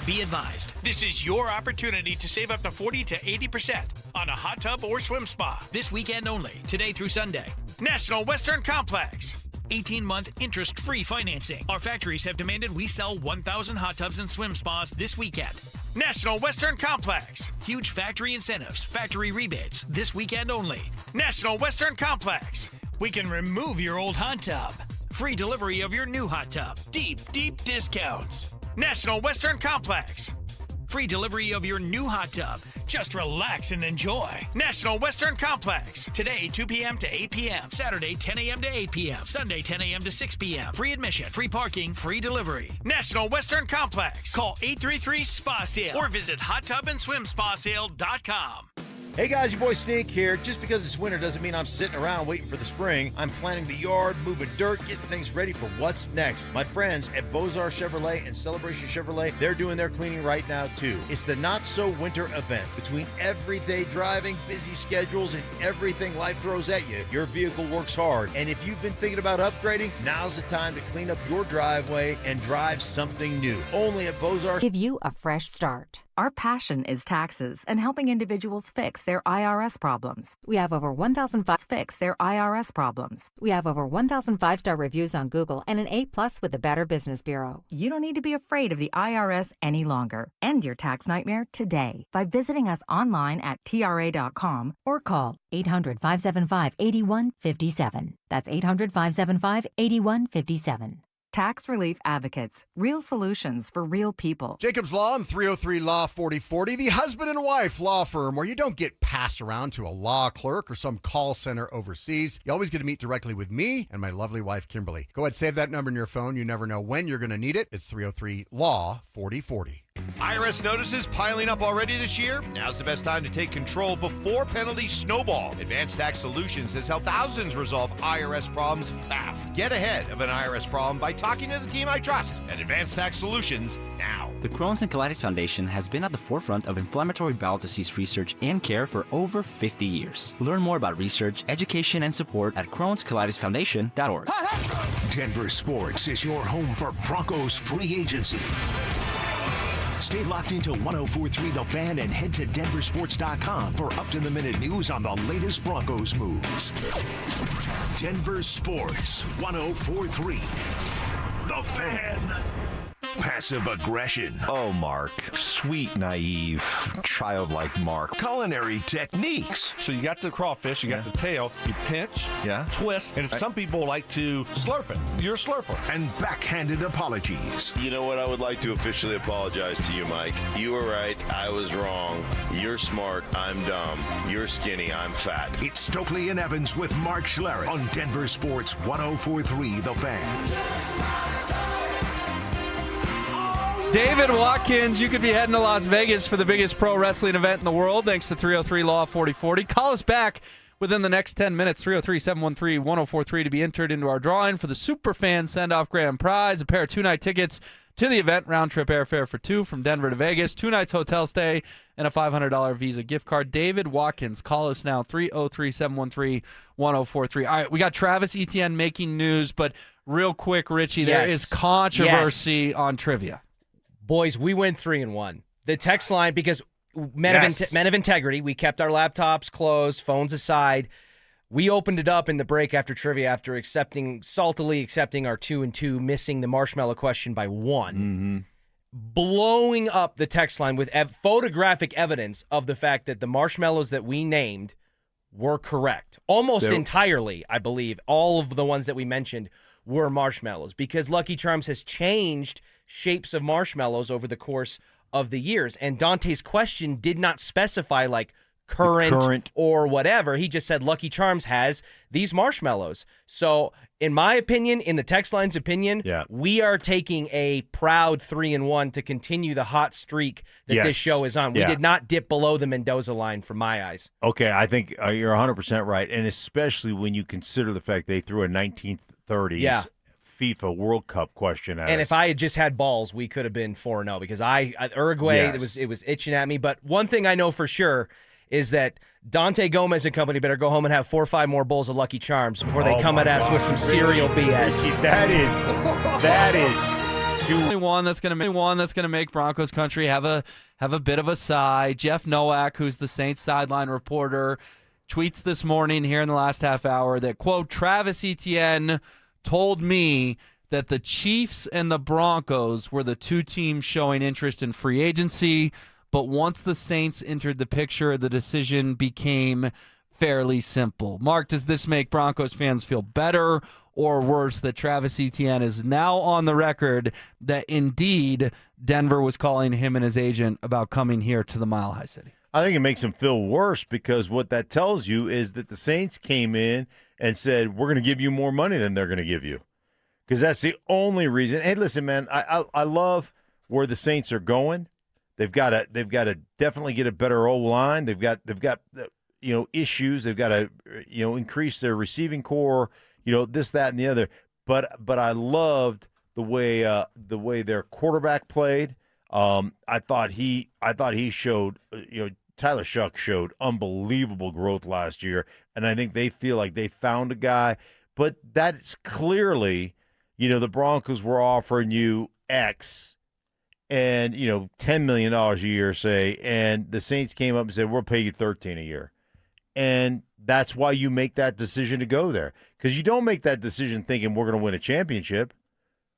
Be advised, this is your opportunity to save up to 40 to 80% on a hot tub or swim spa. This weekend only, today through Sunday. National Western Complex. 18-month interest-free financing. Our factories have demanded we sell 1,000 hot tubs and swim spas this weekend. National Western Complex. Huge factory incentives, factory rebates, this weekend only. National Western Complex. We can remove your old hot tub. Free delivery of your new hot tub. Deep, deep discounts. National Western Complex. Free delivery of your new hot tub. Just relax and enjoy. National Western Complex. Today, 2 p.m. to 8 p.m. Saturday, 10 a.m. to 8 p.m. Sunday, 10 a.m. to 6 p.m. Free admission, free parking, free delivery. National Western Complex. Call 833-SPA-SALE or visit hottubandSwimSpaSale.com. Hey guys, your boy Stink here. Just because it's winter doesn't mean I'm sitting around waiting for the spring. I'm planting the yard, moving dirt, getting things ready for what's next. My friends at Bozar Chevrolet and Celebration Chevrolet, they're doing their cleaning right now too. It's the not so winter event. Between everyday driving, busy schedules, and everything life throws at you, your vehicle works hard. And if you've been thinking about upgrading, now's the time to clean up your driveway and drive something new. Only at Bozar. Give you a fresh start. Our passion is taxes and helping individuals fix their IRS problems. We have over 1,000 fix their IRS problems. We have over 1,000 5-star reviews on Google and an A+ with the Better Business Bureau. You don't need to be afraid of the IRS any longer. End your tax nightmare today by visiting us online at TRA.com or call 800-575-8157. That's 800-575-8157. Tax Relief Advocates. Real solutions for real people. Jacob's Law and 303 Law 4040, the husband and wife law firm where you don't get passed around to a law clerk or some call center overseas. You always get to meet directly with me and my lovely wife, Kimberly. Go ahead, save that number in your phone. You never know when you're going to need it. It's 303 Law 4040. IRS notices piling up already this year? Now's the best time to take control before penalties snowball. Advanced Tax Solutions has helped thousands resolve IRS problems fast. Get ahead of an IRS problem by talking to the team I trust at Advanced Tax Solutions now. The Crohn's and Colitis Foundation has been at the forefront of inflammatory bowel disease research and care for over 50 years. Learn more about research, education, and support at Crohn'sColitisFoundation.org. Denver Sports is your home for Broncos free agency. Stay locked into 104.3 The Fan and head to DenverSports.com for up-to-the-minute news on the latest Broncos moves. Denver Sports 104.3 The Fan. Passive aggression. Oh, Mark. Sweet, naive, childlike Mark. Culinary techniques. So you got the crawfish, you got the tail, you pinch, twist, and some people like to slurp it. You're a slurper. And backhanded apologies. You know what? I would like to officially apologize to you, Mike. You were right. I was wrong. You're smart. I'm dumb. You're skinny. I'm fat. It's Stokley and Evans with Mark Schlereth on Denver Sports 104.3 The Fan. David Watkins, you could be heading to Las Vegas for the biggest pro wrestling event in the world, thanks to 303 Law 4040. Call us back within the next 10 minutes, 303-713-1043, to be entered into our drawing for the Superfan Send-Off Grand Prize, a pair of 2-night tickets to the event, round-trip airfare for 2 from Denver to Vegas, 2 nights hotel stay, and a $500 Visa gift card. David Watkins, call us now, 303-713-1043. All right, we got Travis Etienne making news, but real quick, Richie, there is controversy on trivia. Boys, we went 3-1. The text line, because men of integrity. We kept our laptops closed, phones aside. We opened it up in the break after trivia after saltily accepting our 2-2, missing the marshmallow question by 1. Mm-hmm. Blowing up the text line with photographic evidence of the fact that the marshmallows that we named were correct. Almost entirely, I believe. All of the ones that we mentioned were marshmallows because Lucky Charms has changed shapes of marshmallows over the course of the years. And Dante's question did not specify like current or whatever. He just said Lucky Charms has these marshmallows. So in my opinion, in the text line's opinion, we are taking a proud 3-1 to continue the hot streak that this show is on. We did not dip below the Mendoza line from my eyes. Okay, I think you're 100% right, and especially when you consider the fact they threw a 1930s FIFA World Cup question at us. And if I had just had balls, we could have been 4-0 because Uruguay, it was itching at me. But one thing I know for sure is that Dante Gomez and company better go home and have 4 or 5 more bowls of Lucky Charms before they come at us with some cereal BS. That is only one that's gonna make Broncos country have a bit of a sigh. Jeff Nowak, who's the Saints sideline reporter, tweets this morning here in the last half hour that, quote, Travis Etienne told me that the Chiefs and the Broncos were the two teams showing interest in free agency. But once the Saints entered the picture, the decision became fairly simple. Mark, does this make Broncos fans feel better or worse that Travis Etienne is now on the record that indeed Denver was calling him and his agent about coming here to the Mile High City? I think it makes him feel worse because what that tells you is that the Saints came in and said, we're going to give you more money than they're going to give you. Because that's the only reason. Hey, listen, man, I love where the Saints are going. They've got to definitely get a better O-line. They've got issues. They've got to increase their receiving core. This, that, and the other. But I loved the way their quarterback played. I thought he showed Tyler Shuck showed unbelievable growth last year, and I think they feel like they found a guy. But that's clearly, the Broncos were offering you X. And, $10 million a year, say, and the Saints came up and said, we'll pay you $13 a year. And that's why you make that decision to go there. Because you don't make that decision thinking we're going to win a championship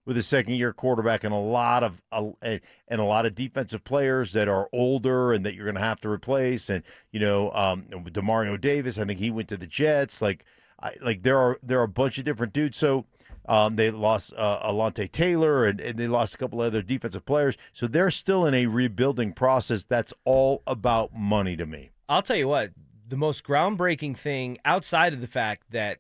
with a second-year quarterback and a lot of defensive players that are older and that you're going to have to replace. And, DeMario Davis, I think he went to the Jets. There are a bunch of different dudes. So, they lost Alontae Taylor, and they lost a couple of other defensive players. So they're still in a rebuilding process. That's all about money to me. I'll tell you what, the most groundbreaking thing outside of the fact that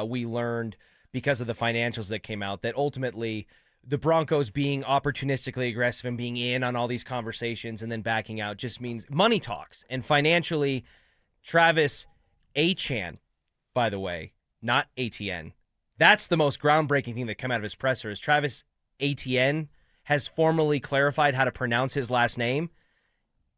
we learned because of the financials that came out that ultimately the Broncos being opportunistically aggressive and being in on all these conversations and then backing out just means money talks. And financially, Travis Etienne, by the way, not ATN, that's the most groundbreaking thing that came out of his presser is Travis Etienne has formally clarified how to pronounce his last name,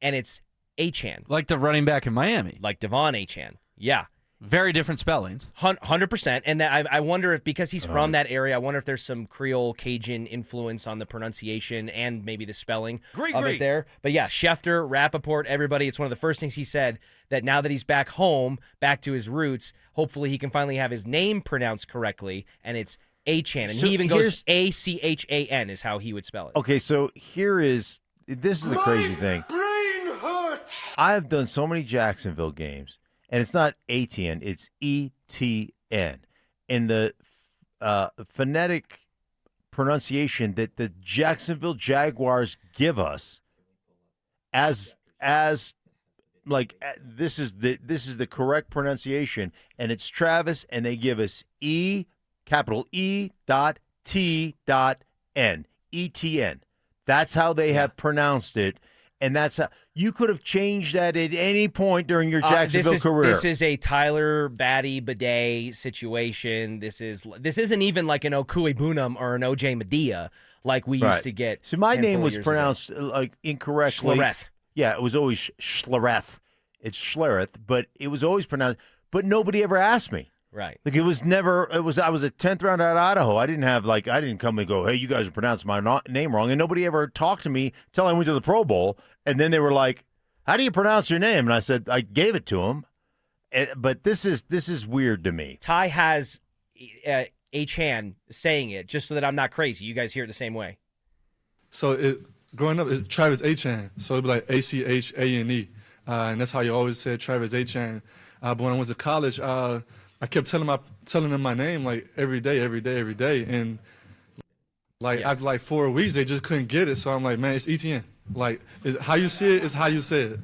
and it's Achane. Like the running back in Miami. Like Devon Achane. Yeah. Very different spellings. 100%. And I wonder if, because he's from that area, I wonder if there's some Creole Cajun influence on the pronunciation and maybe the spelling of it there. But yeah, Schefter, Rappaport, everybody, it's one of the first things he said, that now that he's back home, back to his roots, hopefully he can finally have his name pronounced correctly, and it's Achan. And So he even goes Achan is how he would spell it. Okay, so this is the crazy thing. I have done so many Jacksonville games, and it's not ATN, it's ETN. And the phonetic pronunciation that the Jacksonville Jaguars give us as like this is the correct pronunciation, and it's Travis, and they give us capital E dot T dot N, ETN. That's how they have pronounced it. And that's how you could have changed that at any point during your Jacksonville career. This is a Tyler Batty Bidet situation. This isn't even like an Okui Bunam or an OJ Medea like we used to get. So my name was pronounced like incorrectly. Schlereth. Yeah, it was always Schlereth. It's Schlereth, but it was always pronounced. But nobody ever asked me. Right. Like I was a 10th round out of Idaho. I didn't come and go, hey, you guys are pronouncing my name wrong. And nobody ever talked to me until I went to the Pro Bowl. And then they were like, how do you pronounce your name? And I said, I gave it to him. But this is weird to me. Ty has Achan saying it just so that I'm not crazy. You guys hear it the same way. So growing up, it's Travis Achan. So it'd be like Achane. And that's how you always said Travis Achan. But when I went to college, I kept telling them my name like every day. And after like 4 weeks, they just couldn't get it. So I'm like, man, it's Etienne. Like, how you see it is how you say it.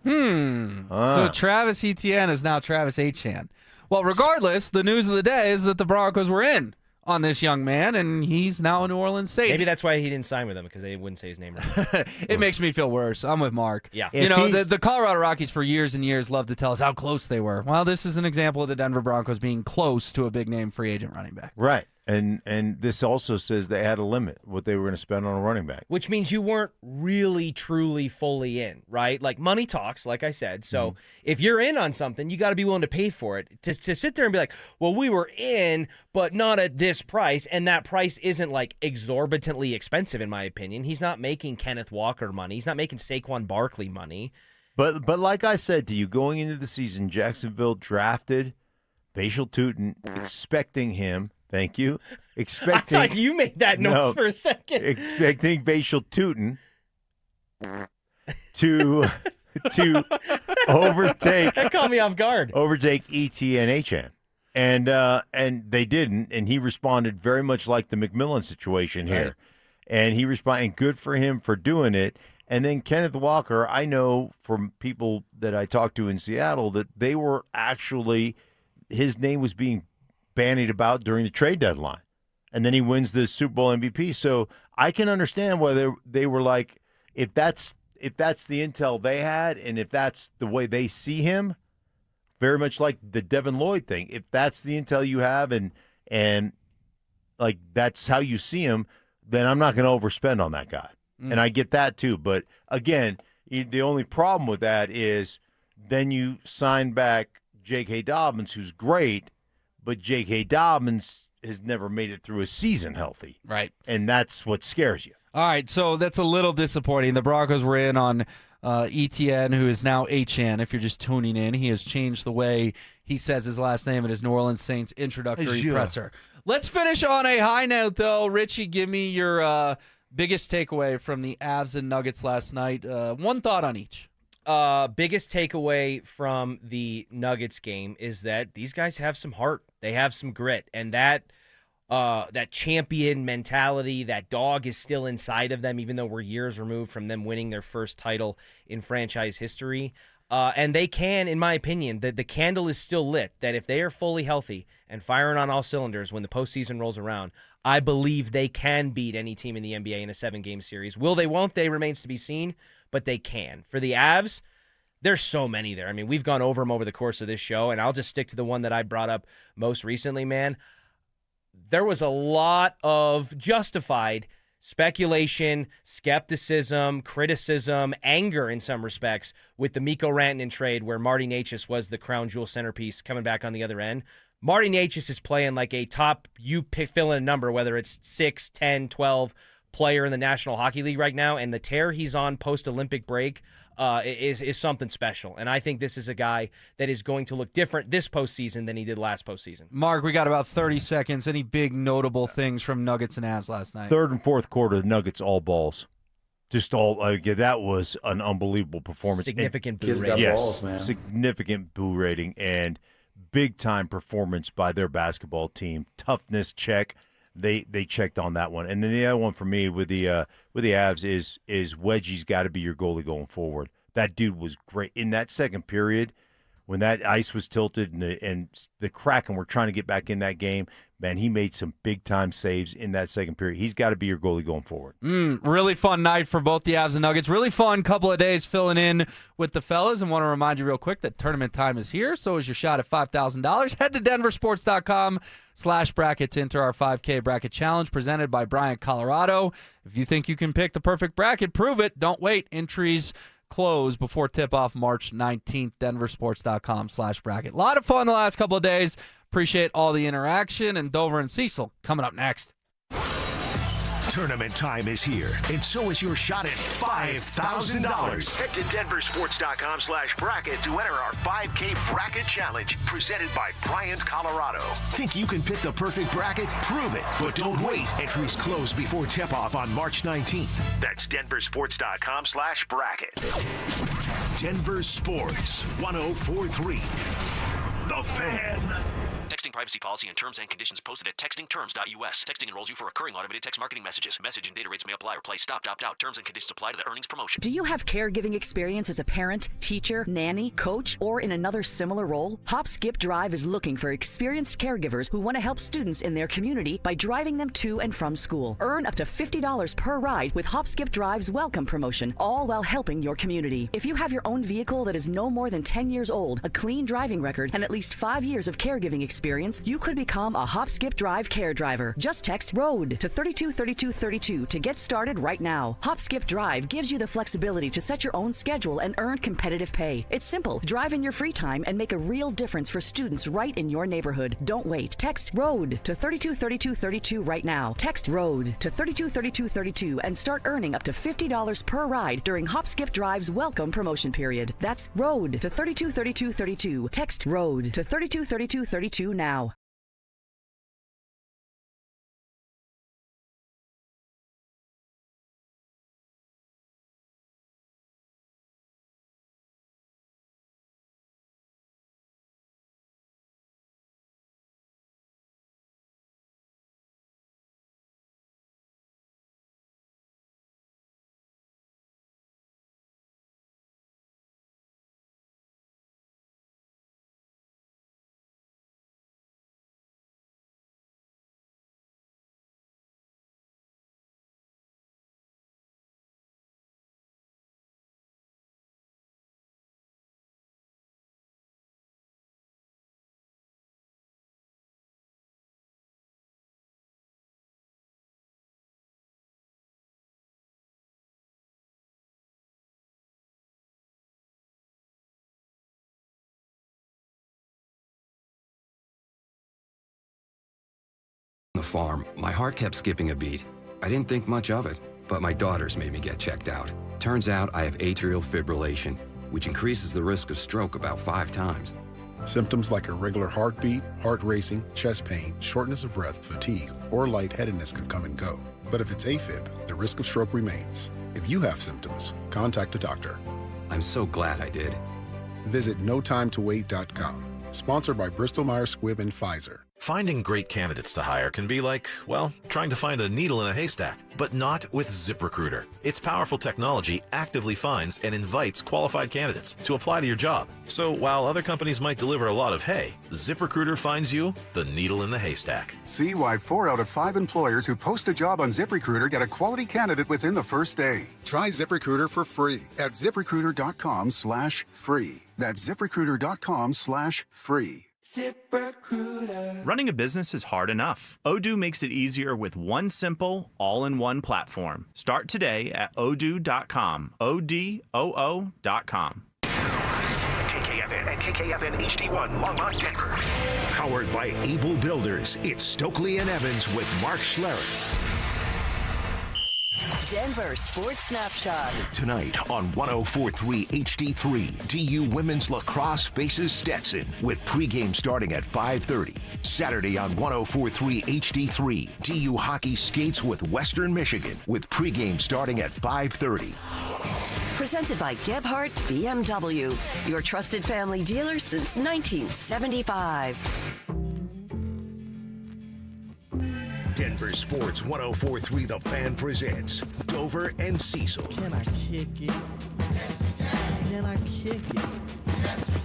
So Travis Etienne is now Travis Achan. Well, regardless, the news of the day is that the Broncos were in on this young man, and he's now a New Orleans Saint. Maybe that's why he didn't sign with them, because they wouldn't say his name right. It makes me feel worse. I'm with Mark. Yeah. You know, the Colorado Rockies for years and years love to tell us how close they were. Well, this is an example of the Denver Broncos being close to a big-name free agent running back. Right. And this also says they had a limit, what they were going to spend on a running back. Which means you weren't really, truly, fully in, right? Like, money talks, like I said. So if you're in on something, you got to be willing to pay for it. To sit there and be like, well, we were in, but not at this price, and that price isn't, like, exorbitantly expensive, in my opinion. He's not making Kenneth Walker money. He's not making Saquon Barkley money. But like I said to you, going into the season, Jacksonville drafted Bashal Tutin, expecting him. Thank you. Expecting. I thought you made that noise for a second. Expecting Bashal Tutin to overtake. That caught me off guard. Overtake Etienne Achan, and they didn't, and he responded very much like the McMillan situation here, Right. and he responded. Good for him for doing it. And then Kenneth Walker, I know from people that I talked to in Seattle that they were actually, his name was being bandied about during the trade deadline, and then he wins the Super Bowl MVP. So I can understand why they were like, if that's the intel they had, and if that's the way they see him, very much like the Devin Lloyd thing. If that's the intel you have, and like that's how you see him, then I'm not going to overspend on that guy, and I get that too. But again, the only problem with that is then you sign back J.K. Dobbins, who's great. But J.K. Dobbins has never made it through a season healthy. Right. And that's what scares you. All right, so that's a little disappointing. The Broncos were in on Etienne, who is now Achan, if you're just tuning in. He has changed the way he says his last name at his New Orleans Saints introductory presser. Let's finish on a high note, though. Richie, give me your biggest takeaway from the Avs and Nuggets last night. One thought on each. Biggest takeaway from the Nuggets game is that these guys have some heart. They have some grit, and that champion mentality, that dog is still inside of them, even though we're years removed from them winning their first title in franchise history. And they can, in my opinion, the candle is still lit, that if they are fully healthy and firing on all cylinders when the postseason rolls around, I believe they can beat any team in the NBA in a 7-game series. Will they, won't they, remains to be seen, but they can. For the Avs, there's so many there. I mean, we've gone over them over the course of this show, and I'll just stick to the one that I brought up most recently, man. There was a lot of justified speculation, skepticism, criticism, anger in some respects with the Mikko Rantanen trade where Marty Necas was the crown jewel centerpiece coming back on the other end. Marty Necas is playing like a top, fill in a number, whether it's 6, 10, 12 player in the National Hockey League right now, and the tear he's on post-Olympic break is something special. And I think this is a guy that is going to look different this postseason than he did last postseason. Mark, we got about 30 seconds. Any big notable things from Nuggets and Avs last night? Third and fourth quarter, the Nuggets all balls. Just all that was an unbelievable performance. Significant boo rating. Yes, balls, man. Significant boo rating and big-time performance by their basketball team. Toughness check. They checked on that one. And then the other one for me with the Avs is Wedgie's got to be your goalie going forward. That dude was great in that second period when that ice was tilted and the Kraken were trying to get back in that game. Man, he made some big-time saves in that second period. He's got to be your goalie going forward. Really fun night for both the Avs and Nuggets. Really fun couple of days filling in with the fellas. And want to remind you real quick that tournament time is here. So is your shot at $5,000. Head to DenverSports.com/bracket to enter our 5K bracket challenge presented by Bryant, Colorado. If you think you can pick the perfect bracket, prove it. Don't wait. Entries close before tip-off March 19th. DenverSports.com/bracket. A lot of fun the last couple of days. Appreciate all the interaction. And Dover and Cecil coming up next. Tournament time is here, and so is your shot at $5,000. Head to DenverSports.com/bracket to enter our 5K Bracket Challenge, presented by Bryant, Colorado. Think you can pick the perfect bracket? Prove it, but don't wait. Entries close before tip-off on March 19th. That's DenverSports.com/bracket. Denver Sports 104.3. The Fan. Texting privacy policy and terms and conditions posted at textingterms.us. Texting enrolls you for recurring automated text marketing messages. Message and data rates may apply. Replace stop, opt out. Terms and conditions apply to the earnings promotion. Do you have caregiving experience as a parent, teacher, nanny, coach, or in another similar role? Hop Skip Drive is looking for experienced caregivers who want to help students in their community by driving them to and from school. Earn up to $50 per ride with Hop Skip Drive's welcome promotion, all while helping your community. If you have your own vehicle that is no more than 10 years old, a clean driving record, and at least 5 years of caregiving experience, you could become a Hop Skip Drive care driver. Just text ROAD to 323232 to get started right now. Hop Skip Drive gives you the flexibility to set your own schedule and earn competitive pay. It's simple. Drive in your free time and make a real difference for students right in your neighborhood. Don't wait. Text ROAD to 323232 right now. Text ROAD to 323232 and start earning up to $50 per ride during Hop Skip Drive's welcome promotion period. That's ROAD to 323232. Text ROAD to 323232 now. The farm, my heart kept skipping a beat. I didn't think much of it, but my daughters made me get checked out. Turns out I have atrial fibrillation, which increases the risk of stroke about 5 times. Symptoms like irregular heartbeat, heart racing, chest pain, shortness of breath, fatigue, or lightheadedness can come and go. But if it's AFib, the risk of stroke remains. If you have symptoms, contact a doctor. I'm so glad I did. Visit notimetowait.com. Sponsored by Bristol-Myers Squibb and Pfizer. Finding great candidates to hire can be like, well, trying to find a needle in a haystack, but not with ZipRecruiter. Its powerful technology actively finds and invites qualified candidates to apply to your job. So while other companies might deliver a lot of hay, ZipRecruiter finds you the needle in the haystack. See why 4 out of 5 employers who post a job on ZipRecruiter get a quality candidate within the first day. Try ZipRecruiter for free at ZipRecruiter.com/free. That's ZipRecruiter.com/free. ZipRecruiter. Running a business is hard enough. Odoo makes it easier with one simple, all-in-one platform. Start today at odoo.com. ODOO.com. KKFN and KKFN HD1, Longmont, Denver. Powered by Able Builders, it's Stokley and Evans with Mark Schlereth. Denver Sports Snapshot. Tonight on 104.3 HD3, DU Women's Lacrosse faces Stetson with pregame starting at 5:30. Saturday on 104.3 HD3, DU Hockey skates with Western Michigan with pregame starting at 5:30. Presented by Gebhardt BMW, your trusted family dealer since 1975. Denver Sports 104.3 The Fan presents Dover and Cecil. Can I kick it? Can I kick it?